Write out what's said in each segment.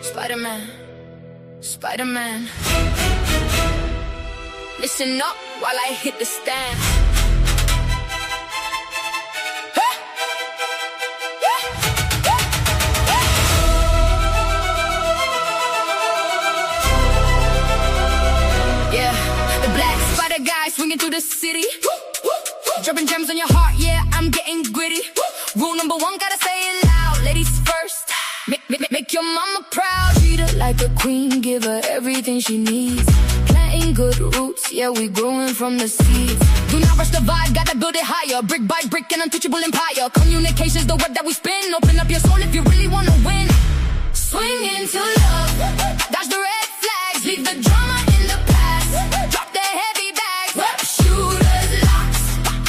Spider-Man, Spider-Man. Listen up while I hit the stand. Yeah, the black spider guy swinging through the city. Dropping gems on your heart, yeah, I'm getting gritty. Rule number one, gotta say it loud. Ladies first, make your mama proud. Treat her like a queen, give her everything she needs. Planting good roots, yeah, we growing from the seeds. Do not rush the vibe, gotta build it higher. Brick by brick, an untouchable empire. Communication's the word that we spin. Open up your soul if you really wanna win. Swing into love, dodge the red flags, leave the drama in the past. Drop the heavy bags, shooters locked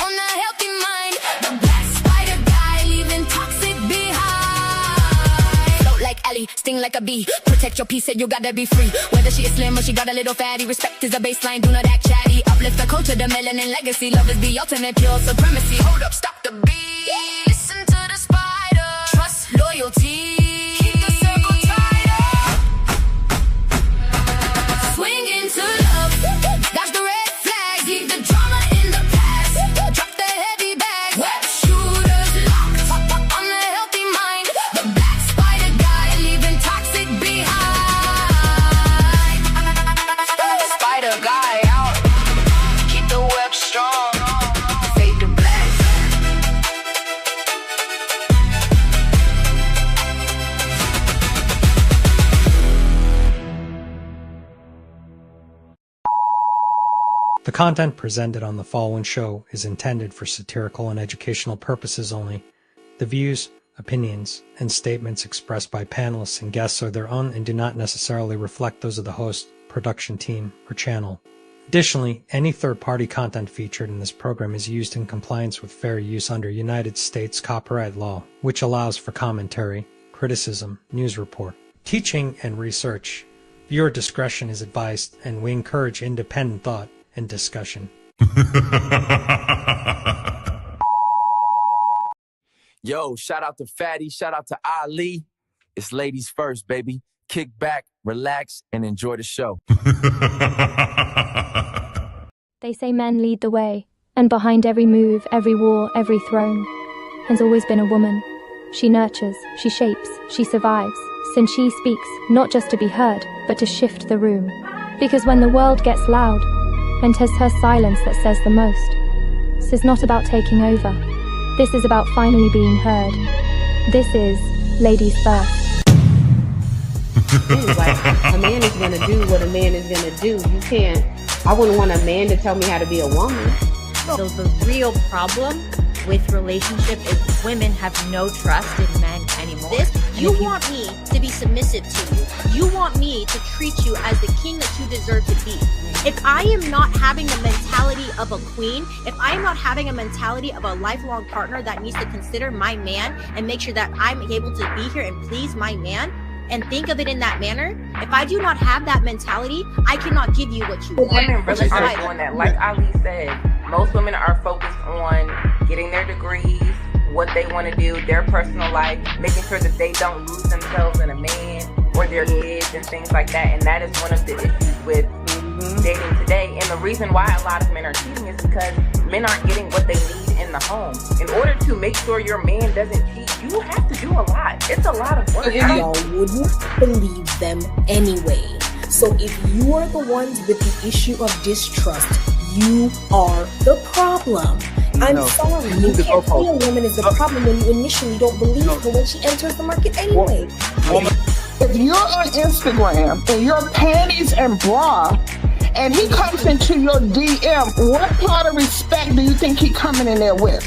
on a healthy mind. The black spider guy leaving toxic behind. Float like Ellie, sting like a bee. Protect your peace, said you gotta be free. Whether she is slim or she got a little fatty, respect is a baseline, do not act chatty. Uplift the culture, the melanin legacy. Love is the ultimate pure supremacy. Hold up, stop the beat. Listen to the spider. Trust, loyalty. Keep the circle tighter. Swing into love. Dodge the red flags. Leave the drama in the past. Drop the heavy bags. Shooters locked on a healthy mind. The black spider guy leaving toxic behind. Spider guy out. Keep the web strong. Fade to black. The content presented on the following show is intended for satirical and educational purposes only. The views, opinions, and statements expressed by panelists and guests are their own and do not necessarily reflect those of the host, production team, or channel. Additionally, any third-party content featured in this program is used in compliance with fair use under United States copyright law, which allows for commentary, criticism, news report, teaching, and research. Viewer discretion is advised, and we encourage independent thought and discussion. Yo, shout out to Fatty, shout out to Ali. It's ladies first, baby. Kick back, relax, and enjoy the show. They say men lead the way, and behind every move, every war, every throne, has always been a woman. She nurtures, she shapes, she survives, since she speaks, not just to be heard, but to shift the room. Because when the world gets loud, and 'tis her silence that says the most. This is not about taking over. This is about finally being heard. This is Ladies First. Like, a man is gonna do what a man is gonna do. You can't, I wouldn't want a man to tell me how to be a woman. So the real problem with relationship is women have no trust in men anymore. You want me to be submissive to you. You want me to treat you as the king that you deserve to be. If I am not having the mentality of a queen, if I am not having a mentality of a lifelong partner that needs to consider my man and make sure that I'm able to be here and please my man and think of it in that manner, if I do not have that mentality, I cannot give you what you want. Women really are doing that. Like Ali said, most women are focused on getting their degrees, what they want to do, their personal life, making sure that they don't lose themselves in a man or their kids and things like that. And that is one of the issues with dating today. And the reason why a lot of men are cheating is because men aren't getting what they need in the home. In order to make sure your man doesn't cheat, you have to do a lot. It's a lot of work. Y'all wouldn't believe them anyway. So if you are the ones with the issue of distrust, you are the problem. I'm sorry, you can't say a woman is the problem when you initially don't believe her when she enters the market anyway. If you're on Instagram and you're panties and bra, and he comes into your DM, what part of respect do you think he coming in there with?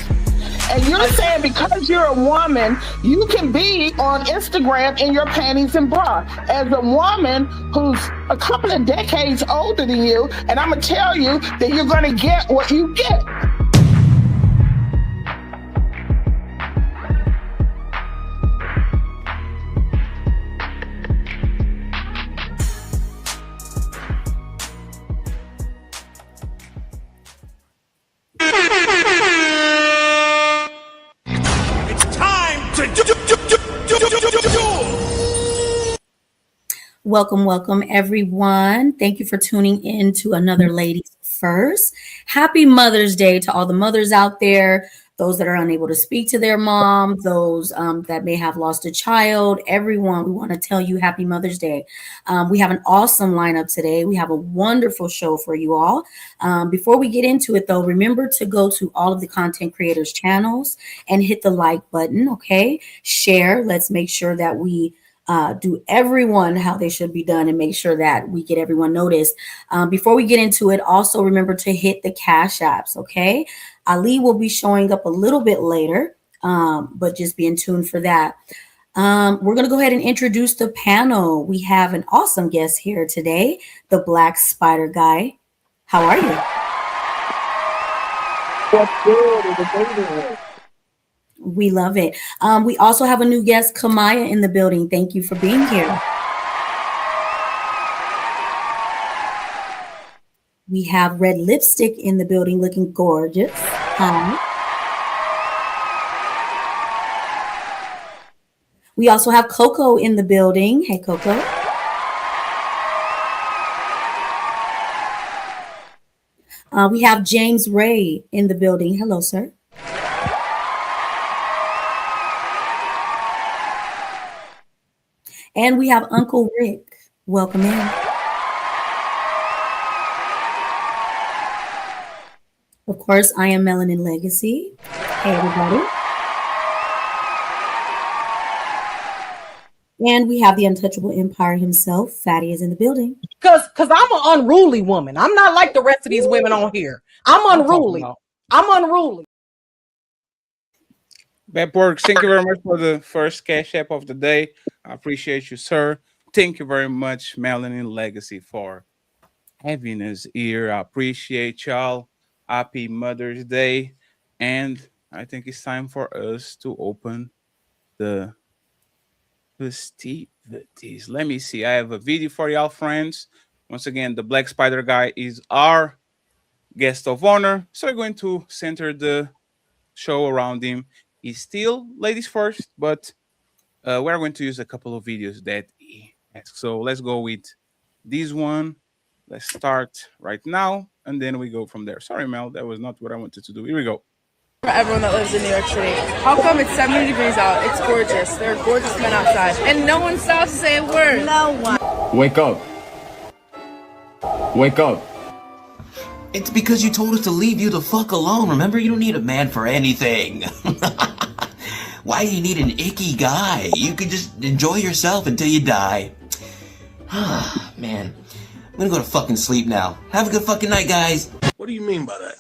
And you're saying because you're a woman, you can be on Instagram in your panties and bra. As a woman who's a couple of decades older than you, and I'm going to tell you that you're going to get what you get. Welcome, welcome, everyone. Thank you for tuning in to another Ladies First. Happy Mother's Day to all the mothers out there, those that are unable to speak to their mom, those that may have lost a child. Everyone, we want to tell you Happy Mother's Day. We have an awesome lineup today. We have a wonderful show for you all. Before we get into it, though, remember to go to all of the content creators' channels and hit the like button, okay? Share. Let's make sure that we do everyone how they should be done and make sure that we get everyone noticed. Before we get into it, also remember to hit the cash apps, okay? Ali will be showing up a little bit later, but just be in tune for that. We're going to go ahead and introduce the panel. We have an awesome guest here today, the Black Spider Guy. How are you? What's good? We love it. We also have a new guest, Kamaya, in the building. Thank you for being here. We have Red Lipstick in the building looking gorgeous. Hi. We also have Coco in the building. Hey, Coco. We have James Ray in the building. Hello, sir. And we have Uncle Rick. Welcome in. Of course, I am Melanin Legacy. Hey, everybody. And we have the Untouchable Empire himself. Fatty is in the building. Because I'm an unruly woman. I'm not like the rest of these women on here. I'm unruly. I'm unruly. That works. Thank you very much for the first cash app of the day. I appreciate you, sir. Thank you very much, Melanin Legacy, for having us here. I appreciate y'all. Happy Mother's Day. And I think it's time for us to open the festivities. Let me see. I have a video for y'all, friends. Once again, the Black Spider Guy is our guest of honor. So we're going to center the show around him. He's still ladies first, but we're going to use a couple of videos that he asked. So let's go with this one. Let's start right now, and then we go from there. Sorry, Mel, that was not what I wanted to do. Here we go. For everyone that lives in New York City, how come it's 70 degrees out? It's gorgeous. There are gorgeous men outside, and no one stops to say a word. No one. Wake up. Wake up. It's because you told us to leave you the fuck alone. Remember, you don't need a man for anything. Why do you need an icky guy? You can just enjoy yourself until you die. Man, I'm gonna go to fucking sleep now. Have a good fucking night, guys. What do you mean by that?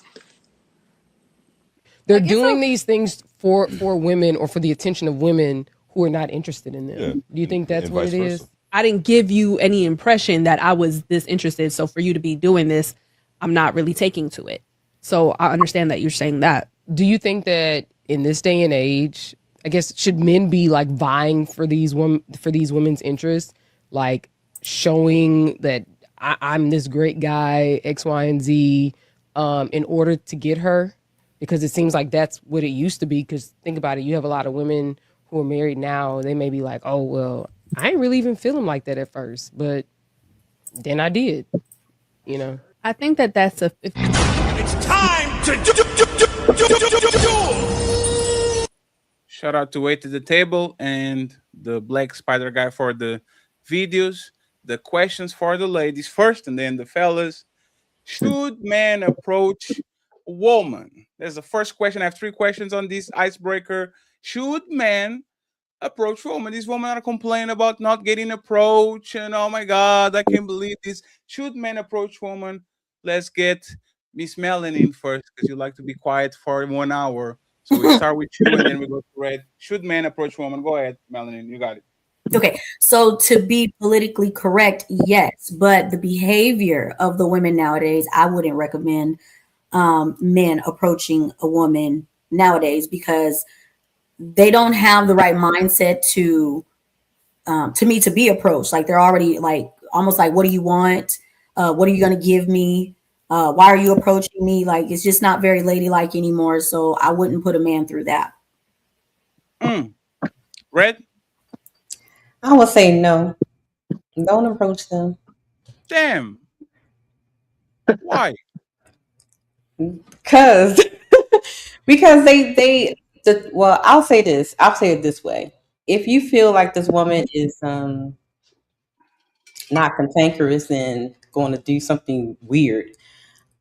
They're doing these things for women or for the attention of women who are not interested in them. Yeah. Do you think that's what it is? I didn't give you any impression that I was this interested. So for you to be doing this, I'm not really taking to it. So I understand that you're saying that. Do you think that in this day and age, I guess, should men be like vying for these women's interests, like showing that I'm this great guy, X, Y, and Z, in order to get her? Because it seems like that's what it used to be. Because think about it, you have a lot of women who are married now. They may be like, oh, well, I ain't really even feel him like that at first, but then I did, you know? I think that that's a... It's time to do. Shout out to Wait to the Table and the Black Spider Guy for the videos. The questions for the ladies first and then the fellas. Should men approach a woman? There's the first question. I have 3 questions on this icebreaker. Should men approach women? These women are complaining about not getting approached and oh my God, I can't believe this. Should men approach women? Let's get Miss Melanin first because you like to be quiet for 1 hour. So we start with you and then we go to Red. Should men approach women? Go ahead, Melanin. You got it. Okay, so to be politically correct, yes, but the behavior of the women nowadays, I wouldn't recommend men approaching a woman nowadays because they don't have the right mindset to me to be approached. Like they're already like almost like, what do you want? What are you going to give me? Why are you approaching me? Like it's just not very ladylike anymore. So I wouldn't put a man through that. Red? I would say no. Don't approach them. Damn. Why? Because well, I'll say this. I'll say it this way. If you feel like this woman is not cantankerous and going to do something weird,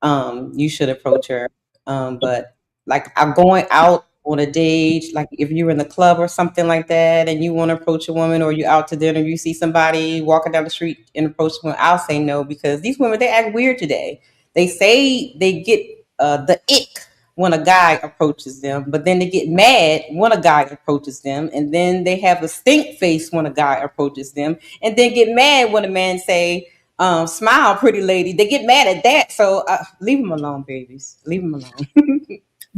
you should approach her. But like I'm going out on a date, like if you're in the club or something like that, and you want to approach a woman, or you're out to dinner, you see somebody walking down the street and approach one, I'll say no, because these women, they act weird today. They say they get the ick when a guy approaches them, but then they get mad when a guy approaches them, and then they have a stink face when a guy approaches them, and then get mad when a man say, smile, pretty lady. They get mad at that. So leave them alone, babies. Leave them alone.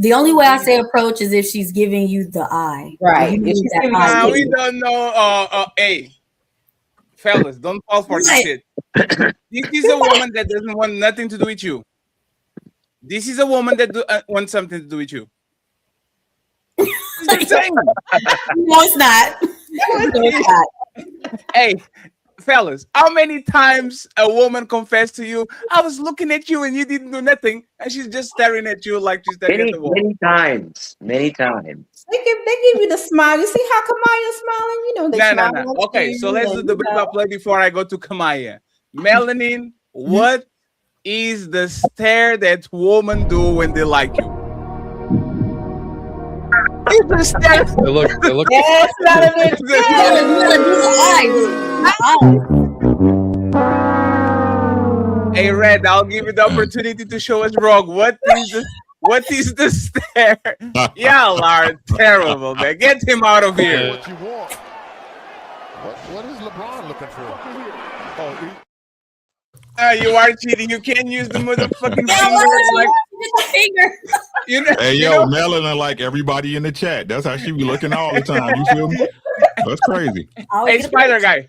The only way I say approach is if she's giving you the eye. Right. You If need she's that giving eye. Nah, we don't know. Hey, fellas, don't fall for this shit. This is a woman that doesn't want nothing to do with you. This is a woman that wants something to do with you. It's the same. No, it's not. No, it's not. Hey, fellas, how many times a woman confessed to you, I was looking at you and you didn't do nothing, and she's just staring at you like she's staring at the wall? Many times. They give you the smile. You see how Kamaya's smiling? You know they smile. No. Okay, so let's do the breakup play before I go to Kamaya. Melanin, what is the stare that women do when they like you? You just stare. They look. Yes, Hey, Red, I'll give you the opportunity to show us wrong. What is the stare? Y'all are terrible, man. Get him out of here. What you want? What is LeBron looking for? You are cheating. You can't use the motherfucking finger. You know, Hey, yo, Melanin like everybody in the chat. That's how she be looking all the time. You feel me? That's crazy. Hey, Spider Guy.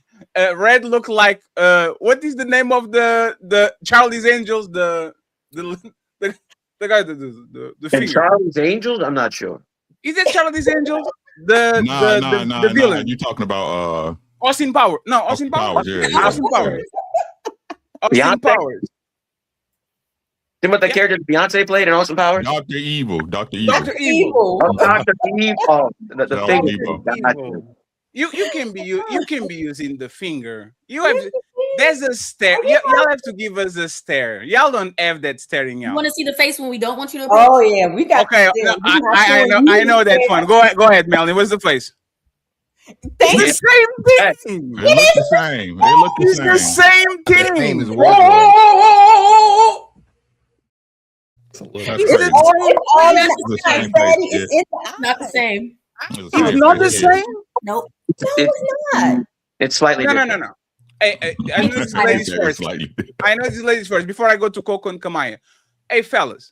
Red look like what is the name of the Charlie's Angels? The guy the finger. Charlie's Angels? I'm not sure. Is it Charlie's Angels? The villain. You talking about Austin Powers? No, Austin Powers. Austin Powers. Austin Powers. Think about the character Beyonce played in Austin Powers? Dr. Evil. Dr. Evil. The thing. Evil. You can be using the finger. There's a stare. Y'all have to give us a stare. Y'all don't have that staring out. You want to see the face when we don't want you to approach? Oh yeah, we got. Okay, no, I know that one. Go ahead, Melanie. What's the face? It's the same thing. They look the same. They look the same. It's the same thing. It's not the same. It's not the same. Nope. It's slightly different. No. Hey, I know these ladies first. I know these ladies first before I go to Coco and Kamaya. Hey, fellas,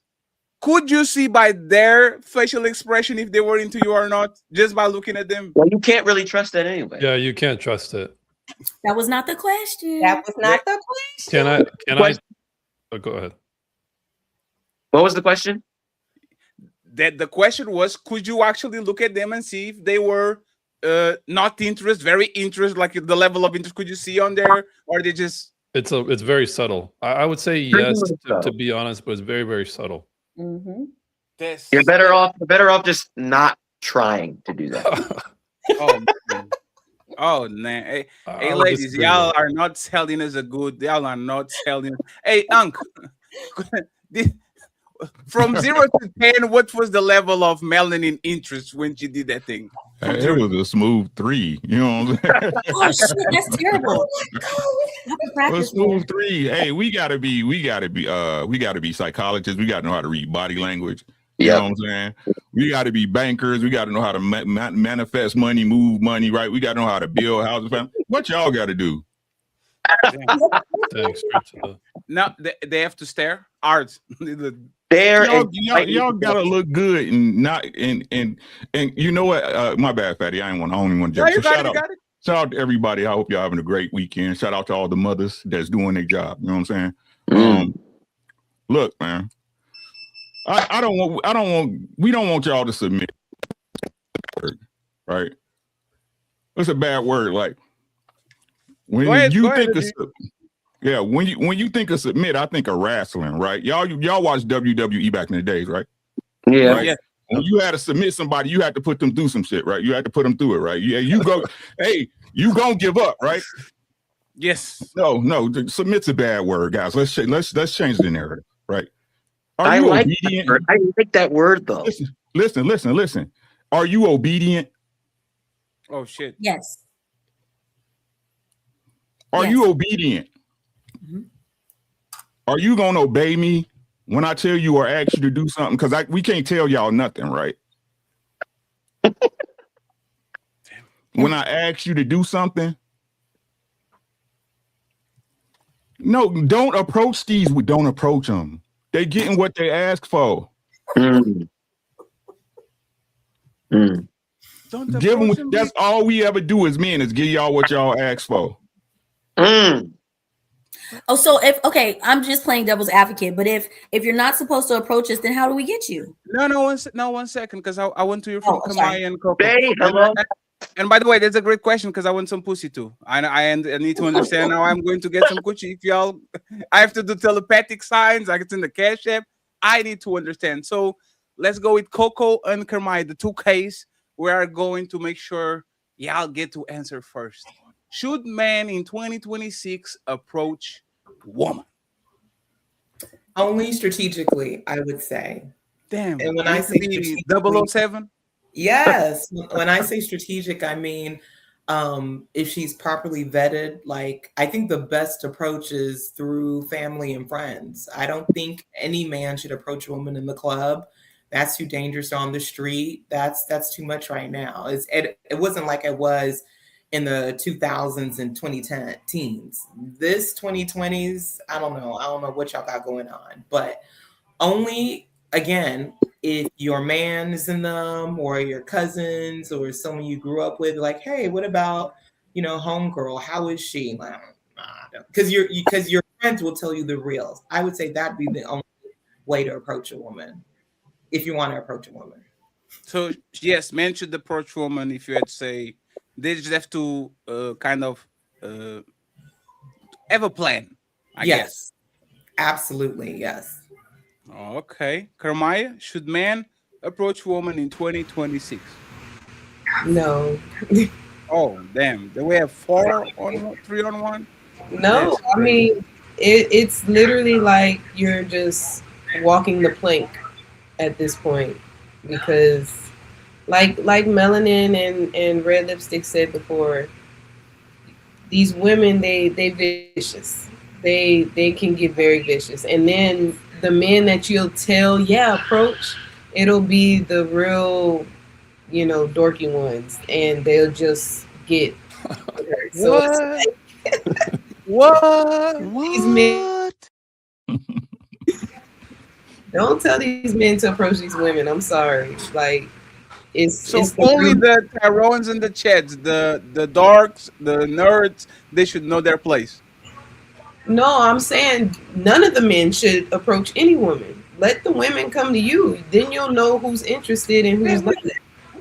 could you see by their facial expression if they were into you or not, just by looking at them? Well, you can't really trust that anyway. Yeah, you can't trust it. That was not the question. That was not the question. Can I? Oh, go ahead. What was the question? That the question was, could you actually look at them and see if they were not interest, very interest, like the level of interest? Could you see on there, or they just? It's very subtle. I would say yes to be honest, but it's very, very subtle. Mm-hmm. You're better off just not trying to do that. Oh man. Hey ladies, y'all are not selling us a good. Y'all are not selling. Hey, Unc. From 0 to 10, what was the level of melanin interest when she did that thing? It was a smooth 3. You know what I'm saying? Oh shit, that's terrible. A smooth 3. Hey, we gotta be psychologists. We gotta know how to read body language. You know what I'm saying? We gotta be bankers. We gotta know how to manifest money, move money, right? We gotta know how to build houses. What y'all gotta do? Thanks. No, they have to stare. Art. Y'all gotta look good and not and you know what? My bad, Fatty. I only want to joke. Shout out to everybody. I hope y'all having a great weekend. Shout out to all the mothers that's doing their job. You know what I'm saying? Look, man. We don't want y'all to submit. Right? It's a bad word. Like When you think of submit, I think of wrestling, right? Y'all watch WWE back in the days, right? Yeah. Right? When you had to submit somebody, you had to put them through some shit, right? You had to put them through it, right? Yeah, you go, hey, you gonna give up, right? Yes. No, submit's a bad word, guys. Let's change the narrative, right? Are I you like obedient? that word. I like that word though. Listen. Are you obedient? Oh shit. Yes. Are you obedient? Mm-hmm. Are you gonna obey me when I tell you or ask you to do something? Because we can't tell y'all nothing, right? When I ask you to do something, no, don't approach these. Don't approach them. They getting what they ask for. Mm. Mm. Give them. That's all we ever do as men is give y'all what y'all ask for. Mm. Oh, so I'm just playing devil's advocate, but if you're not supposed to approach us, then how do we get you? No, 1 second, because I want to hear from Kamai and Coco. Hey, hello. And by the way, that's a great question because I want some pussy too. I need to understand how I'm going to get some coochie. If y'all, I have to do telepathic signs, like it's in the Cash App. I need to understand. So let's go with Coco and Kamai, the two Ks. We are going to make sure y'all get to answer first. Should men in 2026 approach woman? Only strategically, I would say. Damn. And when I say 007? Yes. When I say strategic, I mean if she's properly vetted. Like, I think the best approach is through family and friends. I don't think any man should approach a woman in the club. That's too dangerous on the street. That's too much right now. It wasn't like it was in the 2000s and 2010 teens. This 2020s, I don't know what y'all got going on, but only, again, if your man is in them or your cousins or someone you grew up with, like, hey, what about, homegirl? How is she? Like, because your friends will tell you the reals. I would say that'd be the only way to approach a woman if you want to approach a woman. So yes, men should approach women. If you had to say, they just have to kind of have a plan. I guess. Absolutely, yes. Okay, Carmaya, should men approach women in 2026? No. Oh, damn! Do we have 3-on-1? No, I mean it's literally like you're just walking the plank at this point, because like Melanin and Red Lipstick said before, these women they vicious. They can get very vicious, and then the men that you'll tell approach, it'll be the real dorky ones, and they'll just get hurt. So it's like, what? These men, don't tell these men to approach these women. I'm sorry. Like, it's only the Tyrons and the Cheds, the darks, the nerds, they should know their place. No, I'm saying none of the men should approach any woman. Let the women come to you. Then you'll know who's interested and who's not.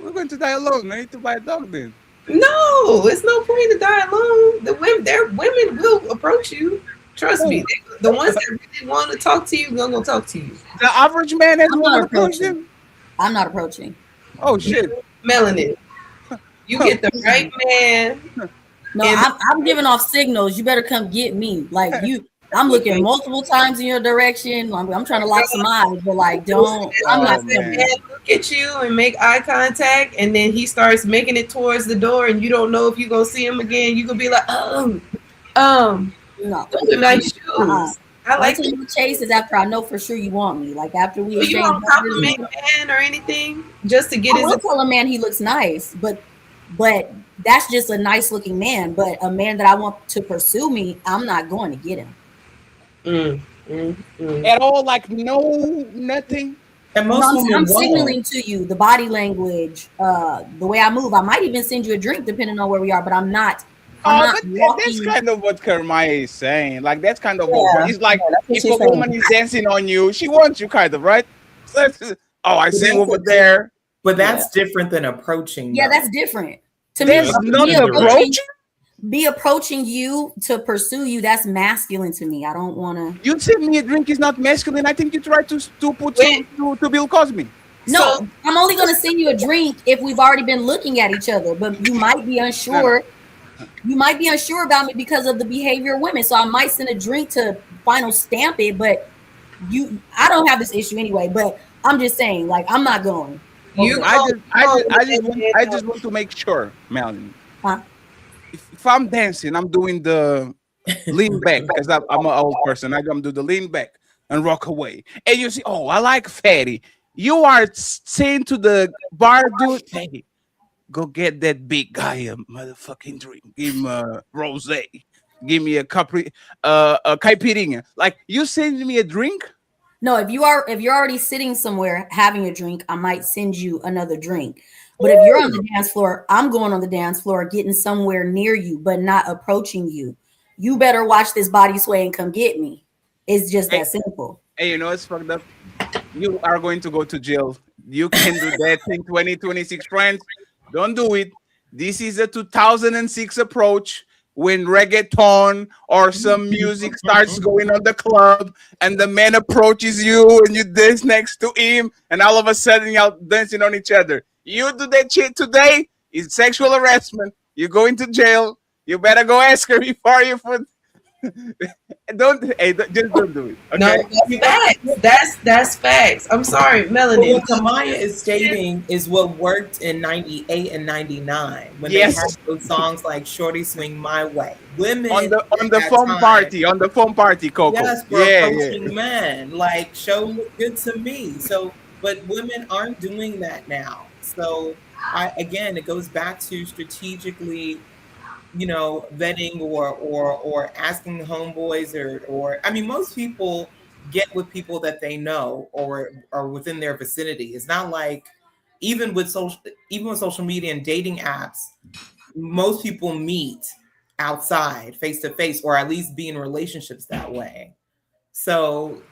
We're going to die alone. I need to buy a dog then. No, it's no point to die alone. Women will approach you. Trust me. The ones that really want to talk to you, they're going to talk to you. The average man has want to approach them? I'm not approaching. Oh, shit. Melanin. You get the right man. No, I'm giving off signals. You better come get me. Like, I'm looking multiple times in your direction. I'm trying to lock some eyes, but I'm not man. Look at you and make eye contact, and then he starts making it towards the door, and you don't know if you're gonna see him again. You gonna be like, no, those are nice shoes. I like to chase is after I know for sure you want me. Like, after we you don't compliment man or anything just to get his. I tell a man he looks nice, but that's just a nice looking man. But a man that I want to pursue me, I'm not going to get him. At all, like nothing. And most I'm signaling to you the body language, the way I move. I might even send you a drink depending on where we are, but I'm not. That's kind of what Kermaya is saying. Like, that's kind of what it's like. If a woman is dancing on you, she wants you, kind of, right? So I see you over there. But that's different than approaching. Yeah, that's different. To me, not approaching. be approaching you to pursue you. That's masculine to me. I don't want to. You send me a drink is not masculine. I think you try to put to Bill Cosby. No, I'm only going to send you a drink if we've already been looking at each other. But you might be unsure. You might be unsure about me because of the behavior of women. So I might send a drink to final stamp it. But I don't have this issue anyway. But I'm just saying, like, I'm not going. I just want to make sure, Melanie. Huh? If I'm dancing, I'm doing the lean back because I'm an old person. I'm gonna do the lean back and rock away. And you see, oh, I like fatty. You are saying to the bar dude, hey, go get that big guy a motherfucking drink. Give him a rosé. Give me a caipirinha. Like, you sending me a drink? No, if you're already sitting somewhere having a drink, I might send you another drink. But if you're on the dance floor, I'm going on the dance floor, getting somewhere near you, but not approaching you. You better watch this body sway and come get me. It's just that simple. Hey, you know it's fucked up. You are going to go to jail. You can do that in 2026, friends. Don't do it. This is a 2006 approach. When reggaeton or some music starts going on the club and the man approaches you and you dance next to him and all of a sudden y'all dancing on each other. You do that shit today, it's sexual harassment. You go into jail. You better go ask her before you put. Just don't do it. Okay? No, that's facts. I'm sorry, Melanie. What Tamaya is stating is what worked in 98 and 99 when they had those songs like Shorty Swing My Way. Women on the phone party, Coco. Yes, for approaching men, like, show good to me. So, but women aren't doing that now. So again, it goes back to strategically, vetting or asking homeboys or I mean, most people get with people that they know or are within their vicinity. It's not like even with social media and dating apps, most people meet outside face to face or at least be in relationships that way. So,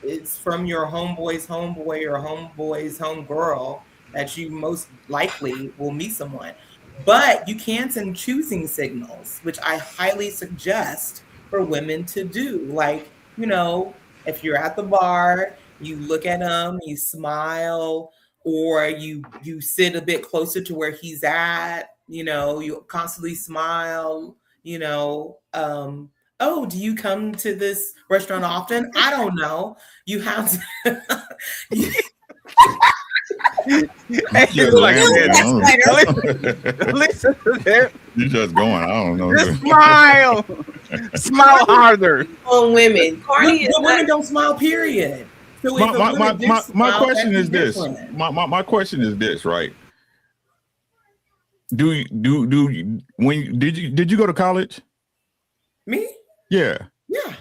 it's from your homeboy's homeboy or homeboy's homegirl that you most likely will meet someone. But you can send choosing signals, which I highly suggest for women to do. Like, if you're at the bar, you look at him, you smile, or you sit a bit closer to where he's at, you constantly smile, oh, do you come to this restaurant often? I don't know. You have to. Listen to that. You just going. I don't know. Just smile. Smile harder. On women. Women don't smile, period. So my question is this. My question is this, right? Did you go to college? Me? Yeah. Yeah.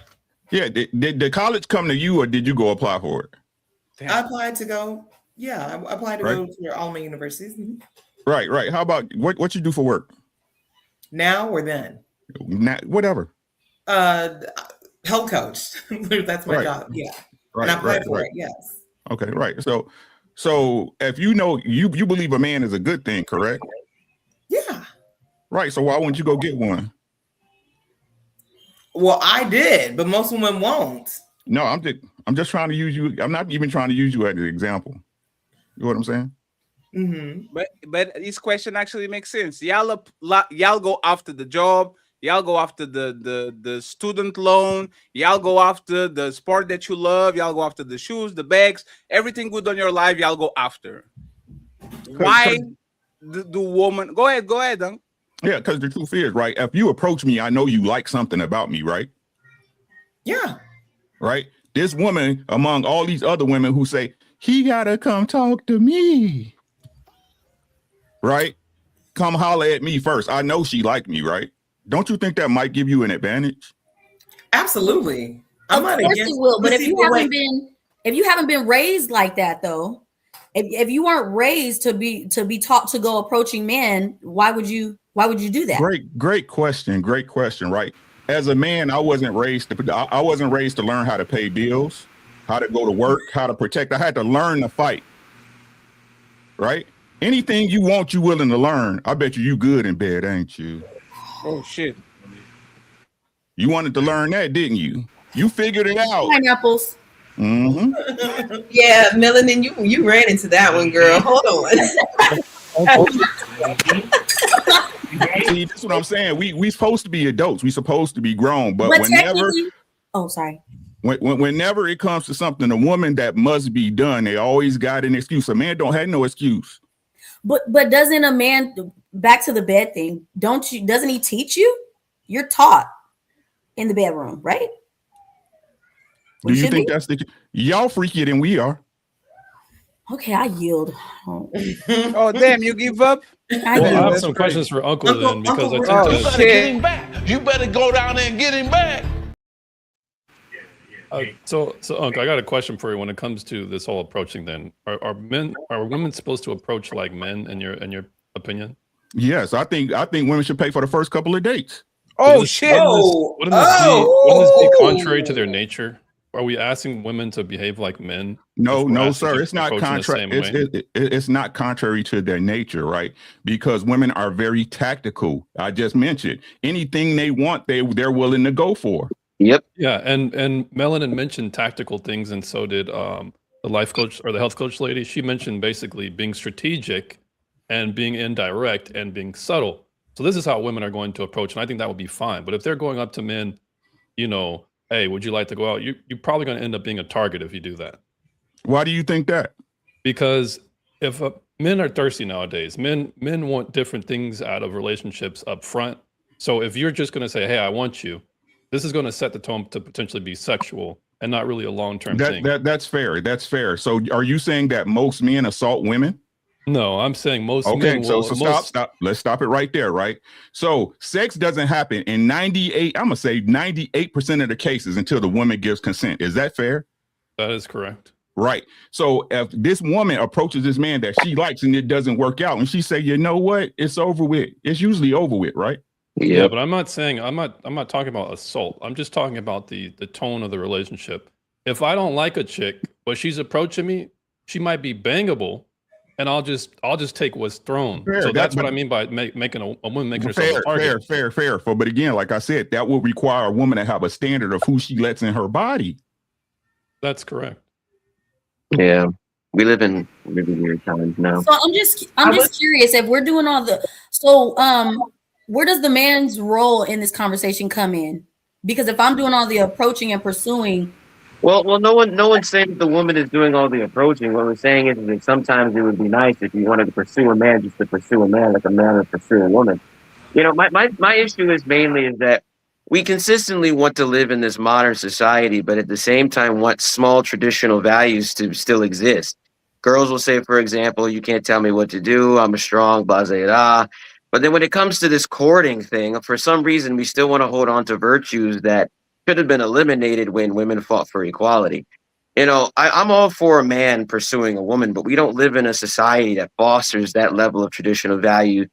Yeah. Did the college come to you or did you go apply for it? I applied to go. Yeah, I applied to go to your alma universities. Mm-hmm. Right. How about what you do for work? Now or then? Whatever. Health coach. That's my job. Yeah. Right. And I applied for it. Yes. Okay. Right. So if you believe a man is a good thing, correct? Yeah. Right. So why wouldn't you go get one? Well, I did, but most women won't. No, I'm just trying to use you. I'm not even trying to use you as an example. You know what I'm saying? Mm-hmm. But this question actually makes sense. Y'all go after the job. Y'all go after the student loan. Y'all go after the sport that you love. Y'all go after the shoes, the bags, everything good on your life. Y'all go after. Why do women? Go ahead, Dunk. Yeah, because the truth is, right? If you approach me, I know you like something about me, right? Yeah. Right? This woman, among all these other women who say, he gotta come talk to me. Right? Come holler at me first. I know she like me, right? Don't you think that might give you an advantage? Absolutely. Of course it will, but if you haven't been raised like that though, if you weren't raised to be taught to go approaching men, why would you do that? Great question, right? As a man, I wasn't raised to learn how to pay bills, how to go to work, how to protect. I had to learn to fight. Right? Anything you want, you willing to learn. I bet you good in bed, ain't you? Oh shit. You wanted to learn that, didn't you? You figured it out. Pineapples. Mm-hmm. Yeah, Melanin, you ran into that one, girl. Hold on. See, that's what I'm saying. We supposed to be adults. We supposed to be grown, but whenever whenever it comes to something, a woman that must be done, they always got an excuse. A man don't have no excuse. But doesn't a man, back to the bed thing, doesn't he teach you? You're taught in the bedroom, right? Do you think that's y'all freakier than we are? Okay, I yield. Oh damn, you give up? I have some questions for Uncle then, because I think you better get him back. You better go down there and get him back. So Uncle, I got a question for you when it comes to this whole approaching. Then, are women supposed to approach like men in your opinion? Yes, I think women should pay for the first couple of dates. Oh shit! Wouldn't this be contrary to their nature? Are we asking women to behave like men? No, sir. It's not contrary. It's not contrary to their nature, right? Because women are very tactical. I just mentioned anything they want, they're willing to go for. Yep. Yeah, and Melanin mentioned tactical things, and so did the life coach or the health coach lady. She mentioned basically being strategic and being indirect and being subtle. So this is how women are going to approach, and I think that would be fine. But if they're going up to men, hey, would you like to go out? You're probably going to end up being a target if you do that. Why do you think that? Because if men are thirsty nowadays, men want different things out of relationships up front. So if you're just going to say, hey, I want you, this is going to set the tone to potentially be sexual and not really a long-term thing. That's fair. That's fair. So are you saying that most men assault women? No, I'm saying most men will. So stop. Let's stop it right there, right? So sex doesn't happen in 98% of the cases until the woman gives consent. Is that fair? That is correct. Right. So if this woman approaches this man that she likes and it doesn't work out, and she say, you know what, it's over with. It's usually over with, right? Yeah, but I'm not talking about assault. I'm just talking about the tone of the relationship. If I don't like a chick, but she's approaching me, she might be bangable. And I'll just take what's thrown. Fair, so that's what I mean by making a woman making herself a target. Fair. But again, like I said, that will require a woman to have a standard of who she lets in her body. That's correct. Yeah, we live in really weird times now. So I'm just curious if we're doing all the where does the man's role in this conversation come in? Because if I'm doing all the approaching and pursuing. Well, no one's saying that the woman is doing all the approaching. What we're saying is that sometimes it would be nice if you wanted to pursue a man just to pursue a man, like a man would pursue a woman. My issue is mainly that we consistently want to live in this modern society, but at the same time want small traditional values to still exist. Girls will say, for example, you can't tell me what to do. I'm a strong, blah, blah, blah. But then when it comes to this courting thing, for some reason, we still want to hold on to virtues that should have been eliminated when women fought for equality. I'm all for a man pursuing a woman, but we don't live in a society that fosters that level of traditional value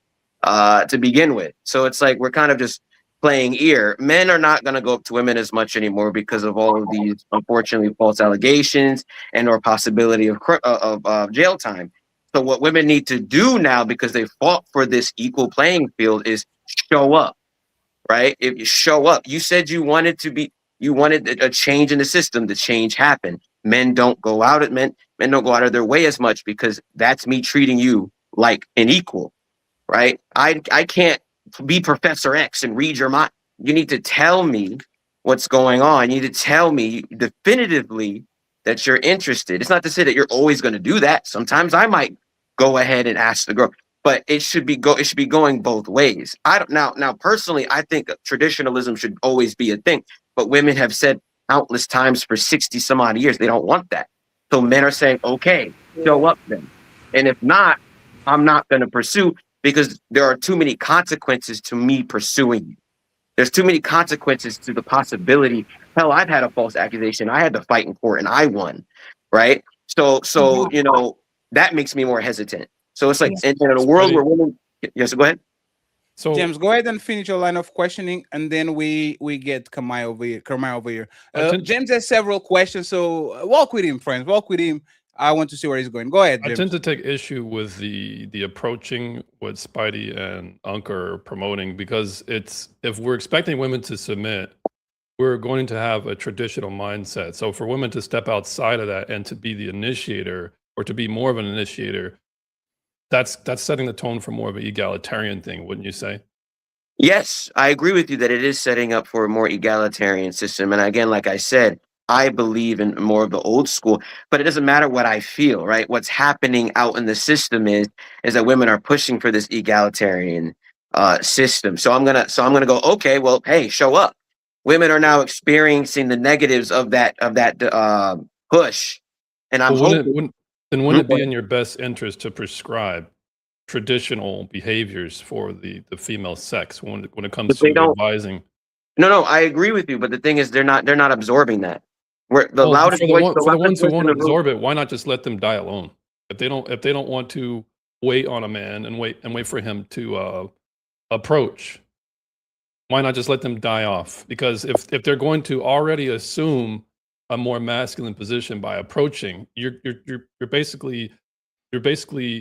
to begin with. So it's like we're kind of just playing ear. Men are not going to go up to women as much anymore because of all of these, unfortunately, false allegations and or possibility of jail time. So what women need to do now, because they fought for this equal playing field, is show up. Right? If you show up, you said you wanted a change in the system. The change happened. Men don't go out of their way as much because that's me treating you like an equal, right? I can't be Professor X and read your mind. You need to tell me what's going on. You need to tell me definitively that you're interested. It's not to say that you're always going to do that. Sometimes I might go ahead and ask the girl. But it should be going both ways. Now personally, I think traditionalism should always be a thing. But women have said countless times for 60 some odd years they don't want that. So men are saying, okay, show up then. And if not, I'm not going to pursue because there are too many consequences to me pursuing you. There's too many consequences to the possibility. Hell, I've had a false accusation. I had to fight in court and I won. Right. So that makes me more hesitant. So it's like in a world where women. Yes, go ahead. So James, go ahead and finish your line of questioning, and then we get Kamai over here. James has several questions, so walk with him, friends. Walk with him. I want to see where he's going. Go ahead, I James. tend to take issue with the approaching what Spidey and Unc are promoting, because it's, if we're expecting women to submit, we're going to have a traditional mindset. So for women to step outside of that and to be the initiator, or to be more of an initiator, that's setting the tone for more of an egalitarian thing, wouldn't you say? Yes, I agree with you that it is setting up for a more egalitarian system. And again, like I said, I believe in more of the old school, but it doesn't matter what I feel, right? What's happening out in the system is that women are pushing for this egalitarian system. So I'm gonna go, okay, well, hey, show up. Women are now experiencing the negatives of that push, and I'm Well, hoping. wouldn't it be in your best interest to prescribe traditional behaviors for the female sex when it comes But they to don't. advising? No, I agree with you, but the thing is, they're not absorbing that. We're the Well, loudest for the voice. ones who voice in won't the room. absorb it, why not just let them die alone? If they don't want to wait on a man and wait for him to approach, why not just let them die off? Because if they're going to already assume a more masculine position by approaching, you're basically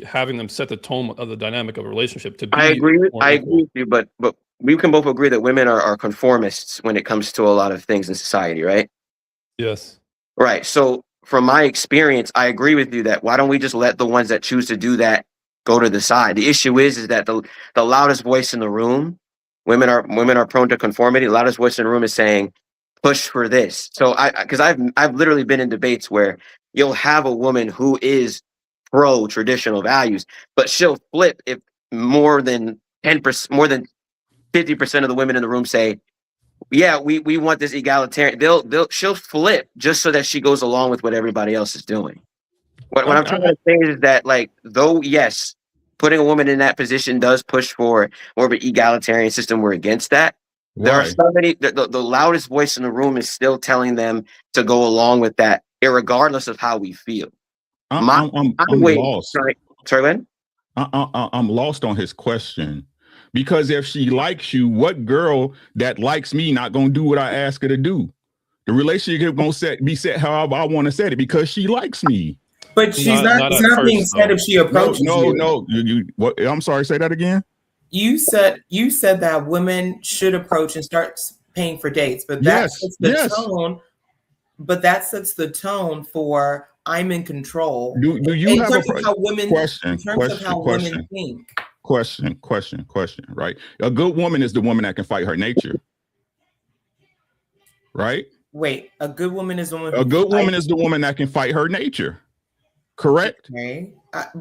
having them set the tone of the dynamic of a relationship to be. I agree more equal. with you, but we can both agree that women are conformists when it comes to a lot of things in society, right? Yes. Right. So from my experience, I agree with you that why don't we just let the ones that choose to do that go to the side? The issue is that the loudest voice in the room, women are prone to conformity. The loudest voice in the room is saying, push for this. So because I've literally been in debates where you'll have a woman who is pro traditional values, but she'll flip if more than 10%, more than 50% of the women in the room say, yeah, we want this egalitarian. She'll flip just so that she goes along with what everybody else is doing. What I'm trying to say is that, like, though, yes, putting a woman in that position does push for more of an egalitarian system, we're against that. There are so many, the loudest voice in the room is still telling them to go along with that, irregardless of how we feel. I'm lost. Sorry, Lynn? I'm lost on his question. Because if she likes you, what girl that likes me not gonna do what I ask her to do? The relationship gonna be set however I want to set it because she likes me. But she's not. It's not being said if she approaches you. No. You what? I'm sorry. Say that again. You said that women should approach and start paying for dates, but that sets the tone. But that sets the tone for I'm in control. Do you have a how women question? Women think. Question, right? A good woman is the woman that can fight her nature. Right? Wait, a good woman is the woman. A good woman is the woman that can fight her nature. Correct? Okay.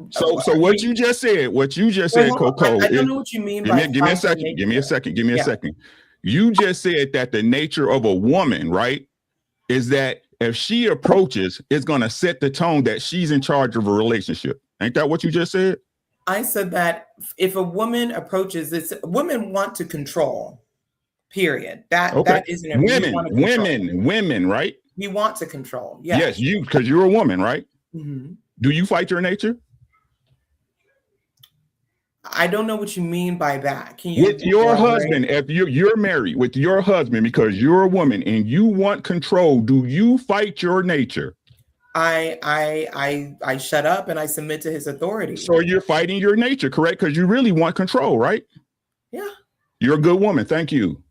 So what you just said, Coco. I don't know what you mean by give me a second. Give me a second. You just said that the nature of a woman, right, is that if she approaches, it's gonna set the tone that she's in charge of a relationship. Ain't that what you just said? I said that if a woman approaches this, women want to control. Period. That isn't a women, right? We want to control. Yes, you, because you're a woman, right? Mm-hmm. Do you fight your nature? I don't know what you mean by that. Can you with your husband? If you're married with your husband because you're a woman and you want control, do you fight your nature? I shut up and I submit to his authority. So you're fighting your nature, correct? Because you really want control, right? Yeah. You're a good woman. Thank you.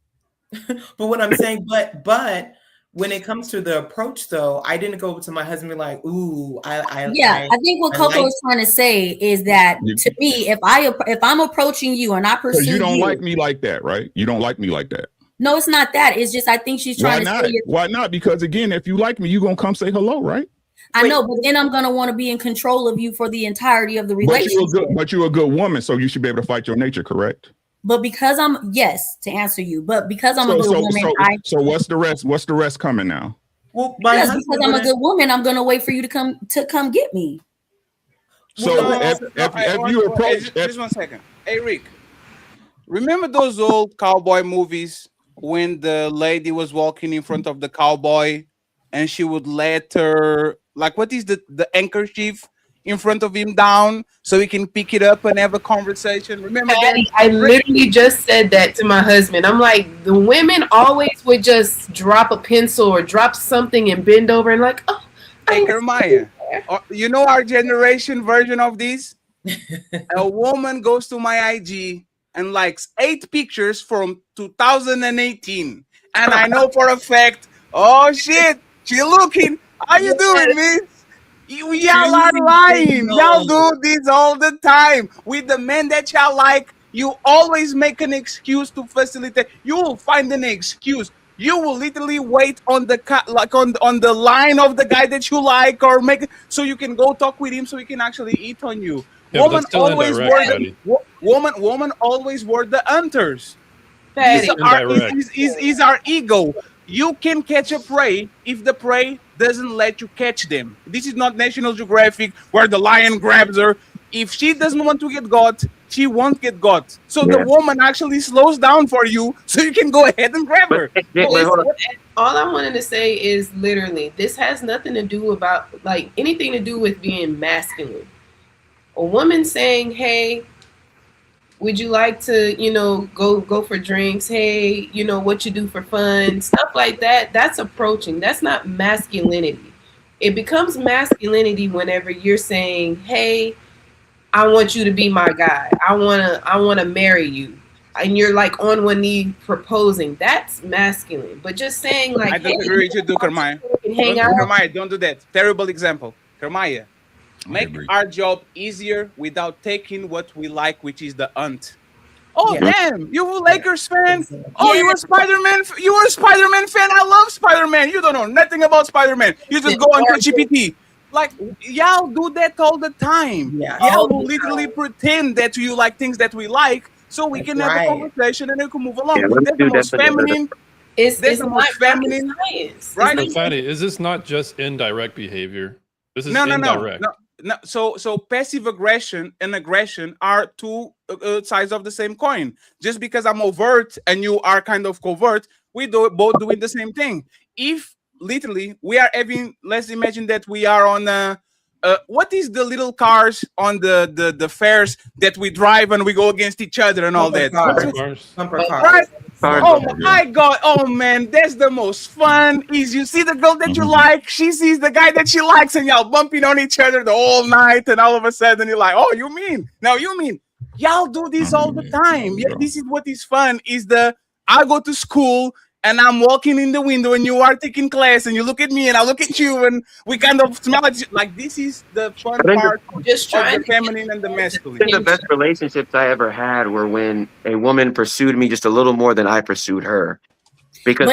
But what I'm saying, but when it comes to the approach, though, I didn't go to my husband and be like, "Ooh, I think what Coco is trying to say is that to me, if I'm approaching you and I pursue you don't like me like that, right? You don't like me like that. No, it's not that. It's just I think she's trying to say. Why not? Because again, if you like me, you're gonna come say hello, right? I know, but then I'm gonna want to be in control of you for the entirety of the relationship. But you're a good woman, so you should be able to fight your nature, correct? But because to answer you, but because I'm a good woman, so what's the rest? What's the rest coming now? Well, because I'm a good woman, I'm gonna wait for you to come get me. So if you approach, just 1 second. Hey Rick, remember those old cowboy movies when the lady was walking in front of the cowboy and she would let her, like, what is the handkerchief in front of him down so he can pick it up and have a conversation? Remember that? I literally just said that to my husband. I'm like, the women always would just drop a pencil or drop something and bend over and like, oh, hey, Jeremiah. You know our generation version of this? A woman goes to my IG and likes 8 pictures from 2018. And I know for a fact, oh shit, she looking. How you doing, miss? Y'all are lying. Y'all do this all the time. With the men that y'all like, you always make an excuse to facilitate. You will find an excuse. You will literally wait on the on the line of the guy that you like, or make so you can go talk with him so he can actually eat on you. Yeah, Woman always were the hunters. Is our ego. You can catch a prey if the prey doesn't let you catch them. This is not National Geographic where the lion grabs her. If she doesn't want to get got, she won't get got. So the woman actually slows down for you so you can go ahead and grab her. All I wanted to say is literally, this has nothing to do about like anything to do with being masculine. A woman saying, hey, would you like to, go for drinks? Hey, what you do for fun, stuff like that. That's approaching. That's not masculinity. It becomes masculinity whenever you're saying, hey, I want you to be my guy. I wanna marry you. And you're like on one knee proposing. That's masculine. But just saying like, I disagree with you, Kermaya. Kermaya, don't do that. Terrible example. Kermaya, make our job easier without taking what we like, which is the hunt. Oh, damn, you a Lakers fan? Oh, you a Spider-Man? You are a Spider-Man fan? I love Spider-Man. You don't know nothing about Spider-Man. You just go on GPT. Like, y'all do that all the time. Y'all will literally pretend that you like things that we like, so we can have a conversation and we can move along. That's the most feminine. It's the most feminine, right? So, Fatty, is this not just indirect behavior? This is indirect. No, so passive aggression and aggression are two sides of the same coin. Just because I'm overt and you are kind of covert, we both doing the same thing. If literally we are having, let's imagine that we are on what is the little cars on the fairs that we drive and we go against each other and all that? Bumper cars. Right? Oh my God! Oh man, that's the most fun. Is you see the girl that you like, she sees the guy that she likes, and y'all bumping on each other the whole night, and all of a sudden you're like, "Oh, you mean y'all do this all the time?" Yeah, this is what is fun. Is I go to school and I'm walking in the window, and you are taking class, and you look at me, and I look at you, and we kind of smell it. Like this is the fun part of the feminine and the masculine. I think the best relationships I ever had were when a woman pursued me just a little more than I pursued her, because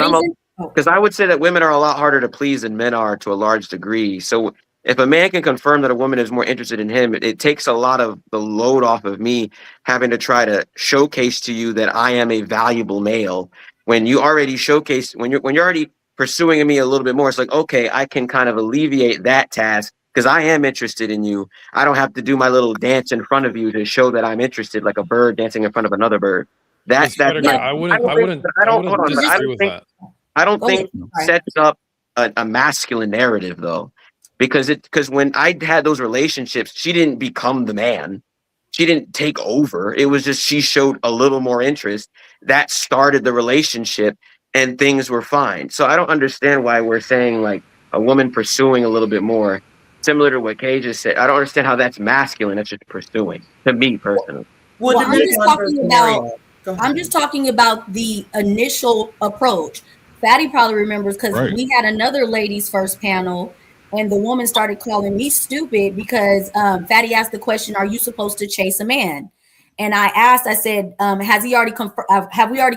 I would say that women are a lot harder to please than men are to a large degree. So if a man can confirm that a woman is more interested in him, it takes a lot of the load off of me having to try to showcase to you that I am a valuable male. When you already showcase, when you're already pursuing me a little bit more, it's like, okay, I can kind of alleviate that task because I am interested in you. I don't have to do my little dance in front of you to show that I'm interested, like a bird dancing in front of another bird. I don't disagree with that. I don't think sets up a masculine narrative though, because when I had those relationships, she didn't become the man. She didn't take over. It was just she showed a little more interest. That started the relationship and things were fine. So I don't understand why we're saying like a woman pursuing a little bit more, similar to what Kay just said. I don't understand how that's masculine. It's just pursuing, to me personally. Well, I'm just talking about the initial approach. Fatty probably remembers because we had another ladies first panel, and the woman started calling me stupid because Fatty asked the question, "Are you supposed to chase a man?" And I said, "Have we already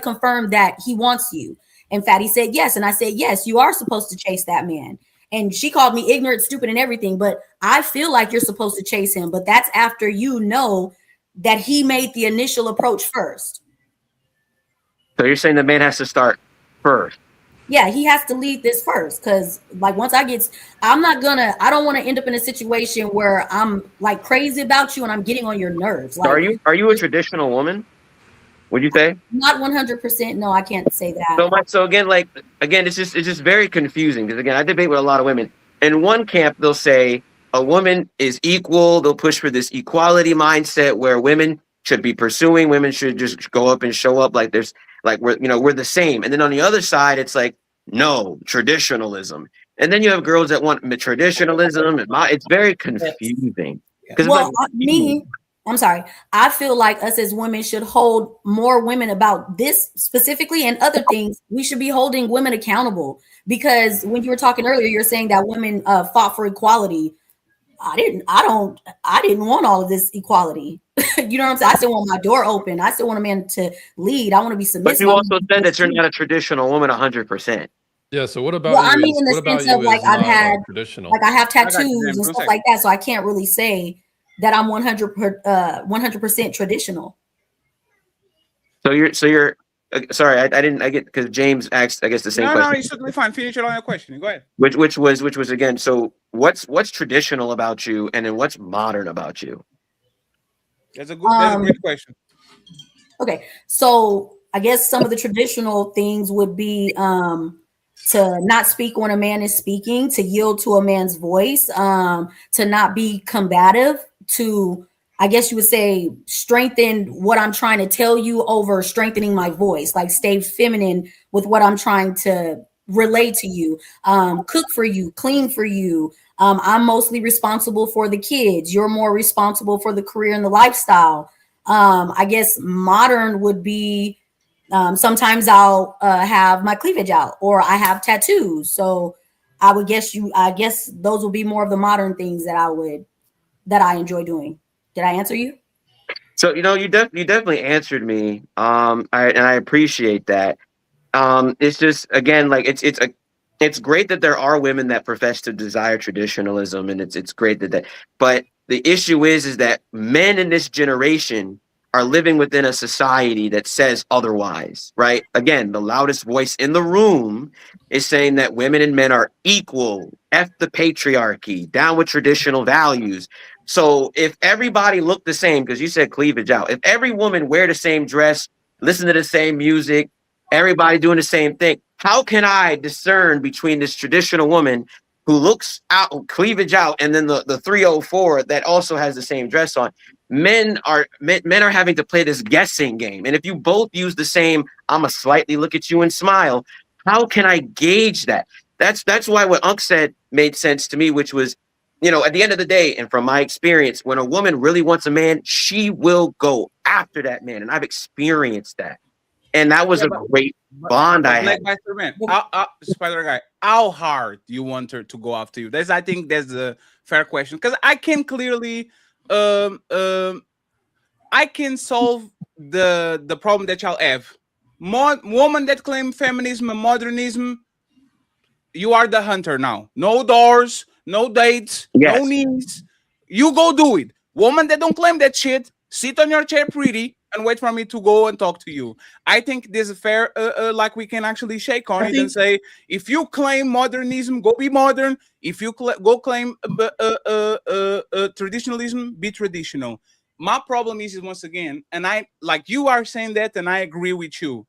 confirmed that he wants you?" And Fatty said yes, and I said yes, you are supposed to chase that man. And she called me ignorant, stupid, and everything. But I feel like you're supposed to chase him. But that's after you know that he made the initial approach first. So you're saying the man has to start first? Yeah, he has to lead this first, because like once I don't want to end up in a situation where I'm like crazy about you and I'm getting on your nerves. Like, are you a traditional woman? Would you say? Not 100%. No, I can't say that. So again, it's just very confusing because again, I debate with a lot of women. In one camp, they'll say a woman is equal. They'll push for this equality mindset where women should be pursuing. Women should just go up and show up like we're the same. And then on the other side, it's like, no, traditionalism. And then you have girls that want traditionalism, and it's very confusing. Because well, I'm sorry. I feel like us as women should hold more women about this specifically and other things. We should be holding women accountable, because when you were talking earlier, you're saying that women fought for equality. I didn't want all of this equality. You know what I'm saying? I still want my door open. I still want a man to lead. I want to be submissive. But you also said that you're not a traditional woman 100%. Yeah. So what about? Well, I mean, in the sense of like I have tattoos and stuff like that, so I can't really say that I'm 100% traditional. So you're sorry, I get, because James asked, I guess, the same question. No, it's totally fine. Finish it on your question. Go ahead. Which was again. So what's traditional about you, and then what's modern about you? That's a great question. Okay, so I guess some of the traditional things would be to not speak when a man is speaking, to yield to a man's voice, to not be combative, to, I guess you would say, strengthen what I'm trying to tell you over strengthening my voice, like stay feminine with what I'm trying to relate to you, cook for you, clean for you. I'm mostly responsible for the kids. You're more responsible for the career and the lifestyle. I guess modern would be, sometimes I'll have my cleavage out, or I have tattoos. So I guess those will be more of the modern things that I enjoy doing. Did I answer you? So you definitely answered me. I appreciate that. It's just, again, like it's great that there are women that profess to desire traditionalism, and it's great that but the issue is that men in this generation are living within a society that says otherwise, right? Again, the loudest voice in the room is saying that women and men are equal, F the patriarchy, down with traditional values. So if everybody looked the same, because you said cleavage out, if every woman wear the same dress, listen to the same music, everybody doing the same thing, how can I discern between this traditional woman who looks out, cleavage out, and then the 304 that also has the same dress on? Men are having to play this guessing game. And if you both use the same, I'ma slightly look at you and smile, how can I gauge that? That's why what Unc said made sense to me, which was, at the end of the day, and from my experience, when a woman really wants a man, she will go after that man. And I've experienced that. And that was a great bond I had. Spider Guy, how hard do you want her to go after you? I think that's a fair question, because I can clearly I can solve the problem that y'all have. Woman that claim feminism and modernism, you are the hunter now. No doors, no dates, no needs. You go do it. Woman that don't claim that shit, sit on your chair pretty and wait for me to go and talk to you. I think this is fair, like we can actually shake on it and say, if you claim modernism, go be modern. If you go claim traditionalism, be traditional. My problem is once again, and I, like you are saying that, and I agree with you.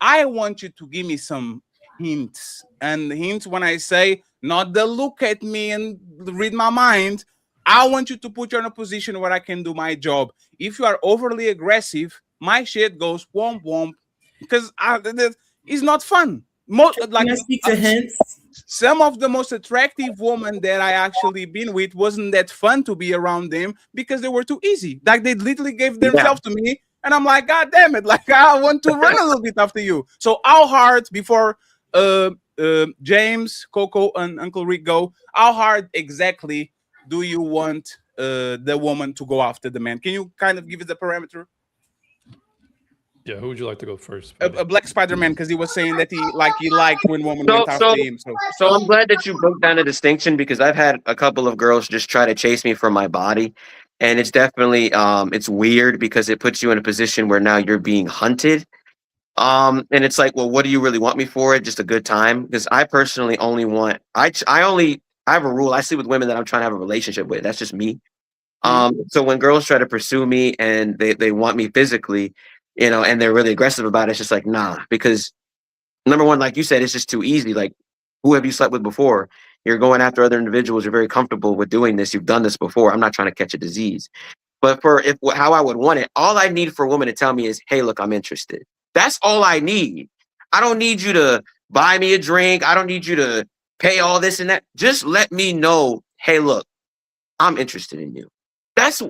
I want you to give me some hints. And hints, when I say, not the look at me and read my mind, I want you to put you in a position where I can do my job. If you are overly aggressive, my shit goes womp womp, because it's not fun. Can I speak to hints? Some of the most attractive women that I actually been with wasn't that fun to be around them because they were too easy. Like they literally gave themselves to me, and I'm like, God damn it! Like I want to run a little bit after you. So how hard, before James, Coco, and Uncle Rick go, how hard exactly do you want the woman to go after the man? Can you kind of give us the parameter? Yeah, who would you like to go first? A Black Spider-Man, because he was saying that he liked when women went after him. So I'm glad that you broke down the distinction, because I've had a couple of girls just try to chase me for my body, and it's definitely it's weird because it puts you in a position where now you're being hunted. And it's like, well, what do you really want me for? Just a good time? Because I personally only want I have a rule. I sleep with women that I'm trying to have a relationship with. That's just me. So when girls try to pursue me and they want me physically, and they're really aggressive about it, it's just like, nah, because number one, like you said, it's just too easy. Like, who have you slept with before? You're going after other individuals. You're very comfortable with doing this. You've done this before. I'm not trying to catch a disease. But how I would want it, all I need for a woman to tell me is, hey, look, I'm interested. That's all I need. I don't need you to buy me a drink. I don't need you to pay all this and that. Just let me know, hey, look, I'm interested in you. That's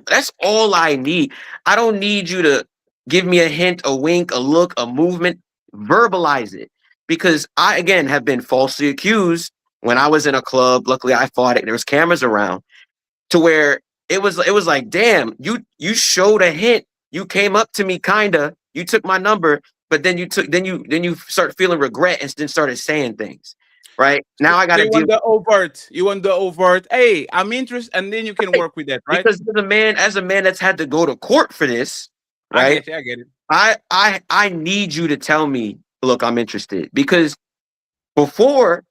all I need. I don't need you to give me a hint, a wink, a look, a movement. Verbalize it. Because I, again, have been falsely accused when I was in a club. Luckily, I fought it. There was cameras around to where it was like, damn, you showed a hint. You came up to me, kinda. You took my number, but then you start feeling regret and then started saying things. Right now, I got to deal. You want the overt. Hey, I'm interested, and then you can work with that, right? Because as a man that's had to go to court for this, right? I get it. I need you to tell me, look, I'm interested. Because before,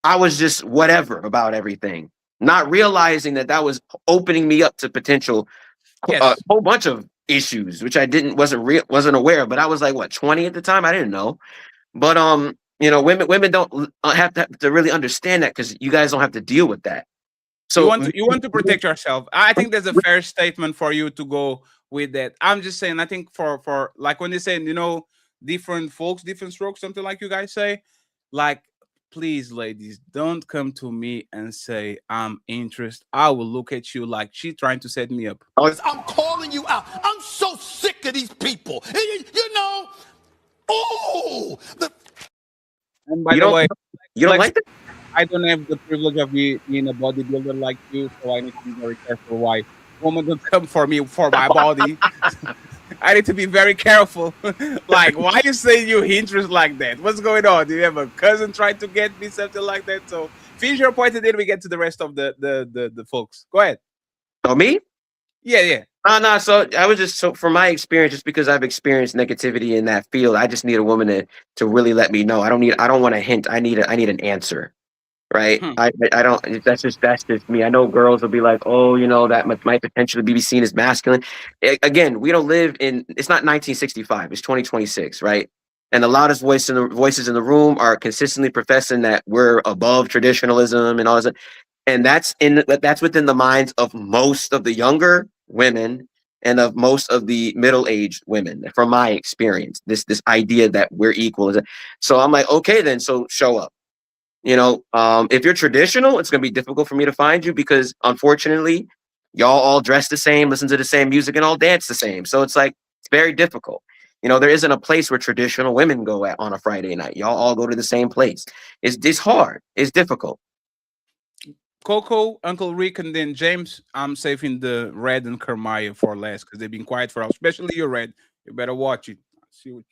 I was just whatever about everything, not realizing that was opening me up to potential a whole bunch of issues, which I wasn't aware of. But I was like, what, 20 at the time? I didn't know. But you know, women don't have to really understand that, because you guys don't have to deal with that. So you want to protect yourself. I think there's a fair statement for you to go with that. I'm just saying, I think for like when they say, you know, different folks, different strokes, something like you guys say, like, please, ladies, don't come to me and say I'm interested. I will look at you like she's trying to set me up. I'm calling you out. I'm so sick of these people. You know, And by the way, you don't like that? I don't have the privilege of being a bodybuilder like you, so I need to be very careful why women don't come for me for my body. I need to be very careful. Like, why you saying you interest like that? What's going on? Do you have a cousin trying to get me, something like that? So finish your point, and then we get to the rest of the folks. Go ahead. Oh, me? Yeah. No. So I was just, from my experience, just because I've experienced negativity in that field, I just need a woman to really let me know. I don't want a hint. I need an answer. Right. I don't, that's just me. I know girls will be like, oh, you know, that might potentially be seen as masculine. Again, we don't live it's not 1965, it's 2026. Right. And the loudest voices in the room are consistently professing that we're above traditionalism and all this. And that's within the minds of most of the younger women and of most of the middle-aged women, from my experience, this idea that we're equal. So I'm like, okay, then, so show up. You know, if you're traditional, it's going to be difficult for me to find you, because unfortunately, y'all all dress the same, listen to the same music, and all dance the same. So it's like, it's very difficult. You know, there isn't a place where traditional women go at on a Friday night. Y'all all go to the same place. It's hard. It's difficult. Coco, Uncle Rick, and then James. I'm saving the Red and Kermaya for last, because they've been quiet for us, especially your Red. You better watch it. See what.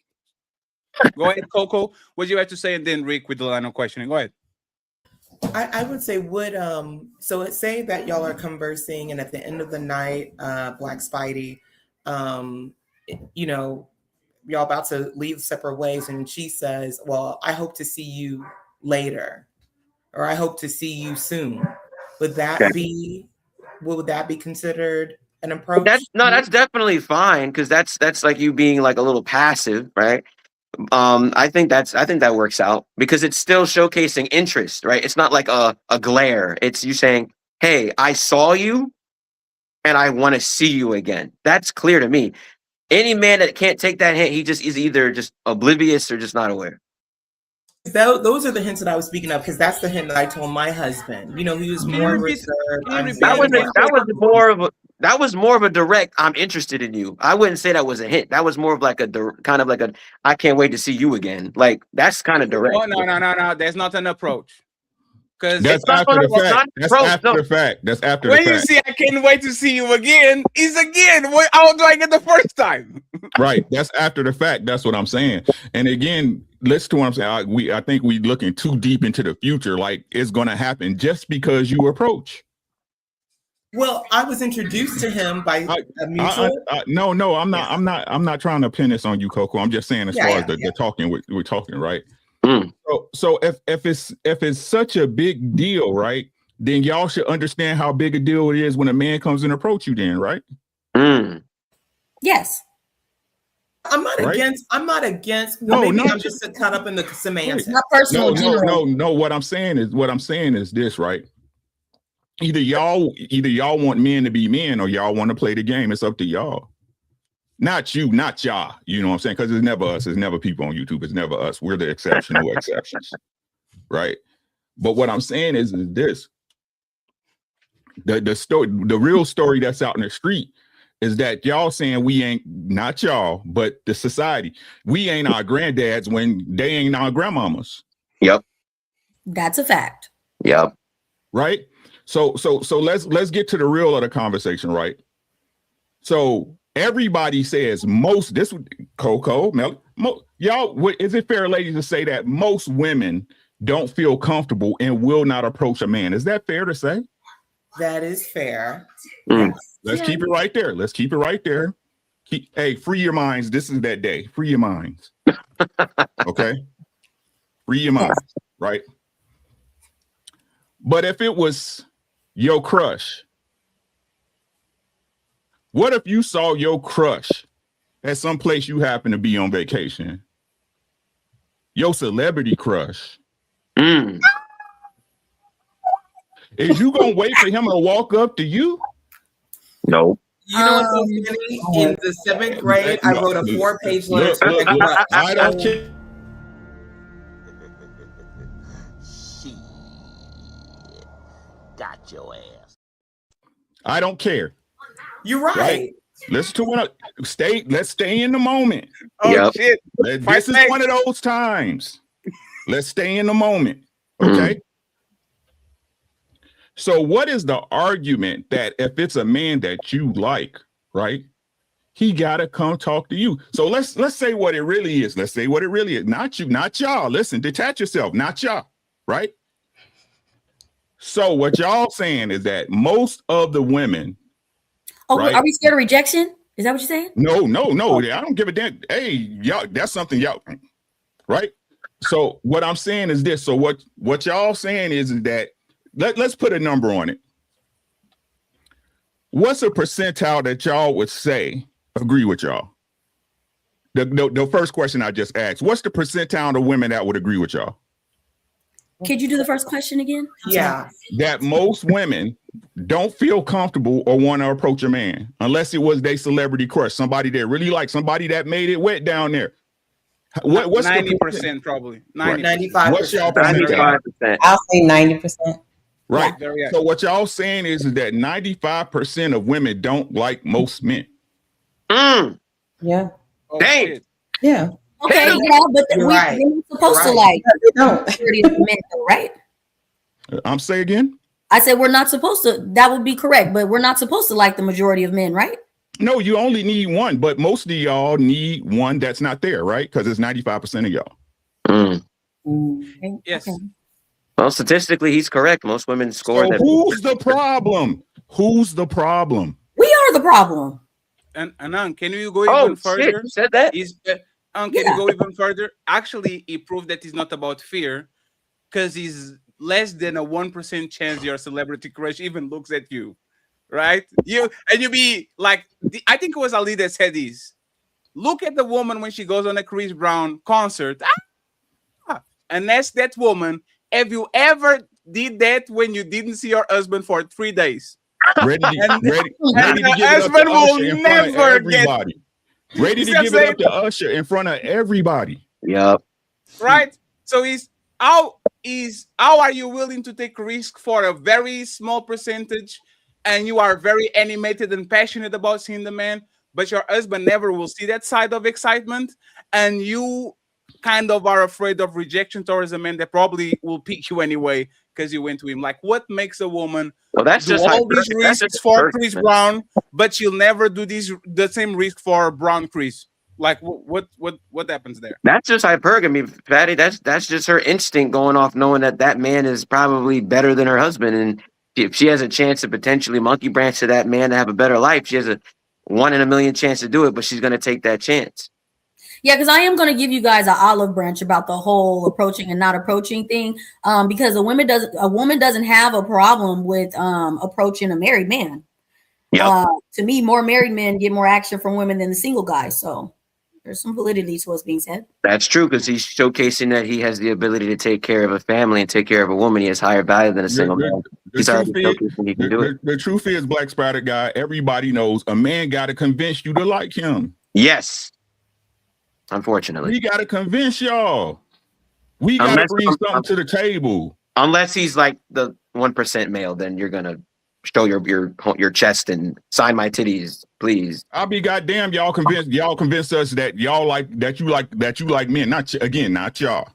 Go ahead, Coco. What do you have to say? And then Rick with the line of questioning. Go ahead. I would say, so let's say that y'all are conversing, and at the end of the night, Black Spidey, you know, y'all about to leave separate ways, and she says, well, I hope to see you later, or I hope to see you soon. Would that be considered an approach? That's definitely fine, because that's like you being like a little passive, right? I think that works out, because it's still showcasing interest, right? It's not like a glare. It's you saying, hey, I saw you and I want to see you again. That's clear to me. Any man that can't take that hint, he just is either just oblivious or just not aware. Those are the hints that I was speaking of, because that's the hint that I told my husband. You know, he was more reserved. That was more of a direct, I'm interested in you. I wouldn't say that was a hint. That was more of like I can't wait to see you again. Like, that's kind of direct. Oh, no. That's not an approach. That's after the fact. That's after the fact. That's after the fact. When you see, I can't wait to see you again, is again. How do I get the first time? Right. That's after the fact. That's what I'm saying. And again, listen to what I'm saying. I think we looking too deep into the future. Like, it's going to happen just because you approach. Well, I was introduced to him by a mutual. No, I'm not trying to pin this on you, Coco. I'm just saying, as far as the talking, we're talking, right? So if it's such a big deal, right, then y'all should understand how big a deal it is when a man comes and approach you, then, right? Yes. I'm not against. I'm just caught up in the semantics. Not personal. No. What I'm saying is this, right? Either y'all want men to be men, or y'all want to play the game. It's up to y'all. Not you, not y'all. You know what I'm saying? Because it's never us. It's never people on YouTube. It's never us. We're the exceptional exceptions, right? But what I'm saying is this: the story, the real story that's out in the street is that y'all saying we ain't, not y'all, but the society, we ain't our granddads when they ain't our grandmamas. Yep. That's a fact. Yep. Right. So let's get to the real of the conversation, right? So everybody says most, this Coco, Mel, y'all, is it fair, ladies, to say that most women don't feel comfortable and will not approach a man? Is that fair to say? That is fair. Let's keep it right there. Let's keep it right there. Hey, free your minds. This is that day. Free your minds. Okay? Free your minds, right? But if it was your crush, what if you saw your crush at some place you happen to be on vacation? Your celebrity crush. Is you gonna wait for him to walk up to you? No. You know what's so funny? In the 7th grade, I wrote a 4-page letter to my crush. I don't care. Got your ass. I don't care. You're right. Let's stay in the moment. Oh shit. This is one of those times. Let's stay in the moment. Okay. So what is the argument that if it's a man that you like, right, he gotta come talk to you? So let's say what it really is. Let's say what it really is. Not you, not y'all. Listen, detach yourself, not y'all, right? So what y'all saying is that most of the women. Oh, right? Are we scared of rejection? Is that what you're saying? No. I don't give a damn. Hey, y'all, that's something y'all, right? So what I'm saying is this. So what y'all saying is that let's put a number on it. What's a percentile that y'all would say agree with y'all? The first question I just asked. What's the percentile of women that would agree with y'all? Could you do the first question again? Yeah. That most women don't feel comfortable or want to approach a man unless it was their celebrity crush, somebody they really like, somebody that made it wet down there. What's 90% probably? 95%. What's y'all 95%? I'll say 90%. Right. Yeah. So what y'all saying is that 95% of women don't like most men. Yeah. Oh, dang. shit. Yeah. Okay, yeah, but You're right. we're not supposed to Right. like They don't. majority of men, though, right? I'm say again. I said we're not supposed to. That would be correct, but we're not supposed to like the majority of men, right? No, you only need one, but most of y'all need one that's not there, right? Because it's 95% of y'all. Okay. Yes. Okay. Well, statistically, he's correct. Most women score So that. who's the problem? Who's the problem? We are the problem. And can you go Oh, even further? shit, you said that? Can you go even further? Actually, he proved that it's not about fear, because he's less than a 1% chance your celebrity crush even looks at you, right? You be like, I think it was Ali that said this. Look at the woman when she goes on a Chris Brown concert, and ask that woman, have you ever did that when you didn't see your husband for 3 days? Ready to give it up husband to will Usher in front of never get. everybody. Ready You to see what give I'm it up to Usher in front of everybody. Yep. Right? So how are you willing to take risk for a very small percentage, and you are very animated and passionate about seeing the man, but your husband never will see that side of excitement, and you kind of are afraid of rejection towards a man that probably will pick you anyway because you went to him? Like, what makes a woman that's do just all these risks for Chris man. Brown, but she'll never do the same risk for Brown Chris? Like, what happens there? That's just hypergamy, Patty. That's just her instinct going off, knowing that man is probably better than her husband, and if she has a chance to potentially monkey branch to that man to have a better life, she has a 1 in a million chance to do it, but she's going to take that chance. Yeah, because I am going to give you guys an olive branch about the whole approaching and not approaching thing. Because a woman doesn't have a problem with approaching a married man. Yep. To me, more married men get more action from women than the single guys. So there's some validity to what's being said. That's true, because he's showcasing that he has the ability to take care of a family and take care of a woman. He has higher value than a single man. He's already showcasing he can do it. The truth is, Black Spider Guy, everybody knows a man got to convince you to like him. Yes. Unfortunately. We got to convince y'all. We got to bring something to the table. Unless he's like the 1% male, then you're gonna show your chest and sign my titties, please. I'll be goddamn. Y'all convinced us that y'all like you like men. Not y'all.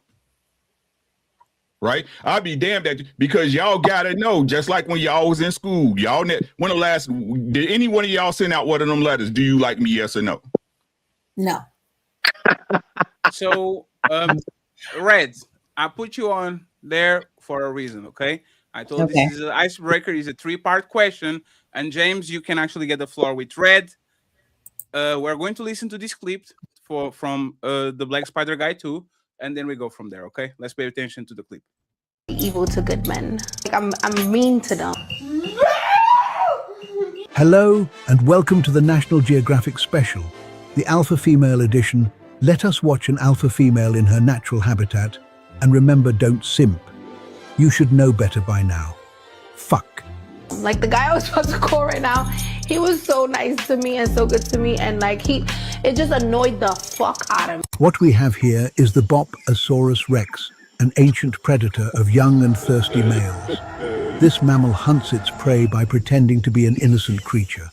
Right? I'll be damned because y'all gotta know. Just like when y'all was in school, when the last did any one of y'all send out one of them letters? Do you like me? Yes or no? No. So, Red, I put you on there for a reason, okay? I told this is an icebreaker. It's a 3-part question. And James, you can actually get the floor with Red. We're going to listen to this clip from the Black Spider Guy too, and then we go from there, okay? Let's pay attention to the clip. Evil to good men. Like I'm mean to them. Hello and welcome to the National Geographic special, the Alpha Female edition. Let us watch an alpha female in her natural habitat, and remember, don't simp. You should know better by now. Fuck. Like the guy I was about to call right now, he was so nice to me and so good to me, and like it just annoyed the fuck out of me. What we have here is the Boposaurus rex, an ancient predator of young and thirsty males. This mammal hunts its prey by pretending to be an innocent creature,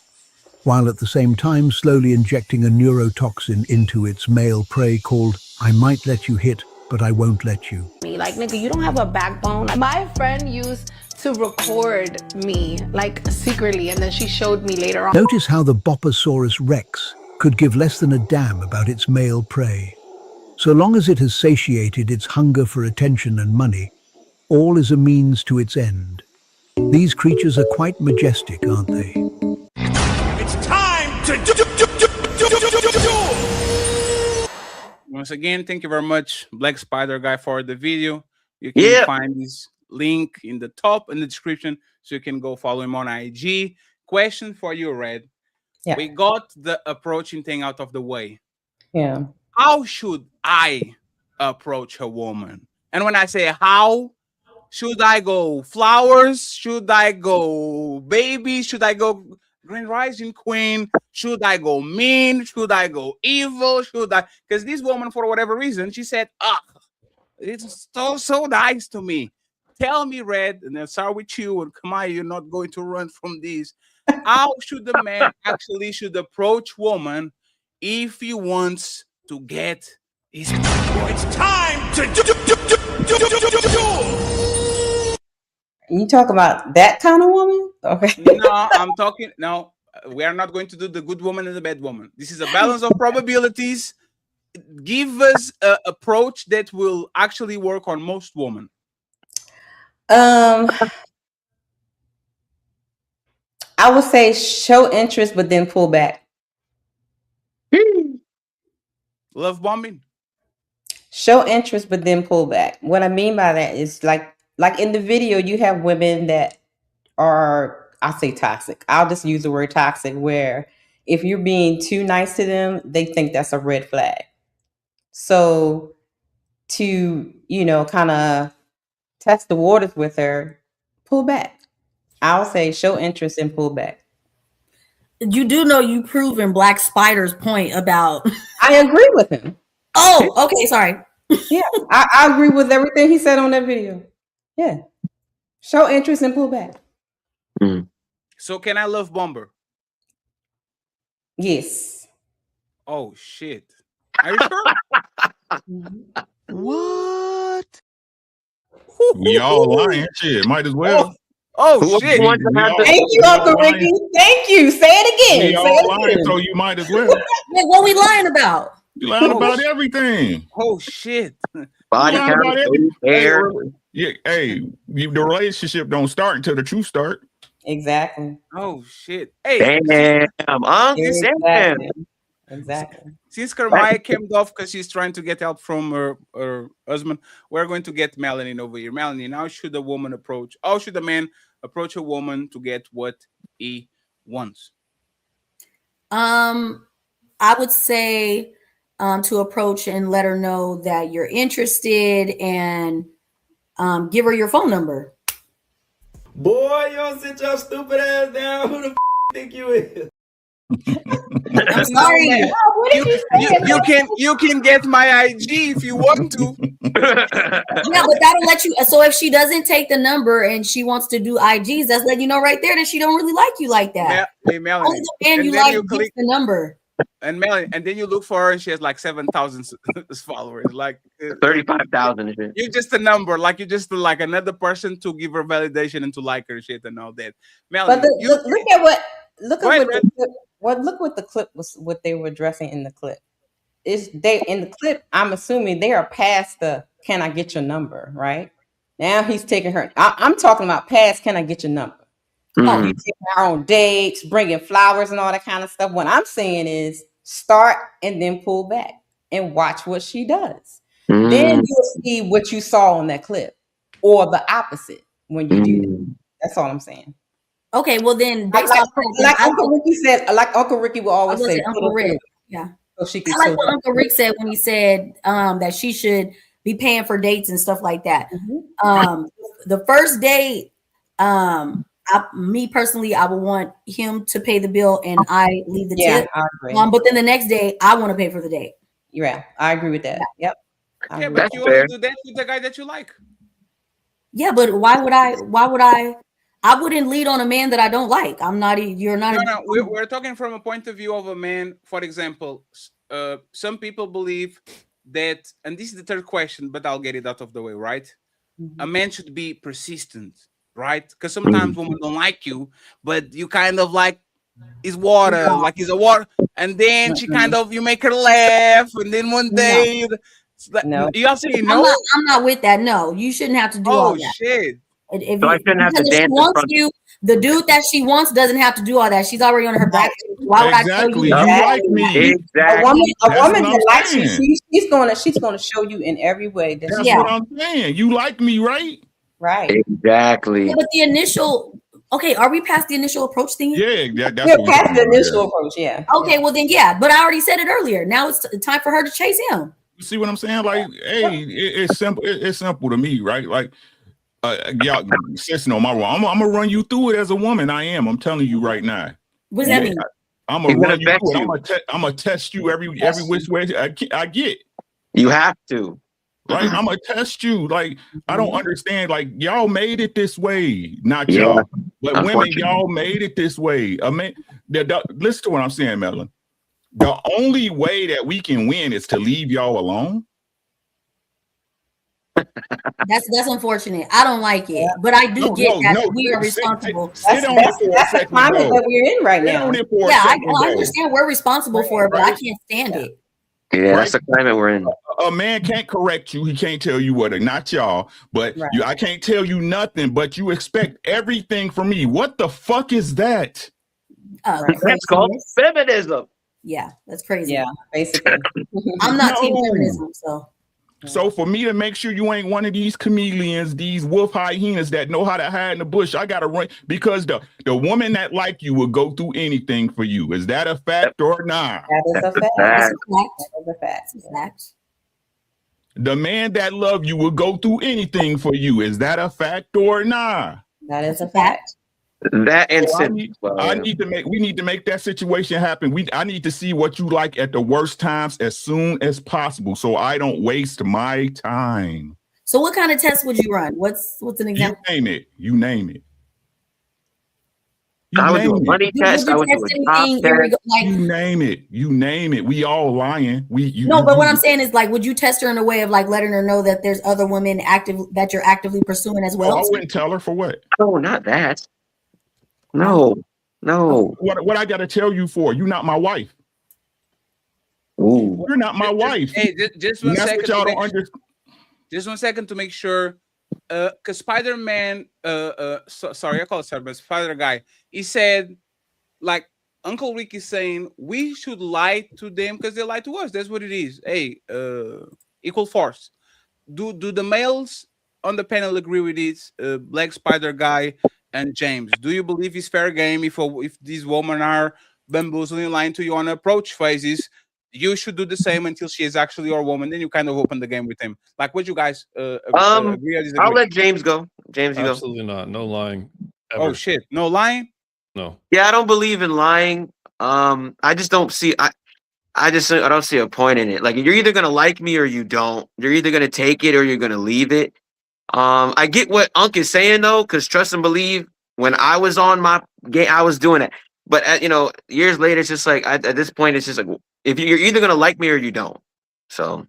while at the same time slowly injecting a neurotoxin into its male prey called I might let you hit, but I won't let you. Like, nigga, you don't have a backbone. My friend used to record me, like, secretly, and then she showed me later on. Notice how the Boposaurus rex could give less than a damn about its male prey. So long as it has satiated its hunger for attention and money, all is a means to its end. These creatures are quite majestic, aren't they? It's time to do. Once again, thank you very much, Black Spider Guy, for the video. You can find this link in the top in the description, so you can go follow him on IG. Question for you, Red. Yeah. We got the approaching thing out of the way. Yeah. How should I approach a woman? And when I say how, should I go flowers? Should I go baby? Should I go Grand Rising Queen? Should I go mean? Should I go evil? Should I? Because this woman, for whatever reason, she said, it's so nice to me. Tell me, Red, and I'll start with you, and Kamaya, you're not going to run from this. How should the man actually approach woman if he wants to get his... It's time to do. You talk about that kind of woman? Okay. No, I'm talking... No, we are not going to do the good woman and the bad woman. This is a balance of probabilities. Give us an approach that will actually work on most women. I would say show interest, but then pull back. Love bombing. Show interest, but then pull back. What I mean by that is like in the video, you have women that are, I say toxic. I'll just use the word toxic, where if you're being too nice to them, they think that's a red flag. So to, kind of test the waters with her, pull back. I'll say show interest and pull back. You do know you proven Black Spider's point about... I agree with him. Oh, okay, sorry. Yeah, I agree with everything he said on that video. Yeah. Show interest and pull back. So can I love bomber? Yes. Oh, shit. Are you sure? What? We all lying. Shit, might as well. Oh shit. Thank you, Uncle Ricky. Thank you. Say it again. We all lying, so you might as well. What we lying about? You lying about everything. Oh shit. Body count, hair. Yeah, hey, the relationship don't start until the truth start. Exactly. Oh shit. Hey. Damn. Exactly. Since Karmaya came off because she's trying to get help from her husband, we're going to get Melanie over here. Melanie, how should a man approach a woman to get what he wants? I would say to approach and let her know that you're interested, and give her your phone number. Boy, you don't sit your stupid ass down. Who the think you is? I'm sorry. You can get my IG if you want to. Yeah, but that'll let you. So if she doesn't take the number and she wants to do IGs, that's letting you know right there that she don't really like you like that. Hey, Melanie. Only the man you like gets the number. And Melanie, and then you look for her, and she has like 7,000 followers. Like 35,000. You're just a number. Like you're just like another person to give her validation and to like her shit and all that. Melanie, But look what the clip was. What they were addressing in the clip is they in the clip. I'm assuming they are past the "Can I get your number?" Right now, he's taking her. I'm talking about past "Can I get your number?" Mm. You taking her on dates, bringing flowers and all that kind of stuff. What I'm saying is start and then pull back and watch what she does. Then you'll see what you saw on that clip, or the opposite when you do that. That's all I'm saying. Okay, well then, like Uncle Ricky said, like Uncle Ricky will always say, Uncle Rick. Yeah. So she can I like what Uncle Rick said when he said that she should be paying for dates and stuff like that. The first date, me personally, I would want him to pay the bill and I leave the tip. I agree. But then the next day, I want to pay for the date. Yeah, I agree with that. Yep. Yeah, but you only do that with the guy that you like. Yeah, but why would I? I wouldn't lead on a man that I don't like. I'm not. You're not. No, we're talking from a point of view of a man. For example, some people believe that, and this is the third question, but I'll get it out of the way, right? A man should be persistent, right? Because sometimes women don't like you, but you kind of like is water, like he's a water, and then she kind of you make her laugh, and then one day, y'all say no. I'm not with that. No, you shouldn't have to do all that. Oh shit. If So I shouldn't have to dance in wants front. you, the dude that she wants doesn't have to do all that. She's already on her back. Why would I tell you? You like me. Exactly. A woman that likes you, she's gonna show you in every way. That's what I'm saying. You like me, right? Right. Exactly. Yeah, but the initial. Okay, are we past the initial approach thing? Yeah, that's we're past the initial approach. Yeah. Okay, well then, yeah. But I already said it earlier. Now it's time for her to chase him. You see what I'm saying? Like, hey, it's simple. It's simple to me, right? Like. Y'all insisting on my wrong. I'm gonna run you through it as a woman. I am. I'm telling you right now. What does that mean? I'm gonna run you through it. I'm gonna test you every which way I get. You have to. Right? I'm gonna test you. Like, I don't understand. Like, y'all made it this way, not y'all, but women, y'all made it this way. I mean, listen to what I'm saying, Madeline. The only way that we can win is to leave y'all alone. That's unfortunate. I don't like it, but I do get that we are responsible. That's the climate that we're in right now. Yeah, I understand we're responsible for it, but I can't stand it. Yeah, that's the climate we're in. A man can't correct you. He can't tell you what, not y'all, but I can't tell you nothing, but you expect everything from me. What the fuck is that? That's called feminism. Yeah, that's crazy. Yeah, basically. I'm not team feminism, so. So for me to make sure you ain't one of these chameleons, these wolf hyenas that know how to hide in the bush, I gotta run because the woman that like you will go through anything for you. Is that a fact or not? That is a fact. That is a fact. That's a fact. The man that love you will go through anything for you. Is that a fact or not? That is a fact. That and we need to make that situation happen. I need to see what you like at the worst times as soon as possible, so I don't waste my time. So, what kind of test would you run? What's an example? You name it. You name it. I would do a money test. I would do a job test. You name it. You name it. We all lying. But what I'm saying is, like, would you test her in a way of like letting her know that there's other women that you're actively pursuing as well? I wouldn't tell her for what. No, not that. No. What I got to tell you for? You're not my wife. Ooh. You're not my wife. Hey, just one second. Just 1 second to make sure. Because Spider-Man, sorry, I call it Spider-Man, Spider Guy. He said, like Uncle Rick is saying, we should lie to them because they lie to us. That's what it is. Hey, equal force. Do the males on the panel agree with this? Black Spider Guy and James, do you believe it's fair game if these women are bamboozling, lying to you on approach phases? You should do the same until she is actually your woman. Then you kind of open the game with him. Like, would you guys agree or disagree? I'll let James go. James, you go. Absolutely not. No lying. Ever. Oh shit, no lying. No. Yeah, I don't believe in lying. I just don't see. I don't see a point in it. Like you're either gonna like me or you don't. You're either gonna take it or you're gonna leave it. I get what Unc is saying though, because trust and believe. When I was on my game, I was doing it. But years later, it's just like at this point, it's just like if you're either gonna like me or you don't. So,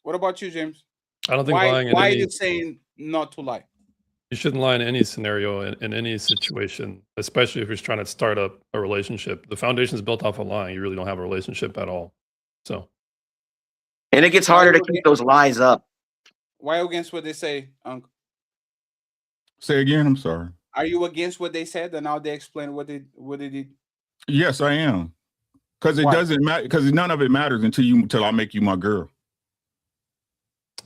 what about you, James? I don't think lying. Why are you saying not to lie? You shouldn't lie in any scenario, in any situation, especially if you're trying to start up a relationship. The foundation is built off of lying. You really don't have a relationship at all. So, and it gets harder to keep those lies up. Why against what they say, Uncle? Say again. I'm sorry. Are you against what they said, and now they explain what they did? Yes, I am. Because it doesn't matter. Because none of it matters until I make you my girl.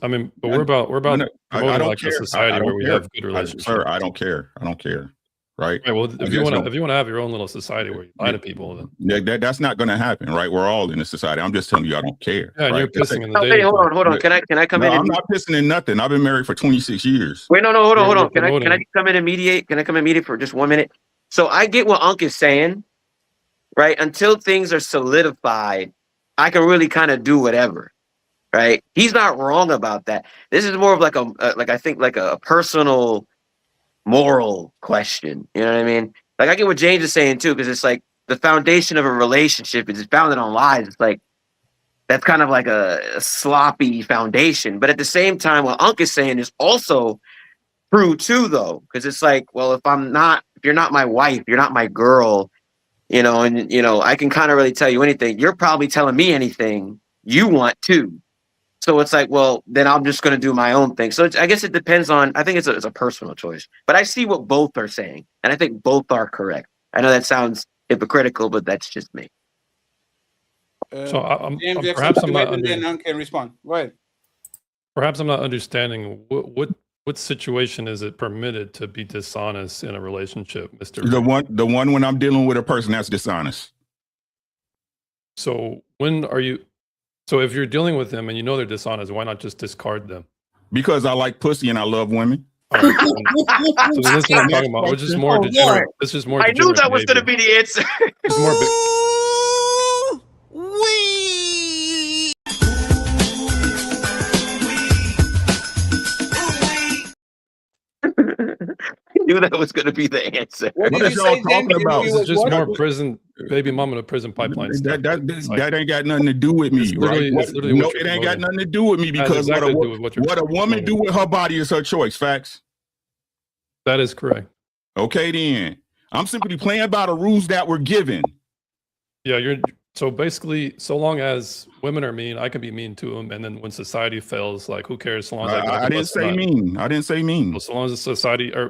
I mean, but we're about promoting like a society where we have good relationships. Sir, I don't care. Right. Well, if you want to have your own little society where you lie to people, then that's not going to happen, right? We're all in a society. I'm just telling you, I don't care. Yeah, and right? you're pissing in the Hey, hold on. Can I come in? I'm not pissing in nothing. I've been married for 26 years. Wait, no, hold on. Can I come in and mediate? Can I come and mediate for just 1 minute? So I get what Unc is saying, right? Until things are solidified, I can really kind of do whatever. Right, he's not wrong about that. This is more of like a personal, moral question. You know what I mean? Like I get what James is saying too, because it's like the foundation of a relationship is founded on lies. It's like that's kind of like a sloppy foundation. But at the same time, what Unc is saying is also true too, though, because it's like, well, if you're not my wife, you're not my girl, and I can kind of really tell you anything. You're probably telling me anything you want too. So it's like, well, then I'm just going to do my own thing. So I guess it depends on, I think it's a personal choice. But I see what both are saying. And I think both are correct. I know that sounds hypocritical, but that's just me. So James, perhaps I'm not can respond. Go ahead. Perhaps I'm not understanding what situation is it permitted to be dishonest in a relationship, Mr. The one when I'm dealing with a person that's dishonest. So So if you're dealing with them and you know they're dishonest, why not just discard them? Because I like pussy and I love women. So this is what I'm talking about. We're just more degenerate. This is more. I knew that was going to be the answer. It's more. I knew that was going to be the answer. What are y'all talking about? This is just more prison, baby mama to prison pipeline stuff. That ain't got nothing to do with me, right? It ain't got nothing to do with me because what a woman do with her body is her choice. Facts. That is correct. Okay, then I'm simply playing by the rules that were given. Yeah, so basically, so long as women are mean, I can be mean to them, and then when society fails, like who cares? So long as I didn't say mean. I didn't say mean. Well, so long as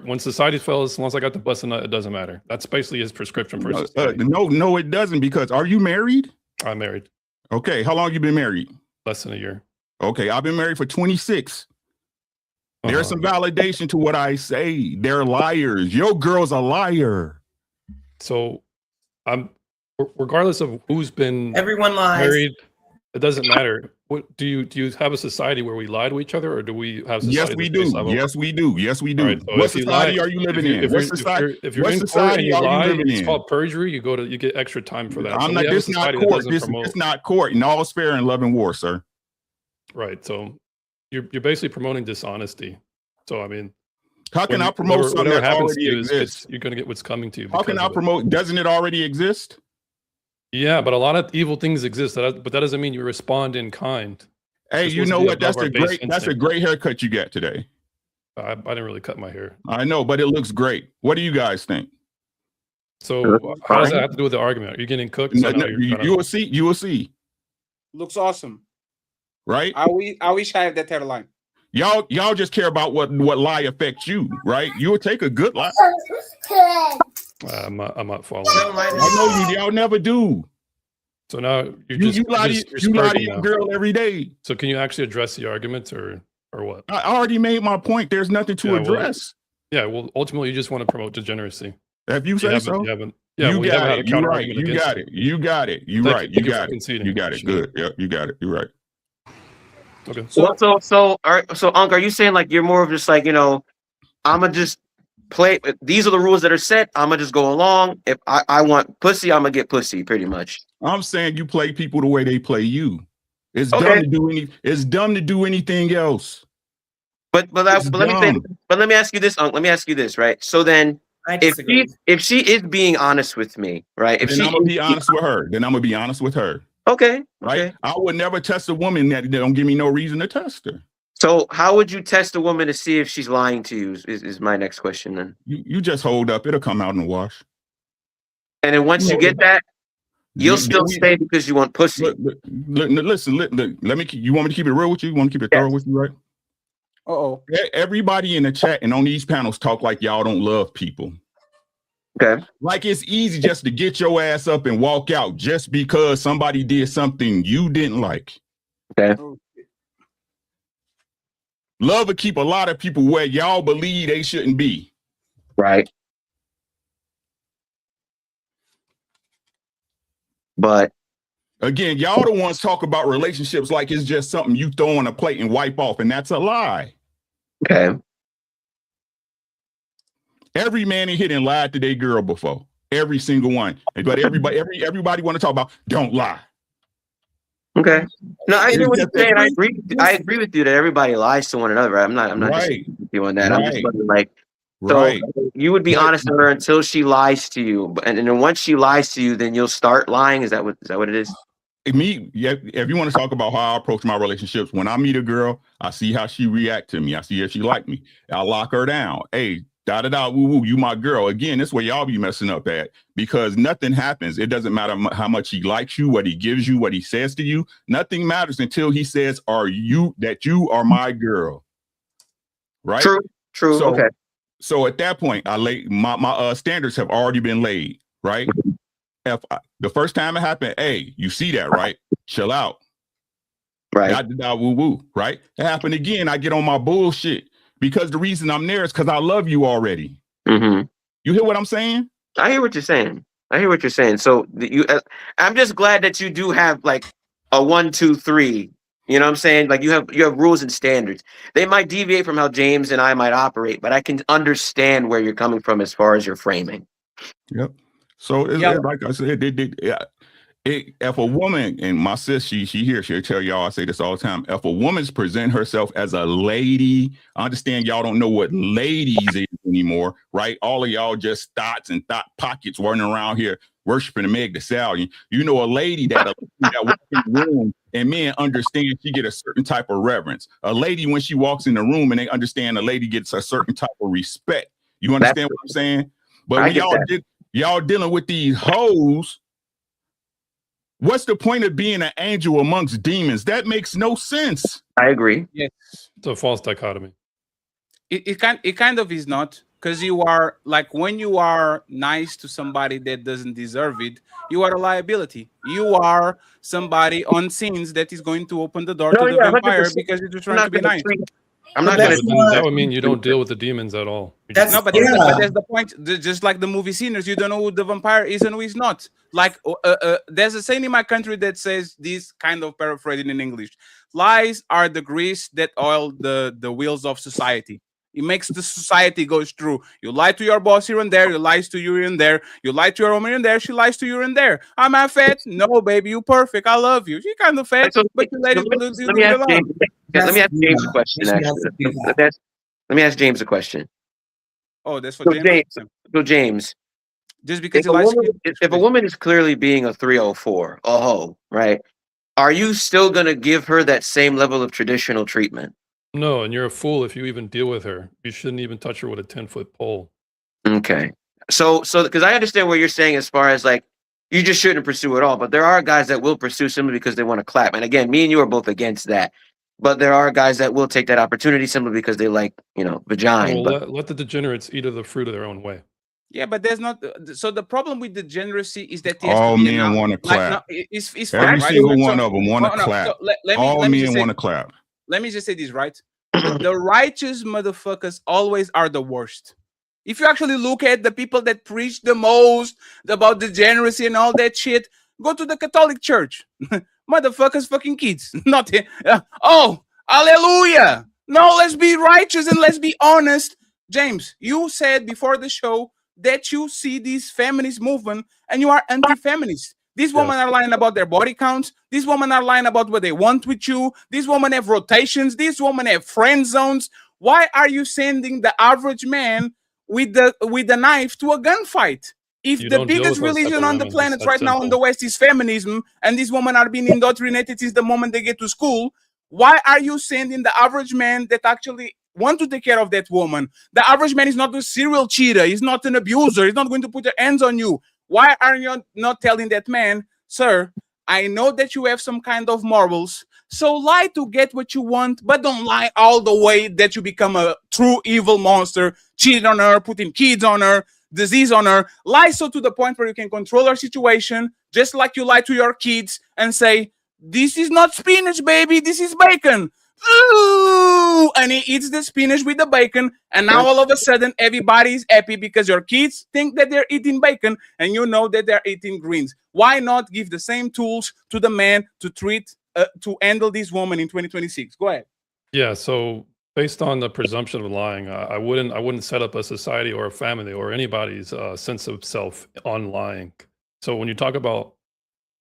when society fails, as long as I got the bust a nut, it doesn't matter. That's basically his prescription for society. No, it doesn't. Because are you married? I'm married. Okay, how long you been married? Less than a year. Okay, I've been married for 26. There's some validation to what I say. They're liars. Your girl's a liar. So regardless of who's been everyone lies. Married, it doesn't matter. What do you have a society where we lie to each other, or do we have society? Yes, we do. Yes, we do. Yes, we do. Right, so what society are you living in? What society? If you're in court and you lie, it's called perjury. You get extra time for that. I'm not. This not court. This not court. And all's fair in love and war, sir. Right. So you're basically promoting dishonesty. So I mean, how can I promote something that already exists? You're going to get what's coming to you. How can I promote? Doesn't it already exist? Yeah, but a lot of evil things exist. But that doesn't mean you respond in kind. Hey, you know what? That's a great haircut you got today. I didn't really cut my hair. I know, but it looks great. What do you guys think? So how does that have to do with the argument? Are you getting cooked? So you will see. You will see. Looks awesome. Right? I wish I had that hairline. Y'all just care about what lie affects you, right? You will take a good lie. I'm not following. I know y'all never do. So now you lie to your girl every day. So can you actually address the argument or what? I already made my point. There's nothing to address. Well, ultimately you just want to promote degeneracy. If you say so. You got it. You're right. You got it. You got it. You're right. You got it. You got it. Good. Yeah, you got it. You're right. Okay. So Unc, are you saying like you're more of just like, I'ma just play. These are the rules that are set. I'm gonna just go along. If I want pussy, I'm gonna get pussy. Pretty much. I'm saying you play people the way they play you. It's Okay. dumb to do It's dumb to do anything else. But let me ask you this, Unc. Let me ask you this, right? So then, if she is being honest with me, right? If then I'm gonna be honest with her. Then I'm gonna be honest with her. Okay. Right. Okay. I would never test a woman that don't give me no reason to test her. So how would you test a woman to see if she's lying to you? Is my next question then? You just hold up. It'll come out in the wash. And then once you get that, you'll still stay because you want pussy. Listen, let me. You want me to keep it real with you? You want me to keep it thorough with you, right? Uh-oh. Everybody in the chat and on these panels talk like y'all don't love people. Okay. Like it's easy just to get your ass up and walk out just because somebody did something you didn't like. Okay. Love will keep a lot of people where y'all believe they shouldn't be. Right. But again, y'all the ones talk about relationships like it's just something you throw on a plate and wipe off, and that's a lie. Okay. Every man in here done lied to their girl before. Every single one. But everybody want to talk about don't lie. Okay. No, I hear what you're saying. I agree with you that everybody lies to one another. Right? I'm not right. just doing that. Right. I'm just like, so you would be honest with her until she lies to you, and then once she lies to you, then you'll start lying. Is that what it is? If you want to talk about how I approach my relationships, when I meet a girl, I see how she react to me. I see if she like me. I lock her down. Hey, woo woo, you my girl. Again, that's where y'all be messing up at, because nothing happens. It doesn't matter how much he likes you, what he gives you, what he says to you. Nothing matters until he says, you are my girl. Right? True. So, okay. So at that point, I lay my standards have already been laid, right? If the first time it happened, hey, you see that, right? Chill out. Right. I did woo woo, right? It happened again. I get on my bullshit because the reason I'm there is because I love you already. Mm-hmm. You hear what I'm saying? I hear what you're saying. So I'm just glad that you do have like a 1, 2, 3. You know what I'm saying? Like you have rules and standards. They might deviate from how James and I might operate, but I can understand where you're coming from as far as your framing. Yep. So like I said, if a woman, and my sis, she here, she'll tell y'all, I say this all the time. If a woman's present herself as a lady, I understand y'all don't know what ladies is anymore, right? All of y'all just thoughts and thought pockets running around here worshiping the Meg Thee Stallion. You know, a lady that walks in the room and men understand she get a certain type of reverence. A lady, when she walks in the room and they understand a lady gets a certain type of respect. You understand what I'm saying? But when y'all dealing with these hoes, what's the point of being an angel amongst demons? That makes no sense. I agree. Yes. It's a false dichotomy. It kind of is not, because you are like, when you are nice to somebody that doesn't deserve it, you are a liability. You are somebody on scenes that is going to open the door to the vampire 100%. because you're just trying to be nice. I'm not gonna. That would mean you don't deal with the demons at all. That's that's the point. Just like the movie Sinners, you don't know who the vampire is and who is not. Like there's a saying in my country that says this, kind of paraphrasing in English: lies are the grease that oil the wheels of society. It makes the society goes through. You lie to your boss here and there. You lies to you here and there. You lie to your woman here and there. She lies to you here and there. Am I fat? No, baby, you perfect. I love you. She kind of fat, but you let me ask James a question. Let me ask James a question. Oh, that's for James. So James, just because if a woman is clearly being a 304, a hoe, right? Are you still gonna give her that same level of traditional treatment? No, and you're a fool if you even deal with her. You shouldn't even touch her with a 10-foot pole. Okay. So because I understand what you're saying as far as like you just shouldn't pursue it all, but there are guys that will pursue simply because they want to clap. And again, me and you are both against that. But there are guys that will take that opportunity simply because they like, vagina. Well, let the degenerates eat of the fruit of their own way. Yeah, but there's not. So the problem with degeneracy is that all men want to clap. It's every fine, single right? one of them want to clap. So all men want to clap. Let me just say this, right? The righteous motherfuckers always are the worst. If you actually look at the people that preach the most about degeneracy and all that shit, go to the Catholic Church. Motherfuckers, fucking kids. Not oh, hallelujah. No, let's be righteous and let's be honest. James, you said before the show that you see this feminist movement and you are anti-feminist. These women are lying about their body counts. These women are lying about what they want with you. These women have rotations. These women have friend zones. Why are you sending the average man with the knife to a gunfight? If You the don't deal biggest with those type religion of on the women. planet It's that right now in simple. the West is feminism, and these women are being indoctrinated since the moment they get to school, why are you sending the average man that actually want to take care of that woman? The average man is not a serial cheater. He's not an abuser. He's not going to put their hands on you. Why are you not telling that man, sir, I know that you have some kind of morals, so lie to get what you want, but don't lie all the way that you become a true evil monster, cheating on her, putting kids on her, disease on her. Lie so to the point where you can control her situation, just like you lie to your kids and say, this is not spinach, baby, this is bacon. Ooh, and he eats the spinach with the bacon, and now all of a sudden everybody is happy because your kids think that they're eating bacon and you know that they're eating greens. Why not give the same tools to the man to to handle this woman in 2026? Go ahead. Yeah. So based on the presumption of lying, I wouldn't set up a society or a family or anybody's sense of self on lying. So when you talk about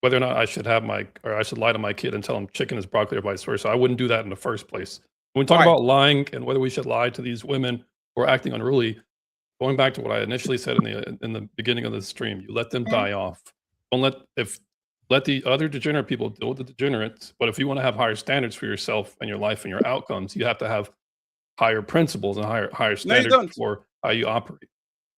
whether or not I should lie to my kid and tell him chicken is broccoli or vice versa, I wouldn't do that in the first place. When we talk about lying and whether we should lie to these women who are acting unruly, going back to what I initially said in the beginning of the stream, you let them die off. Don't let the other degenerate people deal with the degenerates. But if you want to have higher standards for yourself and your life and your outcomes, you have to have higher principles and higher standards for how you operate.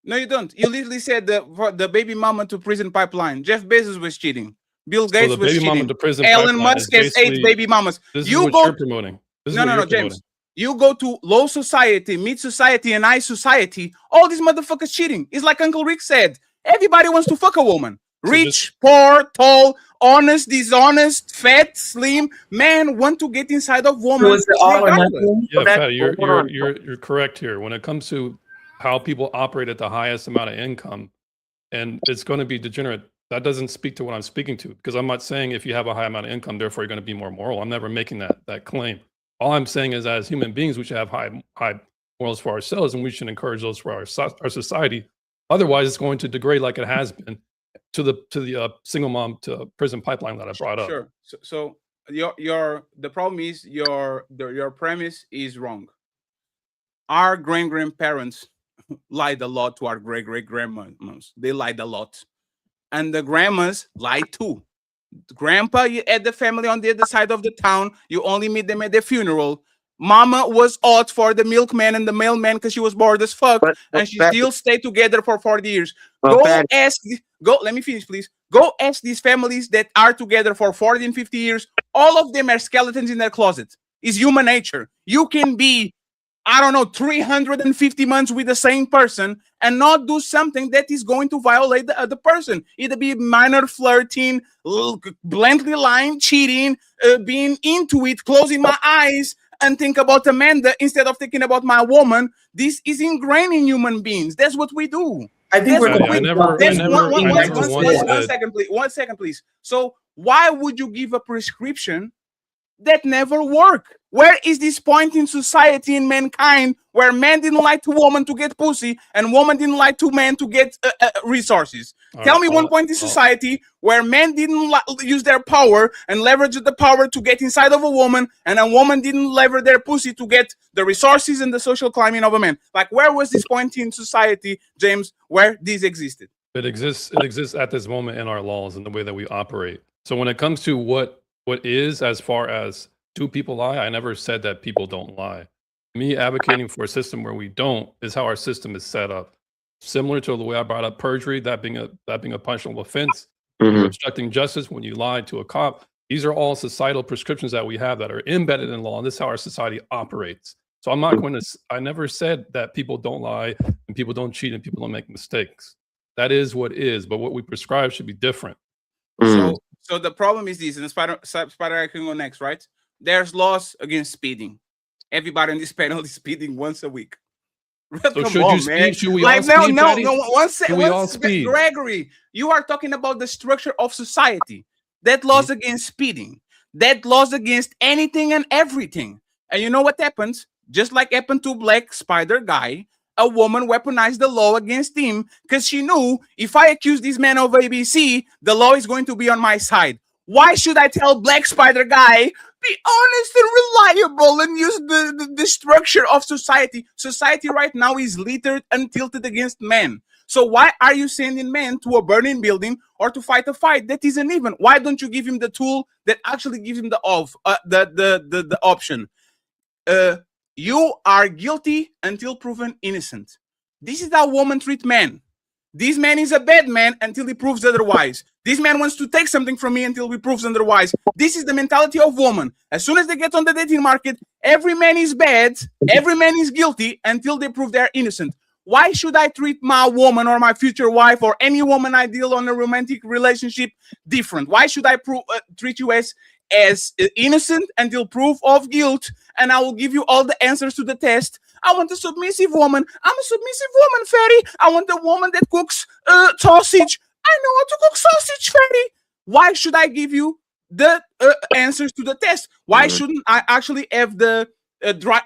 No, you don't. You literally said the baby mama to prison pipeline. Jeff Bezos was cheating. Bill Gates was cheating. Elon Musk has 8 baby mamas. This is what you're promoting. No, James. You go to low society, mid society, and high society. All these motherfuckers cheating. It's like Uncle Rick said. Everybody wants to fuck a woman. Rich, poor, tall, honest, dishonest, fat, slim. Man want to get inside of woman. Yeah, Fatty, you're correct here. When it comes to how people operate at the highest amount of income, and it's going to be degenerate. That doesn't speak to what I'm speaking to, because I'm not saying if you have a high amount of income, therefore you're going to be more moral. I'm never making that claim. All I'm saying is, as human beings, we should have high morals for ourselves, and we should encourage those for our society. Otherwise, it's going to degrade like it has been to the single mom to prison pipeline that I brought up. Sure. So the problem is your premise is wrong. Our grandparents lied a lot to our great-great-grandmas. They lied a lot. And the grandmas lied too. Grandpa, you had the family on the other side of the town. You only meet them at their funeral. Mama was out for the milkman and the mailman because she was bored as fuck, and she still stayed together for 40 years. Let me finish, please. Go ask these families that are together for 40 and 50 years. All of them are skeletons in their closet. It's human nature. You can be, 350 months with the same person and not do something that is going to violate the other person. Either be minor flirting, bluntly lying, cheating, being into it, closing my eyes and think about Amanda instead of thinking about my woman. This is ingrained in human beings. That's what we do. I think One second, please. So why would you give a prescription that never work? Where is this point in society in mankind where men didn't lie to woman to get pussy and woman didn't lie to men to get resources? Tell me one point in society where men didn't use their power and leverage the power to get inside of a woman, and a woman didn't lever their pussy to get the resources and the social climbing of a man. Like, where was this point in society, James, where this existed? It exists at this moment in our laws and the way that we operate. So when it comes to what is, as far as do people lie, I never said that people don't lie. Me advocating for a system where we don't is how our system is set up. Similar to the way I brought up perjury, that being a punishable offense, you're obstructing justice when you lie to a cop. These are all societal prescriptions that we have that are embedded in law, and this is how our society operates. So I'm not going to. I never said that people don't lie and people don't cheat and people don't make mistakes. That is what is, but what we prescribe should be different. So the problem is this, and Spider I can go next, right? There's laws against speeding. Everybody on this panel is speeding once a week. So should you speed? Should we all speed? No. Gregory, you are talking about the structure of society. That laws against speeding. That laws against anything and everything. And you know what happens? Just like happened to Black Spider Guy, a woman weaponized the law against him because she knew if I accuse this man of ABC, the law is going to be on my side. Why should I tell Black Spider Guy, be honest and reliable and use the structure of society? Society right now is littered and tilted against men. So why are you sending men to a burning building or to fight a fight that isn't even? Why don't you give him the tool that actually gives him the option? You are guilty until proven innocent. This is how women treat men. This man is a bad man until he proves otherwise. This man wants to take something from me until he proves otherwise. This is the mentality of women. As soon as they get on the dating market, every man is bad, every man is guilty until they prove they're innocent. Why should I treat my woman or my future wife or any woman I deal on a romantic relationship different? Why should I treat you as innocent until proof of guilt, and I will give you all the answers to the test? I want a submissive woman. I'm a submissive woman, Fatty. I want a woman that cooks sausage. I know how to cook sausage, Fatty. Why should I give you the answers to the test? Why shouldn't I actually have the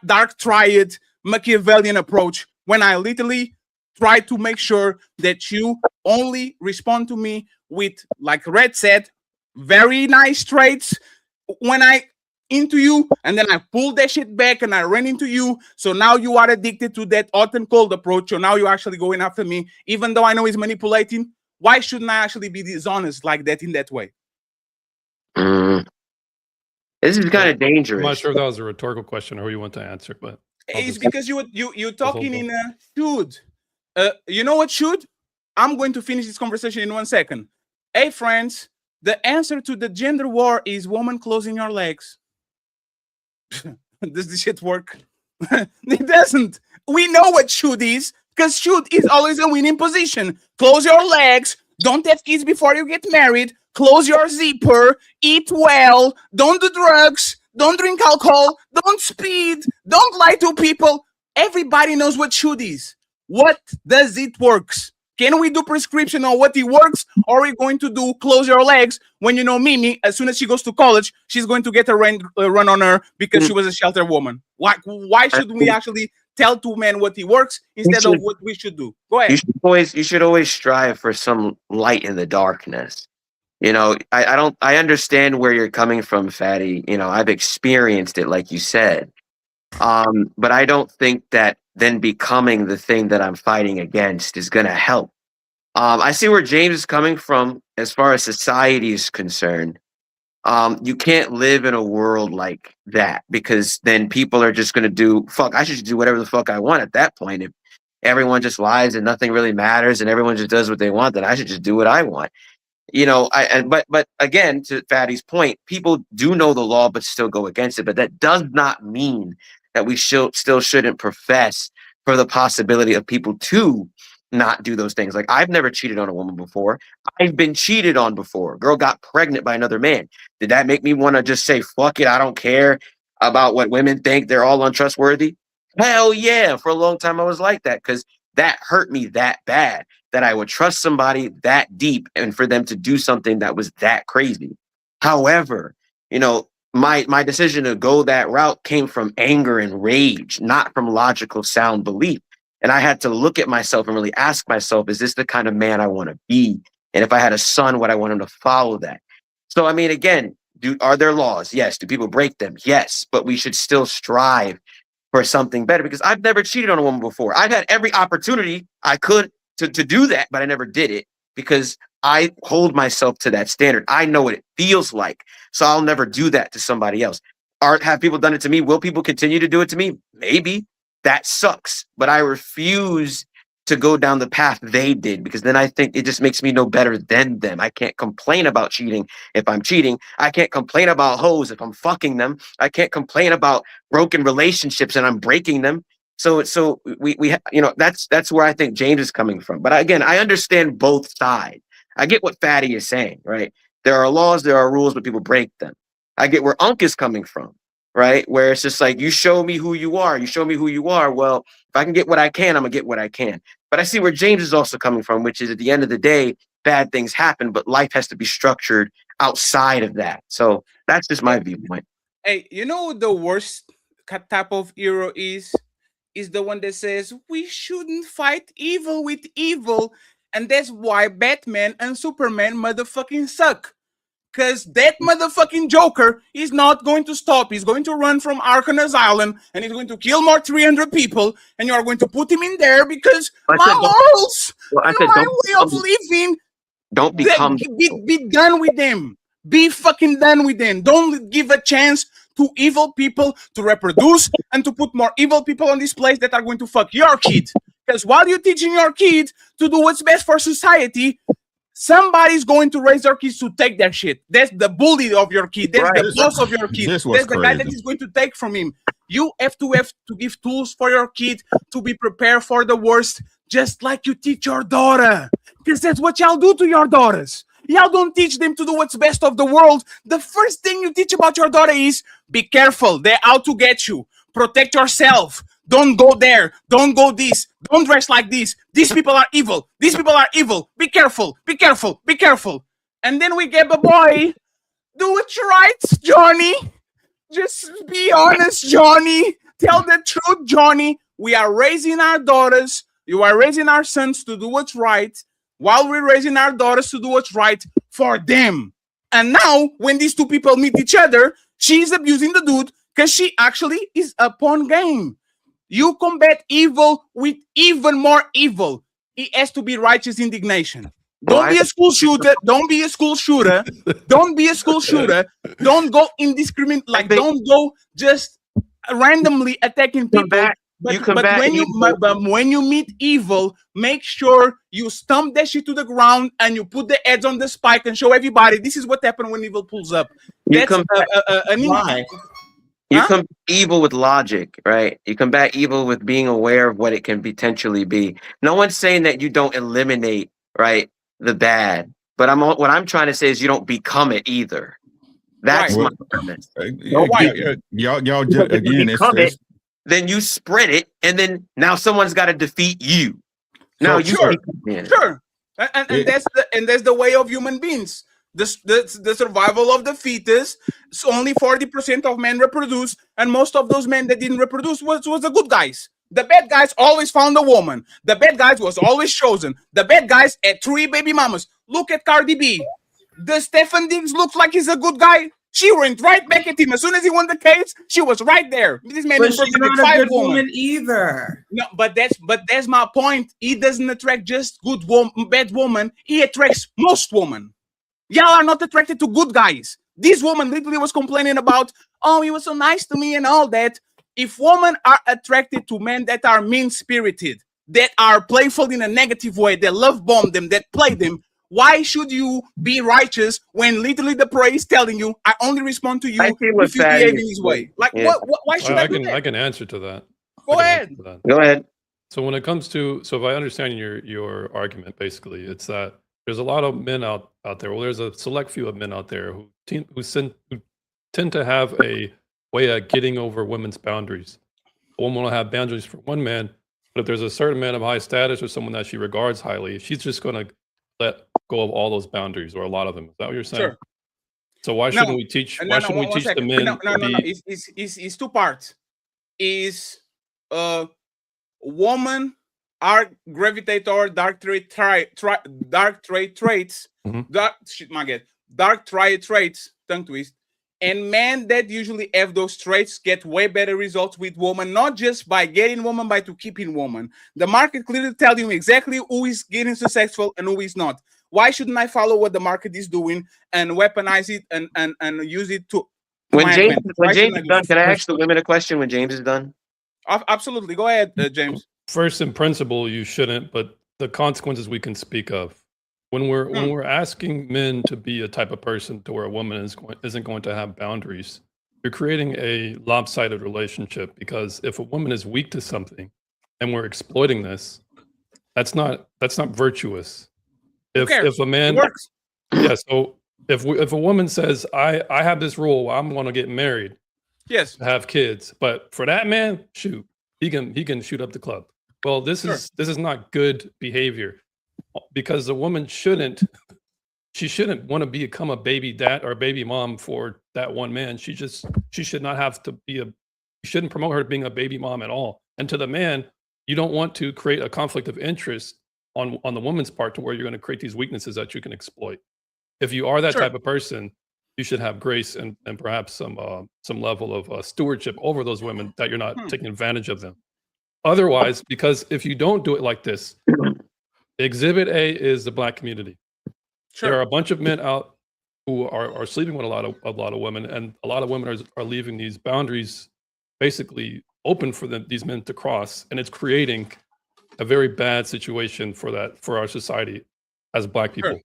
dark triad Machiavellian approach when I literally try to make sure that you only respond to me with, like Red said, very nice traits when I into you, and then I pull that shit back and I ran into you. So now you are addicted to that hot and cold approach. So now you're actually going after me, even though I know he's manipulating. Why shouldn't I actually be dishonest like that in that way? This is kind of dangerous. I'm not sure if that was a rhetorical question or who you want to answer, but it's because you're talking in a should. You know what should? I'm going to finish this conversation in 1 second. Hey friends, the answer to the gender war is woman closing your legs. Does this shit work? It doesn't. We know what should is, because should is always a winning position. Close your legs. Don't have kids before you get married. Close your zipper. Eat well. Don't do drugs. Don't drink alcohol. Don't speed. Don't lie to people. Everybody knows what should is. What does it works? Can we do prescription on what it works, or are we going to do close your legs when you know Mimi, as soon as she goes to college, she's going to get a run on her because she was a shelter woman? Why should we actually tell two men what it works instead of what we should do? Go ahead. You should always strive for some light in the darkness. You know, I understand where you're coming from, Fatty. You know, I've experienced it, like you said. But I don't think that then becoming the thing that I'm fighting against is going to help. I see where James is coming from as far as society is concerned. You can't live in a world like that, because then people are just going to do, I should do whatever the fuck I want at that point. If everyone just lies and nothing really matters and everyone just does what they want, then I should just do what I want. You know, but again, to Fatty's point, people do know the law but still go against it. But that does not mean that we still shouldn't profess for the possibility of people to not do those things. Like, I've never cheated on a woman before. I've been cheated on before. Girl got pregnant by another man. Did that make me want to just say, fuck it, I don't care about what women think, they're all untrustworthy? Hell yeah. For a long time I was like that, because that hurt me that bad, that I would trust somebody that deep and for them to do something that was that crazy. However, you know, my decision to go that route came from anger and rage, not from logical sound belief. And I had to look at myself and really ask myself, is this the kind of man I want to be? And if I had a son, would I want him to follow that? So, I mean, again, are there laws? Yes. Do people break them? Yes. But we should still strive for something better, because I've never cheated on a woman before. I've had every opportunity I could to do that, but I never did it because I hold myself to that standard. I know what it feels like. So I'll never do that to somebody else. Have people done it to me? Will people continue to do it to me? Maybe. That sucks. But I refuse to go down the path they did, because then I think it just makes me no better than them. I can't complain about cheating if I'm cheating. I can't complain about hoes if I'm fucking them. I can't complain about broken relationships and I'm breaking them. So we you know, that's where I think James is coming from. But again, I understand both sides. I get what Fatty is saying, right? There are laws, there are rules, but people break them. I get where Unc is coming from, right? Where it's just like, you show me who you are. You show me who you are. Well, if I can get what I can, I'm going to get what I can. But I see where James is also coming from, which is at the end of the day, bad things happen, but life has to be structured outside of that. So that's just my viewpoint. Hey, you know what the worst type of hero is? is the one that says we shouldn't fight evil with evil. And that's why Batman and Superman motherfucking suck. Because that motherfucking Joker is not going to stop. He's going to run from Arkham Asylum and he's going to kill more 300 people. And you are going to put him in there because my morals and my way of living. Don't become. Be done with them. Be fucking done with them. Don't give a chance to evil people to reproduce and to put more evil people on this place that are going to fuck your kid. Because while you're teaching your kid to do what's best for society, somebody's going to raise their kids to take that shit. That's the bully of your kid. That's the boss of your kid. That's the guy that is going to take from him. You have to give tools for your kid to be prepared for the worst, just like you teach your daughter. Because that's what y'all do to your daughters. Y'all don't teach them to do what's best of the world. The first thing you teach about your daughter is be careful. They're out to get you. Protect yourself. Don't go there. Don't go this. Don't dress like this. These people are evil. These people are evil. Be careful. Be careful. Be careful. And then we get a boy. Do it right, Johnny. Just be honest, Johnny. Tell the truth, Johnny. We are raising our daughters. You are raising our sons to do what's right, while we're raising our daughters to do what's right for them. And now, when these two people meet each other, she's abusing the dude because she actually is a pawn game. You combat evil with even more evil. It has to be righteous indignation. Don't be a school shooter. Don't be a school shooter. Don't be a school shooter. Don't go indiscriminate. Like, don't go just randomly attacking people. But when you meet evil, make sure you stomp that shit to the ground and you put the heads on the spike and show everybody this is what happened when evil pulls up. You combat evil with logic, right? You combat evil with being aware of what it can potentially be. No one's saying that you don't eliminate, right, the bad. But what I'm trying to say is you don't become it either. That's my premise. Y'all just, again, it's then you spread it, and then now someone's got to defeat you. Now sure. And that's the way of human beings. The survival of the fetus. So only 40% of men reproduce, and most of those men that didn't reproduce was the good guys. The bad guys always found a woman. The bad guys was always chosen. The bad guys had 3 baby mamas. Look at Cardi B. Does Stefan Diggs look like he's a good guy? She went right back at him. As soon as he won the case, she was right there. This man is she's not a good woman either. No, but that's my point. He doesn't attract just bad woman. He attracts most women. Y'all are not attracted to good guys. This woman literally was complaining about, oh, he was so nice to me and all that. If women are attracted to men that are mean-spirited, that are playful in a negative way, that love bomb them, that play them, why should you be righteous when literally the prey is telling you, I only respond to you if you behave in this way? Like, why should I do that? I can answer to that. Go ahead. Go ahead. So when it comes to, if I understand your argument, basically, it's that there's a lot of men out there. Well, there's a select few of men out there who tend to have a way of getting over women's boundaries. A woman will have boundaries for one man, but if there's a certain man of high status or someone that she regards highly, she's just going to let go of all those boundaries, or a lot of them. Is that what you're saying? Sure. So why shouldn't we teach? Why shouldn't we teach the men? No. It's 2 parts. Is woman are gravitate toward dark trait traits. Dark traits. Tongue twist. And men that usually have those traits get way better results with women, not just by getting woman, but to keeping woman. The market clearly tells you exactly who is getting successful and who is not. Why shouldn't I follow what the market is doing and weaponize it and use it to? When James is done, can I ask the women a question when James is done? Absolutely. Go ahead, James. First, in principle, you shouldn't, but the consequences we can speak of. When we're asking men to be a type of person to where a woman isn't going to have boundaries, you're creating a lopsided relationship, because if a woman is weak to something and we're exploiting this, that's not virtuous. If a man, so if a woman says, I have this rule, I'm going to get married, have kids, but for that man, shoot, he can shoot up the club. Well, this is not good behavior. Because the woman shouldn't want to become a baby dad or a baby mom for that one man. She should not have to be you shouldn't promote her being a baby mom at all. And to the man, you don't want to create a conflict of interest on the woman's part to where you're going to create these weaknesses that you can exploit. If you are that Sure. type of person, you should have grace and perhaps some level of stewardship over those women, that you're not taking advantage of them. Otherwise, because if you don't do it like this, Exhibit A is the Black community. Sure. There are a bunch of men out who are sleeping with a lot of women, and a lot of women are leaving these boundaries basically open for these men to cross, and it's creating a very bad situation for our society as Black people. Sure.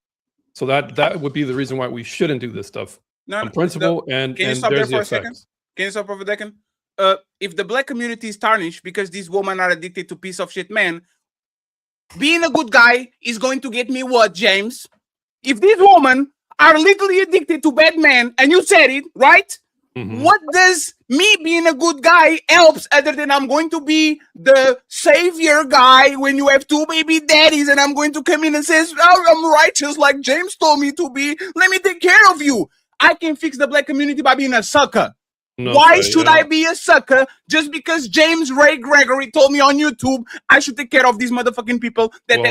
So that would be the reason why we shouldn't do this stuff on principle. And can you stop there there's for the a second? effects. Can you stop for a second? If the Black community is tarnished because these women are addicted to piece of shit men, being a good guy is going to get me what, James? If these women are literally addicted to bad men, and you said it, right? What does me being a good guy helps other than I'm going to be the savior guy when you have two baby daddies and I'm going to come in and says, oh, I'm righteous like James told me to be. Let me take care of you. I can fix the Black community by being a sucker. No, Why sorry, should I be a sucker just because James Ray Gregory told me on YouTube I should take care of these motherfucking people that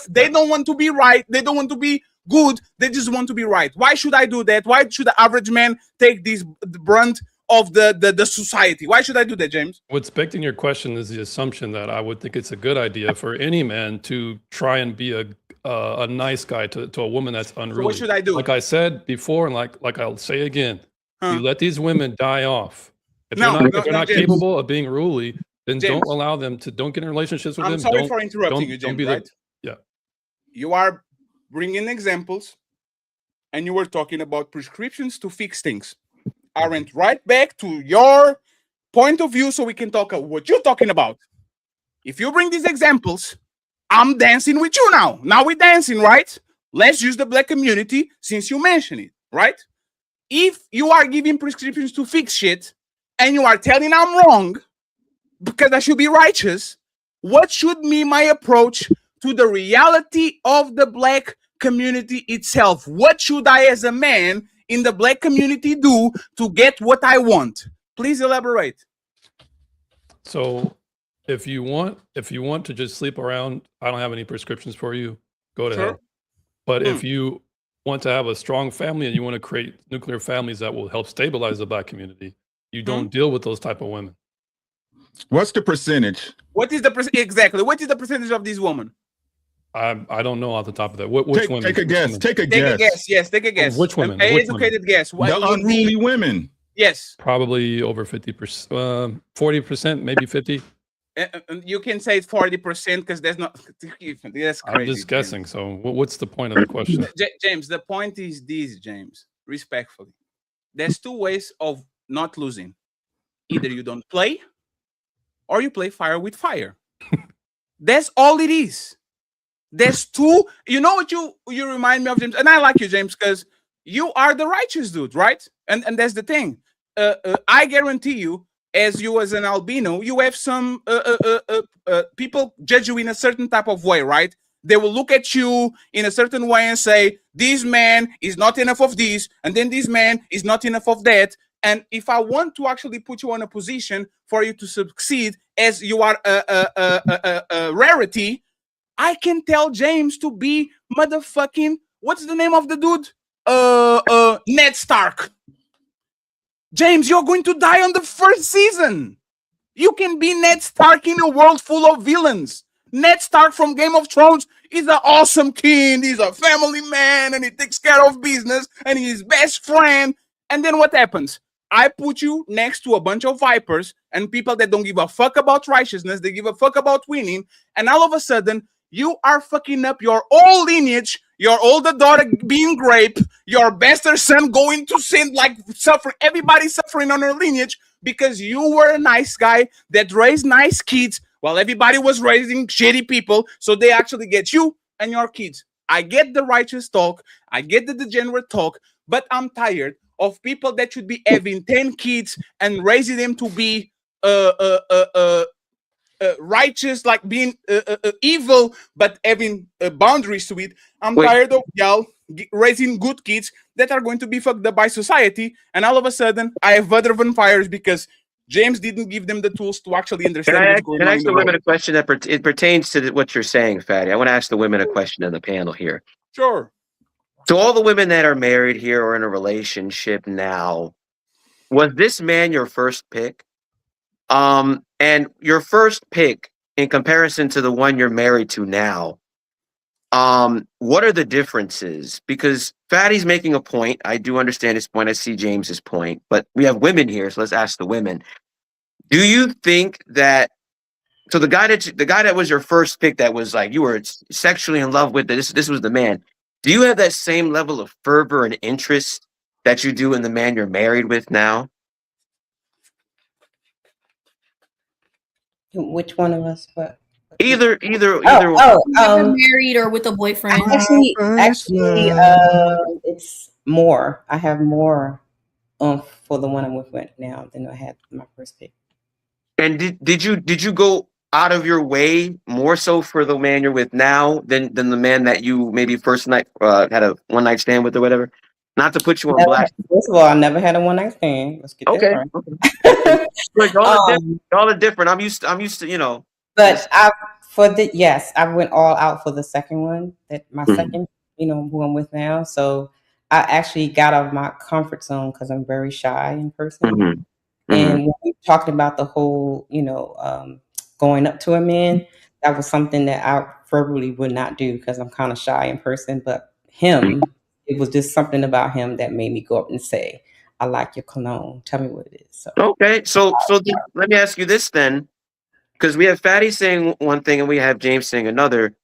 they don't want to be right, they don't want to be good, they just want to be right? Why should I do that? Why should the average man take the brunt of the society? Why should I do that, James? What's baked in your question is the assumption that I would think it's a good idea for any man to try and be a nice guy to a woman that's unruly. So what should I do? Like I said before, and like I'll say again, you let these women die off. If No, they're not James. capable of being ruly, then James. don't allow them to. Don't get in relationships with I'm them. sorry for interrupting you, Don't James, be right? yeah. You are bringing examples and you were talking about prescriptions to fix things. I went right back to your point of view so we can talk about what you're talking about. If you bring these examples, I'm dancing with you now. Now we're dancing, right? Let's use the Black community since you mentioned it, right? If you are giving prescriptions to fix shit and you are telling I'm wrong because I should be righteous, what should be my approach to the reality of the Black community itself? What should I as a man in the Black community do to get what I want? Please elaborate. So if you want to just sleep around, I don't have any prescriptions for you. Go to hell. But if you want to have a strong family and you want to create nuclear families that will help stabilize the Black community, you don't deal with those type of women. What's the percentage? What is the exactly? What is the percentage of these women? I don't know off the top of that. Which women? Take a guess. Take a Take a guess. guess. Yes, take a guess. Which women? An Which educated guess. The What would be- unruly women. Yes. Probably over 50%, 40%, maybe 50. You can say 40% because there's not. That's crazy. I'm just guessing. So what's the point of the question? James, the point is this, James, respectfully. There's two ways of not losing. Either you don't play or you play fire with fire. That's all it is. There's two. You know what you remind me of, James? And I like you, James, because you are the righteous dude, right? And that's the thing. I guarantee you, as an albino, you have some people judge you in a certain type of way, right? They will look at you in a certain way and say, this man is not enough of this, and then this man is not enough of that. And if I want to actually put you on a position for you to succeed as you are a rarity, I can tell James to be motherfucking, what's the name of the dude? Ned Stark. James, you're going to die on the first season. You can be Ned Stark in a world full of villains. Ned Stark from Game of Thrones is an awesome king. He's a family man and he takes care of business and he's his best friend. And then what happens? I put you next to a bunch of vipers and people that don't give a fuck about righteousness. They give a fuck about winning. And all of a sudden, you are fucking up your whole lineage, your older daughter being raped, your bastard son going to sin, like suffering, everybody suffering on her lineage because you were a nice guy that raised nice kids while everybody was raising shitty people. So they actually get you and your kids. I get the righteous talk. I get the degenerate talk, but I'm tired of people that should be having 10 kids and raising them to be righteous, like being evil, but having boundaries to it. I'm tired of y'all raising good kids that are going to be fucked up by society, and all of a sudden I have other vampires because James didn't give them the tools to actually Can understand I what's ask, going can I on ask in the the women world. a question that it pertains to what you're saying, Fatty? I want to ask the women a question in the panel here. Sure. So all the women that are married here or in a relationship now, was this man your first pick? And your first pick in comparison to the one you're married to now, what are the differences? Because Fatty's making a point. I do understand his point. I see James's point, but we have women here, so let's ask the women. Do you think that so the guy that was your first pick, that was like you were sexually in love with, this was the man. Do you have that same level of fervor and interest that you do in the man you're married with now? Which one of us? What? Either. Either married or with a boyfriend. Actually, it's more. I have more for the one I'm with right now than I had my first pick. And did you go out of your way more so for the man you're with now than the man that you maybe first night had a one night stand with or whatever? Not to put you on blast. First of all, I never had a one night stand. Let's get Okay. that right. Look, y'all are different. I'm used to, you know. But I went all out for the second one. That my second, who I'm with now. So I actually got out of my comfort zone because I'm very shy in person. And when we talked about the whole, going up to a man, that was something that I verbally would not do because I'm kind of shy in person. But him, it was just something about him that made me go up and say, "I like your cologne. Tell me what it is." So Okay, so let me ask you this then, because we have Fatty saying one thing and we have James saying another.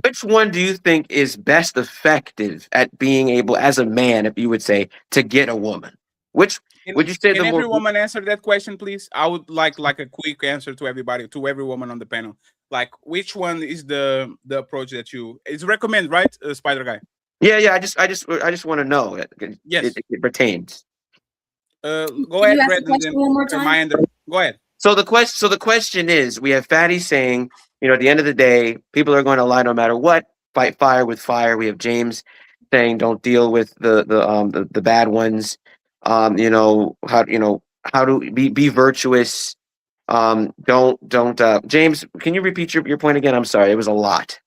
Which one do you think is best effective at being able, as a man, if you would say, to get a woman? Which would you say Can the every more? woman answer that question, please? I would like a quick answer to everybody, to every woman on the panel. Like, which one is the approach that you it's recommend, right, Spider Guy? Yeah. I just want to know. Yes, it pertains. Go ahead, Brett, and then reminder. Go ahead. So the question is, we have Fatty saying, at the end of the day, people are going to lie no matter what. Fight fire with fire. We have James saying, don't deal with the bad ones. How to be virtuous. Don't. James, can you repeat your point again? I'm sorry, it was a lot.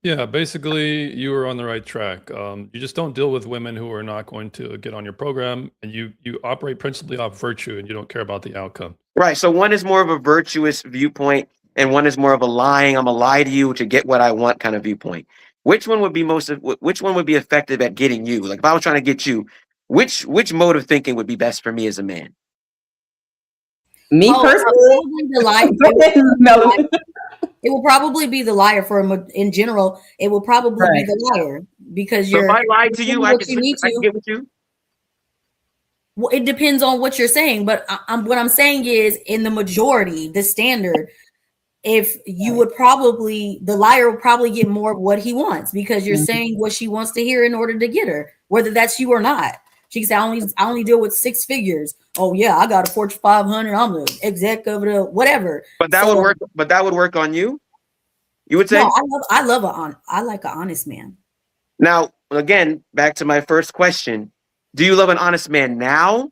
Yeah, basically, you were on the right track. You just don't deal with women who are not going to get on your program, and you operate principally off virtue, and you don't care about the outcome. Right. So one is more of a virtuous viewpoint, and one is more of a lying. I'm gonna lie to you to get what I want kind of viewpoint. Which one would be effective at getting you? Like if I was trying to get you, which mode of thinking would be best for me as a man? Me personally, it will probably be the liar for him in general. It will probably be the liar because So if I lied to you, I can get with you. Well, it depends on what you're saying, but what I'm saying is, in the majority, the standard, if you would the liar will probably get more of what he wants because you're saying what she wants to hear in order to get her, whether that's you or not. She can say, I only deal with 6 figures. Oh yeah, I got a Fortune 500. I'm the exec of the whatever. But that would work. But that would work on you. You would say. No, I like an honest man. Now, again, back to my first question: do you love an honest man now?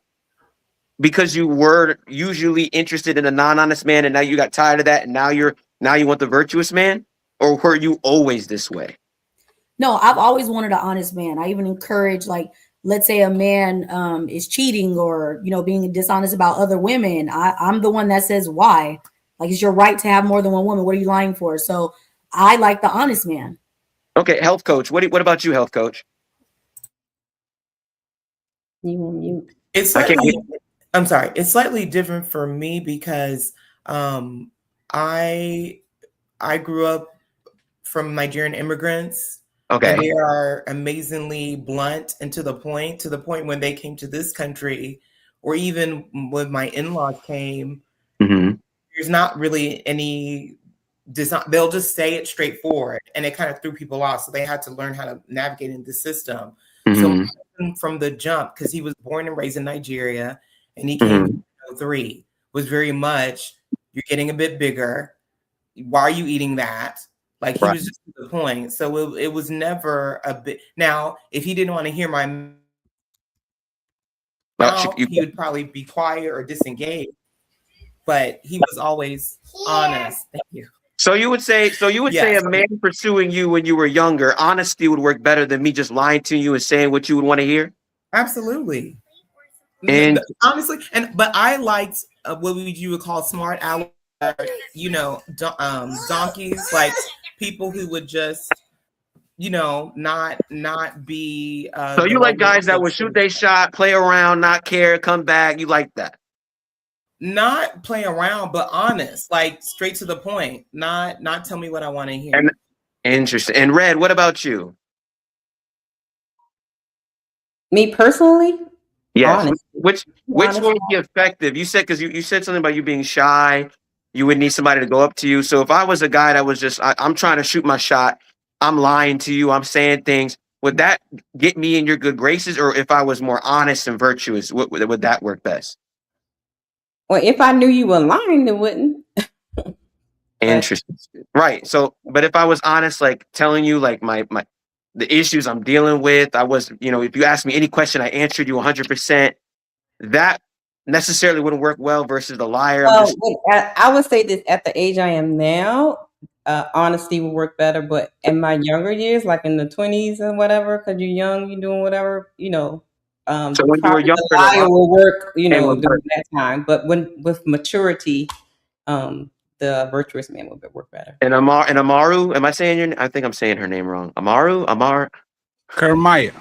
Because you were usually interested in a non-honest man, and now you got tired of that, and now you want the virtuous man, or were you always this way? No, I've always wanted an honest man. I even encourage, like, let's say a man is cheating or being dishonest about other women. I'm the one that says why. Like, it's your right to have more than one woman. What are you lying for? So I like the honest man. Okay, health coach. What about you, health coach? You on mute. I'm sorry. It's slightly different for me because I grew up from Nigerian immigrants. Okay. And they are amazingly blunt and to the point when they came to this country, or even when my in-laws came, there's not really any design. They'll just say it straightforward, and it kind of threw people off. So they had to learn how to navigate in the system. So from the jump, because he was born and raised in Nigeria, and he came in 2003, was very much, you're getting a bit bigger. Why are you eating that? Like, he was just to the point. So it was never a bit. Now, if he didn't want to hear my mouth, he would probably be quiet or disengaged. but he was always honest. Thank you. So you would say Yes. a man pursuing you when you were younger, honesty would work better than me just lying to you and saying what you would want to hear? Absolutely. And honestly, but I liked what you would call smart allies, donkeys, like people who would just, not be. So you like guys that would shoot their shot, play around, not care, come back. You like that? Not play around, but honest, like straight to the point. Not tell me what I want to hear. And interesting. And Red, what about you? Me personally? Yes. Honest. Which Honest. one would be effective? You said, because you said something about you being shy. You would need somebody to go up to you. So if I was a guy that was just, I'm trying to shoot my shot, I'm lying to you, I'm saying things, would that get me in your good graces? Or if I was more honest and virtuous, would that work best? Well, if I knew you were lying, it wouldn't. Interesting. Right. So, but if I was honest, like telling you like the issues I'm dealing with, I was, if you asked me any question, I answered you 100%. That necessarily wouldn't work well versus the liar. I would say that at the age I am now, honesty would work better. But in my younger years, like in the 20s and whatever, because you're young, you're doing whatever, so when you were younger, the liar will work, during work. that time. But with maturity, the virtuous man would work better. And Amaru, am I saying your? I think I'm saying her name wrong. Amar. Carmaya.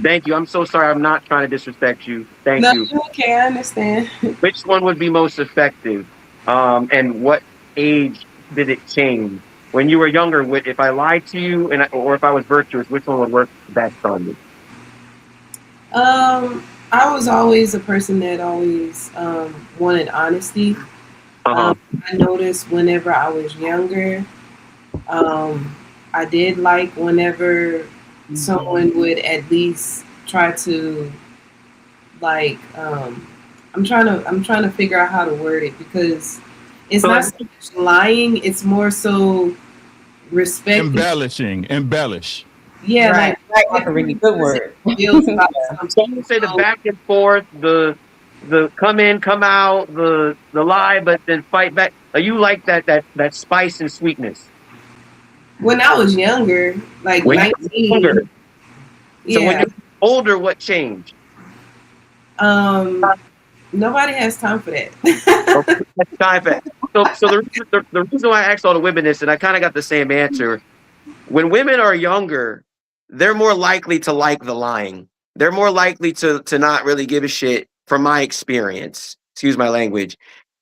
Thank you. I'm so sorry. I'm not trying to disrespect you. Thank No, you. okay, I understand. Which one would be most effective? And what age did it change? When you were younger, if I lied to you or if I was virtuous, which one would work best on me? I was always a person that always wanted honesty. I noticed whenever I was younger, I did like whenever someone would at least try to I'm trying to figure out how to word it, because it's not so much lying, it's more so respect. Embellish. Yeah, Right. like a really good word. So you say the back and forth, the come in, come out, the lie, but then fight back. You like that spice and sweetness? When I was younger, like when 19. Younger. Yeah. So when you're older, what changed? Nobody has time for that. So the reason why I asked all the women this, and I kind of got the same answer. When women are younger, they're more likely to like the lying. They're more likely to not really give a shit, from my experience. Excuse my language.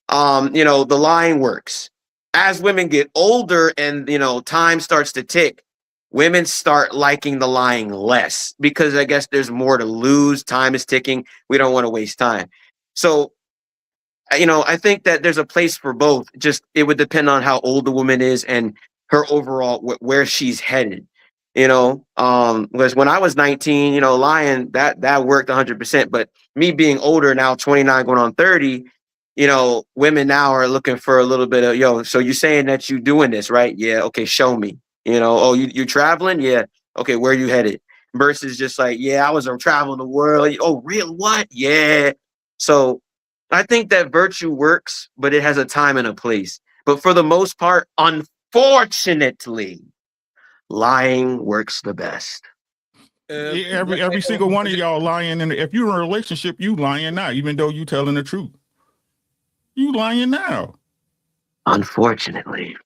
The lying works. As women get older and, time starts to tick, women start liking the lying less because I guess there's more to lose. Time is ticking. We don't want to waste time. So, I think that there's a place for both. Just it would depend on how old the woman is and her overall where she's headed. Because when I was 19, lying that worked 100%. But me being older now, 29 going on 30, women now are looking for a little bit of, so you're saying that you doing this, right? Yeah. Okay. Show me, oh, you traveling? Yeah. Okay. Where you headed? Versus just like, yeah, I was traveling the world. Oh, real? What? Yeah. So I think that virtue works, but it has a time and a place. But for the most part, unfortunately, lying works the best. Every single one of y'all lying. And if you're in a relationship, you lying now, even though you telling the truth. You lying now. Unfortunately.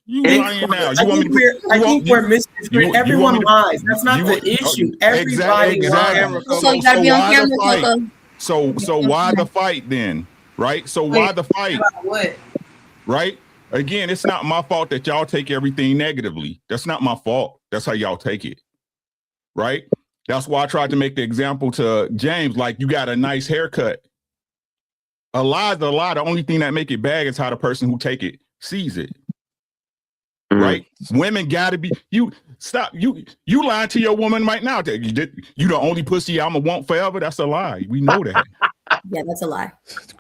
You lying now. I think we're missing. Everyone lies. That's not the issue. Everybody lies. So you gotta be on camera, Coco. So why the fight then? Right? So why the fight? What? Right? Again, it's not my fault that y'all take everything negatively. That's not my fault. That's how y'all take it. Right? That's why I tried to make the example to James, like you got a nice haircut. A lie is a lie. The only thing that make it bad is how the person who take it sees it. Right? Women gotta be you lying to your woman right now. You the only pussy I'ma want forever. That's a lie. We know that. Yeah, that's a lie.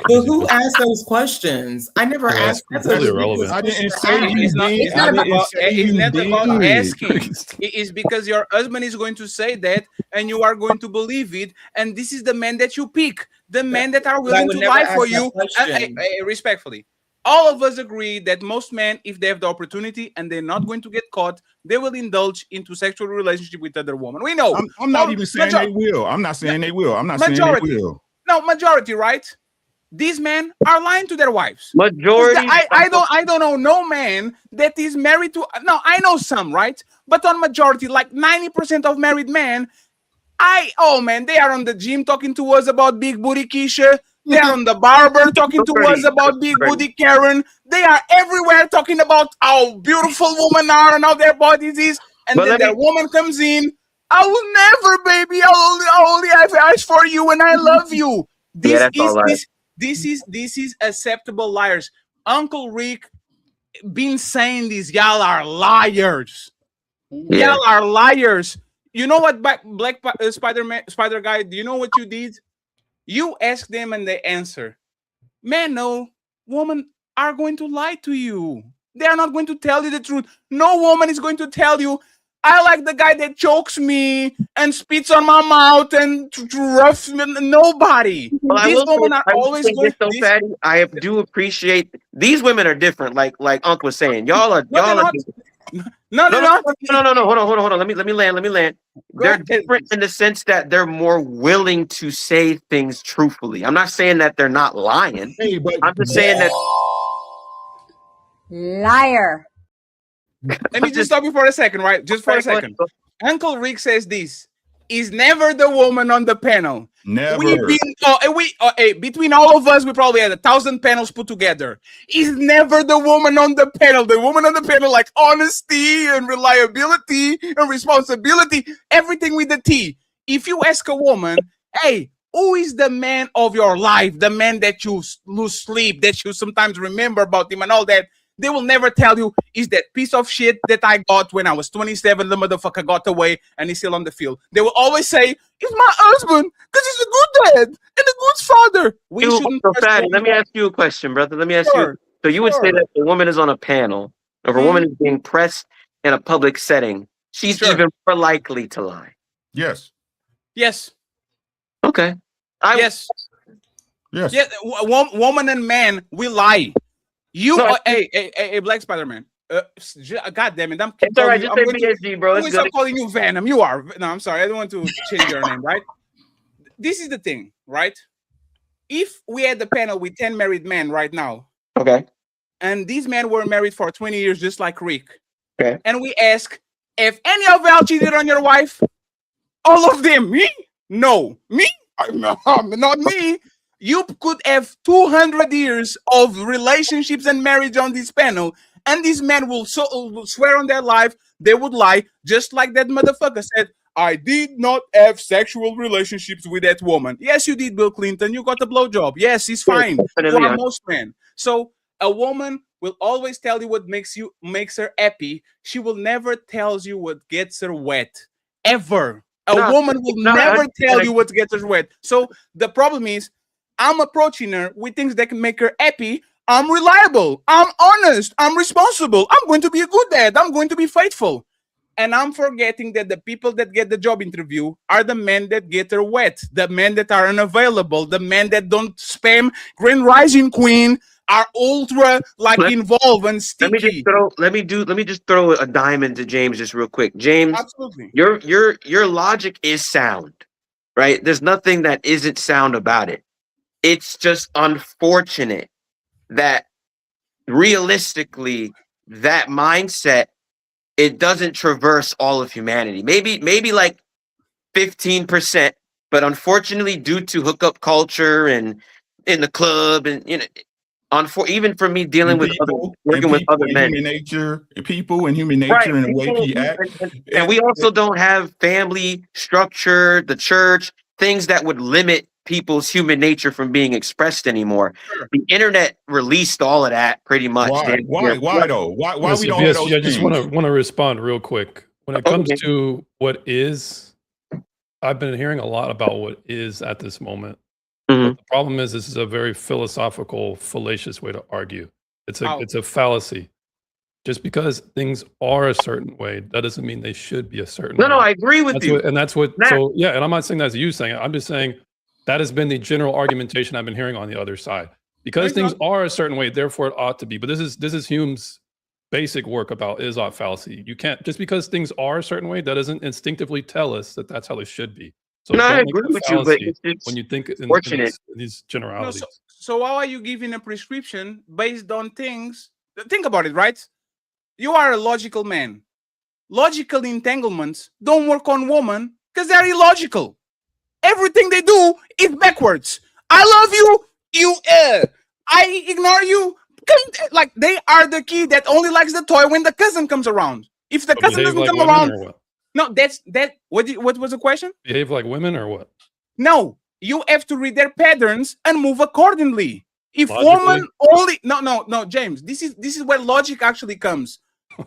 But who asked those questions? I never asked. That's completely irrelevant. I didn't say you It's not, did. it's I not didn't about, say it's you not about did. asking. It is because your husband is going to say that and you are going to believe it. And this is the man that you pick, the men that are I willing would to never lie ask for that you. question. Respectfully, all of us agree that most men, if they have the opportunity and they're not going to get caught, they will indulge into sexual relationship with other women. We know. I'm not even saying they will. I'm not saying they will. I'm not saying they will. No, majority, right? These men are lying to their wives. Majority. I don't know no man that is married to. No, I know some, right? But on majority, like 90% of married men, they are on the gym talking to us about big booty Keisha. They are on the barber talking to us about big booty Karen. They are everywhere talking about how beautiful women are and how their bodies is. And then their woman comes in. I will never, baby. I only have eyes for you, and I love you. This is acceptable liars. Uncle Rick been saying this. Y'all are liars. Yeah. Y'all are liars. You know what, Spider Guy? Do you know what you did? You ask them and they answer. Man, no. Women are going to lie to you. They are not going to tell you the truth. No woman is going to tell you, I like the guy that chokes me and spits on my mouth and rough me. Nobody. Well, These women are always going to. Fatty, I do appreciate these women are different. Like Unc was saying, y'all are. No, No. Hold on. Let me land. They're different in the sense that they're more willing to say things truthfully. I'm not saying that they're not lying. Hey, but I'm just saying that. Liar. Let me just stop you for a second, right? Just for a second. Uncle Rick says this is never the woman on the panel. Never. Between all of us, we probably had 1,000 panels put together. Is never the woman on the panel. The woman on the panel, like honesty and reliability and responsibility, everything with the T. If you ask a woman, hey, who is the man of your life? The man that you lose sleep, that you sometimes remember about him and all that. They will never tell you is that piece of shit that I got when I was 27, the motherfucker got away and he's still on the field. They will always say, it's my husband because he's a good dad and a good father. Let me ask you a question, brother. Let me ask you. So you would say that the woman is on a panel, if a woman is being pressed in a public setting, she's even more likely to lie. Yes. Yes. Okay. Yes. Yes. Yeah. Woman and man, we lie. Hey, Black Spider-Man. God damn it! It's all right. Just say PSG, bro. I'm stop calling you Venom. You are. No, I'm sorry. I don't want to change your name, right? This is the thing, right? If we had the panel with 10 married men right now, okay, and these men were married for 20 years, just like Rick, okay, and we ask if any of y'all cheated on your wife, all of them, me? No, me? No, not me. You could have 200 years of relationships and marriage on this panel, and these men will swear on their life they would lie, just like that motherfucker said, I did not have sexual relationships with that woman. Yes, you did, Bill Clinton. You got a blowjob. Yes, it's fine. You are most men. So a woman will always tell you what makes her happy. She will never tell you what gets her wet. Ever. A woman will never tell you what gets her wet. So the problem is, I'm approaching her with things that can make her happy. I'm reliable. I'm honest. I'm responsible. I'm going to be a good dad. I'm going to be faithful. And I'm forgetting that the people that get the job interview are the men that get her wet, the men that are unavailable, the men that don't spam Grand Rising Queen, are ultra involved and sticky. Let me just throw a dime into James just real quick. James, absolutely. Your logic is sound, right? There's nothing that isn't sound about it. It's just unfortunate that realistically that mindset, it doesn't traverse all of humanity. Maybe like 15%, but unfortunately due to hookup culture and in the club and even for me dealing with working with other men, human nature and the way we act, and we also don't have family structure, the church, things that would limit people's human nature from being expressed anymore. Sure. The internet released all of that pretty much. Why though? Why we don't have those I just want to respond real quick. When it comes to what is, I've been hearing a lot about what is at this moment. But the problem is, this is a very philosophical, fallacious way to argue. It's a fallacy. Just because things are a certain way, that doesn't mean they should be a certain way. No, I agree with That's you. and that's what. Matt. So yeah, and I'm not saying that's you saying it. I'm just saying that has been the general argumentation I've been hearing on the other side. Because things are a certain way, therefore it ought to be. But this is Hume's basic work about is-ought fallacy. You can't, just because things are a certain way, that doesn't instinctively tell us that that's how they should be. So No, I don't make agree it a with you, but fallacy it's when you think in fortunate. these generalities. So how are you giving a prescription based on things? Think about it, right? You are a logical man. Logical entanglements don't work on women because they're illogical. Everything they do is backwards. I love you, I ignore you. Like, they are the kid that only likes the toy when the cousin comes around. If the cousin doesn't come around, no, what was the question? Behave like women or what? No, you have to read their patterns and move accordingly. If Logically? woman only no, James, this is where logic actually comes.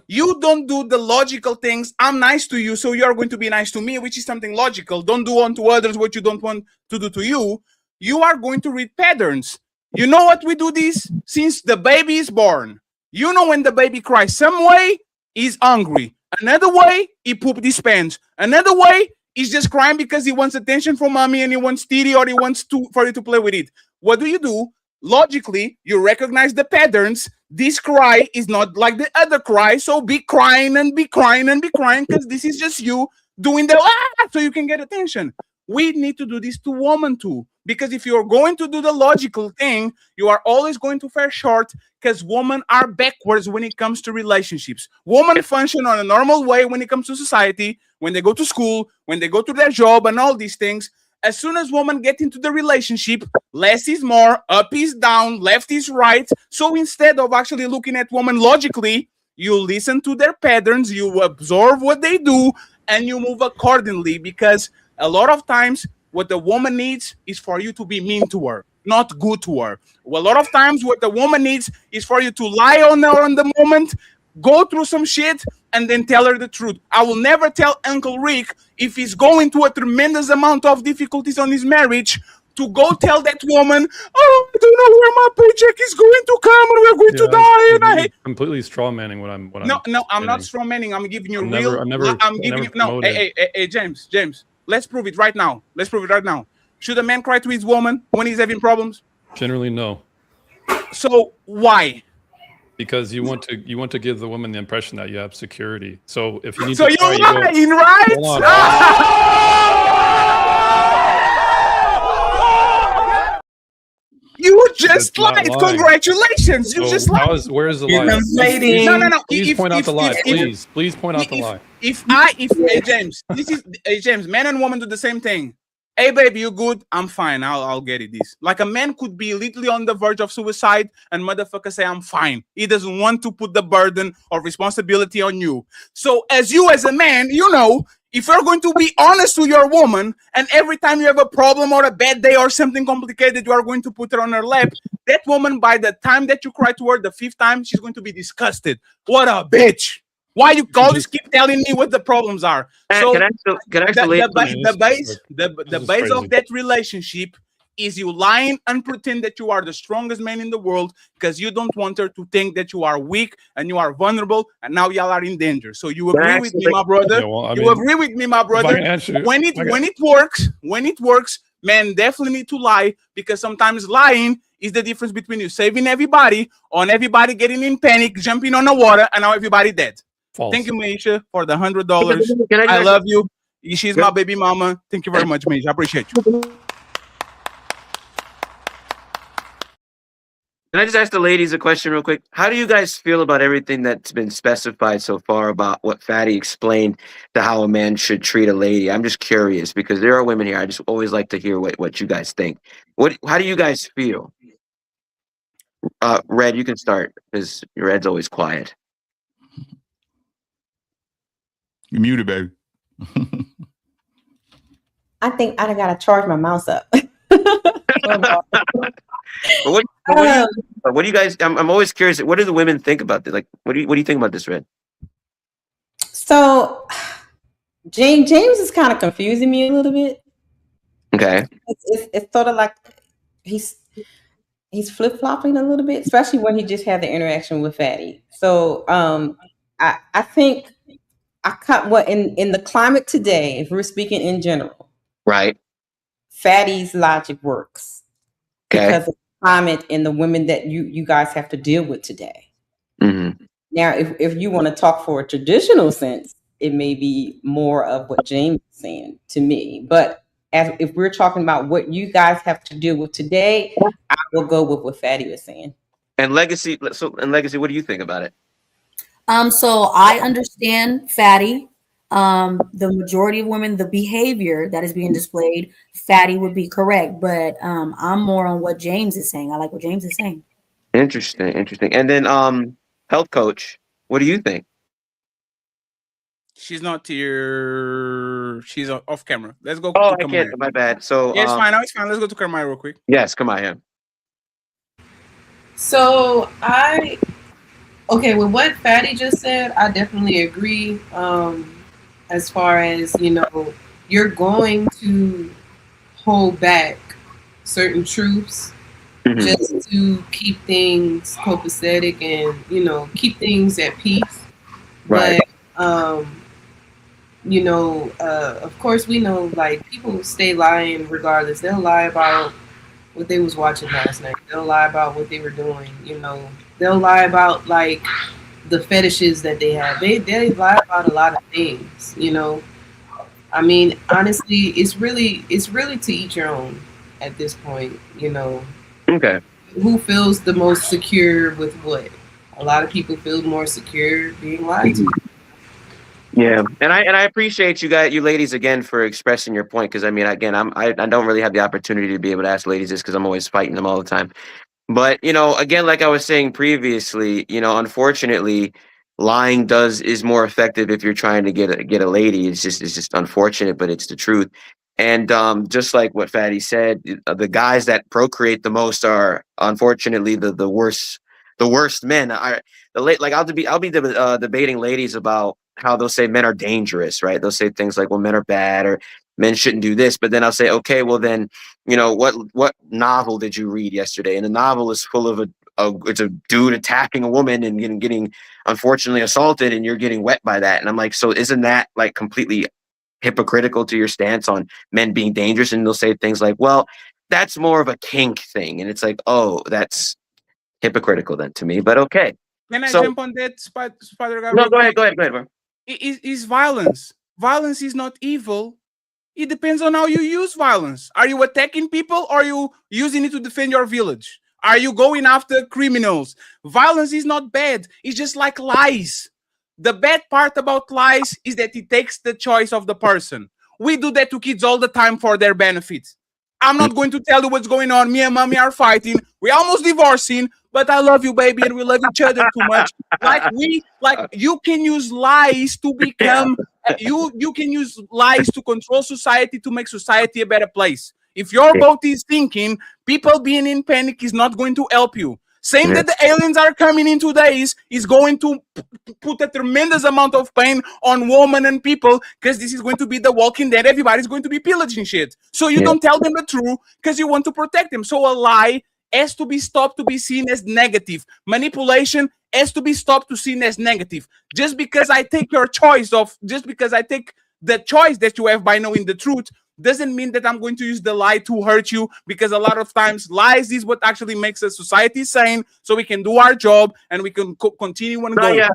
You don't do the logical things. I'm nice to you, so you're going to be nice to me, which is something logical. Don't do unto others what you don't want to do to you. You are going to read patterns. You know what we do this since the baby is born. You know when the baby cries some way, he's hungry. Another way, he pooped his pants. Another way, he's just crying because he wants attention from mommy and he wants titty or he wants for you to play with it. What do? Logically, you recognize the patterns. This cry is not like the other cry, so be crying and be crying and be crying because this is just you doing the so you can get attention. We need to do this to women too, because if you're going to do the logical thing, you are always going to fare short because women are backwards when it comes to relationships. Women function on a normal way when it comes to society, when they go to school, when they go to their job and all these things. As soon as women get into the relationship, less is more, up is down, left is right. So instead of actually looking at women logically, you listen to their patterns, you absorb what they do, and you move accordingly, because a lot of times what the woman needs is for you to be mean to her, not good to her. Well, a lot of times what the woman needs is for you to lie on her on the moment, go through some shit, and then tell her the truth. I will never tell Uncle Rick, if he's going through a tremendous amount of difficulties on his marriage, to go tell that woman, oh, I don't know where my paycheck is going to come and we're going to die. And I completely straw manning what I'm No, I'm not straw manning. I'm giving you Hey, James, let's prove it right now. Should a man cry to his woman when he's having problems? Generally, no. So why? Because you want to give the woman the impression that you have security. So if you need so to you're cry, lying, right? Hold on. You just lied. Congratulations. You just lied. Where's the lie? No. Please point out the lie. Please point out the lie. Hey James, man and woman do the same thing. Hey baby, you good? I'm fine. I'll get it. This like a man could be literally on the verge of suicide and motherfucker say I'm fine. He doesn't want to put the burden of responsibility on you. So as a man, you know, if you're going to be honest to your woman and every time you have a problem or a bad day or something complicated, you are going to put her on her lap, that woman, by the time that you cry to her the 5th time, she's going to be disgusted. What a bitch. Why you always keep telling me what the problems are? So the base of that relationship is you lying and pretend that you are the strongest man in the world because you don't want her to think that you are weak and you are vulnerable and now y'all are in danger. So you agree with me, my brother? Agree with me, my brother? When it works, men definitely need to lie, because sometimes lying is the difference between you saving everybody on everybody getting in panic, jumping on the water, and now everybody dead. False. Thank you, Maisha, for the $100. I love you. She's my baby mama. Thank you very much, Maisha. I appreciate you. Can I just ask the ladies a question real quick? How do you guys feel about everything that's been specified so far about what Fatty explained to how a man should treat a lady? I'm just curious because there are women here. I just always like to hear what you guys think. How do you guys feel? Red, you can start because Red's always quiet. You're muted, baby. I think I gotta charge my mouse up. What do you guys? I'm always curious. What do the women think about this? Like, what do you think about this, Red? So, James is kind of confusing me a little bit. Okay. It's sort of like he's flip flopping a little bit, especially when he just had the interaction with Fatty. So I think in the climate today, if we're speaking in general, right? Fatty's logic works Okay. because of the climate and the women that you guys have to deal with today. Mm-hmm. Now, if you want to talk for a traditional sense, it may be more of what James is saying to me. But if we're talking about what you guys have to deal with today, I will go with what Fatty was saying. And Legacy, what do you think about it? So I understand Fatty. The majority of women, the behavior that is being displayed, Fatty would be correct. But I'm more on what James is saying. I like what James is saying. Interesting. And then health coach, what do you think? She's not here. She's off camera. Let's go. Oh, to I can't. My bad. So yeah, it's fine. Now it's fine. Let's go to Kamaya real quick. Yes, come on here. So with what Fatty just said, I definitely agree. As far as, you're going to hold back certain truths just to keep things copacetic and, keep things at peace. Right. But, of course we know, like, people stay lying regardless. They'll lie about what they was watching last night. They'll lie about what they were doing, They'll lie about, like, the fetishes that they have. They lie about a lot of things, I mean, honestly, it's really to each your own at this point, Okay. Who feels the most secure with what? A lot of people feel more secure being lied to. Yeah, and I appreciate you ladies again for expressing your point, because I mean, again, I don't really have the opportunity to be able to ask ladies this because I'm always fighting them all the time. But again, like I was saying previously, unfortunately, lying is more effective if you're trying to get a lady. It's just unfortunate, but it's the truth. And just like what Fatty said, the guys that procreate the most are unfortunately the worst men. I'll be debating ladies about how they'll say men are dangerous, right? They'll say things like, well, men are bad, or men shouldn't do this. But then I'll say, okay, well then, what novel did you read yesterday? And the novel is full of it's a dude attacking a woman and getting unfortunately assaulted, and you're getting wet by that. And I'm like, so isn't that like completely hypocritical to your stance on men being dangerous? And they'll say things like, well, that's more of a kink thing. And it's like, oh, that's hypocritical then to me, but okay. Can I jump on that, Spider Guy? No, go ahead, bro. Is violence. Violence is not evil. It depends on how you use violence. Are you attacking people, or are you using it to defend your village? Are you going after criminals? Violence is not bad. It's just like lies. The bad part about lies is that it takes the choice of the person. We do that to kids all the time for their benefit. I'm not going to tell you what's going on. Me and mommy are fighting. We're almost divorcing, but I love you, baby, and we love each other too much. You can use lies to become. You can use lies to control society, to make society a better place. If your boat is sinking, people being in panic is not going to help you. Saying that the aliens are coming in 2 days is going to put a tremendous amount of pain on women and people, because this is going to be the Walking Dead. Everybody's going to be pillaging shit. So you don't tell them the truth because you want to protect them. So a lie has to be stopped to be seen as negative. Manipulation has to be stopped to seen as negative. Just because I take the choice that you have by knowing the truth doesn't mean that I'm going to use the lie to hurt you, because a lot of times lies is what actually makes a society sane, so we can do our job and we can continue and go. Yeah,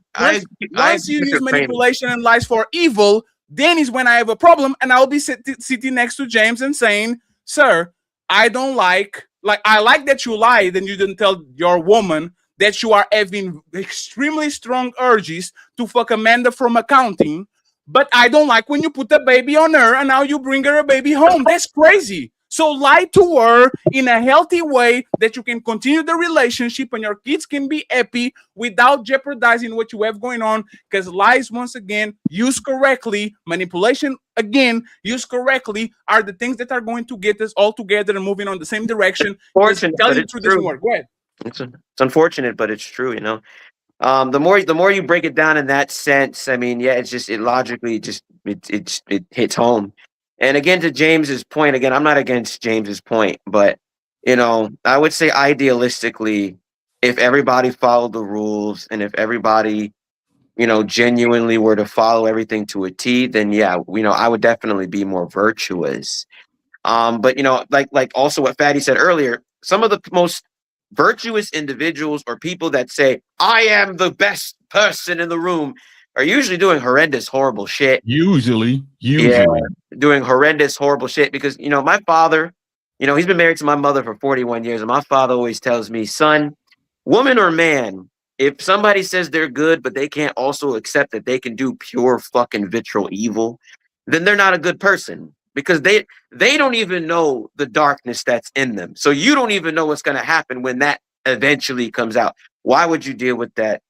once you use manipulation and lies for evil, then is when I have a problem, and I'll be sitting next to James and saying, sir, I don't like I like that you lied and you didn't tell your woman that you are having extremely strong urges to fuck Amanda from accounting. But I don't like when you put a baby on her and now you bring her a baby home. That's crazy. So lie to her in a healthy way that you can continue the relationship and your kids can be happy without jeopardizing what you have going on. Because lies, once again, used correctly, manipulation, again, used correctly, are the things that are going to get us all together and moving on the same direction. Fortunate, tell but you it's through true. this work. Go ahead. It's unfortunate, but it's true, The more you break it down in that sense, I mean, yeah, it logically it hits home. And again, to James's point, again, I'm not against James's point, but You know, I would say idealistically, if everybody followed the rules and if everybody, you know, genuinely were to follow everything to a T, then yeah, you know, I would definitely be more virtuous. But you know, like also what Fatty said earlier, some of the most virtuous individuals or people that say, I am the best person in the room are usually doing horrendous, horrible shit. Usually. Yeah, doing horrendous, horrible shit. Because, you know, my father, you know, he's been married to my mother for 41 years. And my father always tells me, son, woman or man, if somebody says they're good, but they can't also accept that they can do pure fucking vitriol evil, then they're not a good person. Because they don't even know the darkness that's in them. So you don't even know what's going to happen when that eventually comes out. Why would you deal with that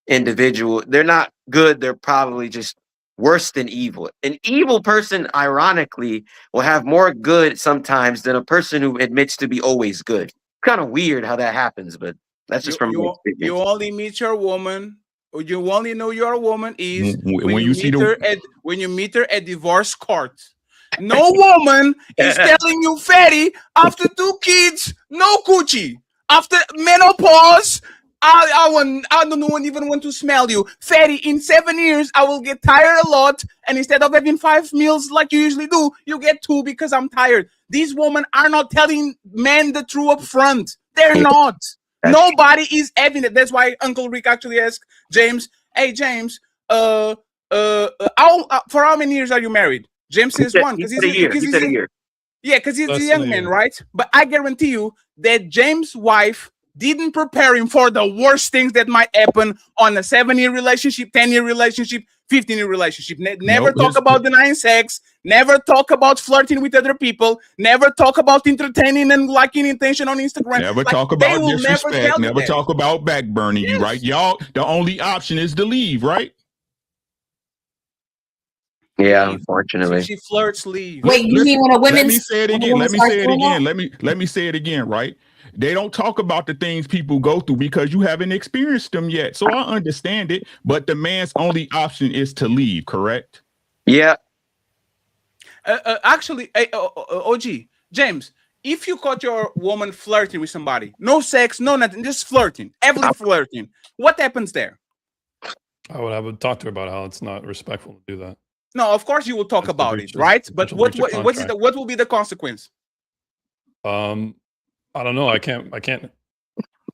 individual? They're not good. They're probably just worse than evil. An evil person, ironically, will have more good sometimes than a person who admits to be always good. Kind of weird how that happens, but that's just from my experience. You only meet your woman, or you only know your woman is when you see when you meet her at divorce court. No woman is telling you, Fatty, after 2 kids, no coochie. After menopause, I don't even want to smell you. Fatty, in 7 years, I will get tired a lot. And instead of having 5 meals like you usually do, you get 2 because I'm tired. These women are not telling men the truth up front. They're not. Nobody is having it. That's why Uncle Rick actually asked James, hey, James, for how many years are you married? James says 1 because he's a year. Yeah, because he's a young man, right? But I guarantee you that James' wife didn't prepare him for the worst things that might happen on a 7-year relationship, 10-year relationship, 15-year relationship. Never talk about denying sex. Never talk about flirting with other people. Never talk about entertaining and liking attention on Instagram. Never talk about disrespect. Never talk about backburning you, right? Y'all, the only option is to leave, right? Yeah, unfortunately. She flirts, leave. Wait, you mean when a woman? Let me say it again. Let me say it again. Let me say it again, right? They don't talk about the things people go through because you haven't experienced them yet. So I understand it, but the man's only option is to leave, correct? Yeah. Actually, OG, James, if you caught your woman flirting with somebody, no sex, no nothing, just flirting, heavily flirting, what happens there? I would talk to her about how it's not respectful to do that. No, of course you will talk about it, right? But what will be the consequence? I don't know. I can't. The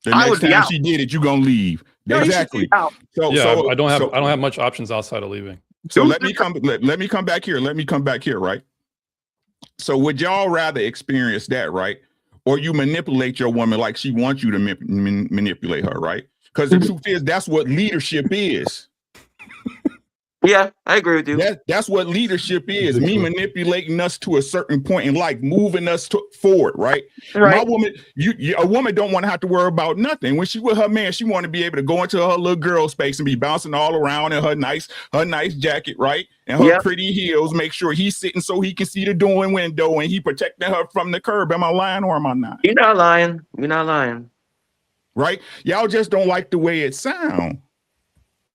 next time she did it, you're gonna leave. Exactly. So I don't have much options outside of leaving. So let me come back here. Let me come back here, right? So would y'all rather experience that, right? Or you manipulate your woman like she wants you to manipulate her, right? Because the truth is, that's what leadership is. Yeah, I agree with you. That's what leadership is. Me manipulating us to a certain point in life, moving us forward, right? My woman, a woman don't want to have to worry about nothing. When she with her man, she want to be able to go into her little girl space and be bouncing all around in her nice jacket, right? And her pretty heels, make sure he's sitting so he can see the door and window and he protecting her from the curb. Am I lying or am I not? You're not lying. You're not lying. Right? Y'all just don't like the way it sounds.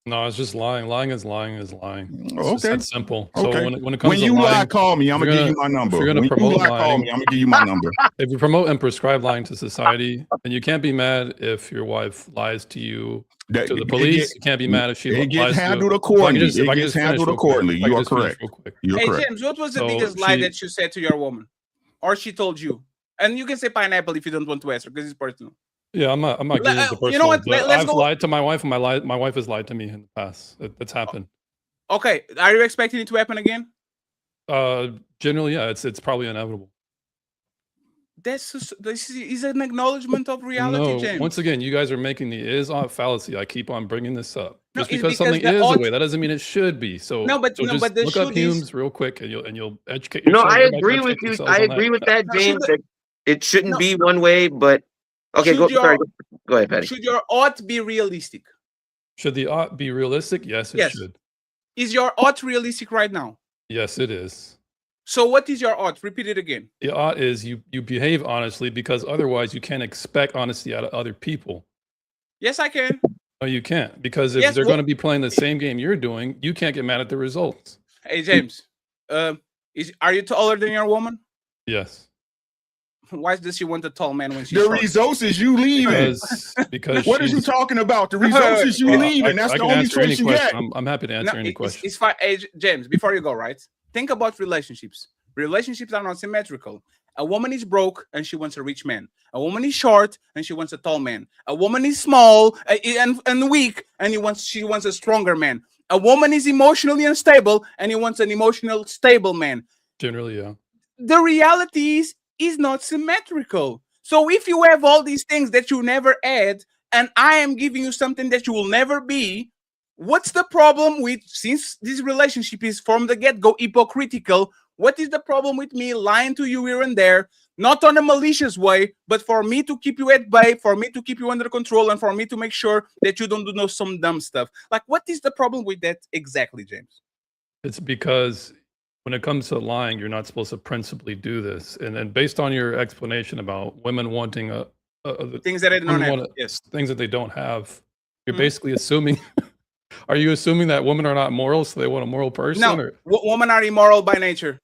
No, it's just lying. Lying is lying is lying. It's just Okay. that simple. Okay. So when it comes When to you lie, lying, call me. I'm if gonna you're give you my number. If you're gonna When you promote lie, call lying, me. I'm gonna give you my number. if you promote and prescribe lying to society, then you can't be mad if your wife lies to you to the police. You can't be mad if she It lies gets to you. handled If I accordingly. can just- if It I can gets just finish handled real quick. accordingly. If I can You are just finish correct. real quick. You're Hey, correct. James, what was the So biggest lie she- that you said to your woman? Or she told you? And you can say pineapple if you don't want to answer because it's personal. Yeah, I'm not getting into personal. you know what? But Let's I've go. lied to my wife, and my wife has lied to me in the past. It's happened. Okay, are you expecting it to happen again? Generally, yeah, it's probably inevitable. This is an acknowledgement of reality, No, James. once again, you guys are making the is-ought fallacy. I keep on bringing this up. No, Just it's because something because is the a ought- way, that doesn't mean it should be. So, No, but- so no, just but the look up should is- Humes real quick, and you'll educate No, yourself. I Everybody agree can with educate you. themselves I on agree with that, No, James. should- That it shouldn't No. be one way, but okay, Should sorry. Go ahead, Patty. Should your ought be realistic? Should the ought be realistic? Yes, it Yes. should. Is your ought realistic right now? Yes, it is. So what is your ought? Repeat it again. The ought is you behave honestly, because otherwise you can't expect honesty out of other people. Yes, I can. No, you can't, because if Yes, they're well- going to be playing the same game you're doing, you can't get mad at the results. Hey, James, are you taller than your woman? Yes. Why does she want a tall man when she's The short? results is you leaving. Because What are you talking about? The results is you leaving. That's I the can only answer any choice you question. get. I'm happy to answer any question. It's fine. Hey, James, before you go, right? Think about relationships. Relationships are not symmetrical. A woman is broke and she wants a rich man. A woman is short and she wants a tall man. A woman is small and weak and she wants a stronger man. A woman is emotionally unstable and he wants an emotional stable man. Generally, yeah. The reality is not symmetrical. So if you have all these things that you never had, and I am giving you something that you will never be, what's the problem with, since this relationship is from the get-go hypocritical, what is the problem with me lying to you here and there, not on a malicious way, but for me to keep you at bay, for me to keep you under control, and for me to make sure that you don't do some dumb stuff? Like, what is the problem with that exactly, James? It's because when it comes to lying, you're not supposed to principally do this. And then based on your explanation about women wanting things that they don't have, yes, things that they don't have, you're basically assuming. Are you assuming that women are not moral, so they want a moral person? No, or? Women are immoral by nature.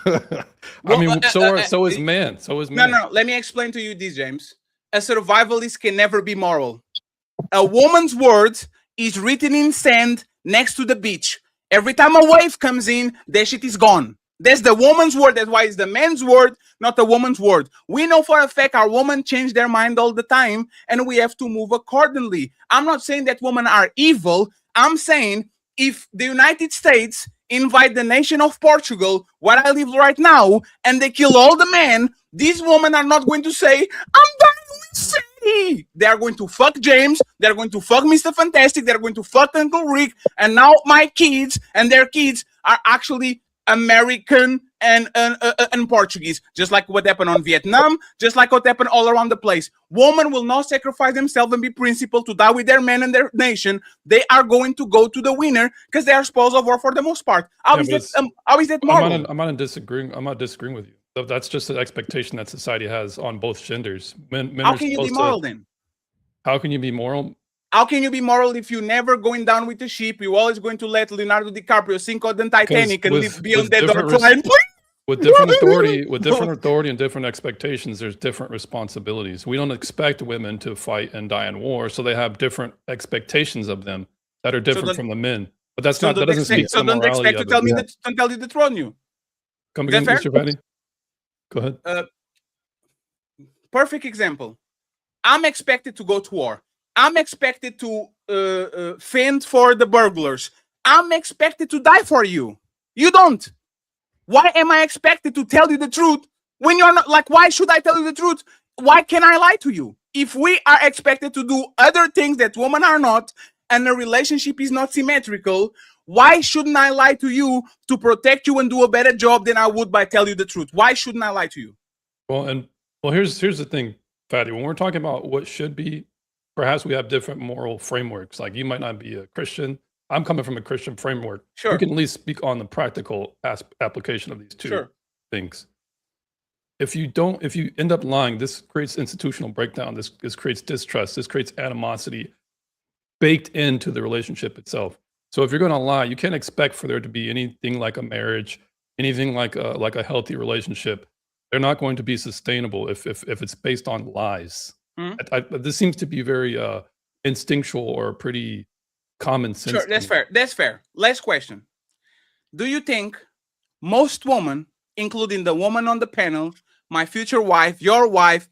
I mean, so is man. So is man. No. Let me explain to you this, James. A survivalist can never be moral. A woman's word is written in sand next to the beach. Every time a wave comes in, that shit is gone. That's the woman's word. That's why it's the man's word, not the woman's word. We know for a fact our women change their mind all the time, and we have to move accordingly. I'm not saying that women are evil. I'm saying if the United States invite the nation of Portugal, where I live right now, and they kill all the men, these women are not going to say, I'm dying with Sadie. They are going to fuck James. They're going to fuck Mr. Fantastic. They're going to fuck Uncle Rick. And now my kids and their kids are actually American and Portuguese, just like what happened on Vietnam, just like what happened all around the place. Women will not sacrifice themselves and be principled to die with their men and their nation. They are going to go to the winner because they are spoils of war for the most part. How is that moral? I'm not disagreeing with you. That's just an expectation that society has on both genders. Men How can you be moral then? How can you be moral? How can you be moral if you're never going down with the ship? You're always going to let Leonardo DiCaprio sink on the Titanic and be on that door flying. With different authority and different expectations, there's different responsibilities. We don't expect women to fight and die in war, so they have different expectations of them that are different from the men. But that doesn't speak to the morality. So don't expect to tell me don't tell you to dethrone you. Come again, Mr. Petty? Go ahead. Perfect example. I'm expected to go to war. I'm expected to fend for the burglars. I'm expected to die for you. You don't. Why am I expected to tell you the truth when you're not? Like, why should I tell you the truth? Why can I lie to you? If we are expected to do other things that women are not, and the relationship is not symmetrical, why shouldn't I lie to you to protect you and do a better job than I would by telling you the truth? Why shouldn't I lie to you? Well, here's the thing, Fatty. When we're talking about what should be, perhaps we have different moral frameworks. Like, you might not be a Christian. I'm coming from a Christian framework. Sure. We can at least speak on the practical application of these two things. If you end up lying, this creates institutional breakdown. This creates distrust. This creates animosity baked into the relationship itself. So if you're going to lie, you can't expect for there to be anything like a marriage, anything like a healthy relationship. They're not going to be sustainable if it's based on lies. This seems to be very instinctual or pretty common sense. Sure, that's fair. That's fair. Last question. Do you think most women, including the woman on the panel, my future wife, your wife,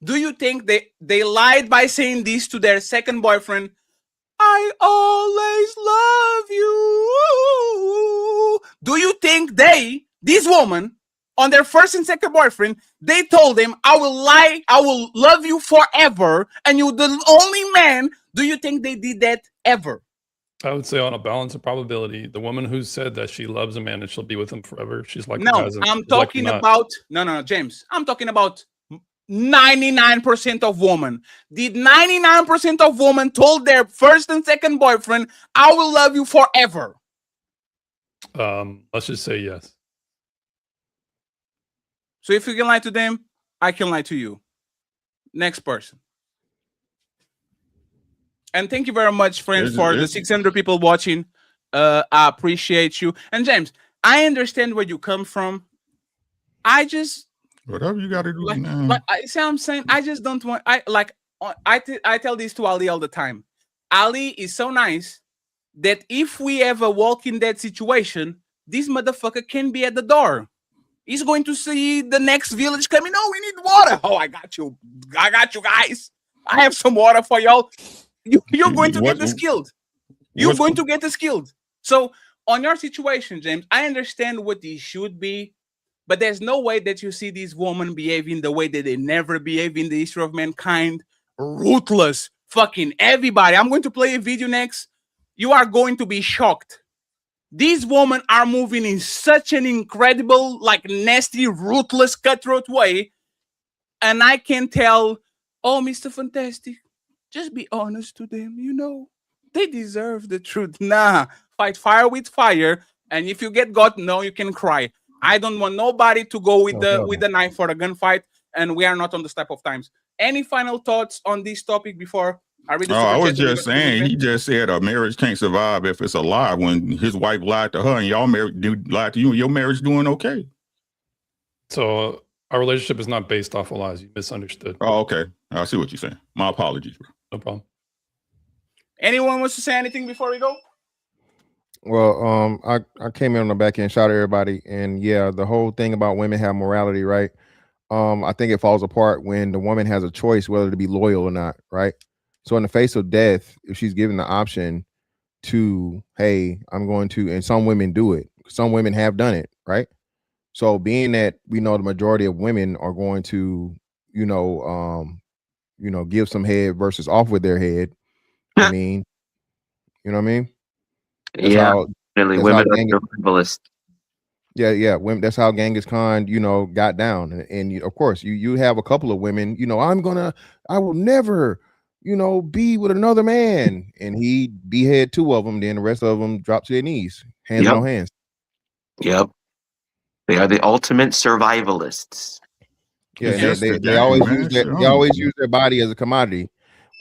do you think they lied by saying this to their second boyfriend? I always love you. Do you think this woman, on their first and second boyfriend, they told him, I will lie, I will love you forever, and you're the only man? Do you think they did that ever? I would say on a balance of probability, the woman who said that she loves a man and she'll be with him forever, she's like, no, I'm talking about, no, James, I'm talking about 99% of women. Did 99% of women told their first and second boyfriend, I will love you forever? Let's just say yes. So if you can lie to them, I can lie to you. Next person. And thank you very much, friends, for the 600 people watching. I appreciate you. And James, I understand where you come from. I just Whatever you got to do, man. Like I see what I'm saying. I just don't want. I tell this to Ali all the time. Ali is so nice that if we ever walk in that situation, this motherfucker can be at the door. He's going to see the next village coming. Oh, we need water. Oh, I got you. I got you guys. I have some water for y'all. You're going to get the skilled. You're going to get the skilled. So on your situation, James, I understand what these should be, but there's no way that you see these women behaving the way that they never behave in the history of mankind. Ruthless. Fucking everybody. I'm going to play a video next. You are going to be shocked. These women are moving in such an incredible, like nasty, ruthless, cutthroat way. And I can tell, oh, Mr. Fantastic, just be honest to them. You know, they deserve the truth. Nah, fight fire with fire. And if you get got, no, you can cry. I don't want nobody to go with the knife for a gunfight. And we are not on this type of times. Any final thoughts on this topic before I read this? I was just saying, he just said a marriage can't survive if it's a lie. When his wife lied to her and y'all lied to you, your marriage doing okay. So our relationship is not based off of lies. You misunderstood. Oh, okay. I see what you're saying. My apologies, bro. No problem. Anyone wants to say anything before we go? Well, I came in on the back end, shout out everybody, and yeah, the whole thing about women have morality, right? I think it falls apart when the woman has a choice whether to be loyal or not, right? So in the face of death, if she's given the option to, hey, I'm going to, and some women do it. Some women have done it, right? So being that we know the majority of women are going to, give some head versus off with their head. I mean, you know what I mean? That's really, women are survivalists. Yeah. Women. That's how Genghis Khan, got down. And of course, you have a couple of women. I will never, be with another man. And he behead two of them. Then the rest of them drop to their knees, hands on hands. Yep. They are the ultimate survivalists. Yeah, they always use their body as a commodity.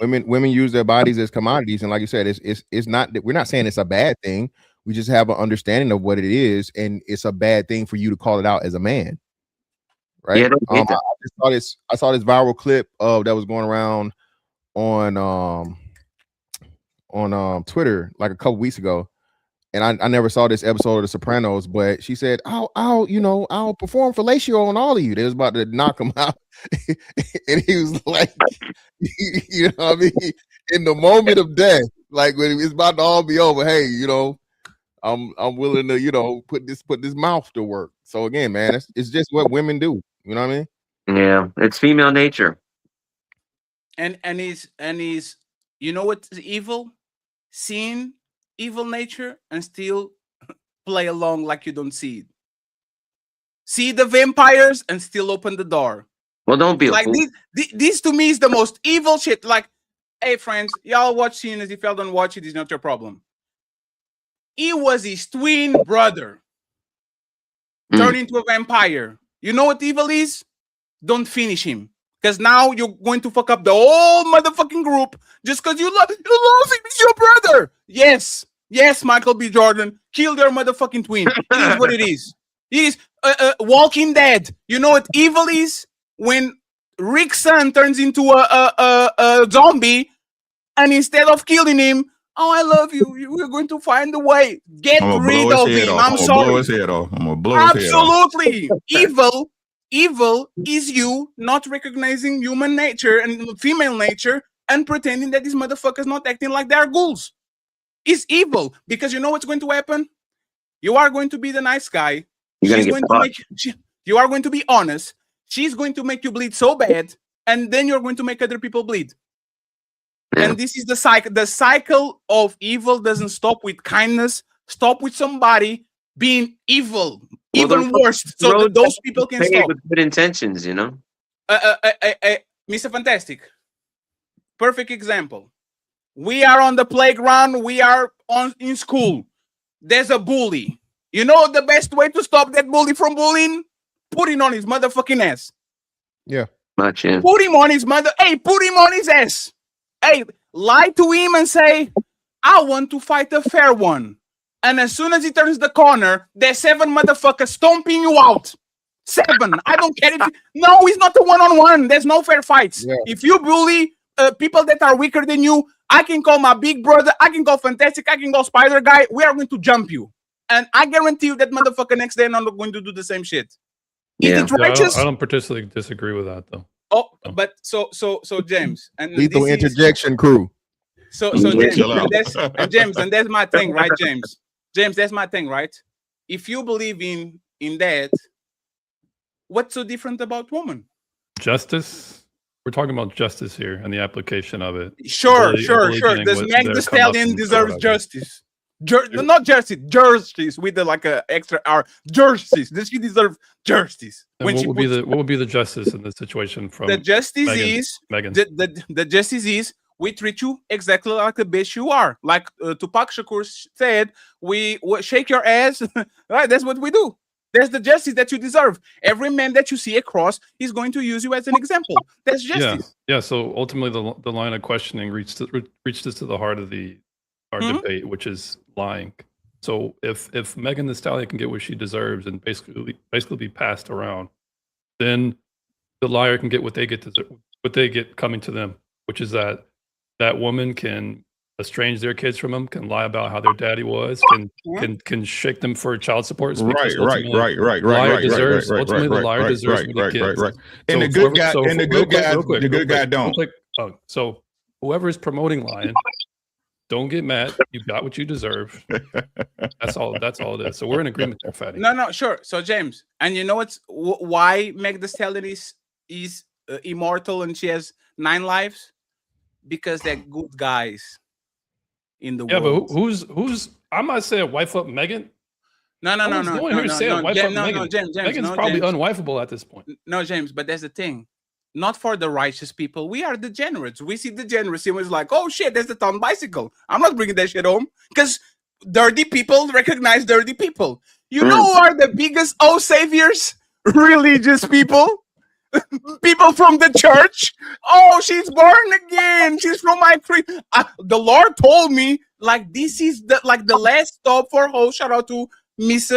Women use their bodies as commodities, and like you said, it's not that we're not saying it's a bad thing. We just have an understanding of what it is, and it's a bad thing for you to call it out as a man, right? Yeah, I saw this viral clip that was going around on Twitter like a couple weeks ago, and I never saw this episode of The Sopranos, but she said, I'll perform fellatio on all of you. They was about to knock him out. And he was like, you know what I mean? In the moment of death, like when it's about to all be over, hey, I'm willing to, put this mouth to work. So again, man, it's just what women do. You know what I mean? Yeah, it's female nature. And he's you know what's evil? Seeing evil nature and still play along like you don't see it. See the vampires and still open the door. Well, don't be like this to me is the most evil shit. Like, hey friends, y'all watch Sinners. If y'all don't watch it, it's not your problem. He was his twin brother turned into a vampire. You know what evil is? Don't finish him. Because now you're going to fuck up the whole motherfucking group just because you love him. He's your brother. Yes, Michael B. Jordan. Kill their motherfucking twin. It is what it is. It is Walking Dead. You know what evil is? When Rick's son turns into a zombie, and instead of killing him, oh, I love you. We're going to find a way. Get rid of him. I'm sorry. Blow his head off. I'm gonna blow his head off. Absolutely. Evil is you not recognizing human nature and female nature and pretending that these motherfuckers not acting like they're ghouls. It's evil because you know what's going to happen? You are going to be the nice guy. You are going to be honest. She's going to make you bleed so bad, and then you're going to make other people bleed. And this is the cycle. The cycle of evil doesn't stop with kindness. Stop with somebody being evil. Even worse, so that those people can stop with good intentions, Mr. Fantastic, perfect example. We are on the playground. We are in school. There's a bully. You know the best way to stop that bully from bullying? Put him on his motherfucking ass. Yeah. Put him on his put him on his ass. Hey, lie to him and say, I want to fight a fair one. And as soon as he turns the corner, there's 7 motherfuckers stomping you out. 7. I don't care if no, it's not a one-on-one. There's no fair fights. Yeah. If you bully people that are weaker than you, I can call my big brother, I can call Fantastic, I can call Spider Guy. We are going to jump you. And I guarantee you that motherfucker next day not going to do the same shit. Is it righteous? I don't particularly disagree with that though. Oh, but so James and Lethal interjection crew. So James, and that's my thing, right, James? James, that's my thing, right? If you believe in that, what's so different about women? Justice. We're talking about justice here and the application of it. Sure. Does Meg the Stallion deserves justice? Not justice, justice with the like a extra R. Justice. Does she deserve justice? And what would be the justice in this situation from the justice Megan? The justice is we treat you exactly like the bitch you are. Like Tupac Shakur said, we shake your ass. Right? That's what we do. That's the justice that you deserve. Every man that you see across is going to use you as an example. That's justice. Yeah. So ultimately, the line of questioning reached us to the heart of our debate, which is lying. So if Megan Thee Stallion can get what she deserves and basically be passed around, then the liar can get what they get coming to them, which is that woman can estrange their kids from them, can lie about how their daddy was, can shake them for child support. Right. Ultimately, the liar deserves what he gets. And the good guy don't. So whoever is promoting lying, don't get mad. You got what you deserve. That's all it is. So we're in agreement there, Fatty. No, sure. So James, and you know why Meg Thee Stallion is immortal and she has 9 lives? Because they're good guys in the world. But who's? I'm not saying wife up Megan. No, James, Megan's probably unwifeable at this point. No, James, but that's the thing. Not for the righteous people. We are degenerates. We see degeneracy and it's like, oh shit, there's the town bicycle. I'm not bringing that shit home because dirty people recognize dirty people. You know who are the biggest saviors? Religious people. People from the church. Oh, she's born again. She's from my tree. The Lord told me like this is the last stop for hoes. Shout out to Miss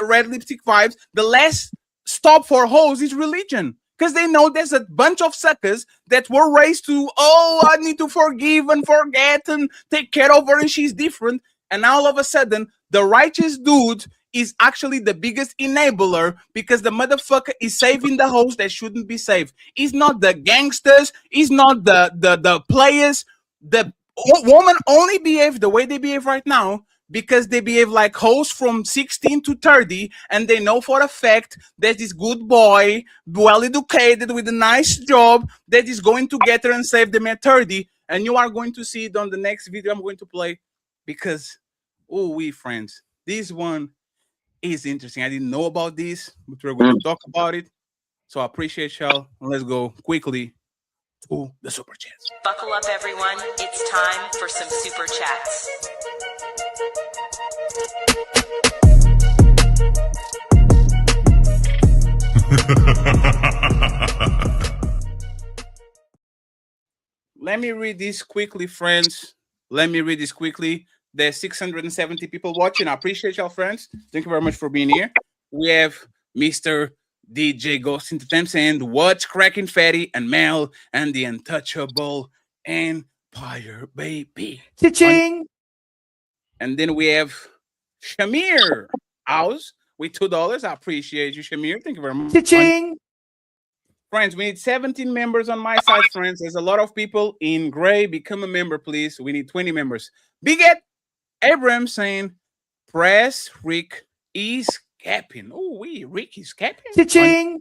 Red Lipstick Vibes. The last stop for hoes is religion. Because they know there's a bunch of suckers that were raised to, I need to forgive and forget and take care of her and she's different. And all of a sudden, the righteous dude is actually the biggest enabler because the motherfucker is saving the hoes that shouldn't be saved. It's not the gangsters. It's not the players. The women only behave the way they behave right now because they behave like hoes from 16 to 30 and they know for a fact that this good boy, well-educated with a nice job, that is going to get her and save them at 30. And you are going to see it on the next video I'm going to play because, friends, this one is interesting. I didn't know about this, but we're going to talk about it. So I appreciate y'all. Let's go quickly to the super chats. Buckle up, everyone. It's time for some super chats. Let me read this quickly, friends. Let me read this quickly. There's 670 people watching. I appreciate y'all, friends. Thank you very much for being here. We have Mr. DJ Ghost into Temps and What's Cracking Fatty and Mel and the Untouchable Empire, baby. Cha-ching! And then we have Shamir House with $2. I appreciate you, Shamir. Thank you very much. Cha-ching! Friends, we need 17 members on my side, friends. There's a lot of people in gray. Become a member, please. We need 20 members. Big Ed Abraham saying, press Rick is capping. Oh, Rick is capping. Cha-ching!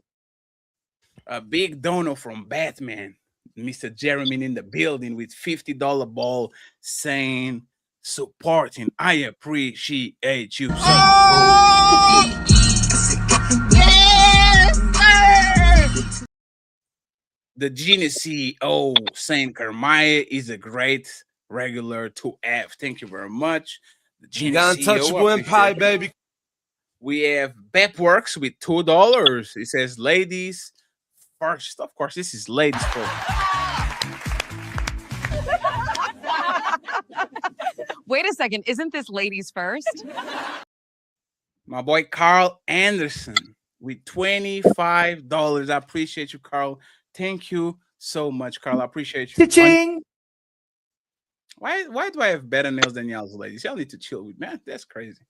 A big donor from Batman, Mr. Jeremy in the building with $50 ball saying, supporting. I appreciate you. The Genius CEO saying Kermaya is a great regular 2F. Thank you very much. The Genius Untouchable Empire, baby. We have Bepworks with $2. It says ladies first. Of course, this is ladies first. Wait a second. Isn't this ladies first? My boy Carl Anderson with $25. I appreciate you, Carl. Thank you so much, Carl. I appreciate you. Cha-ching. Why do I have better nails than y'all's ladies? Y'all need to chill with me. Man, that's crazy.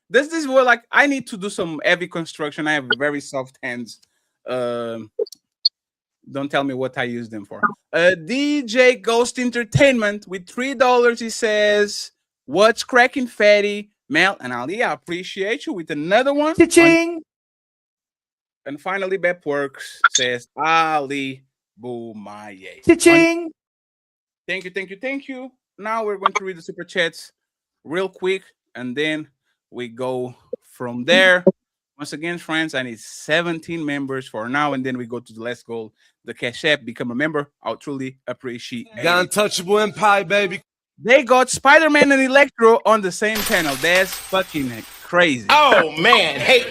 This is what like I need to do some heavy construction. I have very soft hands. Don't tell me what I use them for. DJ Ghost Entertainment with $3. He says, "What's cracking, fatty?" Mel and Ali, I appreciate you with another one. Cha-ching. And finally, Bep Works says, Ali Boomaye. Cha-ching. Thank you, thank you, thank you. Now we're going to read the super chats real quick, and then we go from there. Once again, friends, I need 17 members for now, and then we go to the Let's Go, the Cash App, become a member. I'll truly appreciate it. The Untouchable Empire, baby. They got Spider-Man and Electro on the same panel. That's fucking crazy. Oh man! Hey!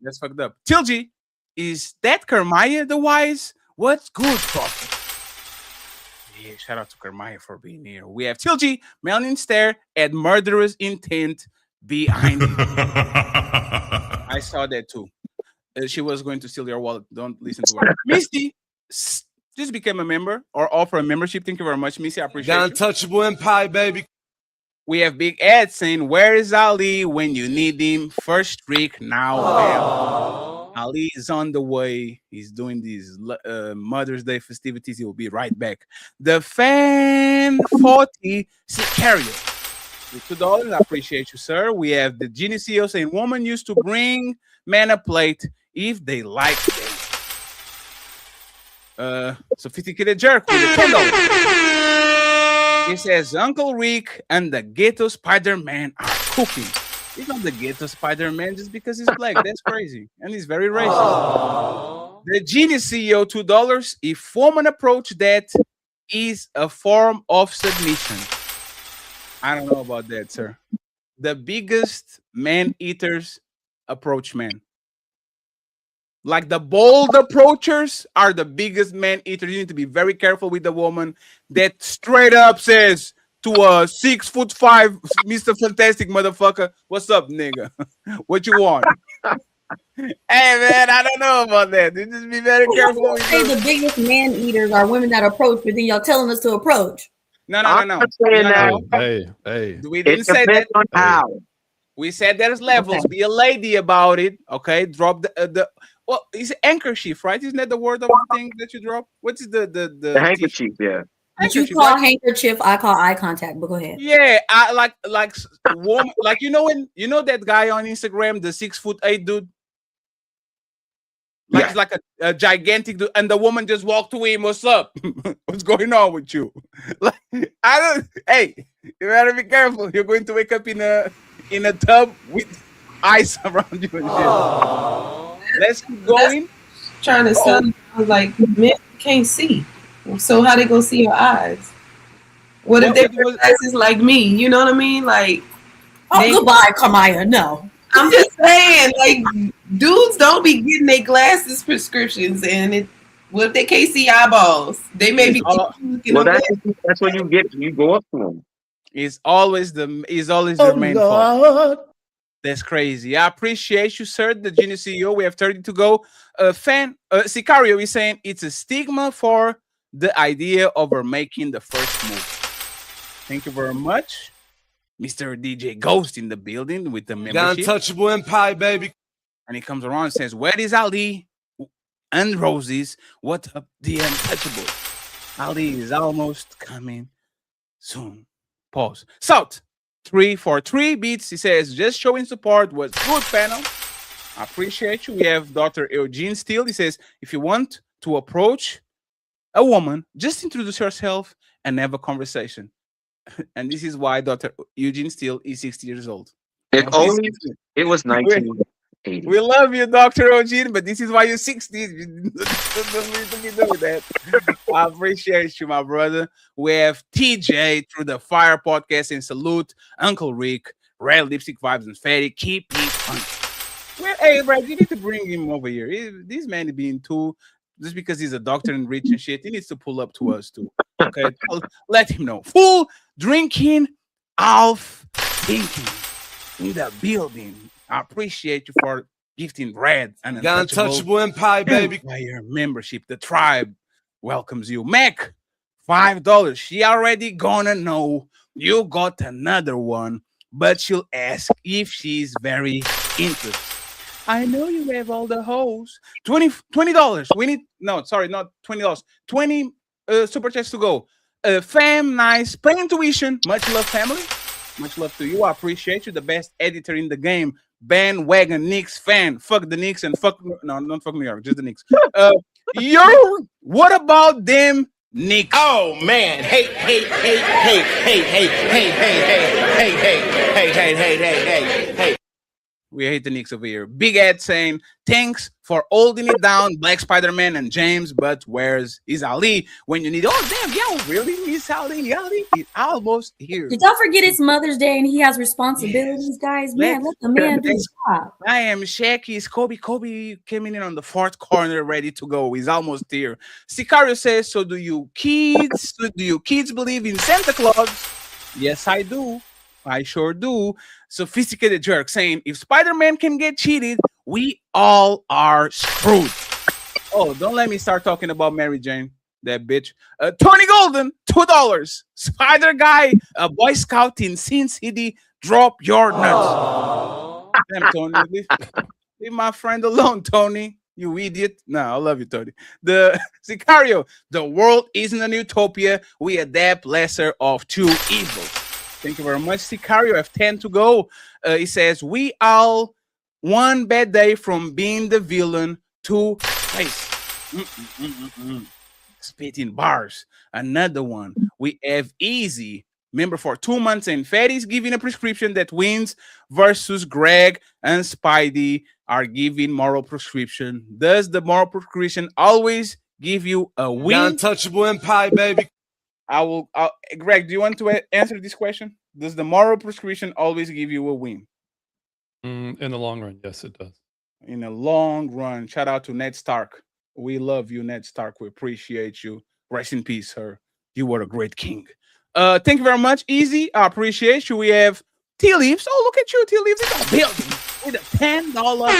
That's fucked up. Tilgy, is that Kermaya the Wise? What's good, Prophet? Yeah, shout out to Kermaya for being here. We have Tilgy, Melanin Stare, and Murderous Intent behind it. I saw that too. She was going to steal your wallet. Don't listen to her. Misty, just became a member or offer a membership. Thank you very much, Misty. I appreciate The you. Untouchable Empire, baby. We have Big Ed saying, "Where is Ali when you need him? First streak now." Ali is on the way. He's doing these Mother's Day festivities. He will be right back. The Fan 40 Sicario with $2. I appreciate you, sir. We have the Genie CEO saying, "Woman used to bring man a plate if they liked it." Sophisticated Jerk with $10. He says, "Uncle Rick and the Ghetto Spider-Man are cooking." He's not the Ghetto Spider-Man just because he's black. That's crazy. And he's very racist. The Genius CEO, $2. If woman approach that is a form of submission. I don't know about that, sir. The biggest man-eaters approach men. Like the bold approachers are the biggest man-eaters. You need to be very careful with the woman that straight up says to a 6'5" Mr. Fantastic motherfucker, "What's up, nigga? What you want?" Hey man, I don't know about that. You just be very careful. Say the biggest man eaters are women that approach, but then y'all telling us to approach. No. Hey. We didn't say that. On how. We said there's levels. Be a lady about it. Okay, drop the well, it's anchor chief, right? Isn't that the word of the thing that you drop? What is the handkerchief? Yeah. But you call handkerchief, I call eye contact. But go ahead. Yeah, I like woman, like when that guy on Instagram, the 6'8" dude. Like it's like a gigantic dude, and the woman just walked to him. "What's up? What's going on with you?" Like hey, you better be careful. You're going to wake up in a tub with ice around you and shit. Let's keep going. That's trying to sound like men can't see. So how they gonna see your eyes? What if they wear glasses like me? You know what I mean? Like, goodbye, Kamaya. No. I'm just saying, like, dudes don't be getting their glasses prescriptions, and what if they can't see eyeballs? They may be looking well, that's when you go up to them. It's always their main fault. That's crazy. I appreciate you, sir. The Genius CEO. We have 30 to go. Sicario is saying it's a stigma for the idea of her making the first move. Thank you very much. Mr. DJ Ghost in the building with the membership. The Untouchable Empire, baby. And he comes around and says, "Where is Ali and Roses? What up, the Untouchable? Ali is almost coming soon." Pause. South 343 beats. He says, "Just showing support was good, panel. I appreciate you." We have Dr. Eugene Steele. He says, "If you want to approach a woman, just introduce yourself and have a conversation." And this is why Dr. Eugene Steele is 60 years old. If only it was 1980. We love you, Dr. Eugene, but this is why you're 60. You don't need to be doing that. I appreciate you, my brother. We have TJ through the Fire Podcast and salute Uncle Rick, Red Lipstick Vibes and Fatty. Keep it fun. Well, hey, Brad, you need to bring him over here. This man is being too, just because he's a doctor and rich and shit, he needs to pull up to us too. Okay, let him know. Full drinking Alf thinking in the building. I appreciate you for gifting Red and Untouchable Empire, baby. Empire membership. The tribe welcomes you. Mac, $5. She already gonna know you got another one, but she'll ask if she's very interested. I know you have all the hoes. $20. We need not $20. 20 super chats to go. Fam, nice. Plain intuition. Much love, family. Much love to you. I appreciate you. The best editor in the game. Bandwagon Knicks fan. Fuck the Knicks and fuck not fuck New York, just the Knicks. What about them Knicks? Oh man, hey. We hate the Knicks over here. Big Ed saying, thanks for holding it down, Black Spider-Man and James, but where's is Ali when you need? Oh, damn, y'all really miss Ali? Ali is almost here. Did y'all forget it's Mother's Day and he has responsibilities, guys? Man, let the man do his job. I am Shaqy's Kobe. Kobe came in on the fourth corner, ready to go. He's almost here. Sicario says, so do you kids believe in Santa Claus? Yes, I do. I sure do. Sophisticated jerk saying, if Spider-Man can get cheated, we all are screwed. Oh, don't let me start talking about Mary Jane, that bitch. Tony Golden, $2. Spider Guy, a Boy Scout in Sin City, drop your nuts. Damn, Tony, leave my friend alone, Tony. You idiot. No, I love you, Tony. The Sicario, the world isn't an utopia. We adapt lesser of two evils. Thank you very much, Sicario. I have 10 to go. He says, we all one bad day from being the villain to face. Spitting bars. Another one. We have Easy. Member for 2 months, and Fatty's giving a prescription that wins versus Greg and Spidey are giving moral prescription. Does the moral prescription always give you a win? Untouchable Empire, baby. Greg, do you want to answer this question? Does the moral prescription always give you a win? In the long run, yes, it does. In the long run. Shout out to Ned Stark. We love you, Ned Stark. We appreciate you. Rest in peace, sir. You were a great king. Thank you very much, Easy. I appreciate you. We have Tea Leaves. Oh, look at you, Tea Leaves in the building with a $10 dollar.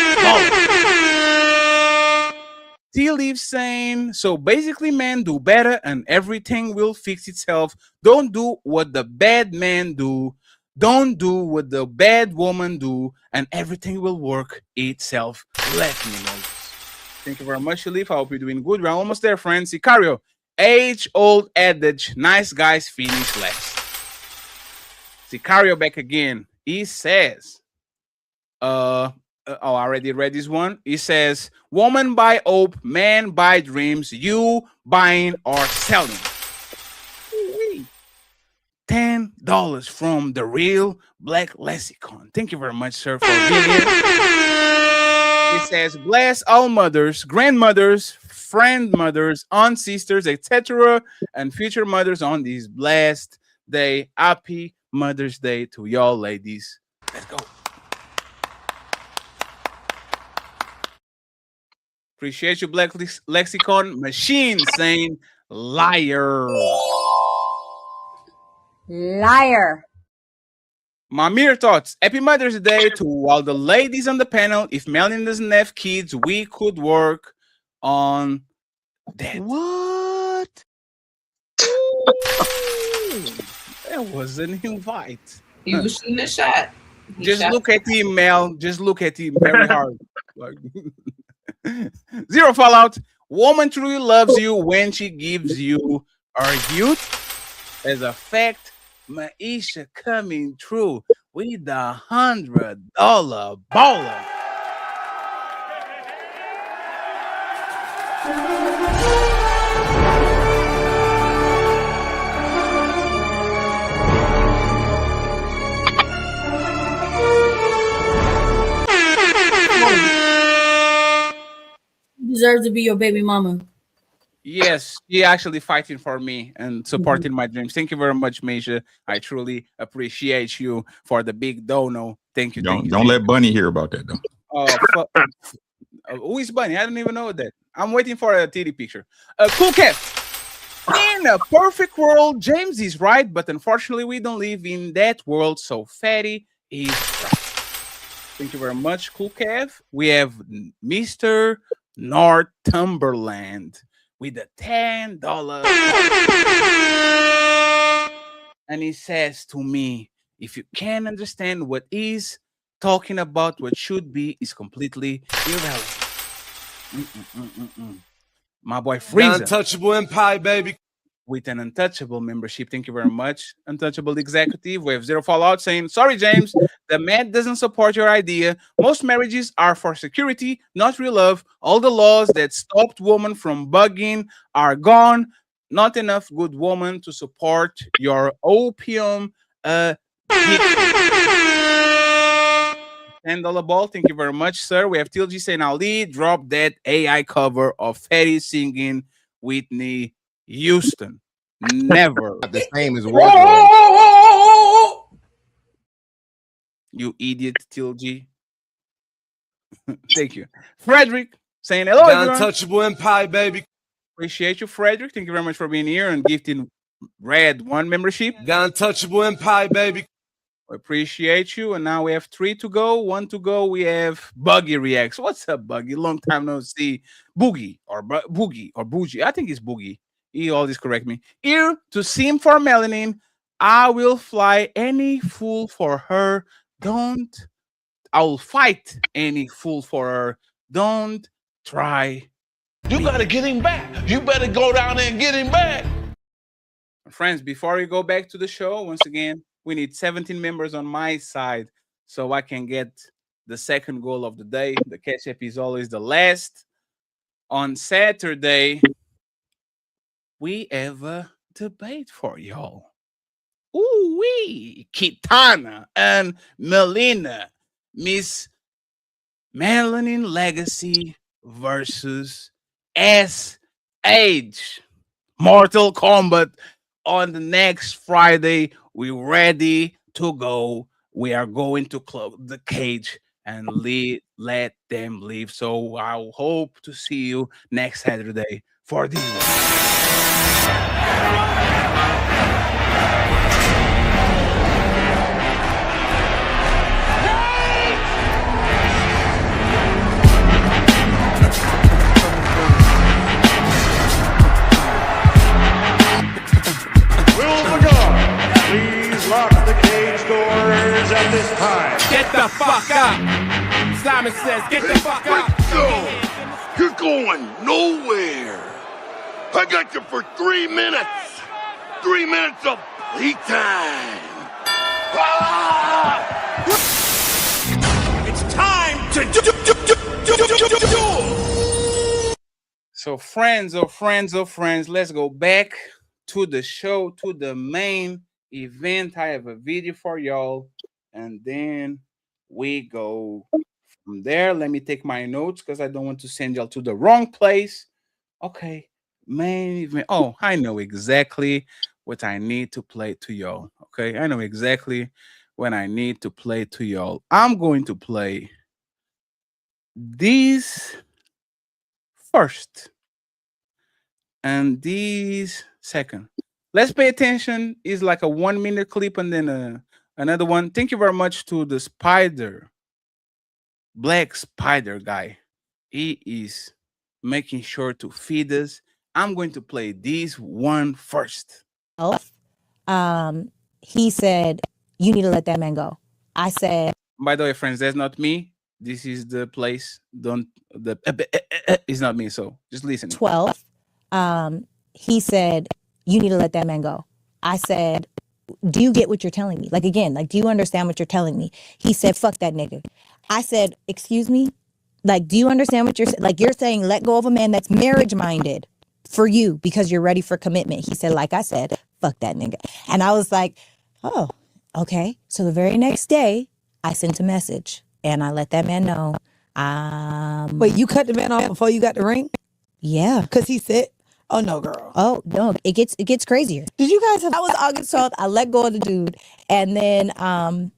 Tea Leaves saying, so basically, men do better and everything will fix itself. Don't do what the bad man do. Don't do what the bad woman do, and everything will work itself. Let me know. Thank you very much, Shalif. I hope you're doing good. We're almost there, friends. Sicario, age-old adage, nice guys finish last. Sicario back again. He says, I already read this one. He says, woman buy hope, man buy dreams, you buying or selling. $10 from the real Black Lexicon. Thank you very much, sir, for being here. He says, bless all mothers, grandmothers, friend mothers, aunt sisters, etc., and future mothers on this blessed day. Happy Mother's Day to y'all ladies. Let's go. Appreciate you, Black Lexicon Machine saying liar. Liar. My mere thoughts. Happy Mother's Day to all the ladies on the panel. If Melanie doesn't have kids, we could work on that. What? That was an invite. He was shooting a shot. Just look at him, Mel. Just look at him very hard. Like, Zero Fallout. Woman truly loves you when she gives you her youth. As a fact, Maisha coming through with the $100 baller. You deserve to be your baby mama. Yes, she actually fighting for me and supporting my dreams. Thank you very much, Maisha. I truly appreciate you for the big dono. Thank you. Don't let Bunny hear about that though. Who is Bunny? I don't even know that. I'm waiting for a titty picture. Cool Cat. In a perfect world, James is right, but unfortunately, we don't live in that world. So Fatty is right. Thank you very much, Cool Kev. We have Mr. Northumberland with a $10. And he says to me, if you can't understand what is, talking about what should be is completely irrelevant. My boy The Freezer. Untouchable Empire, baby. With an Untouchable membership. Thank you very much, Untouchable Executive. We have Zero Fallout saying, sorry, James, the man doesn't support your idea. Most marriages are for security, not real love. All the laws that stopped women from bugging are gone. Not enough good woman to support your opium $10 ball. Thank you very much, sir. We have TLG saying, Ali, drop that AI cover of Fatty singing Whitney Houston. Never. Not the same as wardrobe. You idiot, TLG. Thank you. Frederick saying hello, The everyone. Untouchable Empire, baby. Appreciate you, Frederick. Thank you very much for being here and gifting Red 1 membership. The Untouchable Empire, baby. We appreciate you. And now we have 3 to go. 1 to go. We have Buggy Reacts. What's up, Buggy? Long time no see. Boogie or Boogie or Bougie. I think it's Boogie. He always correct me. Here to Sim for Melanin. I will fly any fool for her. I'll fight any fool for her. Don't try. You gotta get him back. You better go down there and get him back. Friends, before we go back to the show, once again, we need 17 members on my side so I can get the second goal of the day. The catch-up is always the last. On Saturday, we have a debate for y'all. Ooh-wee! Kitana and Melina. Miss Melanin Legacy versus S-Age. Mortal Kombat on the next Friday. We're ready to go. We are going to close the cage and let them leave. So I hope to see you next Saturday for this one. Will the guard please lock the cage doors at this time? Get the fuck out. Simon says, get the fuck out. No, you're going nowhere. I got you for 3 minutes. 3 minutes of playtime. Ah! It's time to do. So friends, let's go back to the show, to the main event. I have a video for y'all, and then we go from there. Let me take my notes because I don't want to send y'all to the wrong place. Okay, main event. Oh, I know exactly what I need to play to y'all. Okay, I know exactly when I need to play to y'all. I'm going to play these first and these second. Let's pay attention. It's like a 1 minute clip and then another one. Thank you very much to the Black Spider guy. He is making sure to feed us. I'm going to play this one first. He said, you need to let that man go. I said, By the way, friends, that's not me. This is the place. It's not me. So just listen. 12. He said, you need to let that man go. I said, do you get what you're telling me? Like, again, like, do you understand what you're telling me? He said, fuck that nigga. I said, excuse me? Like, do you understand what you're saying? Like, you're saying let go of a man that's marriage minded for you because you're ready for commitment. He said, like I said, fuck that nigga. And I was like, oh, okay. So the very next day, I sent a message and I let that man know. Wait, you cut the man off before you got the ring? Yeah. Because he said, oh no, girl. Oh no, it gets crazier. Did you guys have that was August 12th. I let go of the dude. And then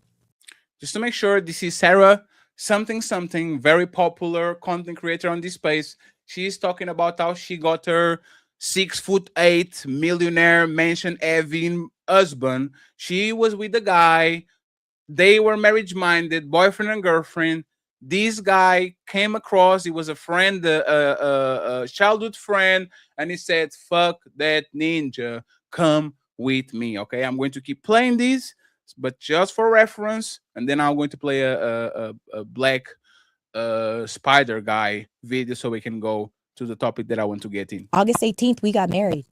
just to make sure, this is Sarah something, very popular content creator on this space. She's talking about how she got her 6'8" millionaire mansion having husband. She was with the guy. They were marriage minded, boyfriend and girlfriend. This guy came across. He was a friend, a childhood friend, and he said, "Fuck that ninja, come with me." Okay, I'm going to keep playing this, but just for reference, and then I'm going to play a black spider guy video so we can go to the topic that I want to get in. August 18th, we got married.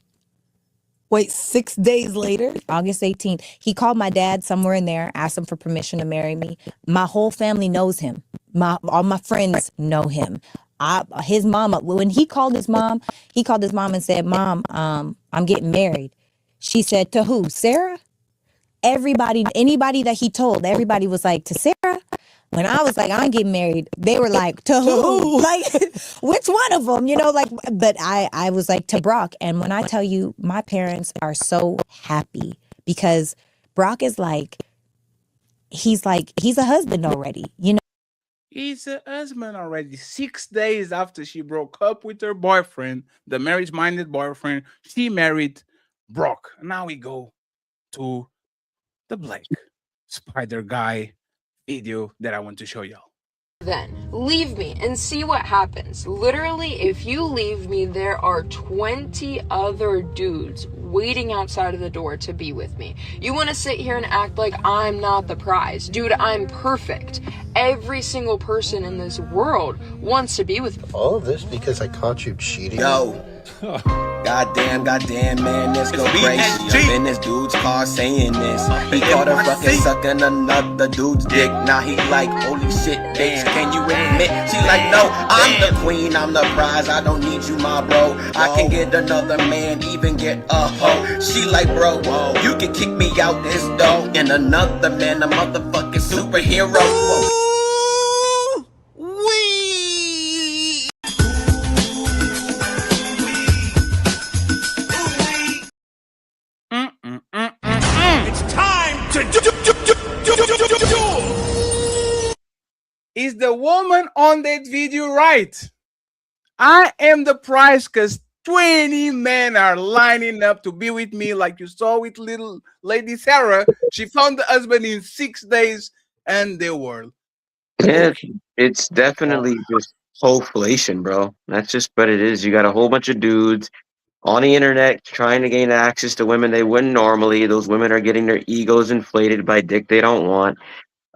Wait, 6 days later? August 18th. He called my dad somewhere in there, asked him for permission to marry me. My whole family knows him. All my friends know him. His mama, when he called his mom and said, "Mom, I'm getting married." She said, "To who? Sarah?" Anybody that he told, everybody was like, "To Sarah?" When I was like, "I'm getting married," they were like, "To who?" Like, which one of them? But I was like, "To Brock." And when I tell you, my parents are so happy because Brock is he's a husband already, He's a husband already. 6 days after she broke up with her boyfriend, the marriage-minded boyfriend, she married Brock. Now we go to the black spider guy video that I want to show y'all. Then leave me and see what happens. Literally, if you leave me, there are 20 other dudes waiting outside of the door to be with me. You want to sit here and act like I'm not the prize. Dude, I'm perfect. Every single person in this world wants to be with me. All of this because I caught you cheating? Yo. Goddamn, man, let's go crazy. I'm in this dude's car saying this. He caught her fucking sucking another dude's dick. Now he like, holy shit, bitch, can you admit? She like, no, I'm the queen, I'm the prize. I don't need you, my bro. I can get another man, even get a hoe. She like, bro, you can kick me out this door. And another man, a motherfucking superhero. Whoa. Is the woman on that video right? I am the prize because 20 men are lining up to be with me, like you saw with little lady Sarah. She found the husband in 6 days and the world. Yeah, it's definitely just hoflation, bro. That's just what it is. You got a whole bunch of dudes on the internet trying to gain access to women they wouldn't normally. Those women are getting their egos inflated by dick they don't want.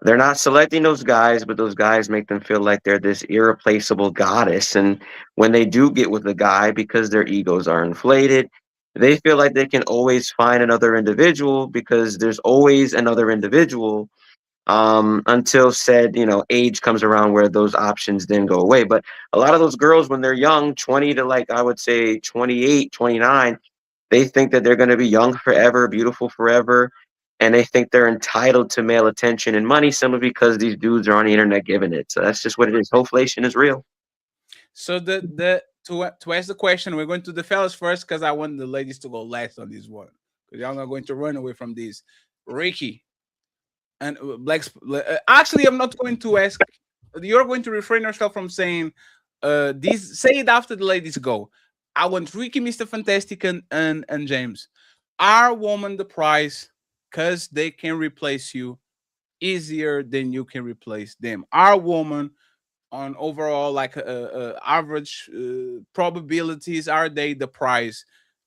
They're not selecting those guys, but those guys make them feel like they're this irreplaceable goddess. And when they do get with a guy, because their egos are inflated, they feel like they can always find another individual because there's always another individual until said, age comes around where those options then go away. But a lot of those girls, when they're young, 20 to I would say 28, 29, they think that they're going to be young forever, beautiful forever. And they think they're entitled to male attention and money simply because these dudes are on the internet giving it. So that's just what it is. Hoflation is real. So to ask the question, we're going to the fellas first because I want the ladies to go last on this one because y'all not going to run away from this. Ricky and actually, I'm not going to ask. You're going to refrain yourself from saying this. Say it after the ladies go. I want Ricky, Mr. Fantastic, and James. Are women the prize? Because they can replace you easier than you can replace them. Our woman on overall average probabilities, are they the prize,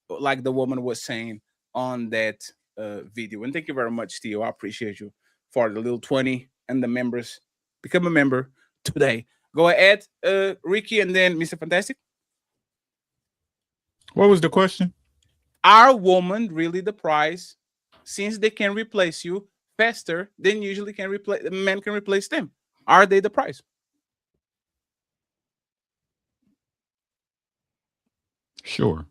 like the woman was saying on that video? And thank you very much, Theo. I appreciate you for the little 20 and the members. Become a member today. Go ahead, Ricky, and then Mr. Fantastic. What was the question? Are women really the prize? Since they can replace you faster than usually men can replace them. Are they the prize? Sure.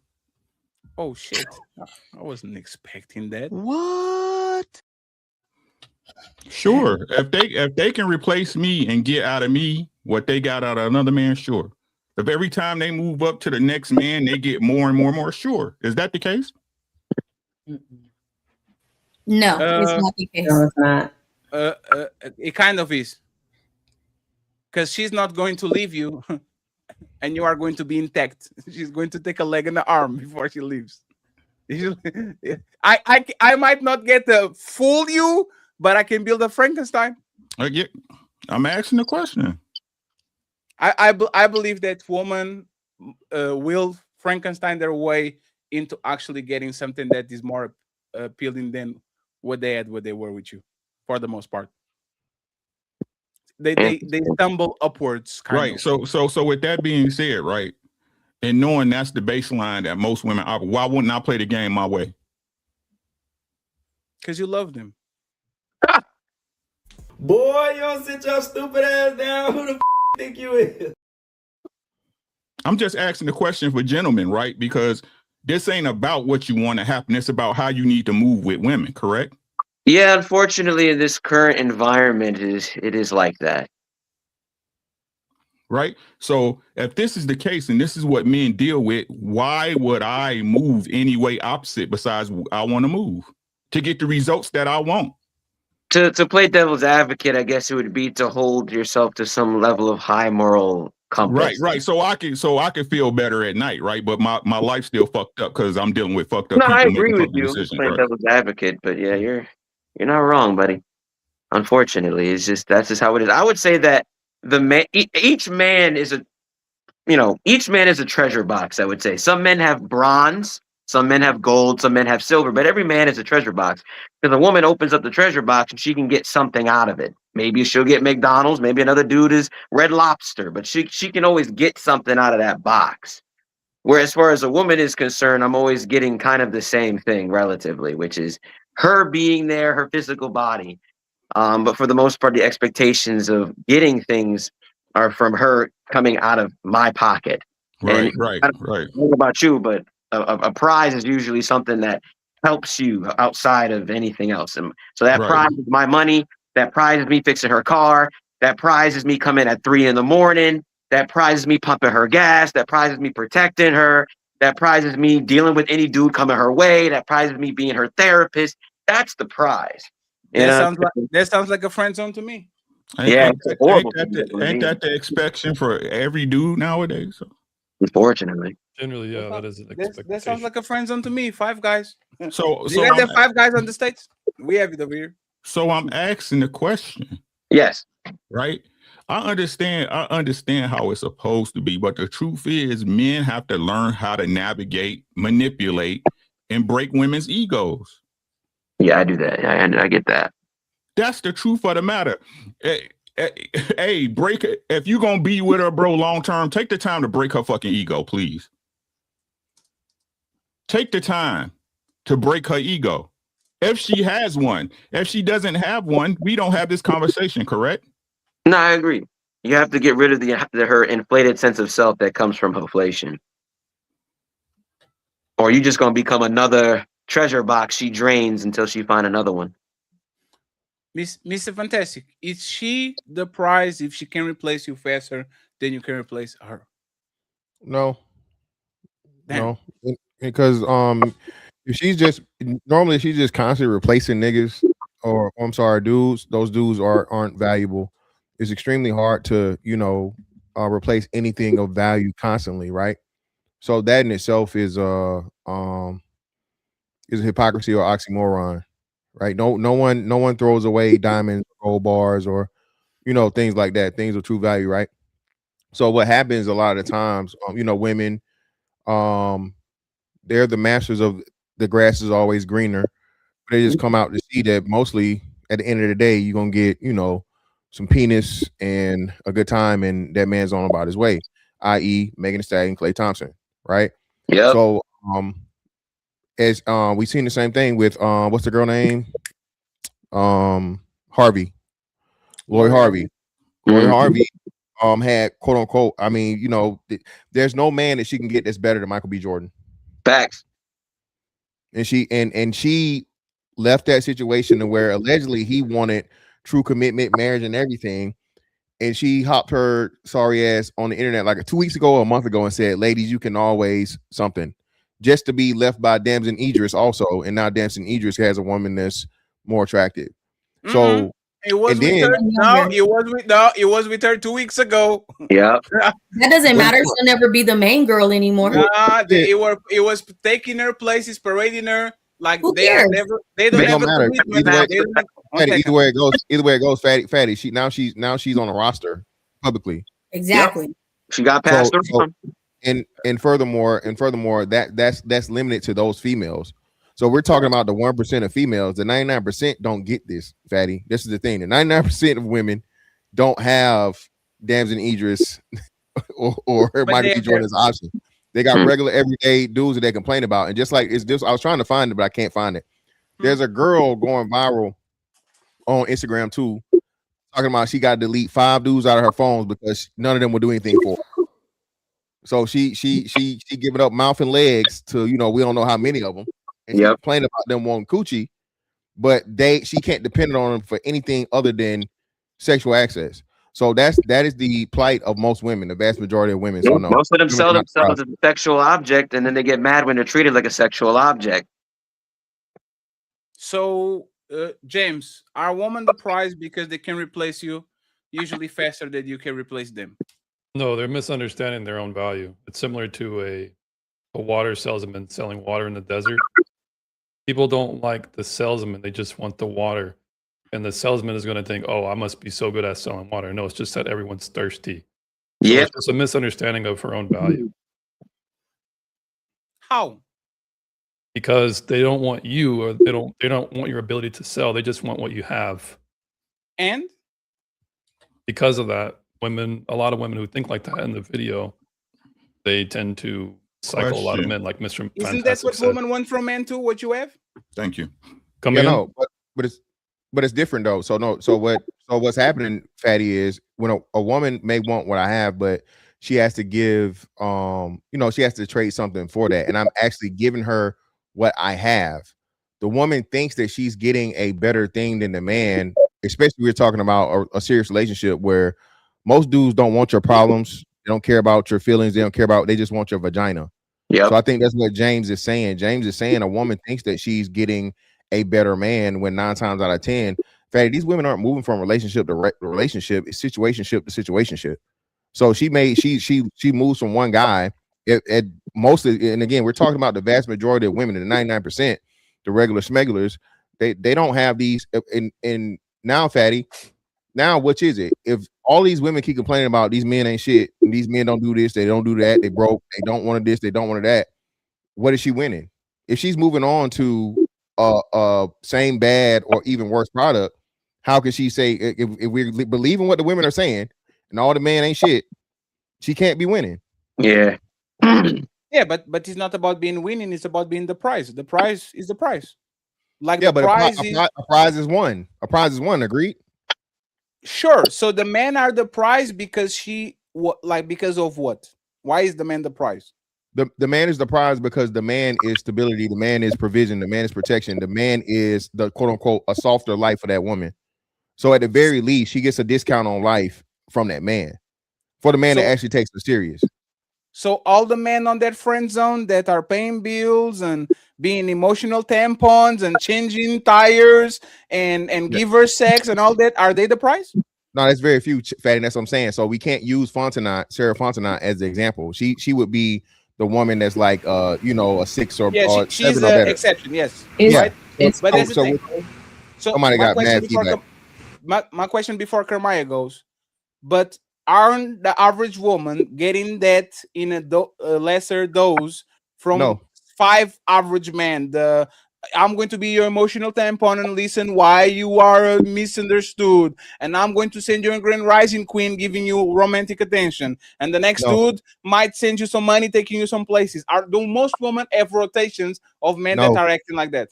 Oh shit. I wasn't expecting that. What? Sure. If they can replace me and get out of me what they got out of another man, sure. If every time they move up to the next man, they get more and more and more, sure. Is that the case? No, it's not the case. No, it's not. It kind of is. Because she's not going to leave you and you are going to be intact. She's going to take a leg and an arm before she leaves. I might not get the full you, but I can build a Frankenstein. I'm asking the question. I believe that women will Frankenstein their way into actually getting something that is more appealing than what they were with you, for the most part. They stumble upwards. Right. So with that being said, right, and knowing that's the baseline that most women are, why wouldn't I play the game my way? Because you love them. Boy, you don't sit your stupid ass down. Who the f think you is? I'm just asking the question for gentlemen, right? Because this ain't about what you want to happen. It's about how you need to move with women, correct? Yeah, unfortunately, in this current environment, it is like that. Right. So if this is the case and this is what men deal with, why would I move any way opposite besides I want to move to get the results that I want? To play devil's advocate, I guess it would be to hold yourself to some level of high moral compass. Right. So I can feel better at night, right? But my life's still fucked up because I'm dealing with fucked up No, people. I agree with you. Decisions, Playing right? devil's advocate, but yeah, you're not wrong, buddy. Unfortunately, that's just how it is. I would say that each man is a treasure box. I would say some men have bronze, some men have gold, some men have silver, but every man is a treasure box. Because a woman opens up the treasure box and she can get something out of it. Maybe she'll get McDonald's, maybe another dude is Red Lobster, but she can always get something out of that box. Where as far as a woman is concerned, I'm always getting kind of the same thing relatively, which is her being there, her physical body. But for the most part, the expectations of getting things are from her coming out of my pocket. Right. I don't know about you, but a prize is usually something that helps you outside of anything else. And so that prize is my money. That prize is me fixing her car. That prize is me coming at 3 a.m. That prize is me pumping her gas. That prize is me protecting her. That prize is me dealing with any dude coming her way. That prize is me being her therapist. That's the prize. That sounds like a friend zone to me. Ain't that the expectation for every dude nowadays? Unfortunately. Generally, yeah, that is an expectation. That sounds like a friend zone to me. 5 guys. So you guys have 5 guys on the States? We have it over here. So I'm asking the question. Yes. Right. I understand how it's supposed to be, but the truth is men have to learn how to navigate, manipulate, and break women's egos. Yeah, I do that. I get that. That's the truth of the matter. Hey, break it. If you're gonna be with her, bro, long term, take the time to break her fucking ego, please. Take the time to break her ego. If she has one. If she doesn't have one, we don't have this conversation, correct? No, I agree. You have to get rid of her inflated sense of self that comes from inflation. Or you just gonna become another treasure box she drains until she find another one. Mr. Fantastic, is she the prize if she can replace you faster than you can replace her? No. Damn. No. Because if she's just constantly replacing niggas or I'm sorry, dudes, those dudes aren't valuable. It's extremely hard to, replace anything of value constantly, right? So that in itself is a hypocrisy or oxymoron, right? No one throws away diamonds, gold bars, or things like that, things of true value, right? So what happens a lot of the times, women, they're the masters of the grass is always greener. They just come out to see that mostly at the end of the day, you're gonna get, some penis and a good time, and that man's on about his way, i.e. Megan Thee Stallion, Klay Thompson, right? Yeah. So as we've seen the same thing with what's the girl name? Harvey. Lori Harvey. Lori Harvey had quote unquote, there's no man that she can get that's better than Michael B. Jordan. Facts. And she left that situation to where allegedly he wanted true commitment, marriage, and everything. And she hopped her sorry ass on the internet like 2 weeks ago or a month ago and said, ladies, you can always something, just to be left by Damson Idris also. And now Damson Idris has a woman that's more attractive. So It was And with then- her. It was with her 2 weeks ago. Yeah. That doesn't matter. She'll never be the main girl anymore. It was taking her places, parading her. Like Who they are cares? never. They It don't don't have a matter. commitment. Either way, They don't have- Fatty, Okay. either way it goes, Fatty. She's on a roster publicly. Exactly. She got passed around. And furthermore, that's limited to those females. So we're talking about the 1% of females. The 99% don't get this, Fatty. This is the thing. The 99% of women don't have Damson Idris or Michael B. Jordan as an option. They got regular everyday dudes that they complain about. And just like it's this, I was trying to find it, but I can't find it. There's a girl going viral on Instagram too, talking about she got to delete 5 dudes out of her phones because none of them will do anything for her. So she giving up mouth and legs to, we don't know how many of them. And she complaining about them wanting coochie, but she can't depend on them for anything other than sexual access. So that is the plight of most women, the vast majority of women. So no, Most of them sell themselves as a sexual object, and then they get mad when they're treated like a sexual object. So, James, are women the prize because they can replace you usually faster than you can replace them? No, they're misunderstanding their own value. It's similar to a water salesman selling water in the desert. People don't like the salesman, they just want the water. And the salesman is going to think, oh, I must be so good at selling water. No, it's just that everyone's thirsty. So it's just a misunderstanding of her own value. How? Because they don't want you, or they don't want your ability to sell. They just want what you have. And because of that, a lot of women who think like that in the video, they tend to cycle a lot of men, like Mr. Isn't that what women want from men too? What you have? Thank you. No, but it's different though. So what's happening, Fatty, is when a woman may want what I have, but she has to give, she has to trade something for that, and I'm actually giving her what I have. The woman thinks that she's getting a better thing than the man, especially we're talking about a serious relationship where most dudes don't want your problems. They don't care about your feelings. They just want your vagina. Yeah. So I think that's what James is saying. James is saying a woman thinks that she's getting a better man when 9 times out of 10, in fact, these women aren't moving from relationship to relationship. It's situationship to situationship. So she moves from one guy at mostly, and again, we're talking about the vast majority of women, the 99%, the regular smegglers, they don't have these. And now, Fatty, now which is it? If all these women keep complaining about these men ain't shit, and these men don't do this, they don't do that, they broke, they don't want this, they don't want that, what is she winning? If she's moving on to same bad or even worse product, how can she say, if we believe in what the women are saying and all the men ain't shit, she can't be winning? Yeah. Yeah, but it's not about being winning, it's about being the prize. The prize is the prize. Like yeah, the but prize a prize is one. A prize is one, agreed? Sure. So the men are the prize because because of what? Why is the man the prize? The man is the prize because the man is stability, the man is provision, the man is protection, the man is the quote unquote a softer life for that woman. So at the very least, she gets a discount on life from that man, for the man that actually takes her serious. So all the men on that friend zone that are paying bills and being emotional tampons and changing tires and give her sex and all that, are they the prize? No, that's very few, Fatty. That's what I'm saying. So we can't use Sarah Fontenot as the example. She would be the woman that's like a 6 or she's an exception. Yes, right. But that's the thing. So somebody got mad. My question before Kermaya goes, but aren't the average woman getting that in a lesser dose from 5 average men? I'm going to be your emotional tampon and listen why you are misunderstood, and I'm going to send you a Grand Rising Queen giving you romantic attention, and the next dude might send you some money, taking you some places. Do most women have rotations of men that are acting like that?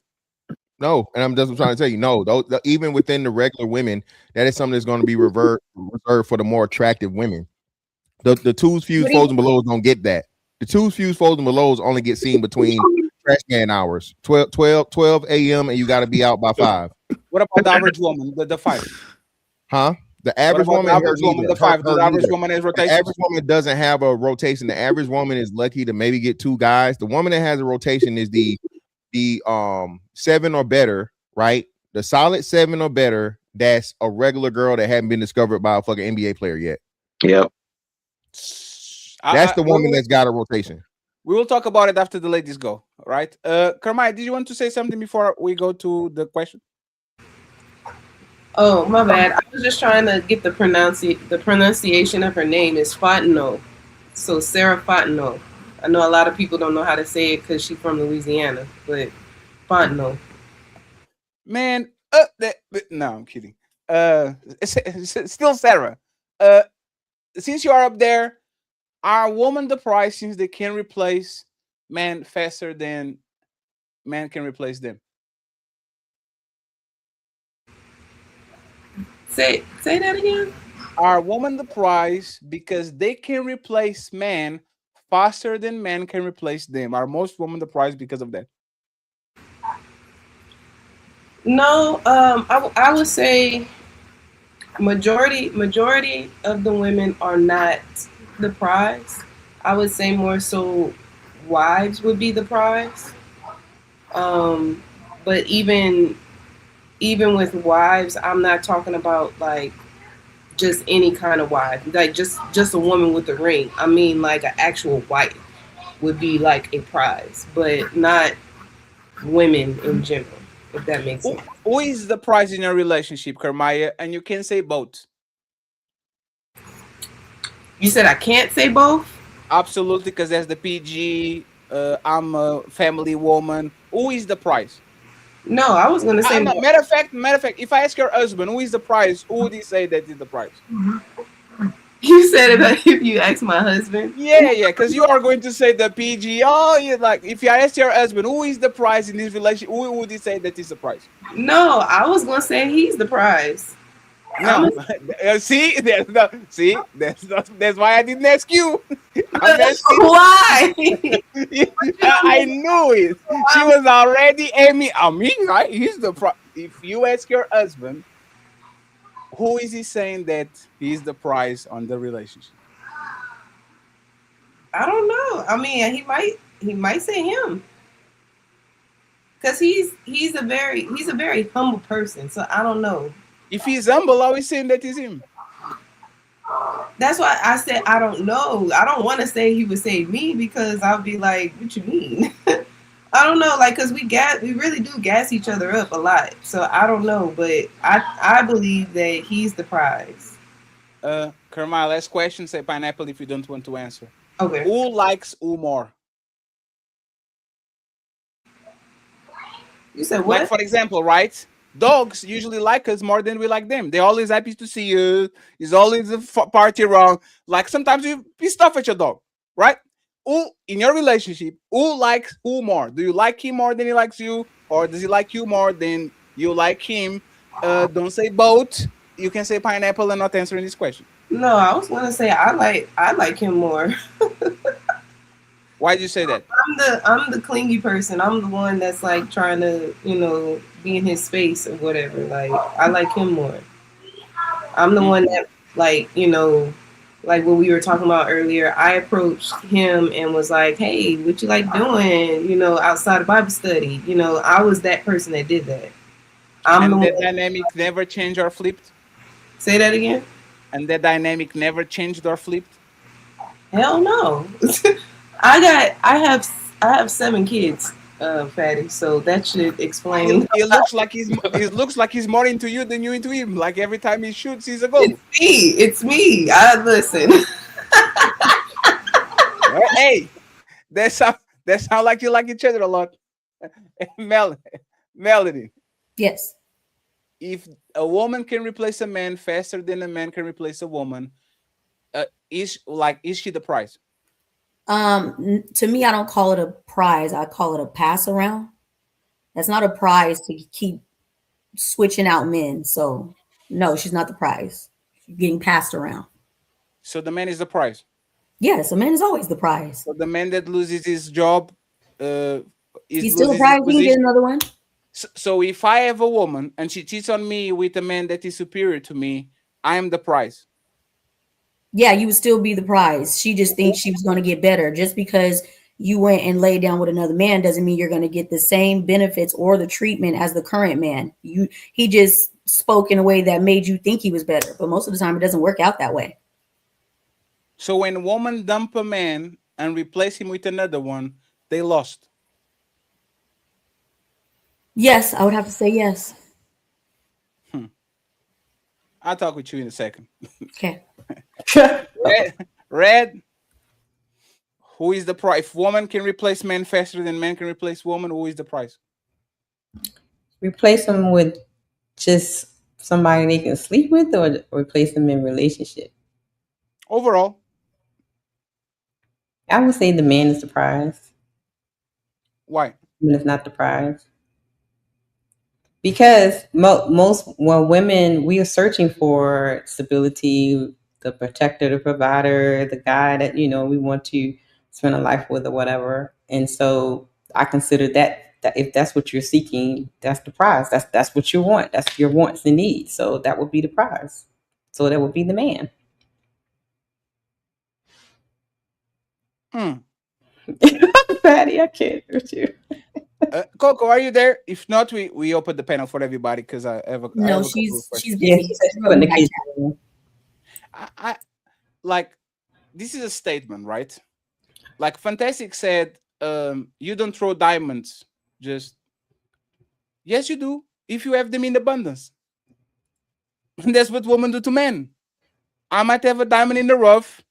No, and I'm just trying to tell you, no. Even within the regular women, that is something that's going to be reserved for the more attractive women. The twos, fews, folds, and belows don't get that. The twos, fews, folds, and belows only get seen between trash man hours, 12 a.m. and you got to be out by 5. What about the average woman, the 5? Huh? The average woman, the 5. The average woman has rotation. The average woman doesn't have a rotation. The average woman is lucky to maybe get 2 guys. The woman that has a rotation is the 7 or better, right? The solid 7 or better that's a regular girl that hadn't been discovered by a fucking NBA player yet. Yep. That's the woman that's got a rotation. We will talk about it after the ladies go. All right. Kermai, did you want to say something before we go to the question? Oh, my bad. I was just trying to get the pronunciation of her name is Fontenot. So Sarah Fontenot. I know a lot of people don't know how to say it because she's from Louisiana, but Fontenot. Man, no, I'm kidding. Still Sarah. Since you are up there, are women the prize since they can replace men faster than men can replace them? Say that again. Are women the prize because they can replace men faster than men can replace them? Are most women the prize because of that? No, I would say majority of the women are not the prize. I would say more so wives would be the prize. But even with wives, I'm not talking about like just any kind of wife, like just a woman with a ring. I mean, like an actual wife would be like a prize, but not women in general, if that makes sense. Who is the prize in your relationship, Kermaya? And you can say both. You said I can't say both? Absolutely, because there's the PG. I'm a family woman. Who is the prize? No, I was gonna say. Matter of fact, if I ask your husband who is the prize, who would he say that is the prize? You said it if you ask my husband. Yeah, because you are going to say the PG. Oh, you like if you ask your husband who is the prize in this relationship, who would he say that is the prize? No, I was gonna say he's the prize. No, see, that's why I didn't ask you. Why? I knew it. She was already aiming at me. Right? He's the prize. If you ask your husband, who is he saying that he's the prize on the relationship? I don't know. I mean, he might say him. Because he's a very humble person, so I don't know. If he's humble, are we saying that is him? That's why I said I don't know. I don't want to say he would say me because I'll be like, what you mean? I don't know, like, because we really do gas each other up a lot. So I don't know, but I believe that he's the prize. Kermai, last question. Say pineapple if you don't want to answer. Okay. Who likes who more? You said what? Like, for example, right? Dogs usually like us more than we like them. They're always happy to see you. It's always a party around. Like sometimes you piss off at your dog, right? Who in your relationship, who likes who more? Do you like him more than he likes you, or does he like you more than you like him? Don't say both. You can say pineapple and not answering this question. No, I was gonna say I like him more. Why did you say that? I'm the clingy person. I'm the one that's like trying to, be in his space or whatever. Like I like him more. I'm the one that like, like what we were talking about earlier, I approached him and was like, hey, what you like doing, outside of Bible study? I was that person that did that. And the dynamic never changed or flipped? Say that again? And the dynamic never changed or flipped? Hell no. I have 7 kids, Fatty, so that should explain. It looks like he's more into you than you into him. Like every time he shoots, he's a goal. It's me. I listen. Hey, that sound like you like each other a lot. Melody. Yes. If a woman can replace a man faster than a man can replace a woman, is she the prize? To me, I don't call it a prize. I call it a pass around. That's not a prize to keep switching out men. So no, she's not the prize. She's getting passed around. So the man is the prize. Yes, a man is always the prize. So the man that loses his job, he's still a prize. We can get another one. So if I have a woman and she cheats on me with a man that is superior to me, I am the prize. Yeah, you would still be the prize. She just thinks she was going to get better. Just because you went and laid down with another man doesn't mean you're going to get the same benefits or the treatment as the current man. He just spoke in a way that made you think he was better, but most of the time it doesn't work out that way. So when a woman dump a man and replace him with another one, they lost. Yes, I would have to say yes. I'll talk with you in a second. Okay. Red, who is the price? If woman can replace men faster than men can replace woman, who is the price? Replace them with just somebody they can sleep with, or replace them in relationship? Overall, I would say the man is the prize. Why? Woman is not the prize. Because most women, we are searching for stability, the protector, the provider, the guy that we want to spend a life with or whatever. And so I consider that if that's what you're seeking, that's the prize. That's what you want. That's your wants and needs. So that would be the prize. So that would be the man. Patty, I can't with you. Coco, are you there? If not, we open the panel for everybody because I have a she's Yeah, busy. I like this is a statement, right? Like Fantastic said, you don't throw diamonds. Just yes, you do if you have them in abundance. And that's what women do to men. I might have a diamond in the rough,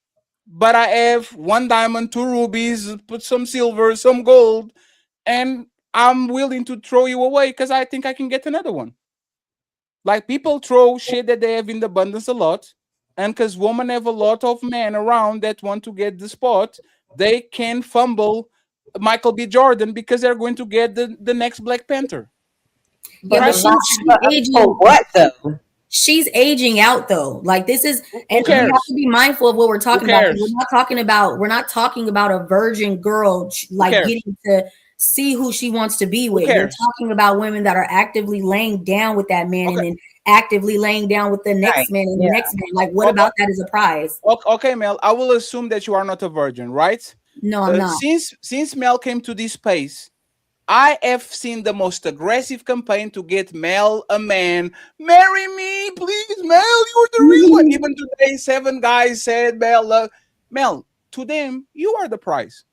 but I have one diamond, 2 rubies, put some silver, some gold, and I'm willing to throw you away because I think I can get another one. Like people throw shit that they have in abundance a lot, and because women have a lot of men around that want to get the spot, they can fumble Michael B. Jordan because they're going to get the next Black Panther. Yeah, but she's aging. For what though? She's aging out though. Like this is, and we cares? have to be mindful of what we're talking about. cares? We're not talking about a virgin girl like cares? getting to see who she wants to be with. You're cares? talking about women that are actively laying down with that man and then actively laying down with the next man and the next man. Like, what about that is a prize? Okay, Mel, I will assume that you are not a virgin, right? No, I'm not. Since Mel came to this space, I have seen the most aggressive campaign to get Mel a man. Marry me, please, Mel. You're the real one. Even today, 7 guys said, Mel, to them, you are the prize.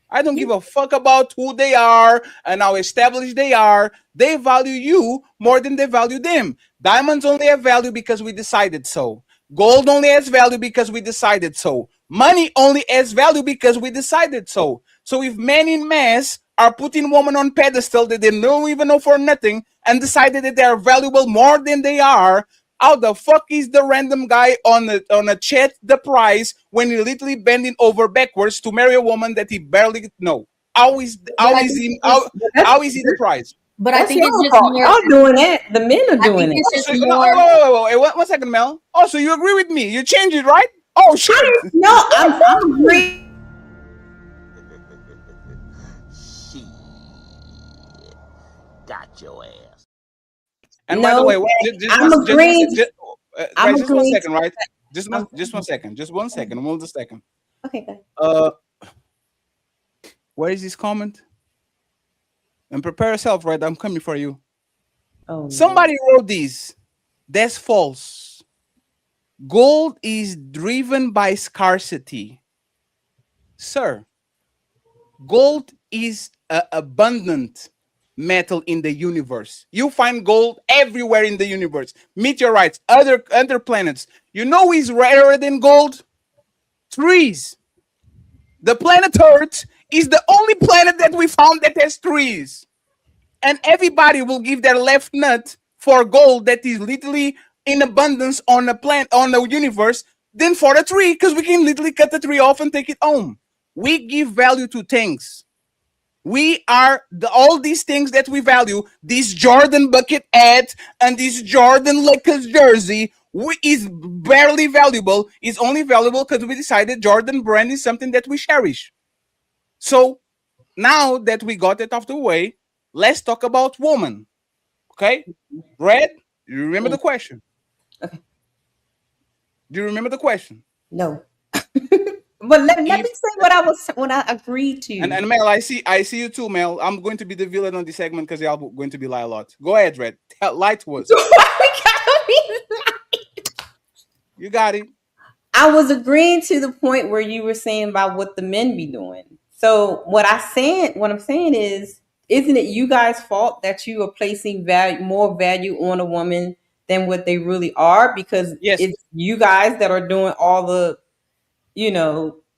I don't give a fuck about who they are and how established they are. They value you more than they value them. Diamonds only have value because we decided so. Gold only has value because we decided so. Money only has value because we decided so. So if men in mass are putting women on pedestal that they don't even know for nothing and decided that they are valuable more than they are, how the fuck is the random guy on a chat the prize when he literally bending over backwards to marry a woman that he barely know? How is he the prize? But I think it's just more. Y'all doing that. The men are doing it. Wait, 1 second, Mel. Oh, so you agree with me? You changed it, right? Oh shit! No, I'm agreeing. Got your ass. And by the way, I'm agreeing. Just 1 second, right? Just 1 second. Just 1 second. Hold a second. Okay, good. Where is this comment? And prepare yourself, right? I'm coming for you. Oh, somebody wrote this. That's false. Gold is driven by scarcity. Sir, gold is an abundant metal in the universe. You find gold everywhere in the universe. Meteorites, other planets. You know who is rarer than gold? Trees. The planet Earth is the only planet that we found that has trees. And everybody will give their left nut for gold that is literally in abundance on a planet, on the universe, than for a tree, because we can literally cut the tree off and take it home. We give value to things. We are all these things that we value. This Jordan bucket hat and this Jordan Lakers jersey is barely valuable. It's only valuable because we decided Jordan brand is something that we cherish. So now that we got it off the way, let's talk about woman. Okay? Red, you remember the question? Okay. Do you remember the question? No. But let me say what I agreed to. And Mel, I see you too, Mel. I'm going to be the villain on this segment because y'all going to be lie a lot. Go ahead, Red. Lie to us. You got it. I was agreeing to the point where you were saying about what the men be doing. So what I'm saying is, isn't it you guys' fault that you are placing more value on a woman than what they really are? Because it's you guys that are doing all the,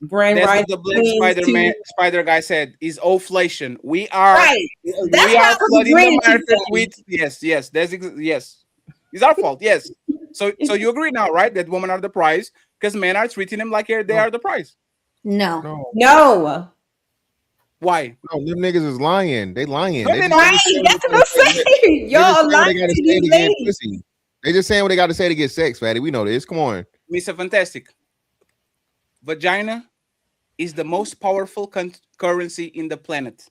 brand That's right what the black spider guy said. Is inflation. We are right. That's we what I are was flooding agreeing the to market say. with yes. Yes. It's our fault. Yes. So you agree now, right? That women are the prize because men are treating them like they are the prize. No. No. Why? No, them niggas is lying. They lying. No, They they're just, not. they just saying That's what what I'm they saying. just Y'all saying what lying they gotta to say to these get ladies. pussy. They just saying what they gotta say to get sex, fatty. We know this. Come on. Mr. Fantastic. Vagina is the most powerful currency in the planet.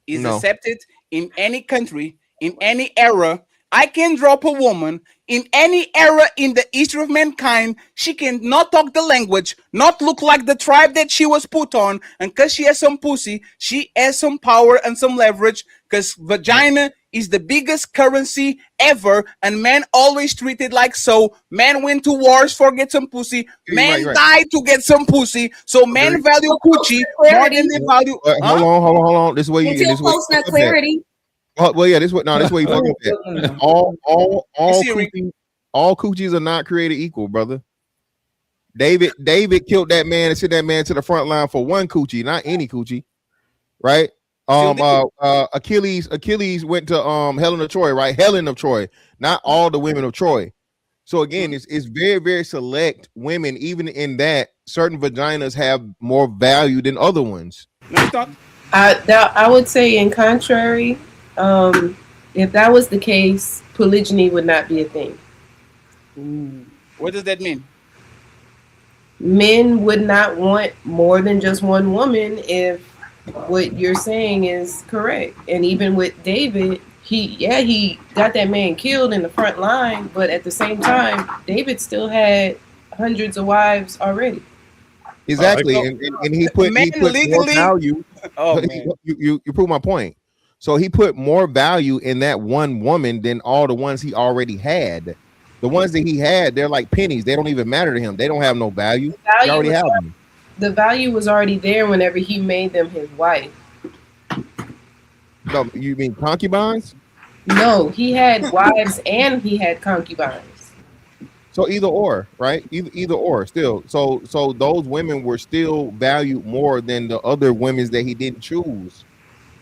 Is No. accepted in any country, in any era. I can drop a woman in any era in the history of mankind. She can not talk the language, not look like the tribe that she was put on, and because she has some pussy, she has some power and some leverage. Because vagina is the biggest currency ever, and men always treated like so. Men went to wars for get some pussy. Men died to get some pussy. So men value coochie more than they value. Hold on. This is where you Until post-nut clarity. Well, yeah, this is what you fucking said. All coochies are not created equal, brother. David killed that man and sent that man to the front line for one coochie, not any coochie, right? Achilles went to Helen of Troy, right? Helen of Troy, not all the women of Troy. So again, it's very, very select women. Even in that, certain vaginas have more value than other ones. No, it's not. I would say, in contrary, if that was the case, polygyny would not be a thing. What does that mean? Men would not want more than just one woman if what you're saying is correct. And even with David, he got that man killed in the front line, but at the same time, David still had hundreds of wives already. Exactly, and he put more value. Oh man, you prove my point. So he put more value in that one woman than all the ones he already had. The ones that he had, they're like pennies. They don't even matter to him. They don't have no value. He already have them. The value was already there whenever he made them his wife. No, you mean concubines? No, he had wives and he had concubines. So either or, right? Either or, still. So those women were still valued more than the other women that he didn't choose.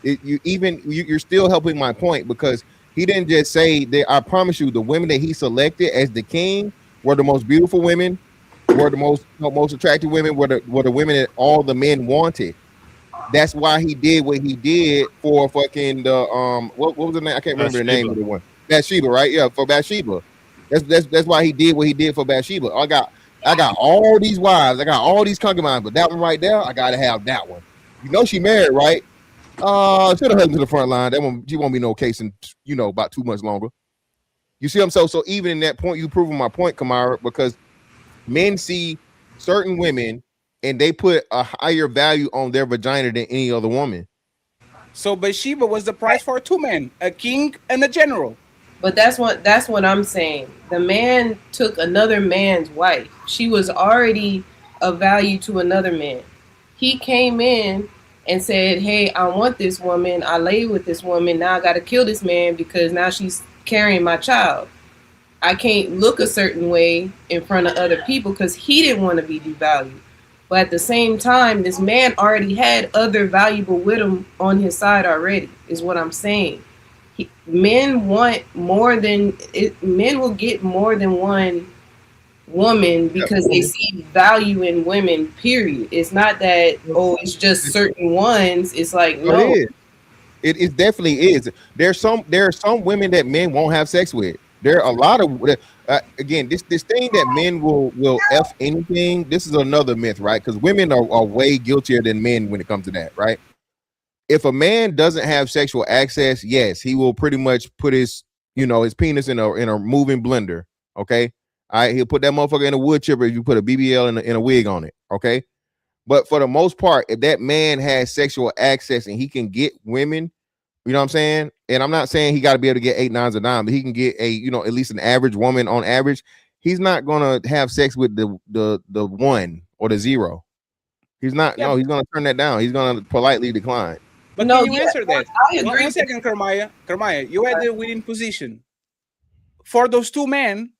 You're still helping my point, because he didn't just say that. I promise you, the women that he selected as the king were the most beautiful women, were the most attractive women, were the women that all the men wanted. That's why he did what he did for fucking the what was the name? I can't remember the name of the one. Bathsheba, right? Yeah, for Bathsheba. That's why he did what he did for Bathsheba. I got all these wives, I got all these concubines, but that one right there, I gotta have that one. You know she married, right? Should have held him to the front line. That one, she won't be no case in about 2 months longer. You see what I'm saying? So even in that point, you proving my point, Kamara, because men see certain women and they put a higher value on their vagina than any other woman. So Bathsheba was the price for two men, a king and a general. But that's what I'm saying. The man took another man's wife. She was already of value to another man. He came in and said, hey, I want this woman. I lay with this woman. Now I got to kill this man because now she's carrying my child. I can't look a certain way in front of other people because he didn't want to be devalued. But at the same time, this man already had other valuable with him on his side already, is what I'm saying. Men want more than men will get more than one woman because they see value in women, period. It's not that it's just certain ones. It's like no. It definitely is. There are some women that men won't have sex with. There are a lot of again, this thing that men will F anything. This is another myth, right? Because women are way guiltier than men when it comes to that, right? If a man doesn't have sexual access, yes, he will pretty much put his penis in a moving blender. Okay, all right, he'll put that motherfucker in a wood chipper if you put a BBL in a wig on it. Okay, but for the most part, if that man has sexual access and he can get women, You know what I'm saying? And I'm not saying he got to be able to get 8 9s a dime, but he can get a, you know, at least an average woman on average. He's not gonna have sex with the 1 or the 0. He's not. Yeah, No, he's gonna turn that down. He's gonna politely decline. But No, can you yeah, answer that? I agree. One second, Kermaya. Kermaya, you had the winning position. For those 2 men,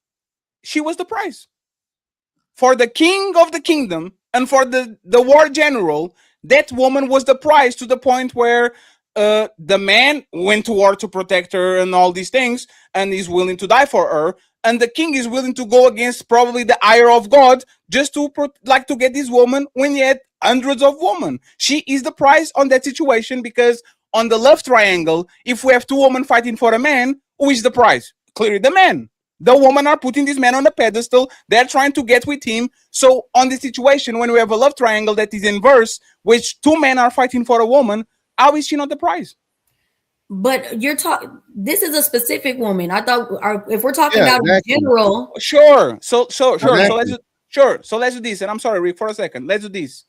she was the prize. For the king of the kingdom and for the war general, that woman was the prize, to the point where the man went to war to protect her and all these things, and is willing to die for her. And the king is willing to go against probably the ire of God just to to get this woman when he had hundreds of women. She is the prize on that situation, because on the love triangle, if we have 2 women fighting for a man, who is the prize? Clearly the man. The women are putting this man on a pedestal. They're trying to get with him. So on the situation, when we have a love triangle that is inverse, which 2 men are fighting for a woman, how is she not the prize? But you're talking. This is a specific woman. I thought, if we're talking about exactly. in general, Sure. So Exactly. So let's do this. And I'm sorry, Rick, for a second. Let's do this.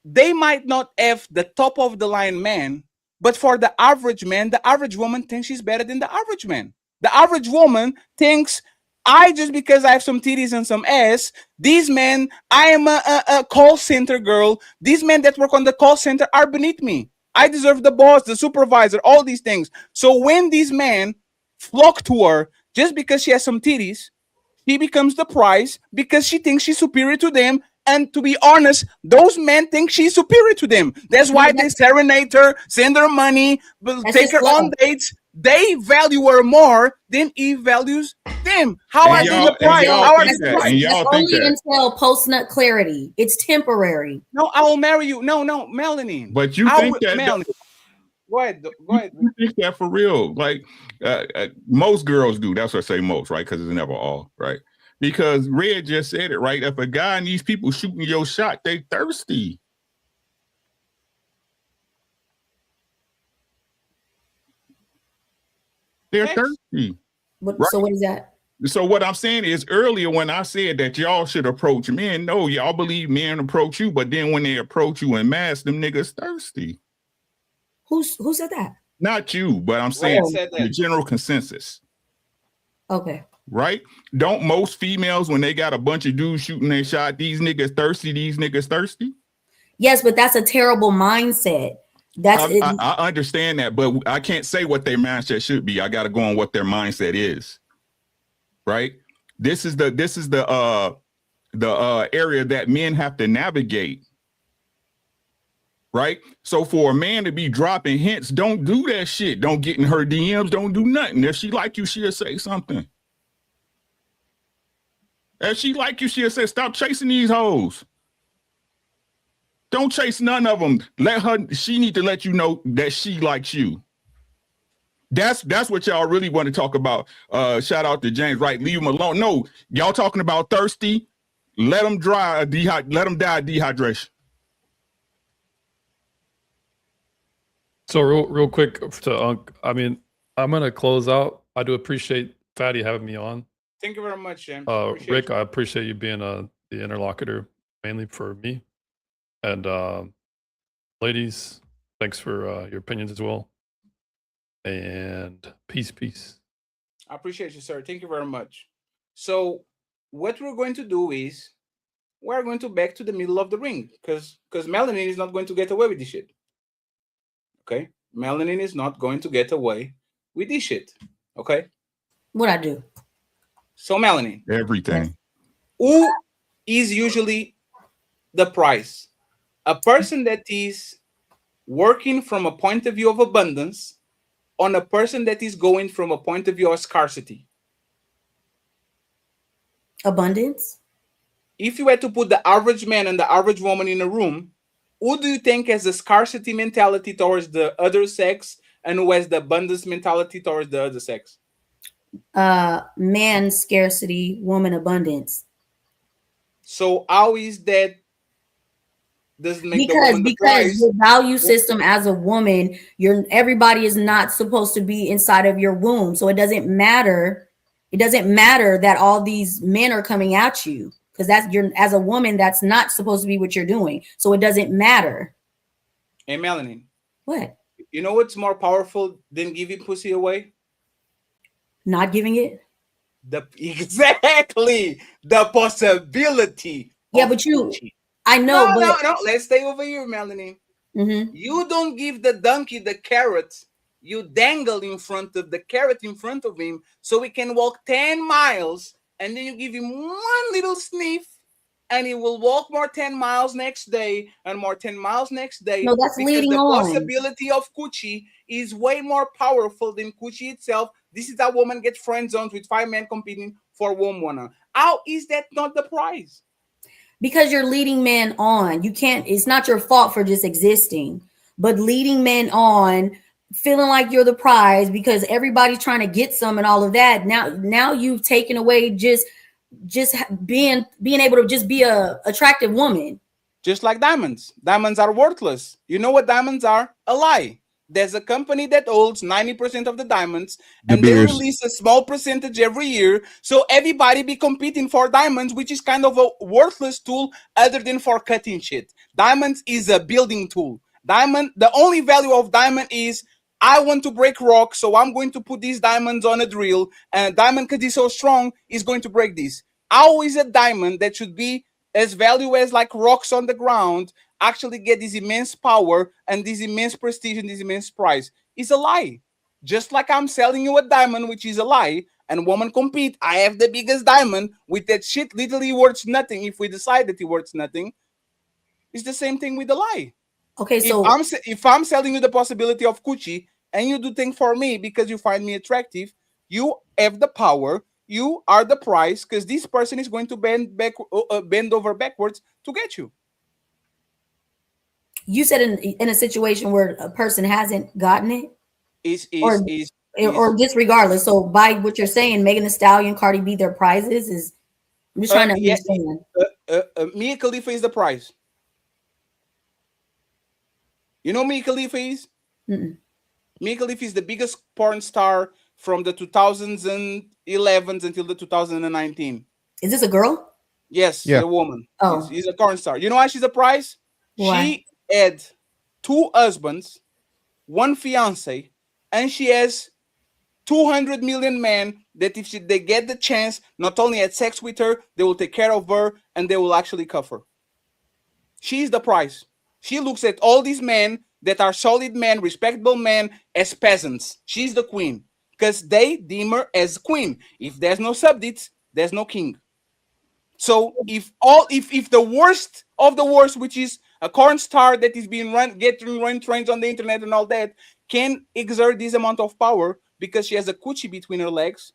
They might not have the top of the line man, but for the average man, the average woman thinks she's better than the average man. The average woman thinks, just because I have some titties and some ass, these men, I am a call center girl. These men that work on the call center are beneath me. I deserve the boss, the supervisor, all these things. So when these men flock to her just because she has some titties, she becomes the prize because she thinks she's superior to them. And to be honest, those men think she's superior to them. That's why they serenade her, send her money, take her on dates. They value her more than he values them. How are they the prize? How are they the prize? That's only until post-nut clarity. It's temporary. No, I will marry you. No, Melanie. But you think that? Melanie. Go ahead. You think that for real? Like most girls do. That's what I say most, right? Because it's never all, right? Because Red just said it, right? If a guy and these people shooting your shot, they thirsty. They're thirsty. Right? So what is that? So what I'm saying is, earlier when I said that y'all should approach men, no, y'all believe men approach you, but then when they approach you in mass, them niggas thirsty. Who said that? Not you, but I'm saying the general consensus. Okay. Right? Don't most females, when they got a bunch of dudes shooting their shot, these niggas thirsty? Yes, but that's a terrible mindset. I understand that, but I can't say what their mindset should be. I got to go on what their mindset is. Right? This is the area that men have to navigate. Right? So for a man to be dropping hints, don't do that shit. Don't get in her DMs. Don't do nothing. If she like you, she'll say something. If she like you, she'll say, stop chasing these hoes. Don't chase none of them. She need to let you know that she likes you. That's what y'all really want to talk about. Shout out to James, right? Leave him alone. No, y'all talking about thirsty. Let them die of dehydration. So real quick to Unc, I mean, I'm gonna close out. I do appreciate Fatty having me on. Thank you very much, James. Rick, I appreciate you being the interlocutor mainly for me. And ladies, thanks for your opinions as well. And peace. I appreciate you, sir. Thank you very much. So what we're going to do is we're going to back to the middle of the ring, because Melanin is not going to get away with this shit. Okay? Melanin is not going to get away with this shit. Okay? What I do? So Melanin. Everything. Who is usually the prize? A person that is working from a point of view of abundance on a person that is going from a point of view of scarcity. Abundance? If you had to put the average man and the average woman in a room, who do you think has the scarcity mentality towards the other sex and who has the abundance mentality towards the other sex? Man scarcity, woman abundance. So how is that? Doesn't make because your value system as a woman, everybody is not supposed to be inside of your womb. So it doesn't matter. It doesn't matter that all these men are coming at you, because as a woman, that's not supposed to be what you're doing. So it doesn't matter. Hey, Melanin. What? You know what's more powerful than giving pussy away? Not giving it. Exactly the possibility. Yeah, but I know, but No. Let's stay over here, Melanie. You don't give the donkey the carrot. You dangle the carrot in front of him so he can walk 10 miles, and then you give him one little sniff, and he will walk more 10 miles next day and more 10 miles next day. No, that's because leading the on. possibility of coochie is way more powerful than coochie itself. This is how woman gets friend zones with 5 men competing for one woman. How is that not the prize? Because you're leading men on. You can't, it's not your fault for just existing, but leading men on, feeling like you're the prize because everybody's trying to get some and all of that. Now you've taken away just being able to just be a attractive woman. Just like diamonds. Diamonds are worthless. You know what diamonds are? A lie. There's a company that holds 90% of the diamonds, and they release a small percentage every year. So everybody be competing for diamonds, which is kind of a worthless tool other than for cutting shit. Diamonds is a building tool. The only value of diamond is I want to break rock, so I'm going to put these diamonds on a drill, and diamond, because it's so strong, is going to break this. How is a diamond that should be as value as like rocks on the ground actually get this immense power and this immense prestige and this immense price? It's a lie. Just like I'm selling you a diamond, which is a lie, and women compete. I have the biggest diamond with that shit literally worth nothing. If we decide that it worth nothing, it's the same thing with the lie. Okay, so if I'm selling you the possibility of coochie and you do things for me because you find me attractive, you have the power. You are the prize because this person is going to bend over backwards to get you. You said in a situation where a person hasn't gotten it, or disregardless. So by what you're saying, Megan Thee Stallion, Cardi B, their prizes is. I'm just trying to understand. Mia Khalifa is the prize. You know Mia Khalifa is? Mia Khalifa is the biggest porn star from the 2011s until the 2019. Is this a girl? Yes, a woman. Oh, she's a porn star. You know why she's a prize? Why? She had 2 husbands, 1 fiance, and she has 200 million men that if they get the chance, not only had sex with her, they will take care of her and they will actually cuff her. She's the prize. She looks at all these men that are solid men, respectable men, as peasants. She's the queen because they deem her as queen. If there's no subjects, there's no king. So if the worst of the worst, which is a corn star that is being getting trains on the internet and all that, can exert this amount of power because she has a coochie between her legs,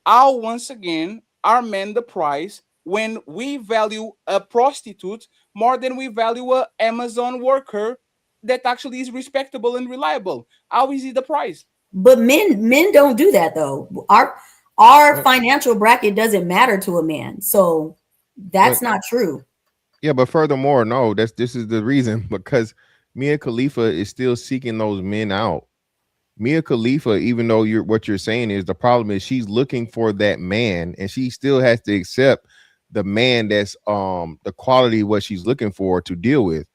how once again are men the prize when we value a prostitute more than we value a Amazon worker that actually is respectable and reliable? How is it the prize? But men don't do that though. Our financial bracket doesn't matter to a man, so that's not true. Yeah, but furthermore, no, this is the reason, because Mia Khalifa is still seeking those men out. Mia Khalifa, even though what you're saying is the problem is she's looking for that man, and she still has to accept the man that's the quality what she's looking for to deal with.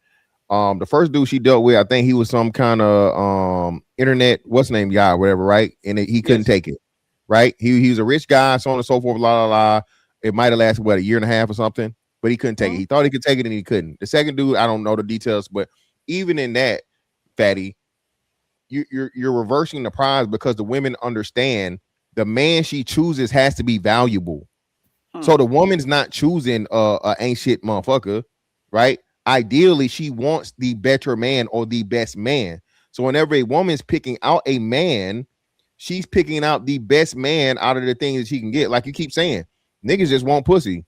The first dude she dealt with, I think he was some kind of internet what's name guy, whatever, right? And he couldn't take it, right? He was a rich guy, so on and so forth, la la la. It might have lasted a year and a half or something, but he couldn't take it. He thought he could take it and he couldn't. The second dude, I don't know the details, but even in that, Fatty, you're reversing the prize because the women understand the man she chooses has to be valuable. So the woman's not choosing a ain't shit motherfucker, right? Ideally, she wants the better man or the best man. So whenever a woman's picking out a man, she's picking out the best man out of the things that she can get. Like you keep saying, niggas just want pussy.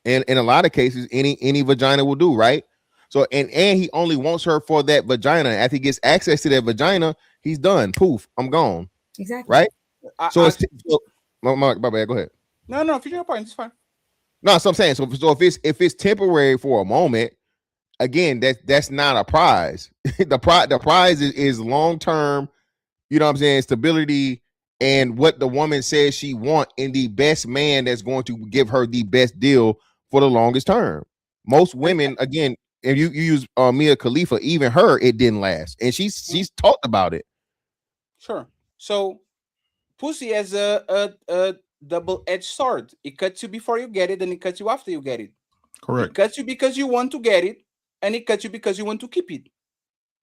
And in a lot of cases, any vagina will do, right? So and he only wants her for that vagina. After he gets access to that vagina, he's done. Poof, I'm gone. Exactly. Right? My bad, go ahead. No, finish your point. It's fine. No, so I'm saying, so if it's temporary for a moment, again, that's not a prize. the prize is long term, you know what I'm saying, stability, and what the woman says she want in the best man that's going to give her the best deal for the longest term. Most women, again, if you use Mia Khalifa, even her, it didn't last, and she's talked about it. Sure. So pussy has a double-edged sword. It cuts you before you get it, and it cuts you after you get it. Correct. It cuts you because you want to get it, and it cuts you because you want to keep it.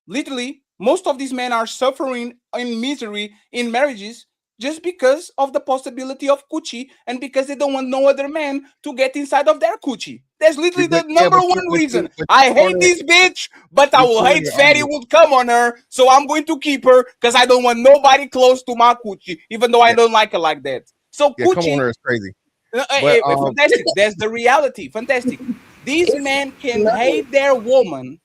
Literally, most of these men are suffering in misery in marriages just because of the possibility of coochie, and because they don't want no other man to get inside of their coochie. That's literally the number one reason. I hate this bitch, but I will hate Fatty would come on her, so I'm going to keep her because I don't want nobody close to my coochie, even though I don't like her like that. So Yeah, coochie, come on her is crazy. fantastic. That's the reality. Fantastic. These men can hate their woman.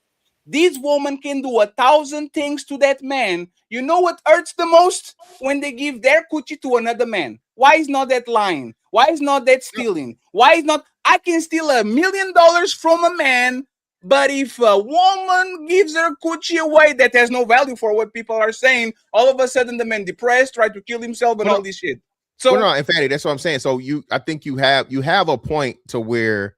These women can do 1,000 things to that man. You know what hurts the most? When they give their coochie to another man. Why is not that lying? Why is not that stealing? Why is not? I can steal $1 million from a man, but if a woman gives her coochie away, that has no value for what people are saying. All of a sudden, the man depressed, tried to kill himself, and all this shit. So no, in fact, that's what I'm saying. So I think you have a point to where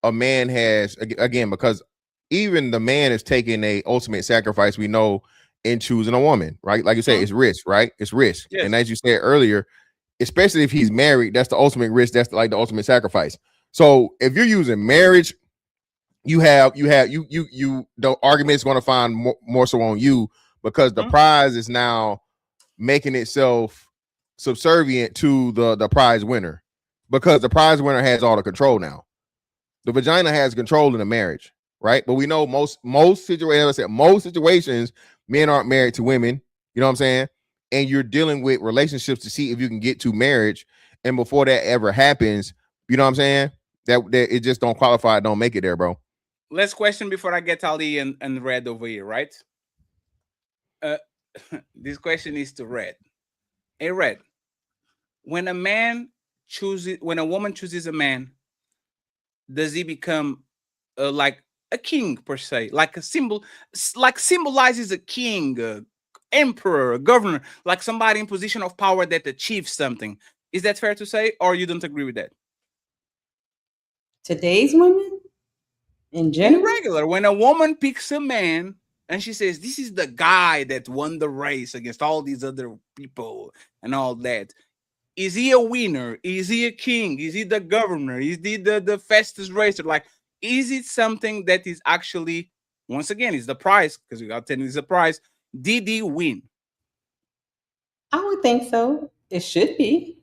a man has, again, because even the man is taking a ultimate sacrifice, we know, in choosing a woman, right? Like you say, it's risk, right? It's risk. Yes. And as you said earlier, especially if he's married, that's the ultimate risk. That's like the ultimate sacrifice. So if you're using marriage, the argument is going to find more so on you, because the prize is now making itself subservient to the prize winner, because the prize winner has all the control now. The vagina has control in the marriage, right? But we know most situations, most situations, men aren't married to women. You know what I'm saying? And you're dealing with relationships to see if you can get to marriage. And before that ever happens, you know what I'm saying? That it just don't qualify, don't make it there, bro. Last question before I get Ali and Red over here, right? This question is to Red. Hey, Red, when a woman chooses a man, does he become like a king per se, like a symbol, like symbolizes a king, emperor, a governor, like somebody in position of power that achieves something? Is that fair to say, or you don't agree with that? Today's women, in general, in regular, when a woman picks a man and she says, "This is the guy that won the race against all these other people and all that," is he a winner? Is he a king? Is he the governor? Is he the fastest racer? Like, is it something that is actually, once again, is the prize, because we got 10 is the prize. Did he win? I would think so. It should be.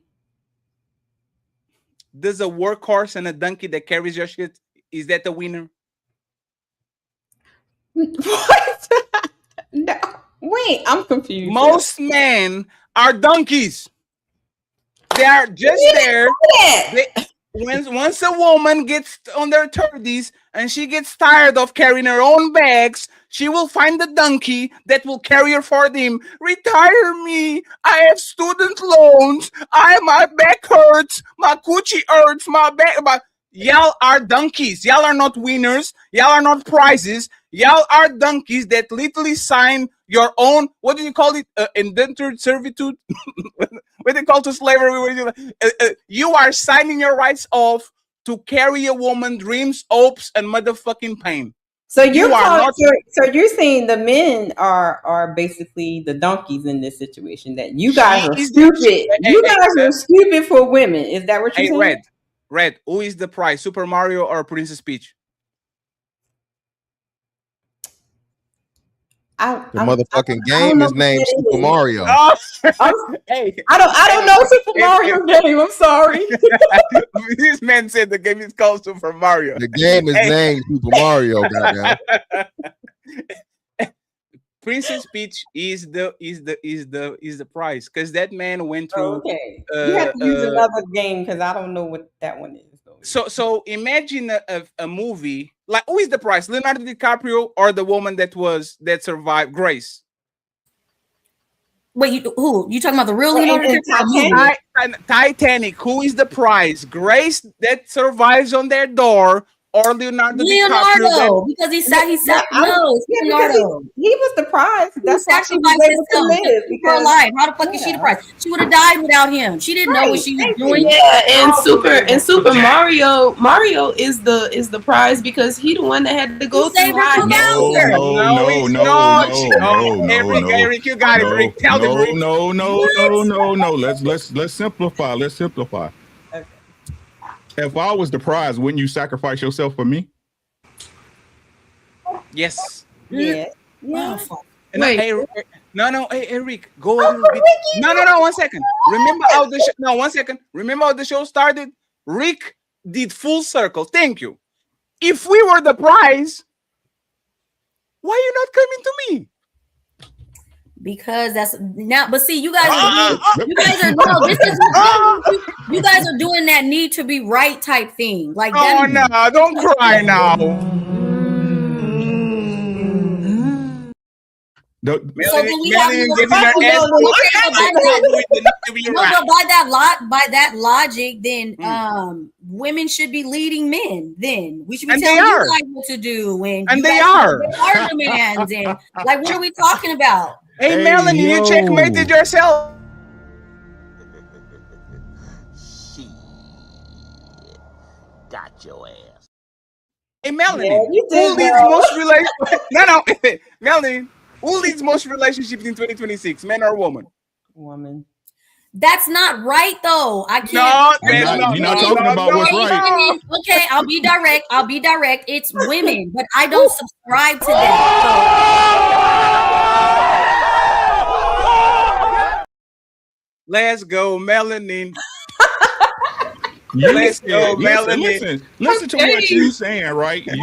Does a workhorse and a donkey that carries your shit, is that the winner? What? No. Wait, I'm confused. Most men are donkeys. They are just there. Once a woman gets on their 30s and she gets tired of carrying her own bags, she will find the donkey that will carry her for them. Retire me. I have student loans. My back hurts. My coochie hurts. My back. Y'all are donkeys. Y'all are not winners. Y'all are not prizes. Y'all are donkeys that literally sign your own, what do you call it? Indentured servitude? What they call to slavery? You are signing your rights off to carry a woman's dreams, hopes, and motherfucking pain. So so you're saying the men are basically the donkeys in this situation, that you guys are stupid. You guys are stupid for women. Is that what you're saying? Red, who is the prize? Super Mario or Princess Peach? The motherfucking game is named Super Mario. Oh, hey, I don't know Super Mario game. I'm sorry. This man said the game is called Super Mario. The game is named Super Mario. Goddamn. Princess Peach is the prize, because that man went through. Okay, you have to use another game because I don't know what that one is. So imagine a movie like, who is the prize? Leonardo DiCaprio or the woman that survived, Grace? Wait, who? You talking about the real Leonardo DiCaprio? Titanic. Who is the prize? Grace that survives on their door, or Leonardo DiCaprio, Leonardo, because he said no, it's Leonardo. He was the prize. That's why she was sacrificed able to himself live. for her life. How the fuck is she the prize? She would have died without him. She didn't know what she was doing. Yeah, and Super Mario is the prize because he the one that had to go through life. Eric, you got it, Rick. Tell them, Rick. No. Let's simplify. Let's simplify. Okay. If I was the prize, wouldn't you sacrifice yourself for me? Yes. Yeah. Yeah. Hey, Eric, go a little bit. No, 1 second. Remember how the no, 1 second. Remember how the show started? Rick did full circle. Thank you. If we were the prize, why are you not coming to me? Because that's now, but see, you guys are you guys are doing that need to be right type thing. Like, oh no, don't cry now. So do we have by that logic, then women should be leading men. Then we should be telling you guys what to do. And they are demands. And like, what are we talking about? Hey, Melanie, you checkmated yourself. Got your ass. Hey, Melanie, who leads most relationships? No, Melanie, who leads most relationships in 2026, men or woman? Woman. That's not right, though. I can't. You're not talking about what's right. Okay, I'll be direct. It's women, but I don't subscribe to that. Let's go, Melanie. Listen to what you're saying, right? If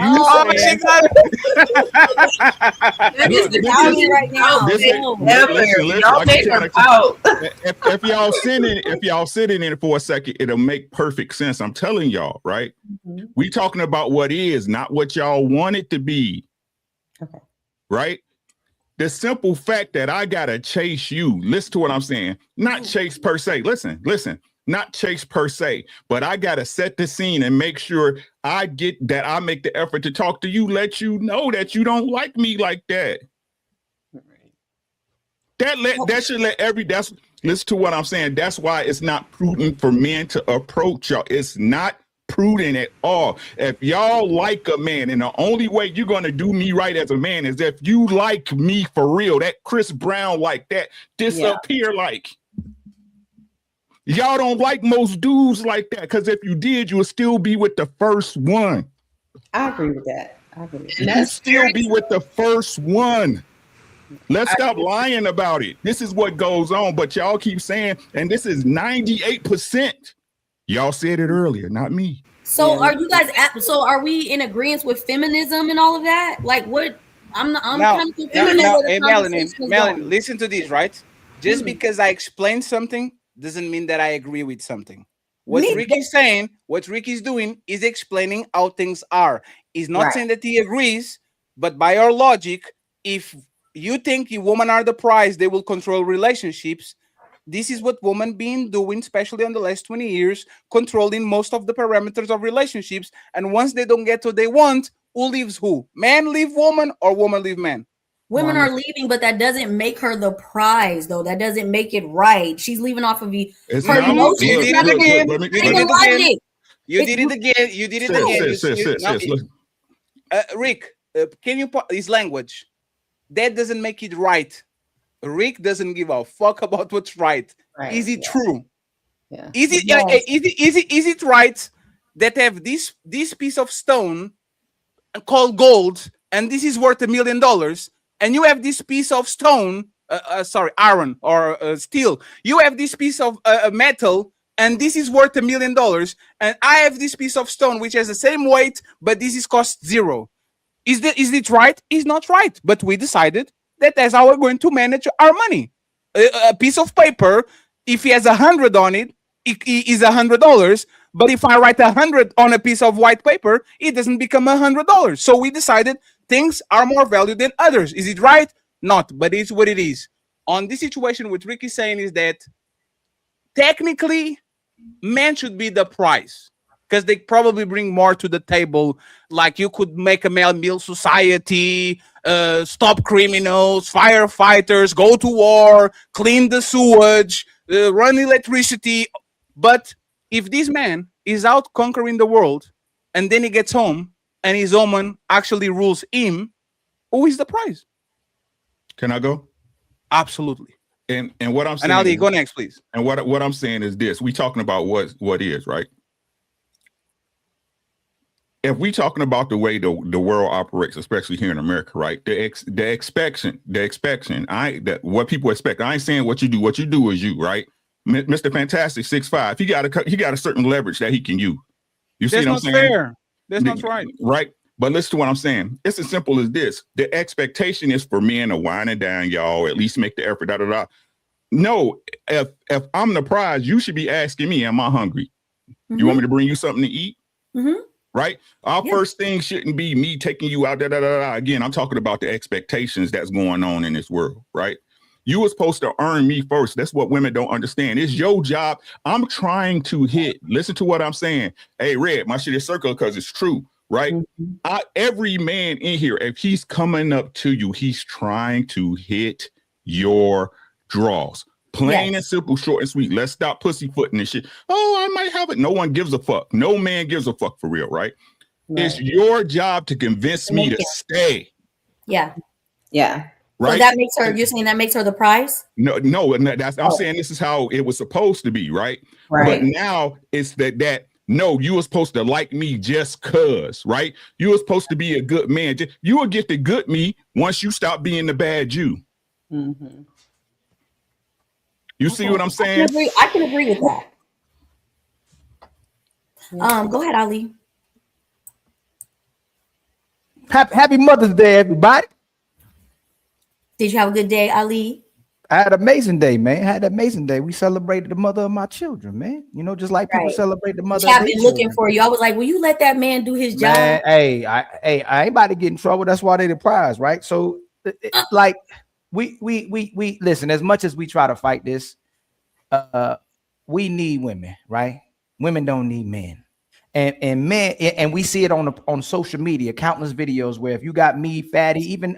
y'all sitting in it for a second, it'll make perfect sense. I'm telling y'all, right? Mm-hmm. We talking about what is, not what y'all want it to be. Okay. Right? The simple fact that I gotta chase you, listen to what I'm saying, not chase per se. Listen, not chase per se, but I gotta set the scene and make sure I make the effort to talk to you, let you know that you don't like me like that. Listen to what I'm saying. That's why it's not prudent for men to approach y'all. It's not prudent at all. If y'all like a man, and the only way you're gonna do me right as a man is if you like me for real, that Chris Brown like that, disappear like. Y'all don't like most dudes like that, because if you did, you would still be with the first one. I agree with that. You still be with the first one. Let's stop lying about it. This is what goes on, but y'all keep saying, and this is 98%. Y'all said it earlier, not me. So are you guys are we in agreement with feminism and all of that? Like, what? I'm kind of confused. Hey, Melanie, listen to this, right? Just because I explained something doesn't mean that I agree with something. What Ricky's saying, what Ricky's doing is explaining how things are. He's not saying that he agrees, but by our logic, if you think the women are the prize, they will control relationships. This is what women been doing, especially in the last 20 years, controlling most of the parameters of relationships. And once they don't get what they want, who leaves who? Man leave woman or woman leave man? Women are leaving, but that doesn't make her the prize, though. That doesn't make it right. She's leaving off of her emotions. You did it again. Rick, can you put his language? That doesn't make it right. Rick doesn't give a fuck about what's right. Is it true? Yeah. Is it right that have this piece of stone called gold, and this is worth $1 million? And you have this piece of stone, iron or steel. You have this piece of metal, and this is worth $1 million. And I have this piece of stone, which has the same weight, but this is cost $0. Is it right? It's not right. But we decided that that's how we're going to manage our money. A piece of paper, if he has 100 on it, it is $100. But if I write 100 on a piece of white paper, it doesn't become $100. So we decided things are more valued than others. Is it right? Not, but it's what it is. On this situation, what Rick is saying is that technically, men should be the prize. because they probably bring more to the table. Like you could make a male society, stop criminals, firefighters, go to war, clean the sewage, run electricity. But if this man is out conquering the world and then he gets home and his woman actually rules him, who is the prize? Can I go? Absolutely. And what I'm saying, and Ali, go next, please. And what I'm saying is this: we talking about what is, right? If we talking about the way the world operates, especially here in America, right? The expectation, what people expect. I ain't saying what you do is you, right? Mr. Fantastic 6'5", he got a certain leverage that he can use. You see That's what I'm saying? Fair. That's not right. Right. But listen to what I'm saying. It's as simple as this. The expectation is for men to whine it down, y'all, at least make the effort, No, if I'm the prize, you should be asking me, am I hungry? Mm-hmm. You want me to bring you something to eat? Mm-hmm. Right? Our first thing shouldn't be me taking you out, Again, I'm talking about the expectations that's going on in this world, right? You were supposed to earn me first. That's what women don't understand. It's your job. I'm trying to hit. Listen to what I'm saying. Hey, Red, my shit is circular because it's true. Right? Mm-hmm. Every man in here, if he's coming up to you, he's trying to hit your draws. Plain and simple, short and sweet. Let's stop pussyfooting and shit. Oh, I might have it. No one gives a fuck. No man gives a fuck for real, right? It's your job to convince me to stay. Yeah. Yeah. Right? So that makes her, you're saying that makes her the prize? No, I'm saying this is how it was supposed to be, right? But now it's that no, you were supposed to like me just cause, right? You were supposed to be a good man. You will get the good me once you stop being the bad you. Mm-hmm. You see what I'm saying? I can agree with that. Go ahead, Ali. Happy Mother's Day, everybody. Did you have a good day, Ali? I had an amazing day, man. I had an amazing day. We celebrated the mother of my children, man. You know, just like people celebrate the mother. I've been looking for you. I was like, will you let that man do his job? Hey, I ain't about to get in trouble. That's why they the prize, right? So, like, we listen. As much as we try to fight this, we need women, right? Women don't need men, and men, and we see it on social media, countless videos where if you got me, Fatty, even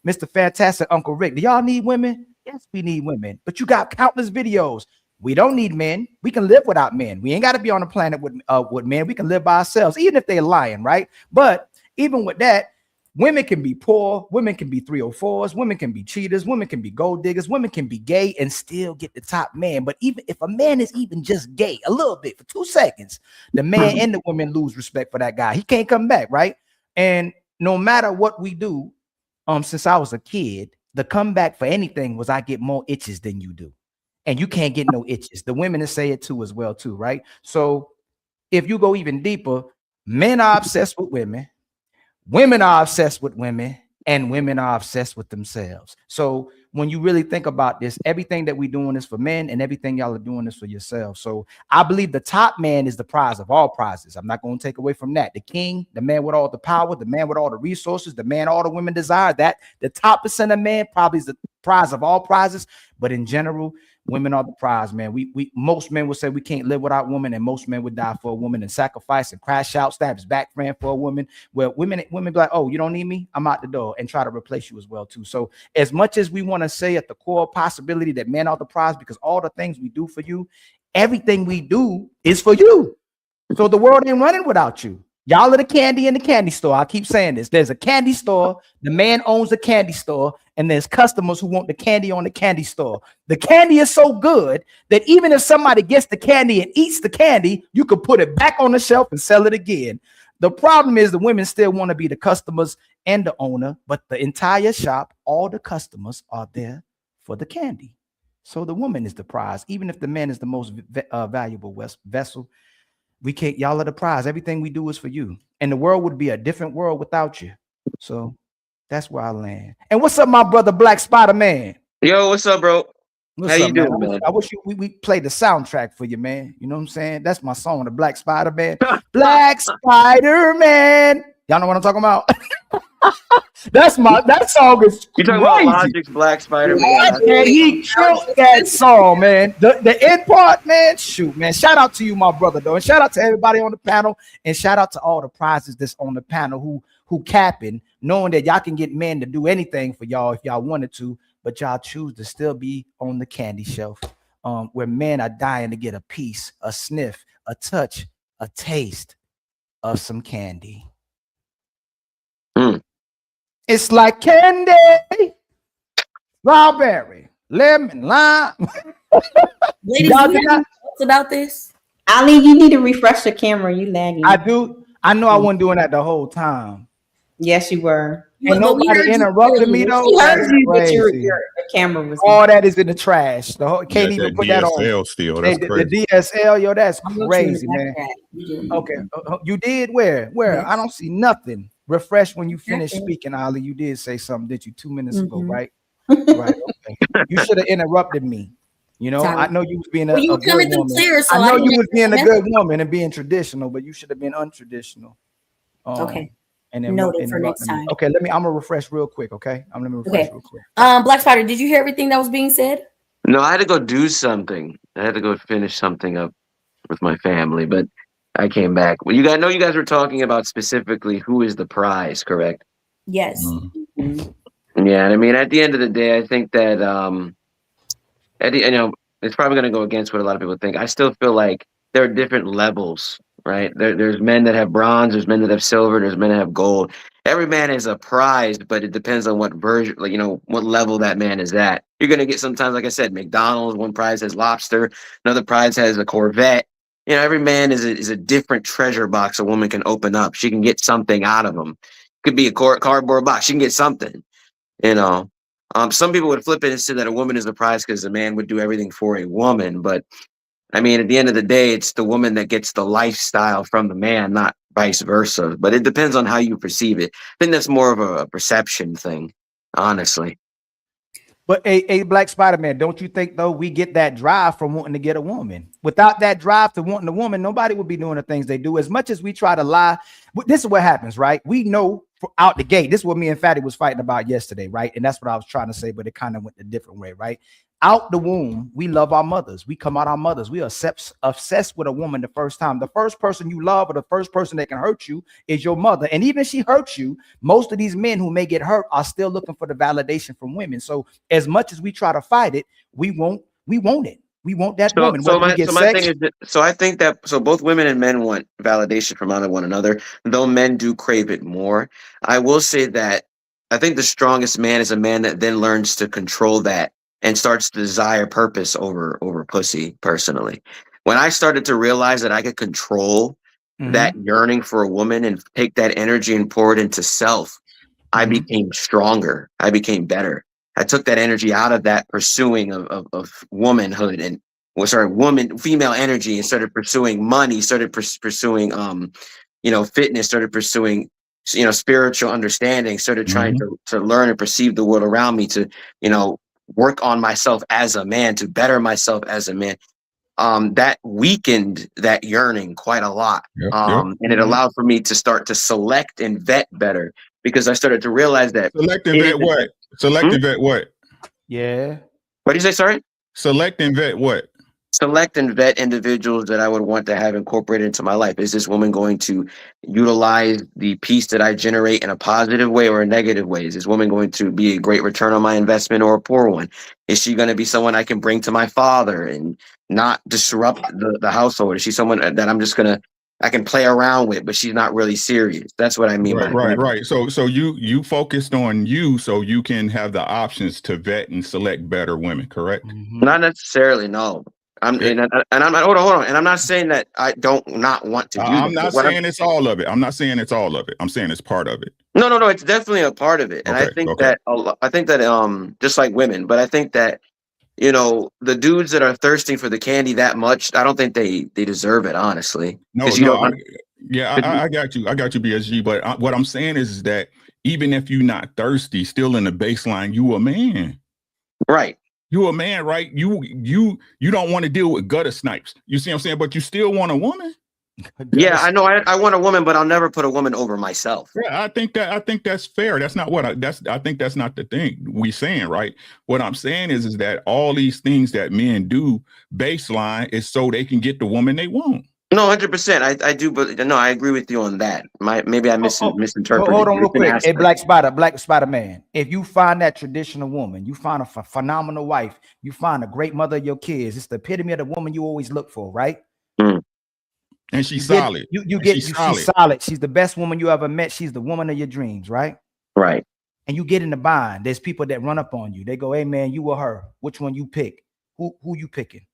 Mr. Fantastic, Uncle Rick, do y'all need women? Yes, we need women, but you got countless videos. We don't need men. We can live without men. We ain't got to be on the planet with men. We can live by ourselves, even if they're lying, right? But even with that, women can be poor. Women can be 304s. Women can be cheaters. Women can be gold diggers. Women can be gay and still get the top man. But even if a man is even just gay a little bit for 2 seconds, the man and the women lose respect for that guy. He can't come back, right? And no matter what we do, since I was a kid, the comeback for anything was I get more itches than you do. And you can't get no itches. The women say it too as well, too, right? So if you go even deeper, men are obsessed with women, women are obsessed with women, and women are obsessed with themselves. So when you really think about this, everything that we're doing is for men and everything y'all are doing is for yourself. So I believe the top man is the prize of all prizes. I'm not going to take away from that. The king, the man with all the power, the man with all the resources, the man all the women desire, that the top percent of men probably is the prize of all prizes. But in general, women are the prize, man. Most men would say we can't live without women, and most men would die for a woman and sacrifice and crash out, stab his back friend for a woman. Well, women be like, oh, you don't need me? I'm out the door, and try to replace you as well, too. So as much as we want to say at the core possibility that men are the prize, because all the things we do for you, everything we do is for you. So the world ain't running without you. Y'all are the candy in the candy store. I keep saying this. There's a candy store. The man owns the candy store, and there's customers who want the candy on the candy store. The candy is so good that even if somebody gets the candy and eats the candy, you could put it back on the shelf and sell it again. The problem is the women still want to be the customers and the owner, but the entire shop, all the customers are there for the candy. So the woman is the prize, even if the man is the most valuable vessel. We can't, y'all are the prize. Everything we do is for you. And the world would be a different world without you. So that's where I land. And what's up, my brother, Black Spider-Man? Yo, what's up, bro? How you doing, man? I wish we played the soundtrack for you, man. You know what I'm saying? That's my song, the Black Spider-Man. Black Spider-Man. Y'all know what I'm talking about? That song is You talking crazy. about Logic's Black Spider? Man, he killed that song, man. The end part, man. Shoot, man. Shout out to you, my brother, though, and shout out to everybody on the panel, and shout out to all the prizes that's on the panel who capping, knowing that y'all can get men to do anything for y'all if y'all wanted to, but y'all choose to still be on the candy shelf, where men are dying to get a piece, a sniff, a touch, a taste of some candy. It's like candy, strawberry, lemon, lime. Ladies, do you have any thoughts about this? Ali, you need to refresh the camera. You lagging. I do. I know I wasn't doing that the whole time. Yes, you were. And nobody interrupted me though. We heard you, but Crazy. your camera was. All that is in the trash. The whole, can't even put that on. DSL still. That's the crazy. DSL, yo, that's I'm looking crazy, at man. that. Okay, you did where? Yes. I don't see nothing. Refresh when you finish Okay. speaking, Ali. You did say something, did you, 2 minutes ago, Mhm. right? Right. Okay. You should have interrupted me. You know, Sorry. I know you was being a, Well, you a were coming good through woman. clear, so I I know didn't you was being a mess good woman and being traditional, but you should have been untraditional. Okay. And then Noted for next time. Okay, let me. I'm gonna refresh real quick. Okay, let me refresh Okay. real quick. Black Spider, did you hear everything that was being said? No, I had to go do something. I had to go finish something up with my family, but I came back. Well, you guys were talking about specifically who is the prize, correct? Yes. Yeah, and I mean, at the end of the day, I think that it's probably going to go against what a lot of people think. I still feel like there are different levels, right? There's men that have bronze, there's men that have silver, there's men that have gold. Every man is a prize, but it depends on what version, like, what level that man is at. You're going to get sometimes, like I said, McDonald's, one prize has lobster, another prize has a Corvette. Every man is a different treasure box a woman can open up. She can get something out of them. Could be a cardboard box. She can get something, Some people would flip it and say that a woman is the prize because a man would do everything for a woman. But I mean, at the end of the day, it's the woman that gets the lifestyle from the man, not vice versa. But it depends on how you perceive it. I think that's more of a perception thing, honestly. But a Black Spider-Man, don't you think though we get that drive from wanting to get a woman? Without that drive to wanting a woman, nobody would be doing the things they do. As much as we try to lie, this is what happens, right? We know out the gate. This is what me and Fatty was fighting about yesterday, right? And that's what I was trying to say, but it kind of went a different way, right? Out the womb, we love our mothers. We come out our mothers. We are obsessed with a woman the first time. The first person you love or the first person that can hurt you is your mother. And even if she hurts you, most of these men who may get hurt are still looking for the validation from women. So as much as we try to fight it, we won't it. We want that woman. I think that both women and men want validation from one another, though men do crave it more. I will say that I think the strongest man is a man that then learns to control that and starts to desire purpose over pussy. Personally, when I started to realize that I could control that yearning for a woman and take that energy and pour it into self, I became stronger. I became better. I took that energy out of that pursuing of womanhood and female energy, and started pursuing money, started pursuing fitness, started pursuing spiritual understanding, started trying to learn and perceive the world around me, to work on myself as a man, to better myself as a man. That weakened that yearning quite a lot. And it allowed for me to start to select and vet better, because I started to realize that select and vet what? Select and vet what? Yeah. What do you say? Sorry? Select and vet what? Select and vet individuals that I would want to have incorporated into my life. Is this woman going to utilize the piece that I generate in a positive way or a negative way? Is this woman going to be a great return on my investment or a poor one? Is she going to be someone I can bring to my father and not disrupt the household? Is she someone that I can play around with, but she's not really serious? That's what I mean. Right. So you focused on you so you can have the options to vet and select better women, correct? Not necessarily, no. Hold on. And I'm not saying that I don't not want to do I'm not saying it's all of it. I'm not saying it's all of it. I'm saying it's part of it. No. It's definitely a part of it. And I think that just like women, but I think that, the dudes that are thirsting for the candy that much, I don't think they deserve it, honestly. I got you. I got you, BSG. But what I'm saying is that even if you're not thirsty, still in the baseline, you a man. Right. You a man, right? You don't want to deal with gutter snipes. You see what I'm saying? But you still want a woman. Yeah, I know. I want a woman, but I'll never put a woman over myself. Yeah, I think that's fair. That's not what I think that's not the thing we saying, right? What I'm saying is that all these things that men do baseline is so they can get the woman they want. No, 100%. I do, but no, I agree with you on that. Maybe I misinterpreted. Hold on real quick. Hey, Black Spider Man. If you find that traditional woman, you find a phenomenal wife, you find a great mother of your kids. It's the epitome of the woman you always look for, right? And she's solid. She's solid. She's the best woman you ever met. She's the woman of your dreams, right? Right. And you get in the bind. There's people that run up on you. They go, "Hey man, you or her? Which one you pick? Who you picking?"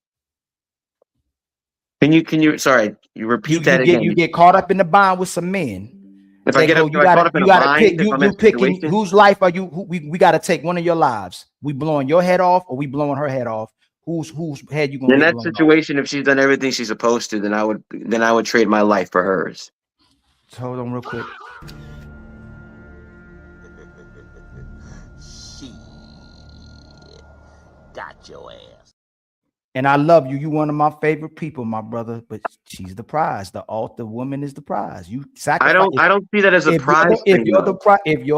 Can you sorry, you repeat that again? You get caught up in the bind with some men. If I get caught up in a bind, you picking whose life are you? We got to take one of your lives. We blowing your head off, or we blowing her head off. Whose head you gonna? In that situation, if she's done everything she's supposed to, then I would trade my life for hers. So hold on real quick. Got your ass. And I love you. You one of my favorite people, my brother. But she's the prize. The woman is the prize. You sacrifice. I don't see that as a prize. If you're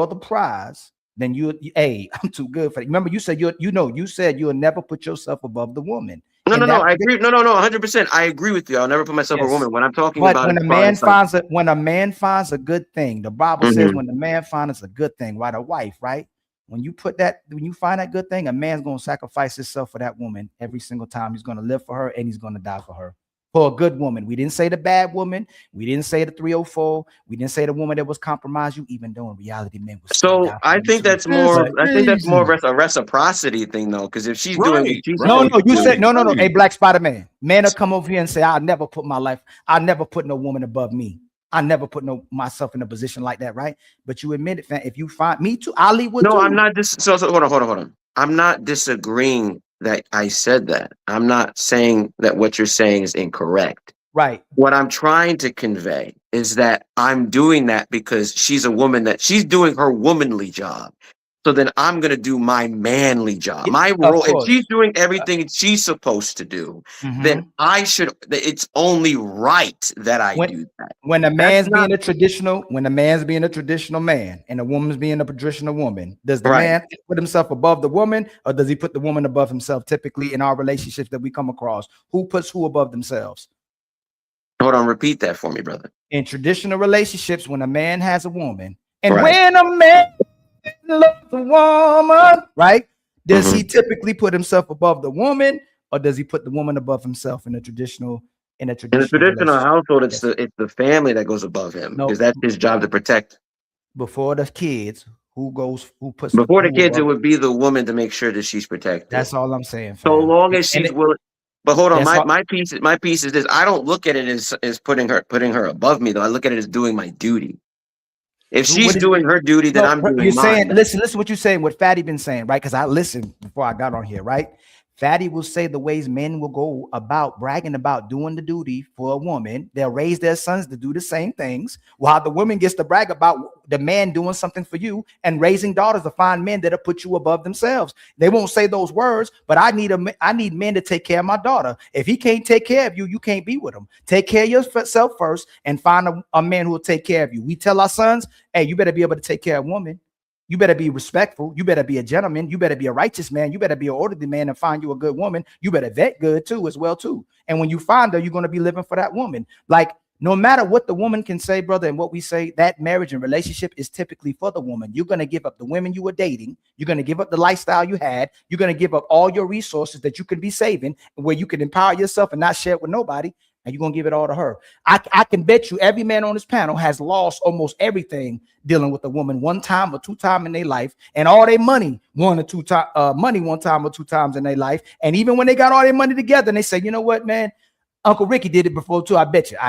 the prize, then hey, I'm too good for it. Remember, you said you said you'll never put yourself above the woman. No, I agree. No, 100%. I agree with you. I'll never put myself a woman. When I'm talking about when a man finds a good thing, the Bible says when the man finds a good thing, right? A wife, right? When you find that good thing, a man's gonna sacrifice himself for that woman every single time. He's gonna live for her and he's gonna die for her. For a good woman. We didn't say the bad woman. We didn't say the 304. We didn't say the woman that was compromised you, even though in reality men was. So I think that's more. I think that's more of a reciprocity thing, though. Because if she's doing, you said no. Hey, Black Spider Man, man, will come over here and say, "I'll never put no woman above me. I never put myself in a position like that, right?" But you admit it, fam. If you find me too, Ali would. No, I'm not. So hold on. I'm not disagreeing that I said that. I'm not saying that what you're saying is incorrect. Right. What I'm trying to convey is that I'm doing that because she's a woman that she's doing her womanly job. So then I'm going to do my manly job. My role, if she's doing everything she's supposed to do, then it's only right that I do that. When a man's being a traditional man and a woman's being a traditional woman, does the man put himself above the woman, or does he put the woman above himself? Typically in our relationships that we come across, who puts who above themselves? Hold on, repeat that for me, brother. In traditional relationships, when a man has a woman, and when a man loves the woman, right? Does he typically put himself above the woman, or does he put the woman above himself in a traditional household? It's the family that goes above him, because that's his job to protect. Before the kids, who puts before the kids? It would be the woman to make sure that she's protected. That's all I'm saying. So long as she's willing. But hold on, my piece is this. I don't look at it as putting her above me, though. I look at it as doing my duty. If she's doing her duty, then I'm doing mine. Saying, listen what you're saying, what Fatty been saying, right? Because I listened before I got on here, right? Fatty will say the ways men will go about bragging about doing the duty for a woman. They'll raise their sons to do the same things, while the woman gets to brag about the man doing something for you and raising daughters to find men that'll put you above themselves. They won't say those words, but I need men to take care of my daughter. If he can't take care of you, you can't be with him. Take care of yourself first and find a man who will take care of you. We tell our sons, hey, you better be able to take care of women. You better be respectful. You better be a gentleman. You better be a righteous man. You better be an orderly man and find you a good woman. You better vet good too, as well too. And when you find her, you're going to be living for that woman. Like, no matter what the woman can say, brother, and what we say, that marriage and relationship is typically for the woman. You're going to give up the women you were dating. You're going to give up the lifestyle you had. You're going to give up all your resources that you could be saving, where you can empower yourself and not share it with nobody. And you're going to give it all to her. I can bet you every man on this panel has lost almost everything dealing with a woman one time or two times in their life, and all their money one or two times in their life. And even when they got all their money together and they say, you know what, man, Uncle Ricky did it before too. I bet you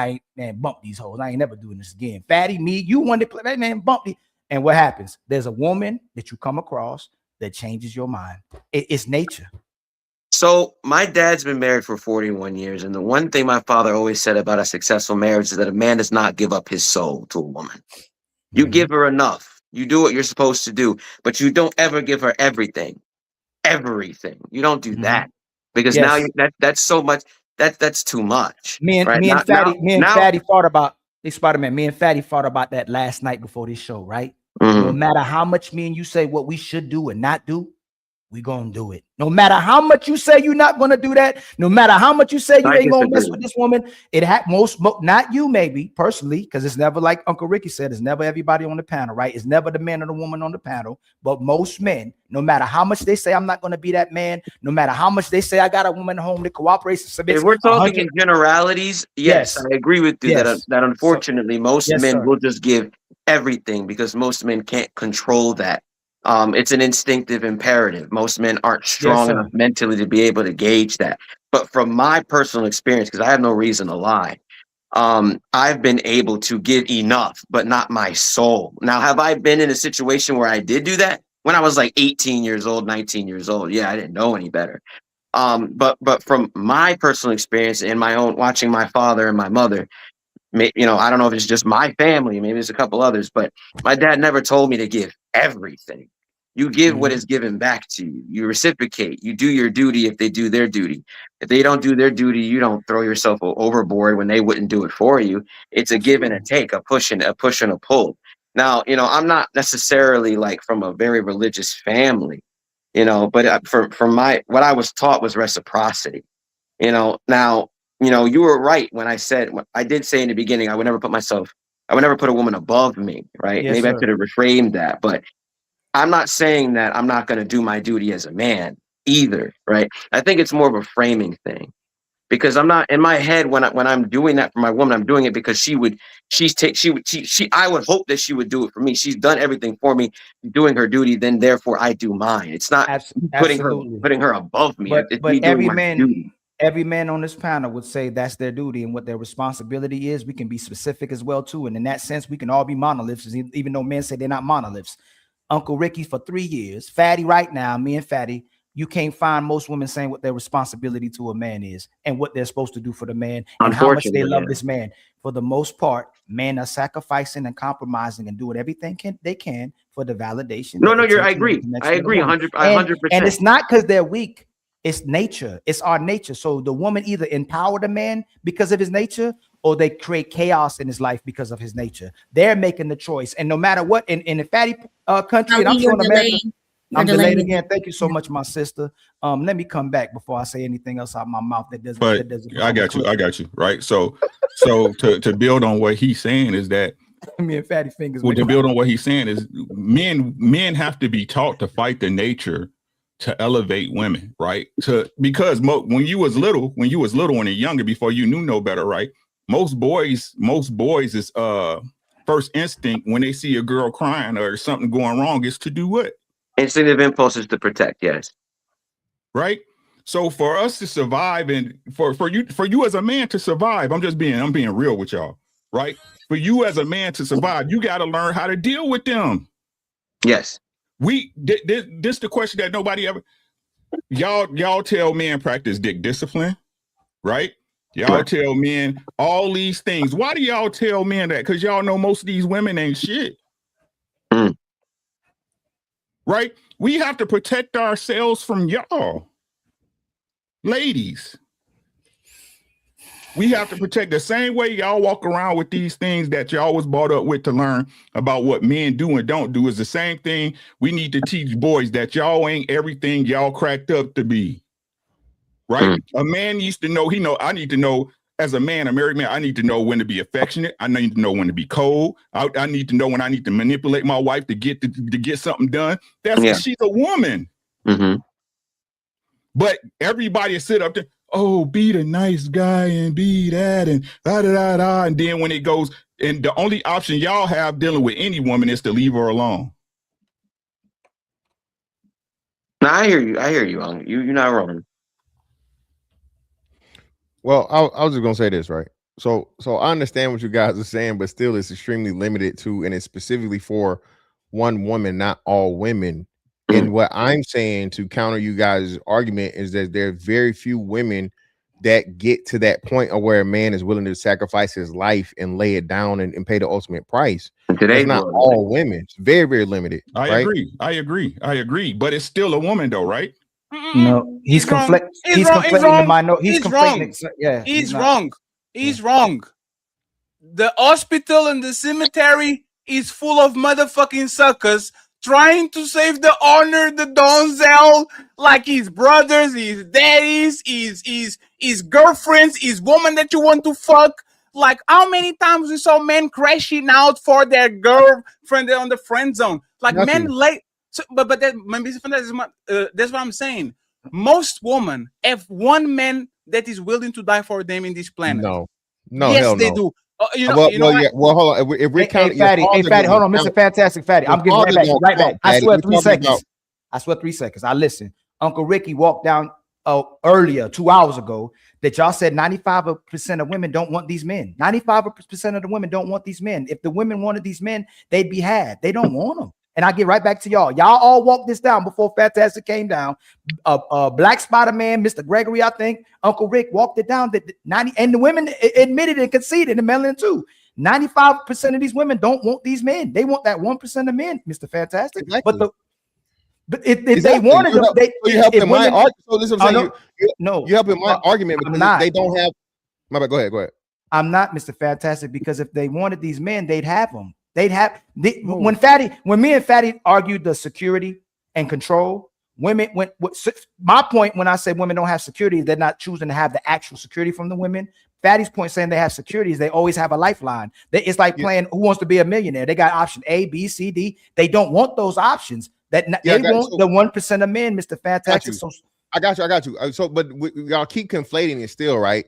bump these hoes. I ain't never doing this again. Fatty, me, you wanted to play that, man, bump me. And what happens? There's a woman that you come across that changes your mind. It's nature. So my dad's been married for 41 years. And the one thing my father always said about a successful marriage is that a man does not give up his soul to a woman. You give her enough. You do what you're supposed to do, but you don't ever give her everything. Everything. You don't do that, because now that's so much. that's too much. Me and right? me and Now- Fatty, me and now- Fatty thought about hey Spider-Man. Me and Fatty thought about that last night before this show, right? Mhm. No matter how much me and you say what we should do and not do, we gonna do it. No matter how much you say you're not gonna do that, no matter how much you say you I ain't gonna mess disagree. with this woman, it had not you maybe personally, because it's never like Uncle Ricky said, it's never everybody on the panel, right? It's never the man or the woman on the panel, but most men, no matter how much they say I'm not gonna be that man, no matter how much they say I got a woman at home that cooperates and submits. If we're talking 100 in generalities, yes, Yes. I agree with you Yes. that unfortunately most Yes, men sir. will just give everything because most men can't control that. It's an instinctive imperative. Most men aren't strong sir. enough mentally to be able to gauge that. But from my personal experience, because I have no reason to lie, I've been able to give enough, but not my soul. Now, have I been in a situation where I did do that? When I was like 18 years old, 19 years old, yeah, I didn't know any better. But from my personal experience and my own watching my father and my mother, I don't know if it's just my family, maybe there's a couple others, but my dad never told me to give everything. You give what is given back to you. You reciprocate. You do your duty if they do their duty. If they don't do their duty, you don't throw yourself overboard when they wouldn't do it for you. It's a give and a take, a push and a pull. Now, I'm not necessarily like from a very religious family, but from what I was taught was reciprocity. Now, you were right when I did say in the beginning, I would never put a woman above me, right? Yes, Maybe I sir. could have reframed that, but I'm not saying that I'm not going to do my duty as a man either, right? I think it's more of a framing thing because I'm not in my head when I'm doing that for my woman, I'm doing it because I would hope that she would do it for me. She's done everything for me, doing her duty, then therefore I do mine. It's not putting her above me. But It's me doing every my man, duty. every man on this panel would say that's their duty and what their responsibility is. We can be specific as well too, and in that sense, we can all be monoliths, even though men say they're not monoliths. Uncle Ricky for 3 years, Fatty right now, me and Fatty, you can't find most women saying what their responsibility to a man is and what they're supposed to do for the man and how much they love this man. For the most part, men are sacrificing and compromising and doing everything they can for the validation. No, the I attention, and agree. the connection I of the agree woman. 100%. And it's not because they're weak. It's nature. It's our nature. So the woman either empower the man because of his nature or they create chaos in his life because of his nature. They're making the choice. And no matter what, in the fatty country, and I'm sure in America, I'm delayed again. Thank you so much, my sister. Let me come back before I say anything else out of my mouth that doesn't. But I got you. Right. So to build on what he's saying is that me and Fatty fingers. Well, to build on what he's saying is men have to be taught to fight the nature to elevate women, right? Because when you was little and younger, before you knew no better, right? Most boys is first instinct when they see a girl crying or something going wrong is to do what? Instinctive impulse is to protect, yes. Right? So for us to survive and for you as a man to survive, I'm being real with y'all, right? For you as a man to survive, you got to learn how to deal with them. Yes. This the question that nobody ever y'all tell men practice dick discipline, right? Y'all tell men all these things. Why do y'all tell men that? Because y'all know most of these women ain't shit. Right? We have to protect ourselves from y'all. Ladies. We have to protect the same way y'all walk around with these things that y'all was brought up with to learn about what men do and don't do is the same thing we need to teach boys that y'all ain't everything y'all cracked up to be. Right? A man needs to know, I need to know as a man, a married man, I need to know when to be affectionate. I need to know when to be cold. I need to know when I need to manipulate my wife to get something done. She's a woman. Mm-hmm. But everybody sit up there, oh, be the nice guy and be that and da. And then when it goes, and the only option y'all have dealing with any woman is to leave her alone. No, I hear you. You're not wrong. Well, I was just gonna say this, right? So I understand what you guys are saying, but still it's extremely limited to, and it's specifically for one woman, not all women. And what I'm saying to counter you guys' argument is that there are very few women that get to that point of where a man is willing to sacrifice his life and lay it down and pay the ultimate price. It's not all women. It's very, very limited. I agree. But it's still a woman though, right? No, he's conflicting. He's conflating the minority. He's conflating. Yeah, he's wrong. He's wrong. The hospital and the cemetery is full of motherfucking suckers trying to save the honor, the donzel, like his brothers, his daddies, his girlfriends, his woman that you want to fuck. Like, how many times we saw men crashing out for their girlfriend on the friend zone? Like, men late. So, but that's what I'm saying. Most women have one man that is willing to die for them in this planet. No, yes, hell they no. do. Well, hold on. If we're counting, Fatty, hold on, Mr. Fantastic Fatty. I'm getting right back. I swear 3 seconds. I swear 3 seconds. I listen. Uncle Ricky walked down earlier, 2 hours ago, that y'all said 95% of women don't want these men. 95% of the women don't want these men. If the women wanted these men, they'd be had. They don't want them. And I get right back to y'all. Y'all all walked this down before Fantastic came down. Black Spider-Man, Mr. Gregory, I think, Uncle Rick walked it down. That 90 and the women admitted and conceded, and Melanie too. 95% of these women don't want these men. They want that 1% of men, Mr. Fantastic. Exactly. But if they wanted them, you helping my argument. So this is what I'm saying. No, you helping my argument because they don't have. My bad. Go ahead. I'm not Mr. Fantastic, because if they wanted these men, they'd have them. When me and Fatty argued the security and control, women went. My point when I say women don't have security, they're not choosing to have the actual security from the women. Fatty's point saying they have security is they always have a lifeline. It's like playing Who Wants to Be a Millionaire. They got option A, B, C, D. They don't want those options. They want the 1% of men, Mr. Fantastic. I got you. So, but y'all keep conflating it still, right?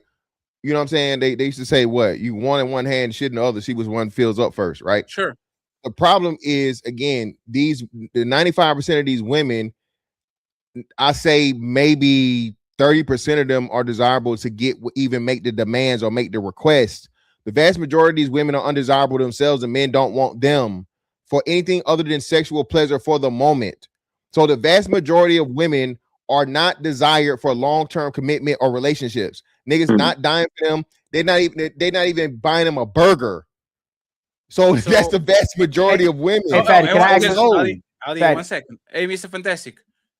You know what I'm saying? They used to say, what? You one in one hand, shit in the other. She was one fills up first, right? Sure. The problem is, again, the 95% of these women, I say maybe 30% of them are desirable to even make the demands or make the requests. The vast majority of these women are undesirable themselves, and men don't want them for anything other than sexual pleasure for the moment. So the vast majority of women are not desired for long-term commitment or relationships. Niggas not dying for them. They're not even buying them a burger. So that's the vast majority of women. Can I ask Ali, 1 second. Hey, Mr. Fantastic.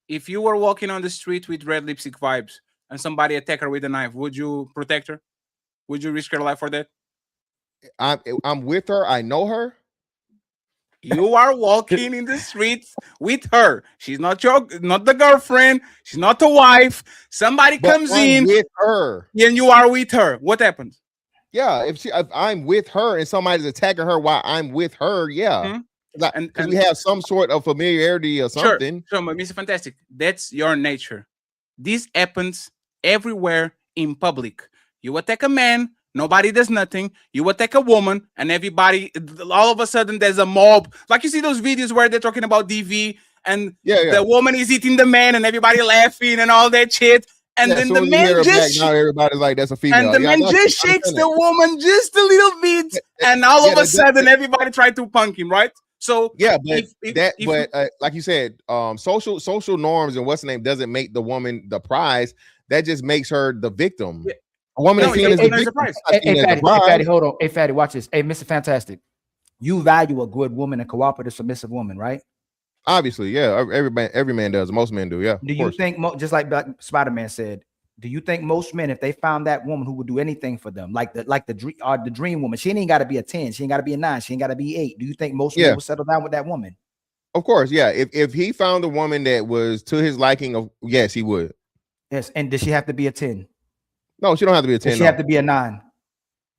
If you were walking on the street with red lipstick vibes and somebody attacked her with a knife, would you protect her? Would you risk your life for that? I'm with her. I know her. You are walking in the streets with her. She's not the girlfriend. She's not the wife. Somebody comes in with her, and you are with her. What happens? Yeah, if I'm with her and somebody's attacking her while I'm with her, yeah, because we have some sort of familiarity or something. Sure, but Mr. Fantastic, that's your nature. This happens everywhere in public. You attack a man. Nobody does nothing. You attack a woman, and everybody, all of a sudden, there's a mob. Like you see those videos where they're talking about DV, and the woman is eating the man, and everybody laughing and all that shit. And then the man just now everybody's like, that's a female. And the man just shakes the woman just a little bit, and all of a sudden, everybody tried to punk him, right? So yeah, but like you said, social norms and what's the name doesn't make the woman the prize. That just makes her the victim. Yeah. A woman Fatty, hold on. Hey, Fatty, watch this. Hey, Mr. Fantastic, you value a good woman, a cooperative, submissive woman, right? Obviously, yeah. Every man does. Most men do, yeah. Do you think, just like Spider-Man said, do you think most men, if they found that woman who would do anything for them, like the dream woman, she ain't got to be a 10, she ain't got to be a 9, she ain't got to be 8. Do you think most men would settle down with that woman? Of course, yeah. If he found a woman that was to his liking, yes, he would. Yes, and does she have to be a 10? No, she don't have to be a 10. Does she have to be a 9?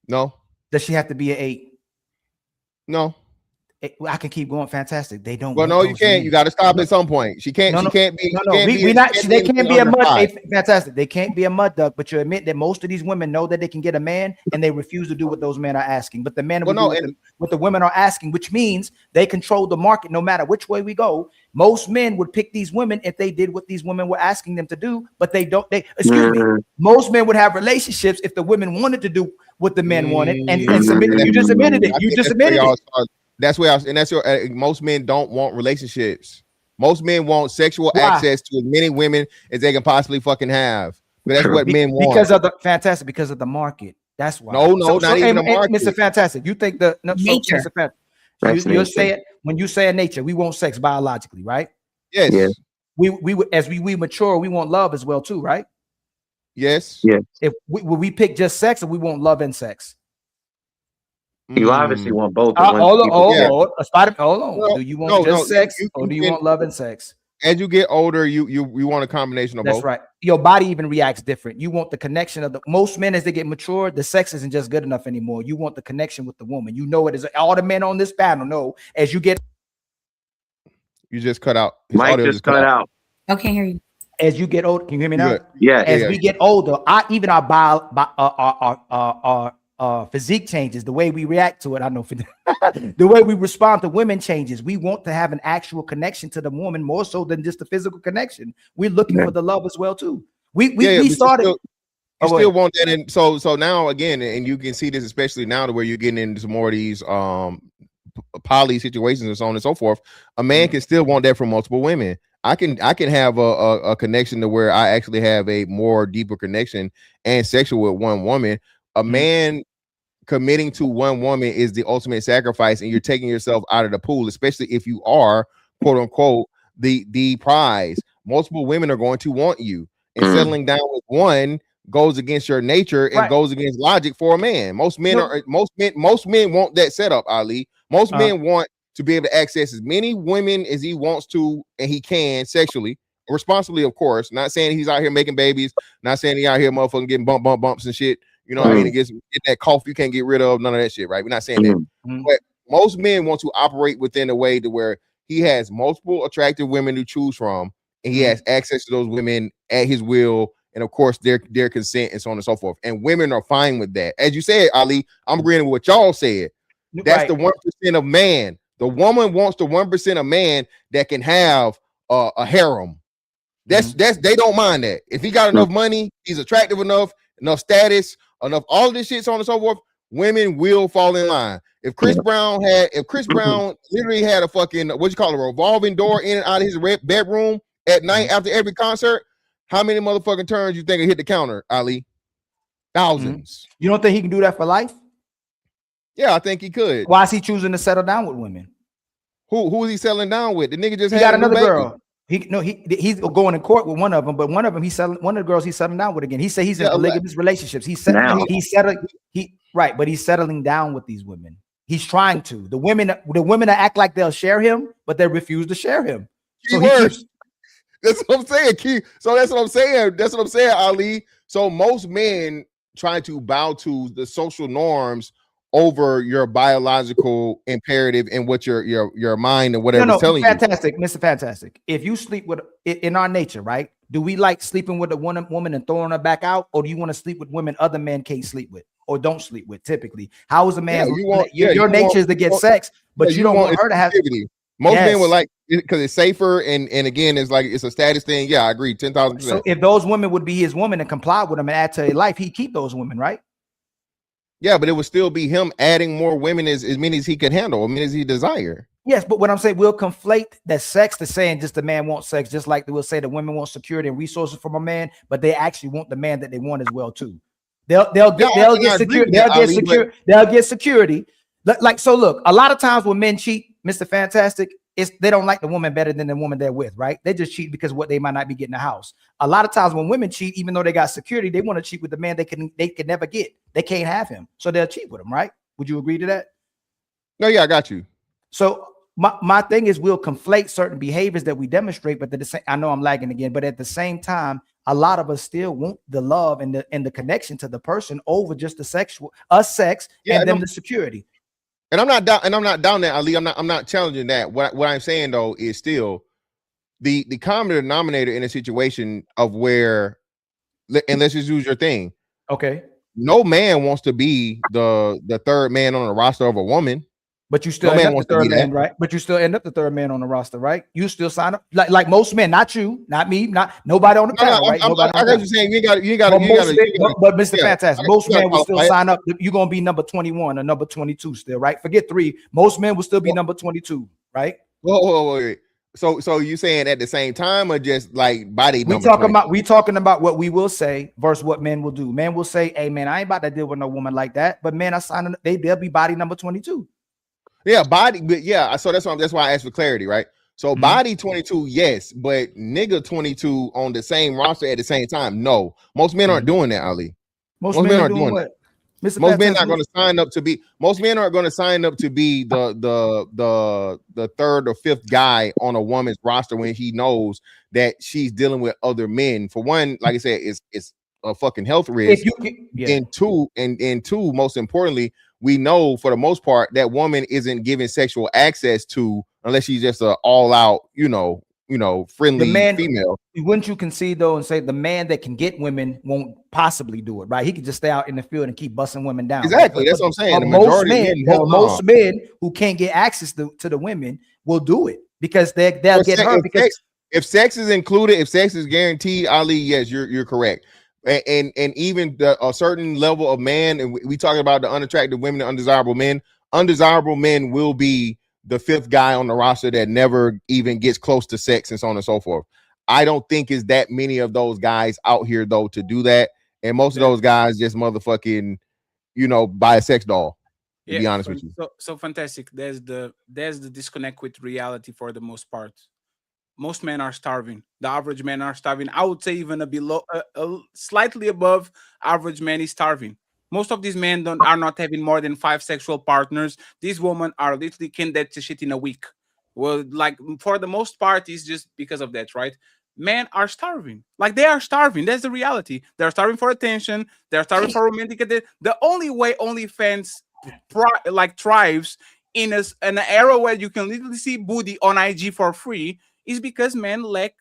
No. Does she have to be an 8? No. I can keep going. Fantastic. They don't. Well, no, you can't. You got to stop at some point. She can't. She can't be. They can't be a mud. Fantastic. They can't be a mud duck. But you admit that most of these women know that they can get a man, and they refuse to do what those men are asking. But the men will do what the women are asking, which means they control the market no matter which way we go. Most men would pick these women if they did what these women were asking them to do, but they don't. Excuse me. Most men would have relationships if the women wanted to do what the men wanted, and submit. You just admitted it. You just admitted it. That's where most men don't want relationships. Most men want sexual access to as many women as they can possibly fucking have. But that's what men want. Because of the market. That's why. No, not even the market. Mr. Fantastic, you think the nature. You're saying when you say nature, we want sex biologically, right? Yes. as we mature, we want love as well too, right? Yes. Yes. If we pick just sex, or we want love and sex. You obviously want both. Hold on. Do you want just sex, or do you want love and sex? As you get older, you want a combination of both. That's right. Your body even reacts different. You want the connection of most men as they get mature, the sex isn't just good enough anymore. You want the connection with the woman. You know it is. All the men on this panel know as you get. You just cut out. Mike just cut out. I can't hear you. As you get older, can you hear me now? Yeah. As we get older, even our physique changes. The way we react to it, I know. The way we respond to women changes. We want to have an actual connection to the woman more so than just the physical connection. We're looking for the love as well too. We started. You still want that, and so now again, and you can see this especially now to where you're getting into more of these poly situations and so on and so forth. A man can still want that from multiple women. I can have a connection to where I actually have a more deeper connection and sexual with one woman. A man committing to one woman is the ultimate sacrifice, and you're taking yourself out of the pool, especially if you are quote unquote the prize. Multiple women are going to want you, and settling down with one goes against your nature and goes against logic for a man. Most men want that setup, Ali. Most men want to be able to access as many women as he wants to and he can sexually, responsibly, of course. Not saying he's out here making babies, not saying he's out here motherfucking getting bumps and shit. You know what I mean? Get that cough you can't get rid of, none of that shit, right? We're not saying that. But most men want to operate within a way to where he has multiple attractive women to choose from, and he has access to those women at his will, and of course their consent and so on and so forth. And women are fine with that. As you said, Ali, I'm agreeing with what y'all said. That's the 1% of man. The woman wants the 1% of man that can have a harem. That's they don't mind that. If he got enough money, he's attractive enough status, enough all this shit, so on and so forth, women will fall in line. If Chris Brown literally had a fucking a revolving door in and out of his bedroom at night after every concert, how many motherfucking turns you think will hit the counter, Ali? Thousands. You don't think he can do that for life? Yeah, I think he could. Why is he choosing to settle down with women? Who is he settling down with? The nigga just got another girl. He's going in court with one of them, but one of them one of the girls he's settling down with again. He said he's in polygamous relationships. He's settling down with these women. He's trying to. The women that act like they'll share him, but they refuse to share him. That's what I'm saying, Key. So that's what I'm saying. That's what I'm saying, Ali. So most men try to bow to the social norms over your biological imperative and what your mind and whatever is telling fantastic, you. Mr. Fantastic. If you sleep with in our nature, right? Do we like sleeping with a woman and throwing her back out, or do you want to sleep with women other men can't sleep with or don't sleep with? Typically, how is a man? Your nature is to get sex, but you don't want her to have. Most men would like because it's safer and again it's like it's a status thing. Yeah, I agree, 10,000%. So if those women would be his woman and comply with him and add to his life, he'd keep those women, right? Yeah, but it would still be him adding more women as many as he could handle, as many as he desire. Yes, but what I'm saying, we'll conflate that sex to saying just the man wants sex, just like they will say the women want security and resources from a man, but they actually want the man that they want as well too. They'll get security. Like so, look, a lot of times when men cheat, Mr. Fantastic, they don't like the woman better than the woman they're with, right? They just cheat because what they might not be getting a house. A lot of times when women cheat, even though they got security, they want to cheat with the man they can never get. They can't have him, so they'll cheat with him, right? Would you agree to that? No, yeah, I got you. So my thing is we'll conflate certain behaviors that we demonstrate, but I know I'm lagging again, but at the same time, a lot of us still want the love and the connection to the person over just the sex and then the security. And I'm not down there, Ali. I'm not challenging that. What I'm saying though is still the common denominator in a situation of where, and let's just use your thing. Okay. No man wants to be the third man on the roster of a woman. But you still end up the third man, right? But you still end up the third man on the roster, right? You still sign up like most men, not you, not me, not nobody on the panel, right? I got you saying you got. But Mr. Fantastic, most men will still sign up. You're gonna be number 21 or number 22 still, right? Forget 3. Most men will still be number 22, right? Wait. So you saying at the same time or just like body? We talking about what we will say versus what men will do. Men will say, "Hey, man, I ain't about to deal with no woman like that." But men are signing. They'll be body number 22. Yeah, body, but yeah. So that's why I asked for clarity, right? So body 22, yes, but nigga 22 on the same roster at the same time, no. Most men aren't doing that, Ali. Most men aren't doing what? Mr. Most men are going to sign up to be. Most men are going to sign up to be the third or fifth guy on a woman's roster when he knows that she's dealing with other men. For one, like I said, it's a fucking health risk. And two, most importantly, we know for the most part that woman isn't given sexual access to unless she's just a all out, friendly female. Wouldn't you concede though and say the man that can get women won't possibly do it, right? He could just stay out in the field and keep busting women down. Exactly, right? that's what I'm saying. The Most majority most men who can't get access to the women will do it because they'll get hurt. Because if sex is included, if sex is guaranteed, Ali, yes, you're correct. And even a certain level of man, and we talking about the unattractive women, the undesirable men. Undesirable men will be the fifth guy on the roster that never even gets close to sex and so on and so forth. I don't think it's that many of those guys out here though to do that, and most of those guys just motherfucking, buy a sex doll. To be honest with you, so fantastic. There's the disconnect with reality for the most part. Most men are starving. The average men are starving. I would say even slightly above average man is starving. Most of these men are not having more than 5 sexual partners. These women are literally can that shit in a week. Well, like for the most part, it's just because of that, right? Men are starving. Like they are starving. That's the reality. They're starving for attention. They're starving for romantic. The only way OnlyFans thrives in an era where you can literally see booty on IG for free is because men lack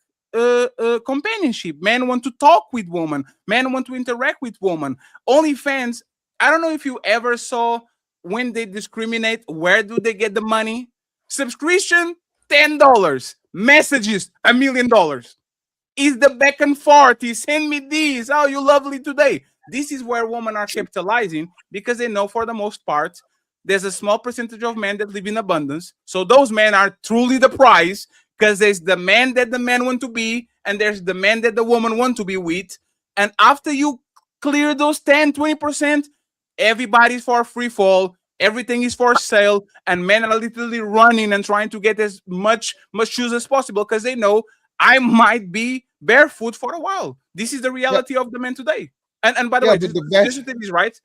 companionship. Men want to talk with women. Men want to interact with women. OnlyFans, I don't know if you ever saw when they discriminate, where do they get the money? Subscription, $10. Messages, $1 million. Is the back and forth. Send me this. Oh, you lovely today. This is where women are capitalizing because they know for the most part, there's a small percentage of men that live in abundance. So those men are truly the prize because there's the man that the man want to be and there's the man that the woman want to be with. And after you clear those 10, 20%, everybody's for free fall. Everything is for sale. And men are literally running and trying to get as much shoes as possible because they know I might be barefoot for a while. This is the reality of the men today. And by the way, this is right.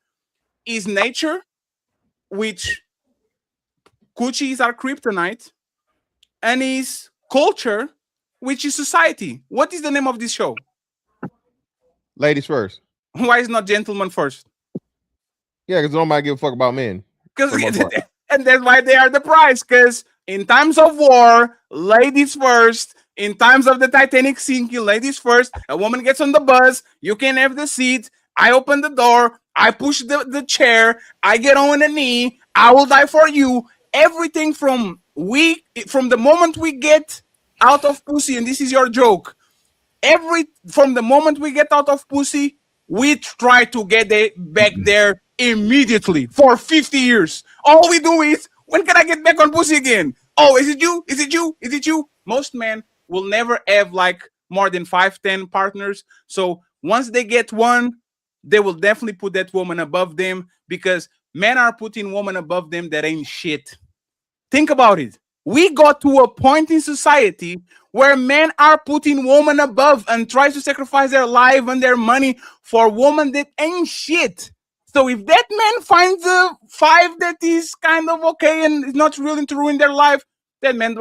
Is nature, which coochies are kryptonite, and is culture, which is society. What is the name of this show? Ladies first. Why is not gentlemen first? Yeah, because nobody give a fuck about men. And that's why they are the prize. Because in times of war, ladies first. In times of the Titanic sinking, ladies first. A woman gets on the bus. You can have the seat. I open the door. I push the chair. I get on a knee. I will die for you. Everything from the moment we get out of pussy, and this is your joke. From the moment we get out of pussy, we try to get back there immediately for 50 years. All we do is, when can I get back on pussy again? Oh, is it you? Is it you? Is it you? Most men will never have like more than 5-10 partners. So once they get one, they will definitely put that woman above them because men are putting women above them that ain't shit. Think about it. We got to a point in society where men are putting women above and try to sacrifice their life and their money for women that ain't shit. So if that man finds a 5 that is kind of okay and is not willing to ruin their life, that man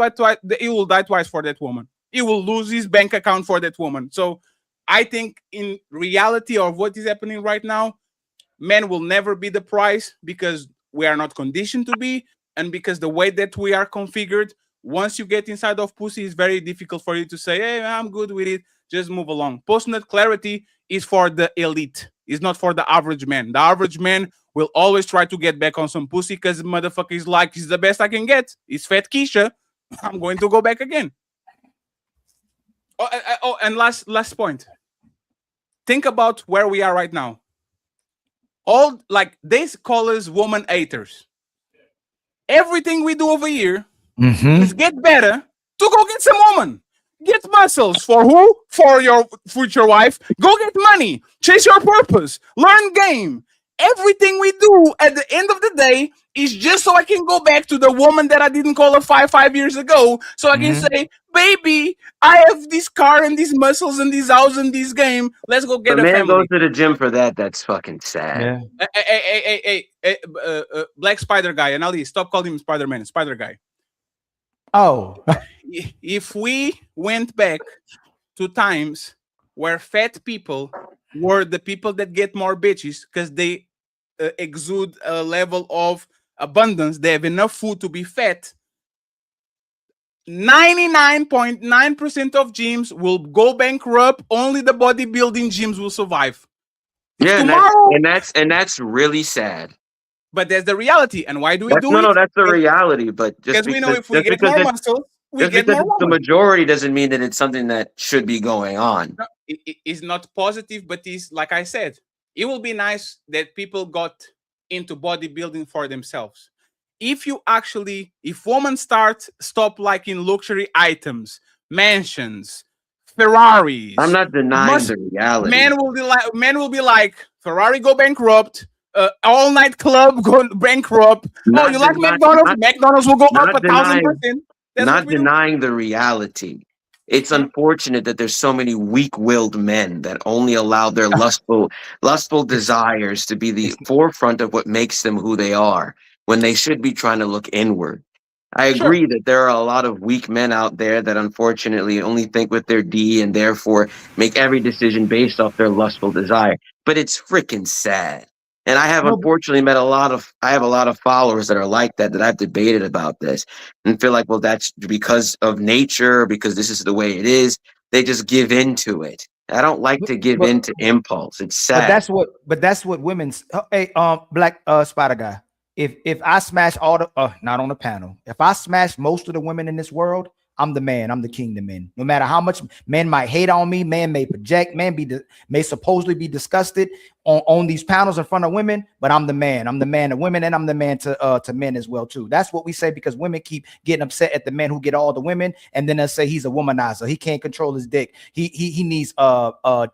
he will die twice for that woman. He will lose his bank account for that woman. So I think in reality of what is happening right now, men will never be the prize because we are not conditioned to be. And because the way that we are configured, once you get inside of pussy, it's very difficult for you to say, hey, I'm good with it. Just move along. Post-nut clarity is for the elite. It's not for the average man. The average man will always try to get back on some pussy because the motherfucker is like, it's the best I can get. It's fat Keisha. I'm going to go back again. And last point. Think about where we are right now. All like they call us woman haters. Everything we do over here is get better to go get some woman. Get muscles for who? For your future wife. Go get money. Chase your purpose. Learn game. everything we do at the end of the day is just so I can go back to the woman that I didn't call her 5 years ago. So I can say, baby, I have this car and these muscles and these house and this game. Let's go get a a man family. goes to the gym for that. That's fucking sad. Hey, Black Spider Guy, and Ali, stop calling him Spider-Man, Spider Guy. Oh. If we went back to times where fat people were the people that get more bitches because they exude a level of abundance, they have enough food to be fat, 99.9% of gyms will go bankrupt. Only the bodybuilding gyms will survive. Yeah, Tomorrow, and that's really sad. But that's the reality. And why do we do it? No, that's the reality. But just because we know if we get more muscles, we get more the majority doesn't mean that it's something that should be going on. No, it's not positive, but it's like I said, it will be nice that people got into bodybuilding for themselves. If women stop liking luxury items, mansions, Ferraris. I'm not denying the reality. Men will be like, Ferrari go bankrupt, all night club go bankrupt. You like McDonald's? McDonald's will go up 1,000%. Not denying the reality. It's unfortunate that there's so many weak-willed men that only allow their lustful desires to be the forefront of what makes them who they are, when they should be trying to look inward. I agree that there are a lot of weak men out there that unfortunately only think with their D and therefore make every decision based off their lustful desire. But it's freaking sad. And I have unfortunately met a lot of followers that are like that I've debated about this and feel like, well, that's because of nature, because this is the way it is. They just give into it. I don't like to give into impulse. It's sad. But that's what women's. Hey, Black Spider Guy. If I smash all the not on the panel, if I smash most of the women in this world, I'm the man. I'm the king of men. No matter how much men might hate on me, man may project, man may supposedly be disgusted on these panels in front of women, but I'm the man. I'm the man of women, and I'm the man to men as well too. That's what we say, because women keep getting upset at the men who get all the women, and then they'll say he's a womanizer. He can't control his dick. He needs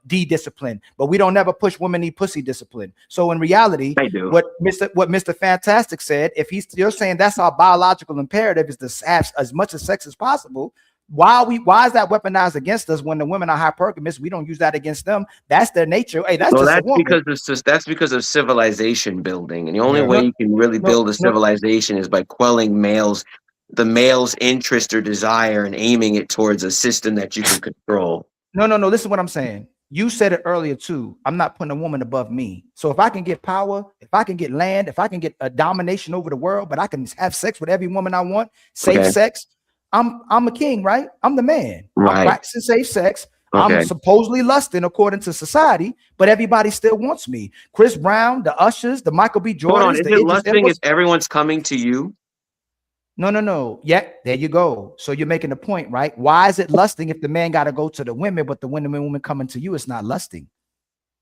D discipline, but we don't never push women need pussy discipline. So in reality, what Mr. Fantastic said, if you're saying that's our biological imperative is to have as much as sex as possible. Why is that weaponized against us when the women are hypergamous? We don't use that against them. That's their nature. Hey, that's because of civilization building, and the only way you can really build a civilization is by quelling the male's interest or desire and aiming it towards a system that you can control. No. Listen to what I'm saying. You said it earlier too. I'm not putting a woman above me. So if I can get power, if I can get land, if I can get a domination over the world, but I can have sex with every woman I want, safe sex. I'm a king, right? I'm the man. Right. I'm practicing safe sex. I'm supposedly lusting according to society, but everybody still wants me. Chris Brown, the Ushers, the Michael B. Jordan. Hold on, is it lusting if everyone's coming to you? No. Yeah, there you go. So you're making a point, right? Why is it lusting if the man got to go to the women, but the women coming to you, it's not lusting?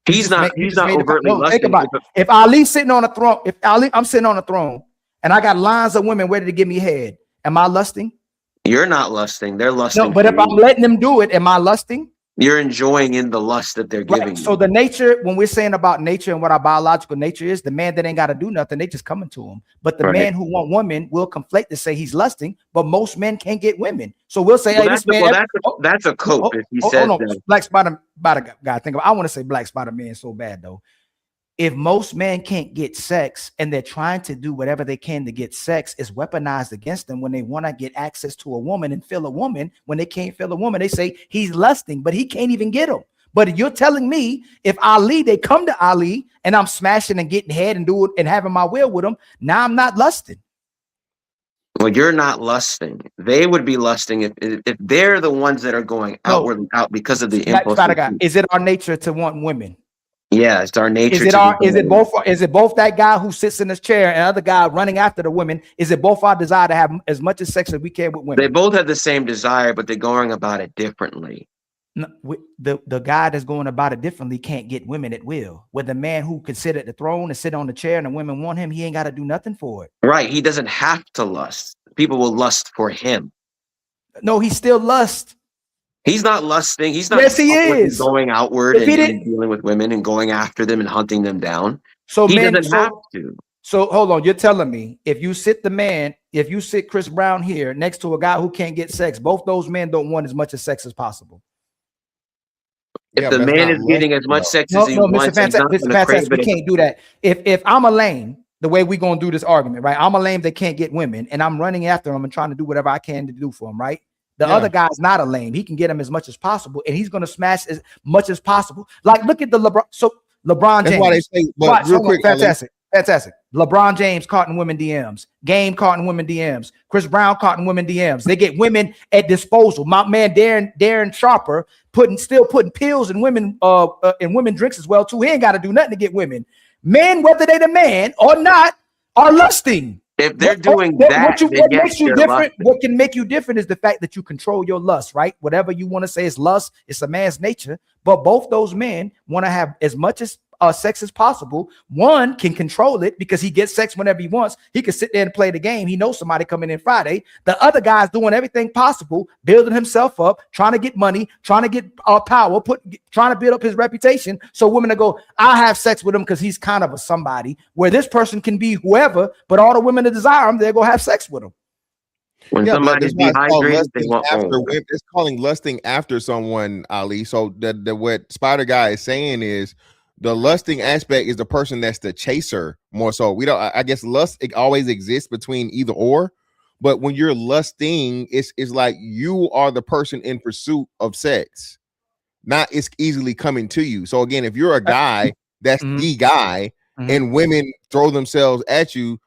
He's not overtly lusting. Think about it. If Ali's sitting on a throne, I'm sitting on a throne and I got lines of women ready to give me head, am I lusting? You're not lusting. They're lusting. No, but if I'm letting them do it, am I lusting? You're enjoying in the lust that they're giving. So the nature, when we're saying about nature and what our biological nature is, the man that ain't got to do nothing, they just coming to him. But the man who want women will conflate to say he's lusting, but most men can't get women. So we'll say, hey, this man. That's a cope if he says that. Black Spider guy. I want to say Black Spider Man so bad though. If most men can't get sex and they're trying to do whatever they can to get sex, is weaponized against them when they want to get access to a woman and feel a woman. When they can't feel a woman, they say he's lusting, but he can't even get them. But you're telling me if they come to Ali and I'm smashing and getting head and do it and having my will with them, now I'm not lusting. Well, you're not lusting. They would be lusting if they're the ones that are going outward out because of the impulse. Is it our nature to want women? Yeah, it's our nature. Is it both that guy who sits in his chair and other guy running after the women? Is it both our desire to have as much as sex as we can with women? They both have the same desire, but they're going about it differently. No, the guy that's going about it differently can't get women at will. Where the man who can sit at the throne and sit on the chair and the women want him, he ain't got to do nothing for it. Right. He doesn't have to lust. People will lust for him. No, he still lusts. He's not lusting. He's not. Yes, he is going outward and dealing with women and going after them and hunting them down. So he men, doesn't have to. So hold on, you're telling me if you sit Chris Brown here next to a guy who can't get sex, both those men don't want as much as sex as possible. If the man is getting as much sex as he wants, he's not going to crave we it. can't do that. If I'm a lame, the way we're going to do this argument, right? I'm a lame that can't get women, and I'm running after them and trying to do whatever I can to do for him, right? The other guy's not a lame. He can get him as much as possible, and he's going to smash as much as possible. Like, look at the LeBron. So LeBron James. That's why they say, but real quick, fantastic. LeBron James caught in women DMs. Game caught in women DMs. Chris Brown caught in women DMs. They get women at disposal. My man Darren Sharper still putting pills in women drinks as well too. He ain't got to do nothing to get women. Men, whether they the man or not, are lusting. If they're doing that, what makes you different? What can make you different is the fact that you control your lust, right? Whatever you want to say is lust, it's a man's nature. But both those men want to have as much as sex as possible. One can control it because he gets sex whenever he wants. He can sit there and play the game. He knows somebody coming in Friday. The other guy's doing everything possible, building himself up, trying to get money, trying to get power, trying to build up his reputation. So women will go, I'll have sex with him because he's kind of a somebody, where this person can be whoever, but all the women that desire him, they're going to have sex with him. When somebody's dehydrated, they want more. It's calling lusting after someone, Ali. So what Spider Guy is saying is the lusting aspect is the person that's the chaser more so. I guess lust, it always exists between either or, but when you're lusting, it's like you are the person in pursuit of sex, not it's easily coming to you. So again, if you're a guy that's the guy and women throw themselves at you,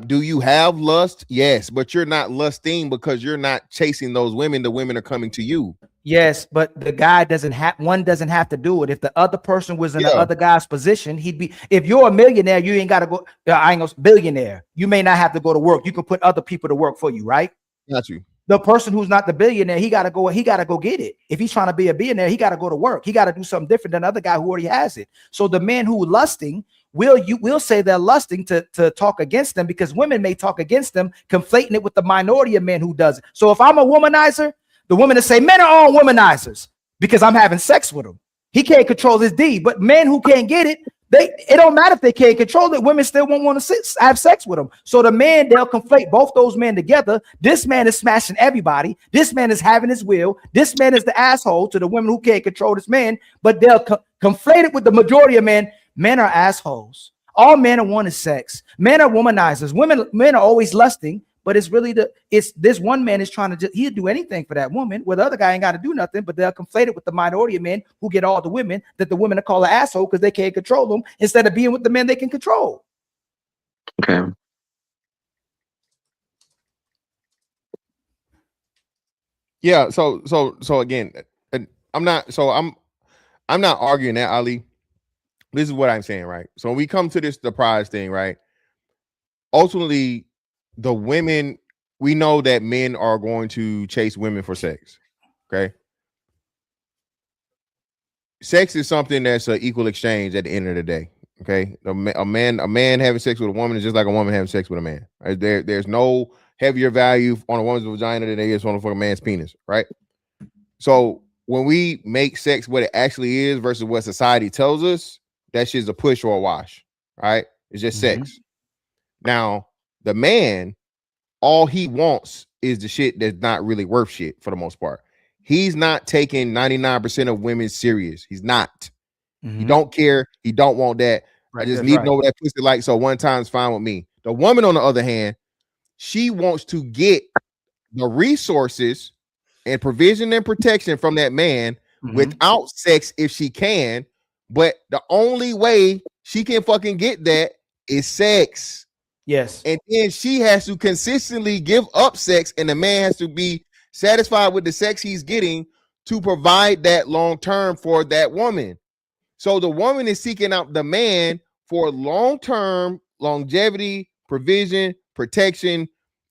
do you have lust? Yes, but you're not lusting because you're not chasing those women. The women are coming to you. Yes, but the guy doesn't have to do it. If the other person was in the other guy's position, he'd be. If you're a millionaire, you ain't got to go. I ain't gonna billionaire. You may not have to go to work. You can put other people to work for you, right? Got you. The person who's not the billionaire, he got to go get it. If he's trying to be a billionaire, he got to go to work. He got to do something different than the other guy who already has it. So the man who lusting will say they're lusting to talk against them, because women may talk against them, conflating it with the minority of men who does it. So if I'm a womanizer, the women that say men are all womanizers because I'm having sex with him. He can't control his D, but men who can't get it, it don't matter if they can't control it. Women still won't want to have sex with them. So the man, they'll conflate both those men together. This man is smashing everybody. This man is having his will. This man is the asshole to the women who can't control this man, but they'll conflate it with the majority of men. Men are assholes. All men are wanting sex. Men are womanizers. Men are always lusting, but it's really this one man is trying to he'll do anything for that woman, where the other guy ain't got to do nothing, but they'll conflate it with the minority of men who get all the women that the women are called an asshole because they can't control them, instead of being with the men they can control. Okay. Yeah. So again, I'm not arguing that, Ali. This is what I'm saying, right? So when we come to the prize thing, right? Ultimately, the women, we know that men are going to chase women for sex. Okay. Sex is something that's an equal exchange at the end of the day. Okay. A man having sex with a woman is just like a woman having sex with a man. Right? There's no heavier value on a woman's vagina than there is on a man's penis, right? So when we make sex what it actually is versus what society tells us, that shit's a push or a wash, right? It's just sex. Now, the man, all he wants is the shit that's not really worth shit for the most part. He's not taking 99% of women serious. He's not. He don't care. He don't want that. I just need to know what that pussy like. So one time's fine with me. The woman, on the other hand, she wants to get the resources and provision and protection from that man without sex if she can. But the only way she can fucking get that is sex. Yes. And then she has to consistently give up sex, and the man has to be satisfied with the sex he's getting to provide that long term for that woman. So the woman is seeking out the man for long-term longevity, provision, protection,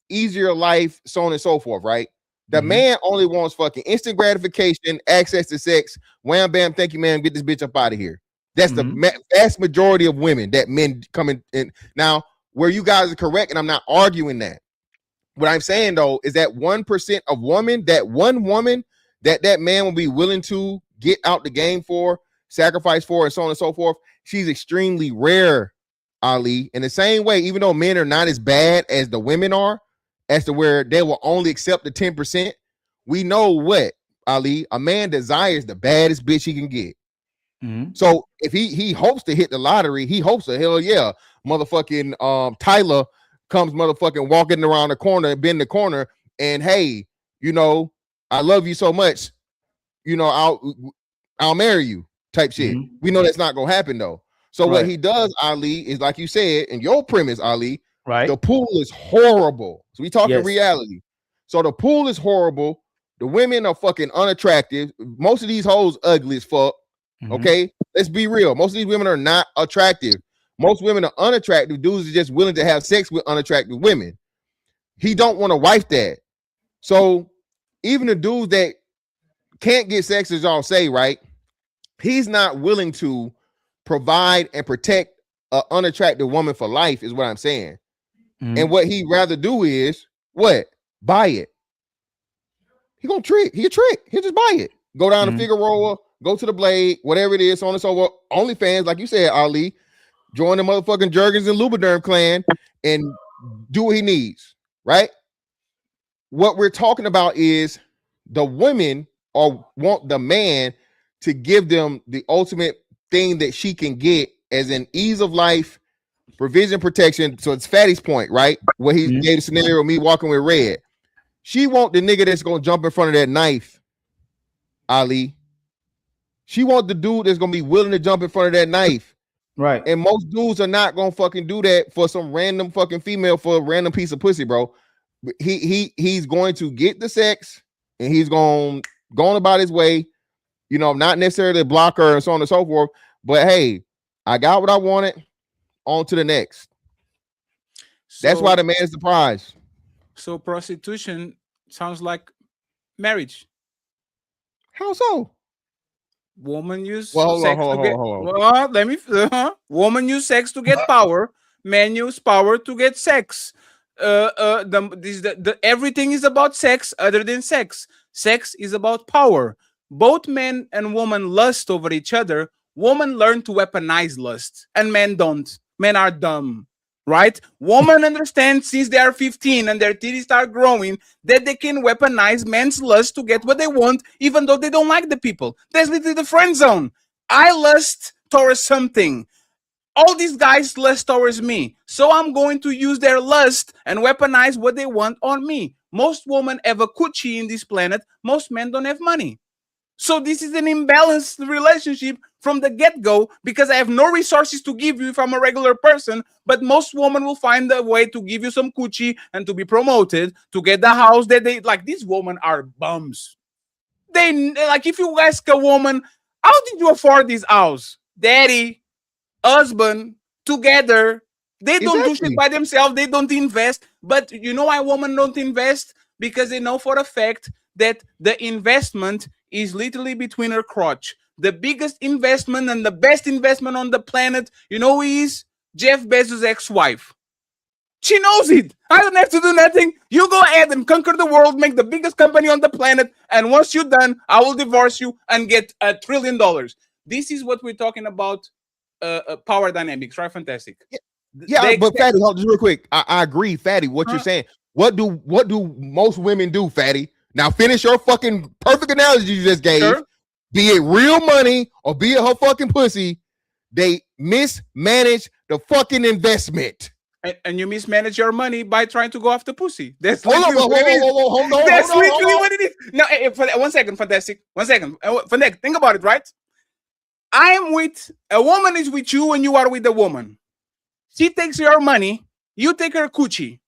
easier life, so on and so forth, right? The man only wants fucking instant gratification, access to sex. Wham, bam, thank you, man. Get this bitch up out of here. That's the vast majority of women that men come in. Now, where you guys are correct, and I'm not arguing that. What I'm saying, though, is that 1% of women, that one woman that man will be willing to get out the game for, sacrifice for, and so on and so forth. She's extremely rare, Ali. In the same way, even though men are not as bad as the women are, as to where they will only accept the 10%, we know what, Ali, a man desires the baddest bitch he can get. So if he hopes to hit the lottery, he hopes to, hell yeah, motherfucking Tyler comes motherfucking walking around the corner, bend the corner, and hey, you know, I love you so much, you know, I'll marry you type shit. We know that's not gonna happen though. So what he does, Ali, is like you said in your premise, Ali, right? The pool is horrible. So we talking reality. So the pool is horrible. The women are fucking unattractive. Most of these hoes ugly as fuck. Okay, let's be real. Most of these women are not attractive. Most women are unattractive. Dudes are just willing to have sex with unattractive women. He don't want to wife that. So even the dudes that can't get sex, as y'all say, right? He's not willing to provide and protect an unattractive woman for life, is what I'm saying. And what he'd rather do is what? Buy it. He gonna trick. He'll trick. He'll just buy it. Go down to Figueroa, go to the Blade, whatever it is, so on and so forth. OnlyFans, like you said, Ali, join the motherfucking Jergens and Lubriderm clan and do what he needs, right? What we're talking about is the women want the man to give them the ultimate thing that she can get as an ease of life, provision, protection. So it's Fatty's point, right? Where he gave the scenario of me walking with Red. She want the nigga that's gonna jump in front of that knife, Ali. She want the dude that's gonna be willing to jump in front of that knife. Right. And most dudes are not gonna fucking do that for some random fucking female for a random piece of pussy, bro. He's going to get the sex and he's going about his way, you know, not necessarily block her and so on and so forth. But hey, I got what I wanted. On to the next. That's why the man is the prize. So prostitution sounds like marriage. How so? Woman use Well, sex to get. Well, let me. Woman use sex to get power. Men use power to get sex. Everything is about sex other than sex. Sex is about power. Both men and women lust over each other. Women learn to weaponize lust, and men don't. Men are dumb, right? Women understand since they are 15 and their titties start growing that they can weaponize men's lust to get what they want, even though they don't like the people. That's literally the friend zone. I lust towards something. All these guys lust towards me. So I'm going to use their lust and weaponize what they want on me. Most women have a coochie in this planet. Most men don't have money. So this is an imbalanced relationship from the get-go because I have no resources to give you if I'm a regular person, but most women will find a way to give you some coochie and to be promoted, to get the house that they like. These women are bums. They like, if you ask a woman, how did you afford this house? Daddy, husband, together. They don't do shit by themselves. They don't invest. But you know why women don't invest? Because they know for a fact that the investment is literally between her crotch. The biggest investment and the best investment on the planet, you know who is? Jeff Bezos' ex-wife. She knows it. I don't have to do nothing. You go ahead and conquer the world, make the biggest company on the planet, and once you're done, I will divorce you and get $1 trillion. This is what we're talking about, power dynamics, right? Fantastic. Yeah, but Fatty, hold just real quick. I agree, Fatty, what you're saying. What do most women do, Fatty? Now finish your fucking perfect analogy you just gave. Sure. Be it real money or be it her fucking pussy, they mismanage the fucking investment. And you mismanage your money by trying to go after pussy. That's hold on. That's literally what it is. No, 1 second, Fantastic. 1 second. Fantastic. Think about it, right? I am with a woman is with you and you are with a woman. She takes your money, you take her coochie.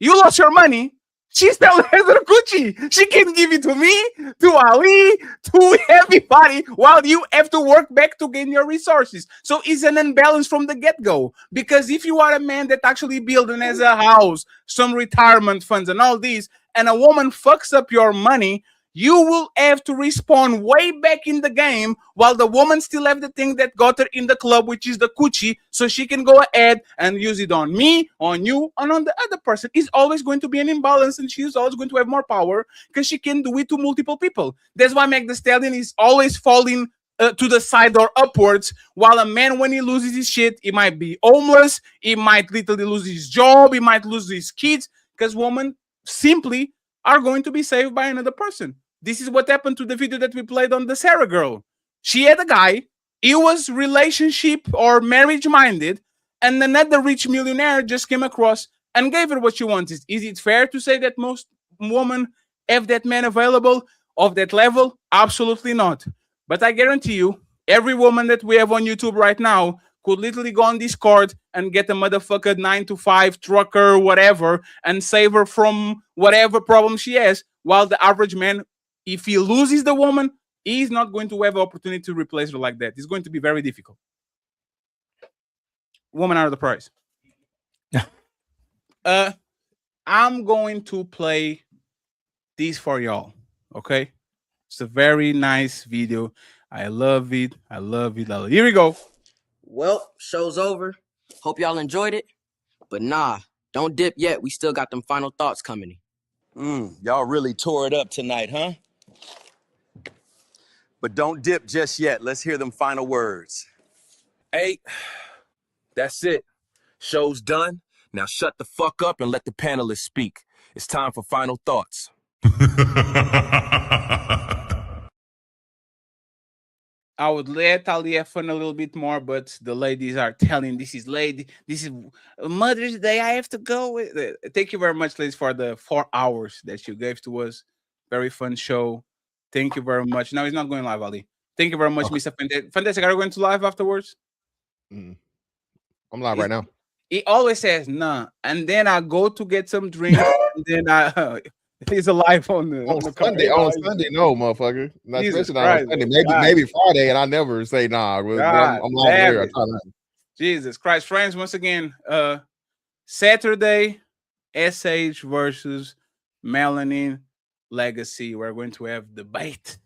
You lost your money. She still has her coochie. She can give it to me, to Ali, to everybody, while you have to work back to gain your resources. So it's an imbalance from the get-go. Because if you are a man that actually building as a house, some retirement funds and all these, and a woman fucks up your money, you will have to respawn way back in the game while the woman still have the thing that got her in the club, which is the coochie, so she can go ahead and use it on me, on you, and on the other person. It's always going to be an imbalance, and she's always going to have more power because she can do it to multiple people. That's why Meg Thee Stallion is always falling to the side or upwards, while a man, when he loses his shit, he might be homeless, he might literally lose his job, he might lose his kids, because women simply are going to be saved by another person. This is what happened to the video that we played on the Sarah girl. She had a guy, he was relationship or marriage minded, and another rich millionaire just came across and gave her what she wanted. Is it fair to say that most women have that man available of that level? Absolutely not. But I guarantee you, every woman that we have on YouTube right now could literally go on Discord and get a motherfucker 9-to-5 trucker, whatever, and save her from whatever problem she has. While the average man, if he loses the woman, he's not going to have an opportunity to replace her like that. It's going to be very difficult. Woman out of the price. I'm going to play this for y'all. Okay? It's a very nice video. I love it. I love it. Here we go. Well, show's over. Hope y'all enjoyed it. But nah, don't dip yet. We still got them final thoughts coming. Y'all really tore it up tonight, huh? But don't dip just yet. Let's hear them final words. Hey, that's it. Show's done. Now shut the fuck up and let the panelists speak. It's time for final thoughts. I would let Talia fun a little bit more, but the ladies are telling this is Mother's Day. I have to go. Thank you very much, ladies, for the 4 hours that you gave to us. Very fun show. Thank you very much. No, he's not going live, Ali. Thank you very much, Mr. Fantastic. Are you going to live afterwards? I'm live right now. He always says nah, and then I go to get some drinks, and then he's alive on Sunday. On Sunday, no, motherfucker. Not especially on Sunday. Maybe Friday, and I never say nah. I'm live there. Jesus Christ, friends! Once again, Saturday, SH versus Melanin Legacy. We're going to have debate.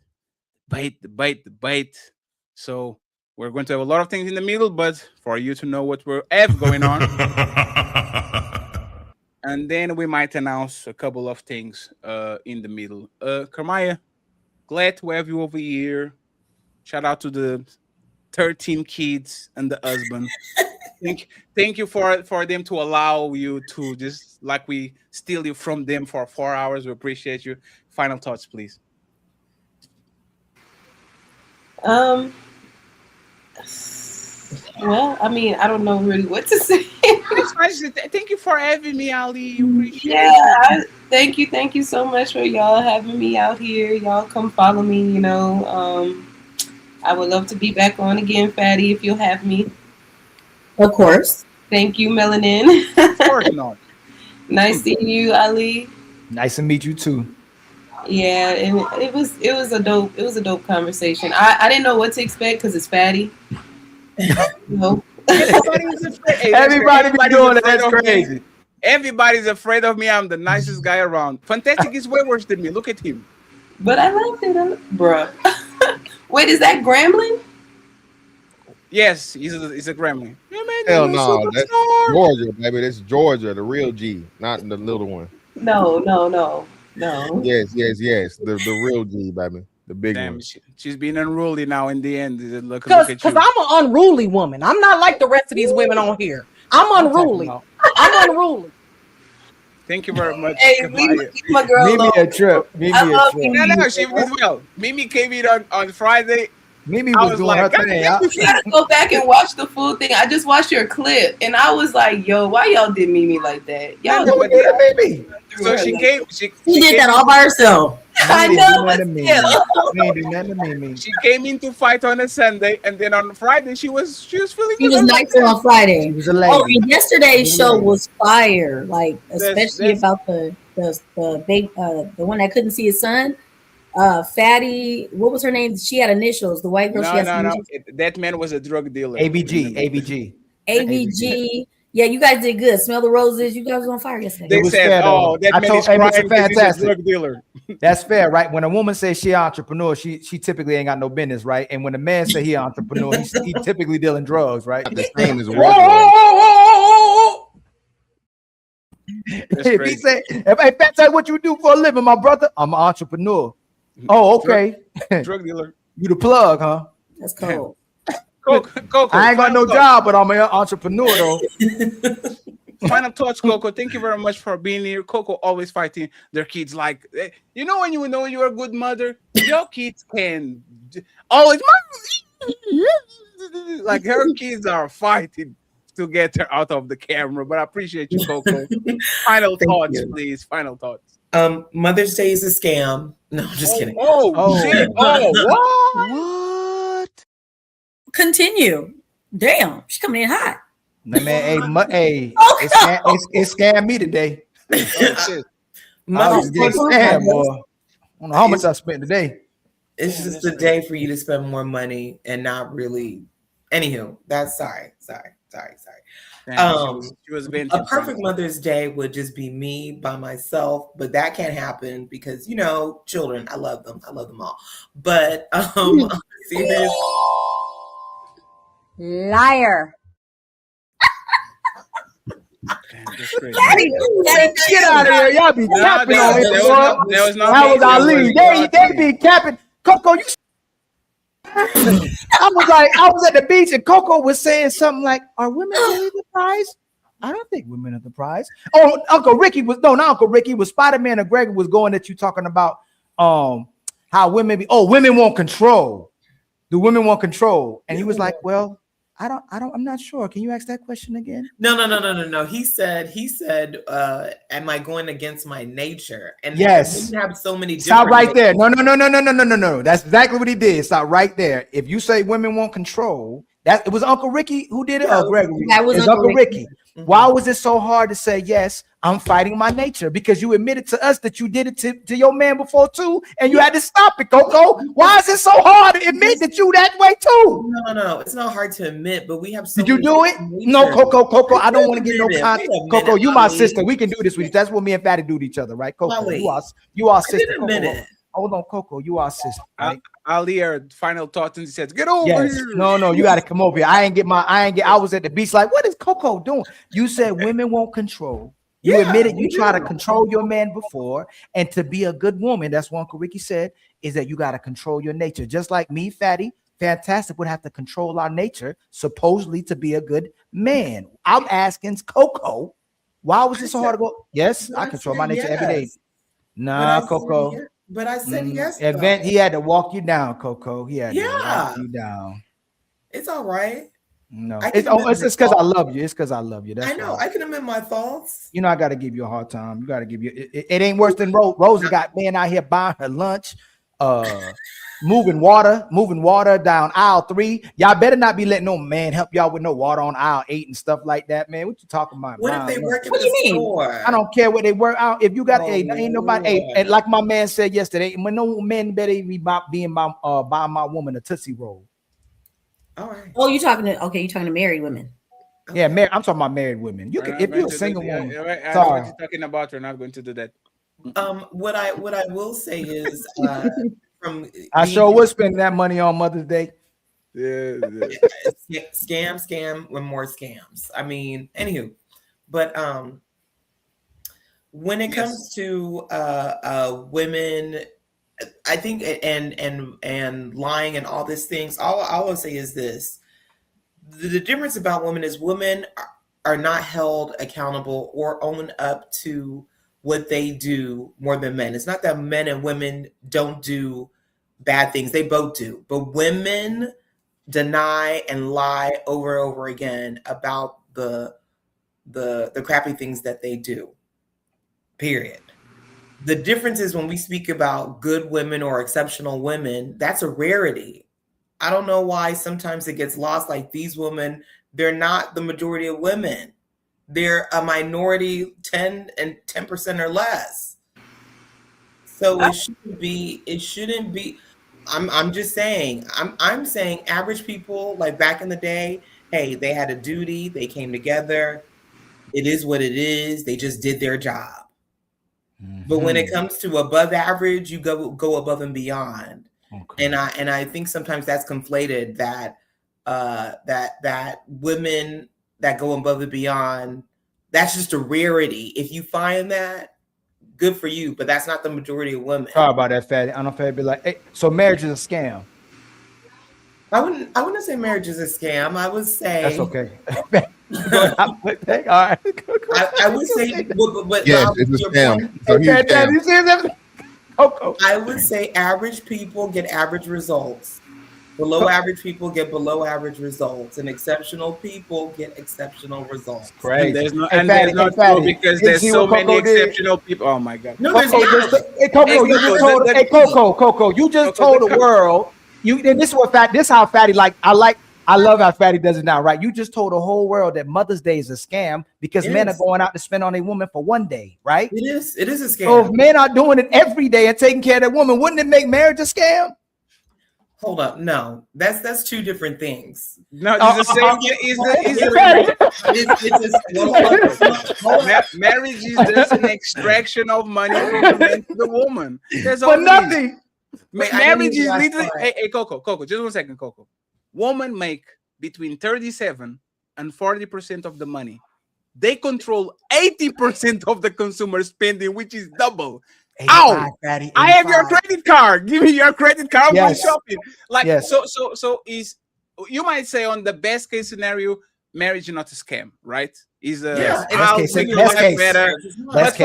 So we're going to have a lot of things in the middle, but for you to know what we have going on. And then we might announce a couple of things in the middle. Carmaya, glad to have you over here. Shout out to the 13 kids and the husband. Thank you for them to allow you to just like we steal you from them for 4 hours. We appreciate you. Final thoughts, please. Well, I mean, I don't know really what to say. Thank you for having me, Ali. Thank you so much for y'all having me out here. Y'all come follow me, you know. I would love to be back on again, Fatty, if you'll have me. Of course. Thank you, Melanin. Of course not. Nice seeing you, Ali. Nice to meet you too. Yeah, and it was a dope conversation. I didn't know what to expect because it's Fatty. No. Everybody be doing it. That's crazy. Everybody's afraid of me. I'm the nicest guy around. Fantastic is way worse than me. Look at him. But I loved it, bruh. Wait, is that Gremlin? Yes, he's a gremlin. Hell no, that's Georgia, baby. That's Georgia, the real G, not the little one. No. Yes. The real G, baby. The big one. She's being unruly now in the end. Look Because at you. I'm an unruly woman. I'm not like the rest of these women on here. I'm unruly. I'm unruly. Thank you very much. Hey, leave my girl alone. Mimi a trip. No, she did well. Mimi came in on Friday. Mimi was doing her thing. You gotta go back and watch the full thing. I just watched your clip and I was like, yo, why y'all did Mimi like that? Y'all Mimi. So she came. She did that all by herself. I know, but still. She came in to fight on a Sunday, and then on Friday she was feeling. She was nicer on Friday. She was a lady. Oh, and yesterday's show was fire. Like especially about the big the one that couldn't see his son. Fatty, what was her name? She had initials. The white girl. No. That man was a drug dealer. ABG. Yeah, you guys did good. Smell the roses. You guys were on fire yesterday. They said, "Oh, that man is crying because he's a drug dealer." That's fair, right? When a woman says she an entrepreneur, she typically ain't got no business, right? And when a man say he an entrepreneur, he typically dealing drugs, right? The same as If he say, "Hey, Pat, what you do for a living, my brother?" I'm an entrepreneur. Oh, okay. Drug dealer. You the plug, huh? That's cold. Coco, I ain't got no job, but I'm an entrepreneur though. Final thoughts, Coco. Thank you very much for being here. Coco always fighting their kids. Like, you know, when you know you're a good mother, your kids can always like her kids are fighting to get her out of the camera. But I appreciate you, Coco. Final thoughts, please. Final thoughts. Mother's Day is a scam. No, I'm just kidding. Shit. Oh, What? Continue. Damn, she's coming in hot. No, man, hey, it scammed me today. I was getting scammed, boy. I don't know how much I spent today. It's just a day for you to spend more money and not really. Anywho, that's sorry. She was A perfect Mother's Day would just be me by myself, but that can't happen because children. I love them all. But serious. Liar. Get out of here. Y'all be capping on it, boy. That was Ali. They be capping. Coco, you. I was at the beach and Coco was saying something like, "Are women really the prize?" I don't think women are the prize. Oh, Uncle Ricky was not Uncle Ricky. Was Spider-Man or Greg was going at you talking about how women women want control. Do women want control? And he was like, well, I'm not sure. Can you ask that question again? No. He said, am I going against my nature? And yes, we have so many. Stop right there. No. That's exactly what he did. Stop right there. If you say women want control, it was Uncle Ricky who did it. Yeah, or Gregory? that was Uncle Ricky. Why was it so hard to say yes? I'm fighting my nature because you admitted to us that you did it to your man before too, and you had to stop it, Coco. Why is it so hard to admit that you that way too? No, it's not hard to admit, but we have. So did you do it? No, Coco. I don't want to get no contact. Coco, you my sister. We can do this with you. That's what me and Fatty do to each other, right? Coco, you are sister. Coco. Hold on, Coco. You are sister. Right? Ali, final thoughts, and he says, "Get over here." No, you got to come over here. I was at the beach like, what is Coco doing? You said women won't control. You admitted you try to control your man before, and to be a good woman, that's what Uncle Ricky said, is that you got to control your nature. Just like me, Fatty, Fantastic would have to control our nature, supposedly to be a good man. I'm asking Coco, why was it so hard to go? Yes, I control my nature every day. Nah, Coco. But I said yes. Event, he had to walk you down, Coco. He had to walk you down. It's all right. No, it's just because I love you. It's because I love you. That's I know. I can admit my faults. I got to give you a hard time. You got to give you. It ain't worse than Rosie got man out here buying her lunch, moving water down aisle 3. Y'all better not be letting no man help y'all with no water on aisle 8 and stuff like that, man. What you talking about? What if they work in the store? I don't care what they work out. If you got ain't nobody. And like my man said yesterday, when no man better be buying my woman a Tootsie Roll. All right. Oh, you're talking to married women. Yeah, I'm talking about married women. You can, if you're a single woman. I know what you're talking about. We're not going to do that. What I will say is, I sure would spend that money on Mother's Day. Yeah. Scam with more scams. I mean, anywho, but when it comes to women, I think and lying and all these things, all I will say is this: the difference about women is women are not held accountable or own up to what they do more than men. It's not that men and women don't do bad things; they both do. But women deny and lie over and over again about the crappy things that they do. Period. The difference is when we speak about good women or exceptional women, that's a rarity. I don't know why sometimes it gets lost. Like these women, they're not the majority of women. They're a minority, 10% or less. So it shouldn't be. I'm just saying, I'm saying average people like back in the day, hey, they had a duty, they came together. It is what it is. They just did their job. But when it comes to above average, you go above and beyond. Okay. And I think sometimes that's conflated that that women that go above and beyond, that's just a rarity. If you find that, good for you, but that's not the majority of women. Sorry about that, Fatty. I don't know if Fatty be like, hey, so marriage is a scam. I wouldn't say marriage is a scam. I would say that's okay. All right. I would say, but Yes, to it's a your scam. point, It's a huge scam. You see everything? Coco. I would say average people get average results. Below average people get below average results, and exceptional people get exceptional results. Crazy. And there's no, Hey, and Fatty, there's not hey, Fatty, true because you there's see so what many Coco did? exceptional people. Oh my God. No, there's Coco, not. hey, Coco, you just told hey, Coco, you just told the world. And this is what this how Fatty I love how Fatty does it now, right? You just told the whole world that Mother's Day is a scam because men are going out to spend on a woman for one day, right? It is a scam. So if men are doing it every day and taking care of that woman, wouldn't it make marriage a scam? Hold up, no, that's two different things. No, it's the same. Marriage is just an extraction of money from the man to the woman. There's For nothing. Marriage is literally. Hey, Coco, just 1 second, Coco. Women make between 37 and 40% of the money. They control 80% of the consumer spending, which is double. 85, Fatty, I have your credit card. Give me your credit card. Yes. For shopping. Like Yes. so is you might say on the best case scenario, marriage is not a scam, right? Is Yes. I'll Best make case. your life Best case. better. Best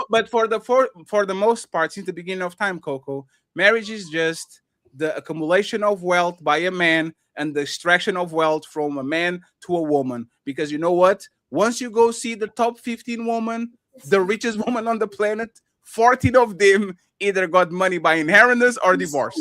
But for the most part, since the beginning of time, Coco, marriage is just the accumulation of wealth by a man and the extraction of wealth from a man to a woman. Because you know what? Once you go see the top 15 women, the richest woman on the planet, 14 of them either got money by inheritance or divorce.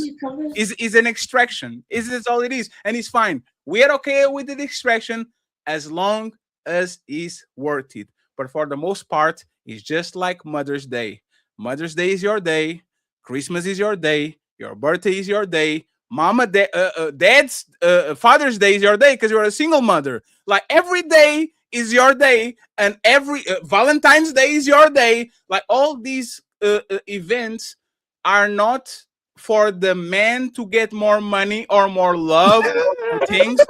Is an extraction. Is all it is, and it's fine. We are okay with the extraction as long as it's worth it. But for the most part, it's just like Mother's Day. Mother's Day is your day. Christmas is your day. Your birthday is your day. Dad's Father's Day is your day because you're a single mother. Like every day is your day, and every Valentine's Day is your day. Like all these events are not for the man to get more money or more love or things.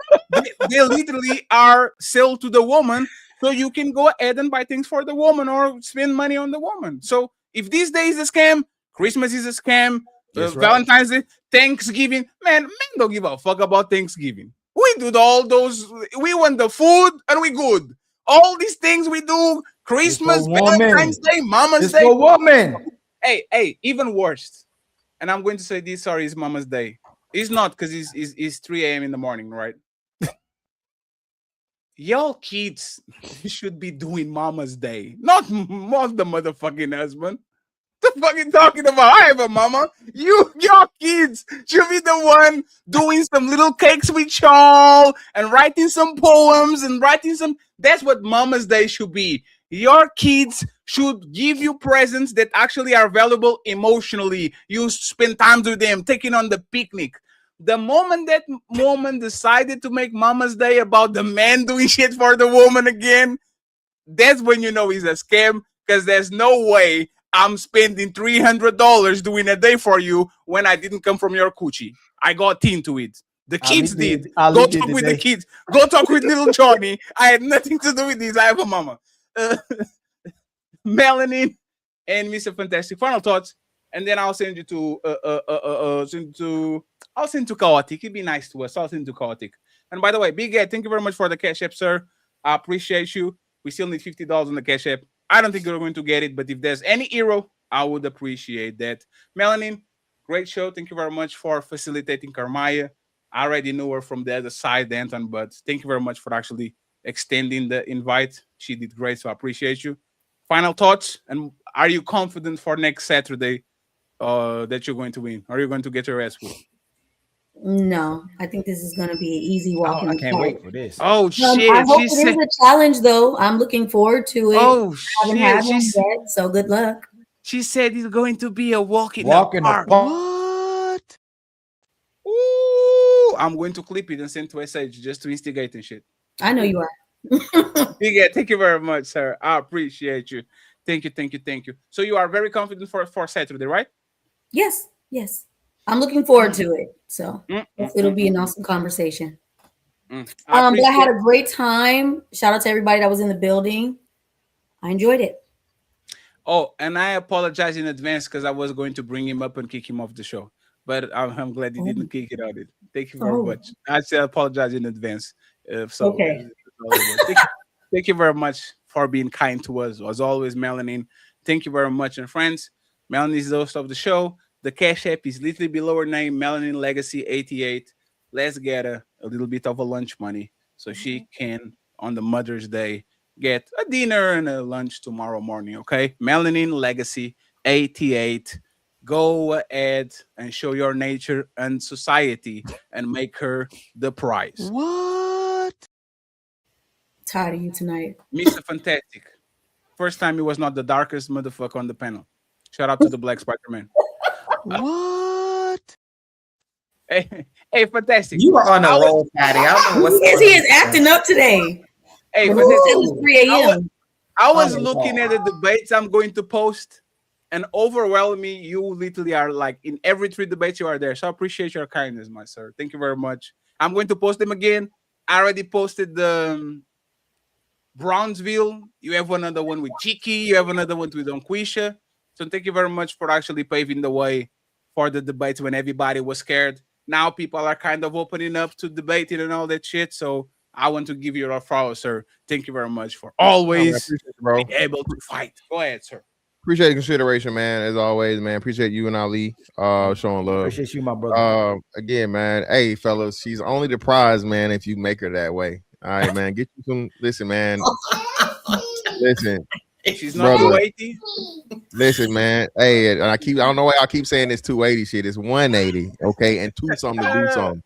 They literally are sold to the woman, so you can go ahead and buy things for the woman or spend money on the woman. So if these days is a scam, Christmas is a scam. Valentine's Day, Thanksgiving, men don't give a fuck about Thanksgiving. We do all those. We want the food and we good. All these things we do. Christmas, Valentine's Day, Mama's Day. For woman. Hey, even worse. And I'm going to say this. Sorry, it's Mama's Day. It's not because it's 3 a.m. in the morning, right? Y'all kids should be doing Mama's Day, not the motherfucking husband. The fuck you talking about? I have a mama. Your kids should be the one doing some little cakes with y'all and writing some poems and writing some. That's what Mama's Day should be. Your kids should give you presents that actually are valuable emotionally. You spend time with them, taking on the picnic. The moment that woman decided to make Mama's Day about the man doing shit for the woman again, that's when you know he's a scam, because there's no way I'm spending $300 doing a day for you when I didn't come from your coochie. I got into it. The kids did. Go talk with the kids. Go talk with little Johnny. I had nothing to do with this. I have a mama. Melanin and Mr. Fantastic. Final thoughts, and then I'll send you to I'll send to Chaotic. It'd be nice to us. I'll send to Chaotic. And by the way, Big Ed, thank you very much for the Cash App, sir. I appreciate you. We still need $50 on the Cash App. I don't think we're going to get it, but if there's any hero, I would appreciate that. Melanin, great show. Thank you very much for facilitating Carmaya. I already knew her from the other side, Anton, but thank you very much for actually extending the invite. She did great, so I appreciate you. Final thoughts, and are you confident for next Saturday that you're going to win? Are you going to get your ass whooped? No, I think this is going to be an easy walk. I can't wait for this. Oh, shit. I hope it is a challenge, though. I'm looking forward to it. Oh, I haven't had one yet, so good luck. She said it's going to be a walk in the park. What? Ooh, I'm going to clip it and send to SH just to instigate and shit. I know you are. Yeah, thank you very much, sir. I appreciate you. Thank you. So you are very confident for Saturday, right? Yes. I'm looking forward to it. So it'll be an awesome conversation. But I had a great time. Shout out to everybody that was in the building. I enjoyed it. Oh, and I apologize in advance because I was going to bring him up and kick him off the show. but I'm glad you didn't kick it out. Thank you very Oh. much. I say I apologize in advance. Okay. Thank you very much for being kind to us. As always, Melanin. Thank you very much. And friends, Melanin is the host of the show. The Cash App is literally below her name, Melanin Legacy 88. Let's get a little bit of a lunch money so she can, on the Mother's Day, get a dinner and a lunch tomorrow morning. Okay, Melanin Legacy 88. Go ahead and show your nature and society and make her the prize. What? Tired of you tonight. Mr. Fantastic. First time he was not the darkest motherfucker on the panel. Shout out to the Black Spider-Man. What? Hey, Fantastic. You are on a roll, Patty. I don't know what's Yes, he is acting up today. Hey, But Fantastic. it was 3 a.m. I was Oh my looking at the debates I'm going to post, and overwhelming, you literally are like in every 3 debates you are there. So I appreciate your kindness, my sir. Thank you very much. I'm going to post them again. I already posted the Brownsville. You have another one with Chiki. You have another one with Onquisha. So thank you very much for actually paving the way for the debates when everybody was scared. Now people are kind of opening up to debating and all that shit. So I want to give you a flowers, sir. Thank you very much for always being able to fight. Go ahead, sir. Appreciate the consideration, man. As always, man. Appreciate you and Ali showing love. Appreciate you, my brother. Again, man. Hey, fellas, she's only the prize, man, if you make her that way. All right, man. Get you some. Listen, man. Listen. She's not 280. Listen, man. Hey, and I don't know why I keep saying this 280 shit. It's 180, okay, and 2 something to do something.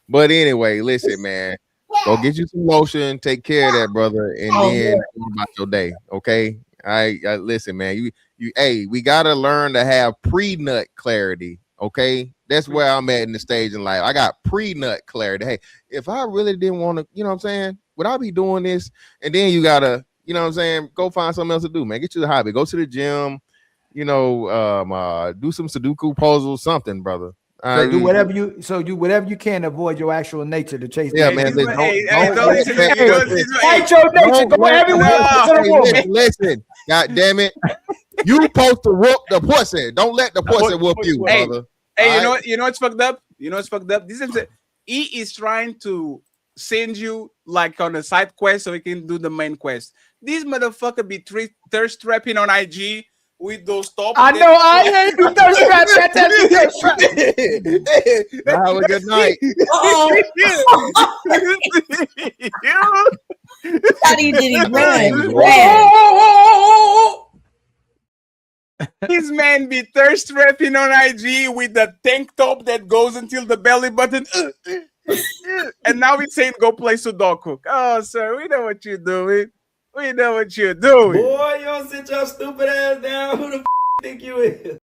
But anyway, listen, man. Go get you some lotion, take care of that, brother, and then go about your day, okay? I listen, man. Hey, we gotta learn to have pre-nut clarity, okay? That's where I'm at in the stage in life. I got pre-nut clarity. Hey, if I really didn't want to, you know what I'm saying? Would I be doing this? And then you gotta, you know what I'm saying? Go find something else to do, man. Get you a hobby. Go to the gym. You know, do some Sudoku puzzles, something, brother. So do whatever you can to avoid your actual nature to chase. Yeah, man. Listen, Fight your nature. Go everywhere. Listen, God damn it. You supposed to whoop the pussy. Don't let the pussy whoop you, brother. Hey, you know what's fucked up? You know what's fucked up? This is he is trying to send you like on a side quest so he can do the main quest. This motherfucker be thirst trapping on IG with those top. I know I ain't do thirst trap. Thirst trap. Have a good night. How did he run? This man be thirst trapping on IG with the tank top that goes until the belly button. And now he's saying go play Sudoku. Oh, sir, we know what you're doing. We know what you're doing. Boy, you don't sit your stupid ass down. Who the f think you is?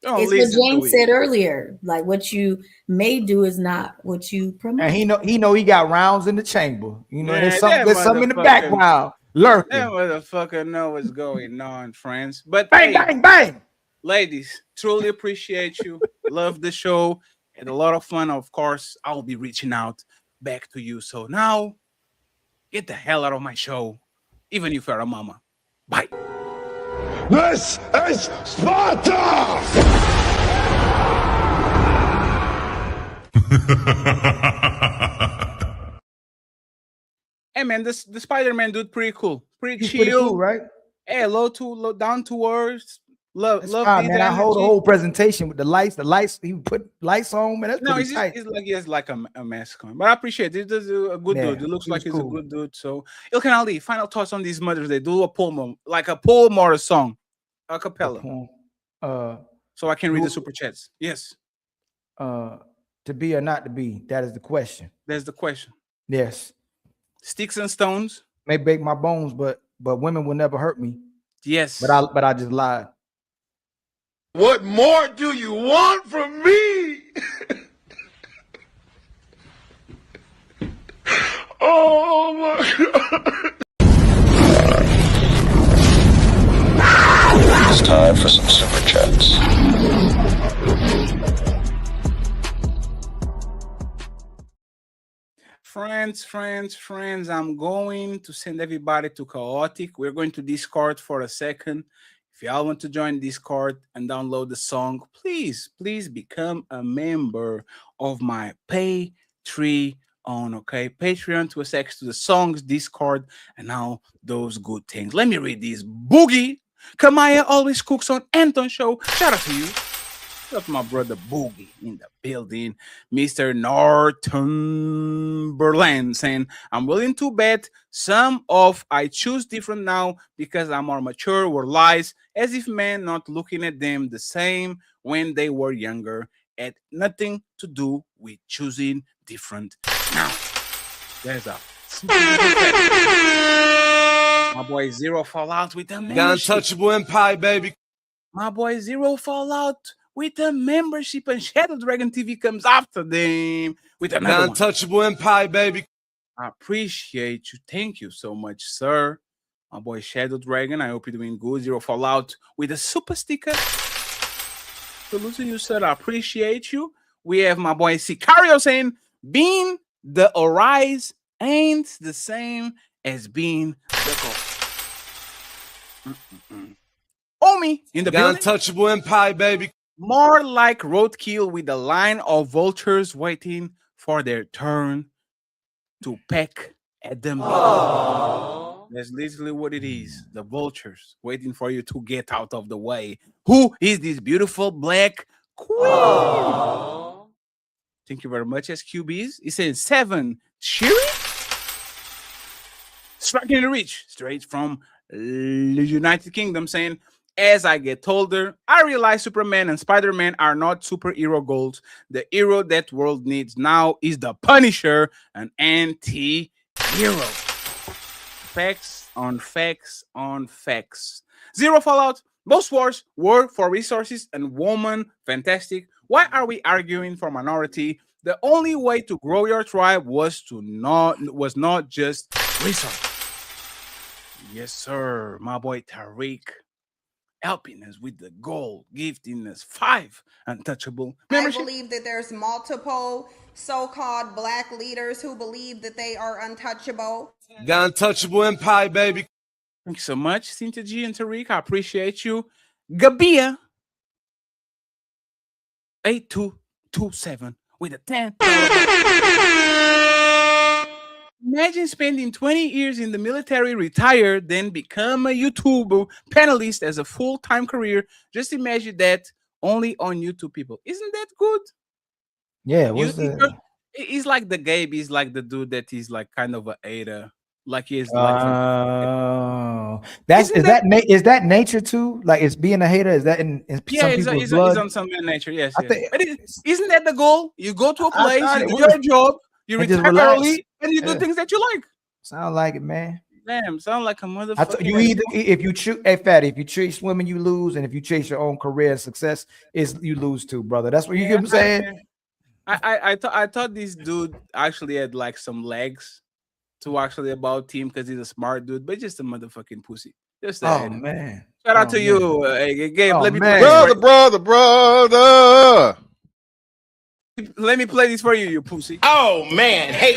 It's what James said earlier. Like what you may do is not what you promote. And he know he got rounds in the chamber. You know, Man, there's something in the background lurking. That motherfucker know what's going on, friends. But bang, bang, bang. Ladies, truly appreciate you. Love the show. Had a lot of fun. Of course, I'll be reaching out back to you. So now, get the hell out of my show, even if you're a mama. Bye. This is Sparta! Hey man, the Spider-Man dude pretty cool. Pretty He's chill, pretty cool, right? Hey, low down to earth. Love fine, man. I hold the whole presentation with the lights. He put lights on, man. That's no, pretty tight. It's like he has like a mask on. But I appreciate it. This is a good dude. It looks like he's a good dude. So Ilkan Ali, final thoughts on these Mother's Day. Do a poem, like a poem or a song. A cappella. So I can read the super chats. Yes. To be or not to be, that is the question. That's the question. Yes. Sticks and stones may break my bones, but women will never hurt me. Yes. But I just lied. What more do you want from me? Oh my God. It's time for some super chats. Friends, I'm going to send everybody to Chaotic. We're going to Discord for a second. If y'all want to join Discord and download the song, please become a member of my Patreon. Okay, Patreon to access to the songs, Discord, and all those good things. Let me read these. Boogie Kamaya always cooks on Anton Show. Shout out to you. Shout out to my brother Boogie in the building. Mr. Northumberland saying, I'm willing to bet some of I choose different now because I'm more mature or lies, as if men not looking at them the same when they were younger had nothing to do with choosing different now. There's a my boy Zero Fallout with the membership. Untouchable Empire, baby. My boy Zero Fallout with the membership, and Shadow Dragon TV comes after them with another Untouchable Empire, baby. I appreciate you. Thank you so much, sir. My boy Shadow Dragon, I hope you're doing good. Zero Fallout with a super sticker. Salute to you, sir. I appreciate you. We have my boy Sicario saying, being the Arise ain't the same as being the goal. Omi in the building. Untouchable Empire, baby. More like roadkill with a line of vultures waiting for their turn to peck at them. That's literally what it is. The vultures waiting for you to get out of the way. Who is this beautiful black queen? Thank you very much, SQBs. It says 7. Cheery? Striking the reach straight from the United Kingdom saying, as I get older, I realize Superman and Spider-Man are not superhero goals. The hero that world needs now is the Punisher, an anti-hero. Facts on facts on facts. Zero Fallout. Most wars were for resources and woman. Fantastic. Why are we arguing for minority? The only way to grow your tribe was not just resources. Yes, sir. My boy Tariq helping us with the goal, gifting us 5 untouchable membership. I believe that there's multiple so-called black leaders who believe that they are untouchable. Untouchable Empire, baby. Thank you so much, Cynthia G and Tariq. I appreciate you. Gabia 8227 with a 10. Imagine spending 20 years in the military, retire, then become a YouTuber panelist as a full-time career. Just imagine that only on YouTube, people. Isn't that good? Yeah, what's the... He's like the Gabe. He's like the dude that is like kind of a Ada. Like he is like is that nature too? Like it's being a hater. Is that in yeah? Some It's blood? on some nature. Yes. I think, but isn't that the goal? You go to a place, you do your job, you retire early, and you do things that you like. Sound like it, man. Damn, sound like a motherfucker. You either if you choose, hey fatty, if you chase women, you lose, and if you chase your own career and success, you lose too, brother. That's what you get what I'm saying. I thought this dude actually had like some legs to actually about him because he's a smart dude, but just a motherfucking pussy. Just man. Shout out to you, Gabe. Let me play brother. Let me play this for you, you pussy. Oh man, hey.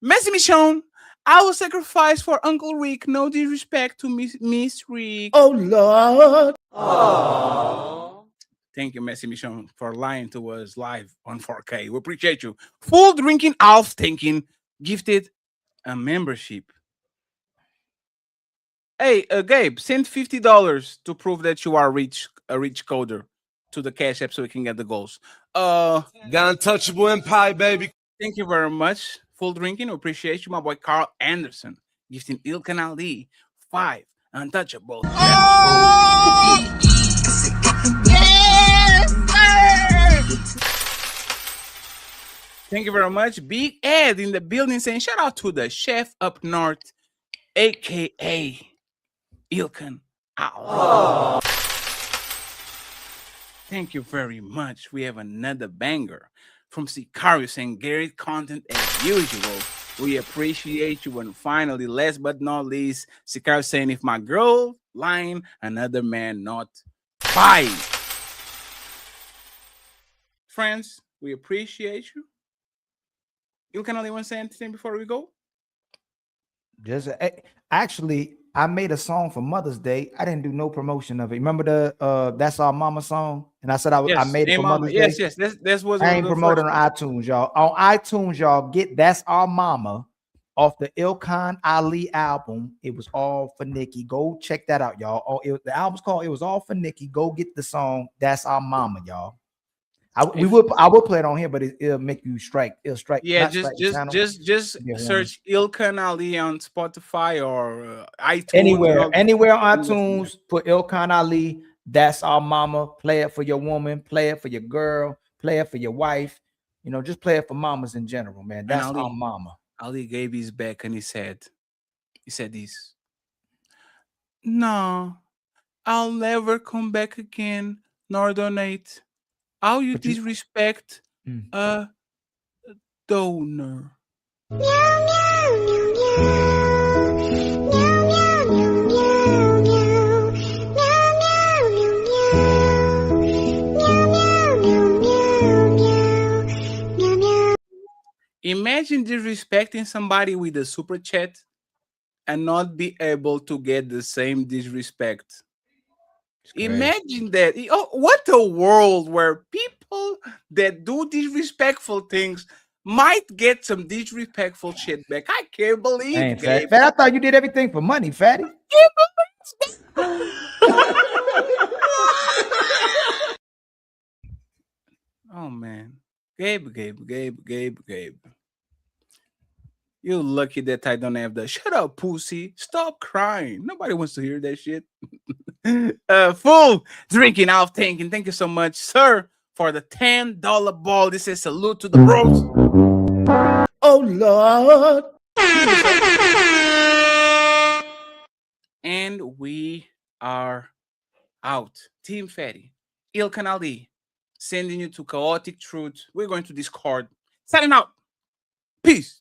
Messi Michonne, I will sacrifice for Uncle Rick. No disrespect to Miss Rick. Oh Lord. Thank you, Messi Michonne, for lying to us live on 4K. We appreciate you. Full drinking, Alf thinking, gifted a membership. Hey, Gabe, send $50 to prove that you are a rich coder to the Cash App so we can get the goals. Untouchable Empire, baby. Thank you very much. Full drinking, we appreciate you. My boy Carl Anderson, gifting Ilkan Ali 5 untouchable. Thank you very much. Big Ed in the building saying shout out to the chef up north, aka Ilkan Ali. Thank you very much. We have another banger from Sicario saying great content as usual. We appreciate you. And finally, last but not least, Sicario saying if my girl lying, another man not buy. Friends, we appreciate you. You can only want to say anything before we go? Actually, I made a song for Mother's Day. I didn't do no promotion of it. Remember the "That's Our Mama" song? And I said I made it for Mother's Day. Yes. That's what I ain't promoting on iTunes, y'all. On iTunes, y'all get "That's Our Mama" off the Ilkan Ali album. It was all for Nikki. Go check that out, y'all. The album's called "It Was All for Nikki." Go get the song "That's Our Mama," y'all. I will play it on here, but it'll make you strike. It'll strike. Yeah, just search Ilkan Ali on Spotify or iTunes. Anywhere on iTunes. Put Ilkan Ali. That's Our Mama. Play it for your woman. Play it for your girl. Play it for your wife. You know, just play it for mamas in general, man. That's Our Mama. Ali gave his back and he said this. No, I'll never come back again nor donate. How you disrespect a donor? Imagine disrespecting somebody with a super chat and not be able to get the same disrespect. Imagine that. Oh, what a world where people that do disrespectful things might get some disrespectful shit back. I can't believe it. Fat, I thought you did everything for money, Fatty. Oh man. Gabe. You're lucky that I don't have the shut up, pussy. Stop crying. Nobody wants to hear that shit. Full drinking out thinking. Thank you so much, sir, for the $10 ball. This is salute to the bros. Oh Lord. And we are out. Team Fatty, Ilkan Ali, sending you to Chaotic Truth. We're going to Discord. Signing out. Peace.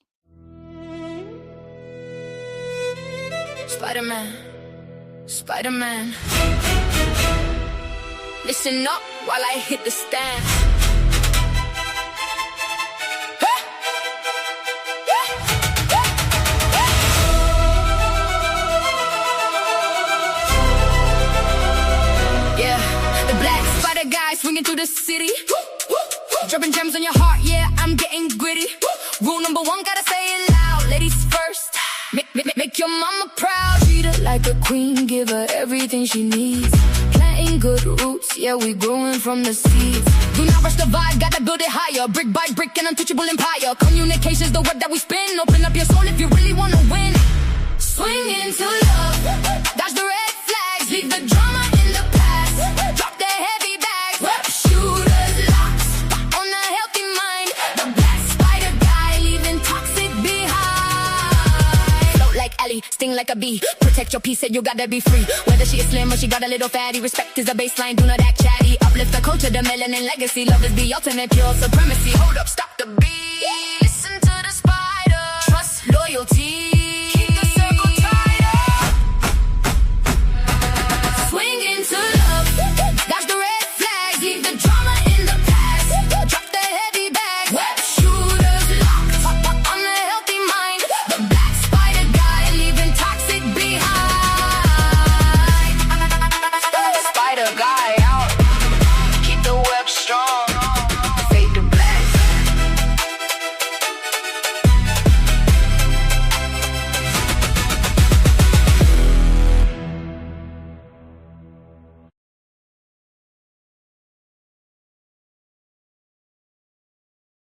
Spider-Man. Listen up while I hit the stand. Yeah, the black spider guy swinging through the city. Dropping gems on your heart, yeah, I'm getting gritty. Rule number one, gotta say it loud. Ladies first. Make your mama proud. Treat her like a queen, give her everything she needs. Planting good roots, yeah, we growing from the seeds. Do not rush the vibe, gotta build it higher. Brick by brick, an untouchable empire. Communication's the word that we spin. Open up your soul if you really wanna win. Swing into love, dodge the red flags, leave the drama in the past. Drop the heavy bags, shooters locked on a healthy mind. The black spider guy leaving toxic behind. Float like Ellie, sting like a bee. Protect your peace, said you gotta be free. Whether she is slim or she got a little fatty, respect is a baseline, do not act chatty. Uplift the culture, the melanin legacy. Love is the ultimate pure supremacy. Hold up, stop.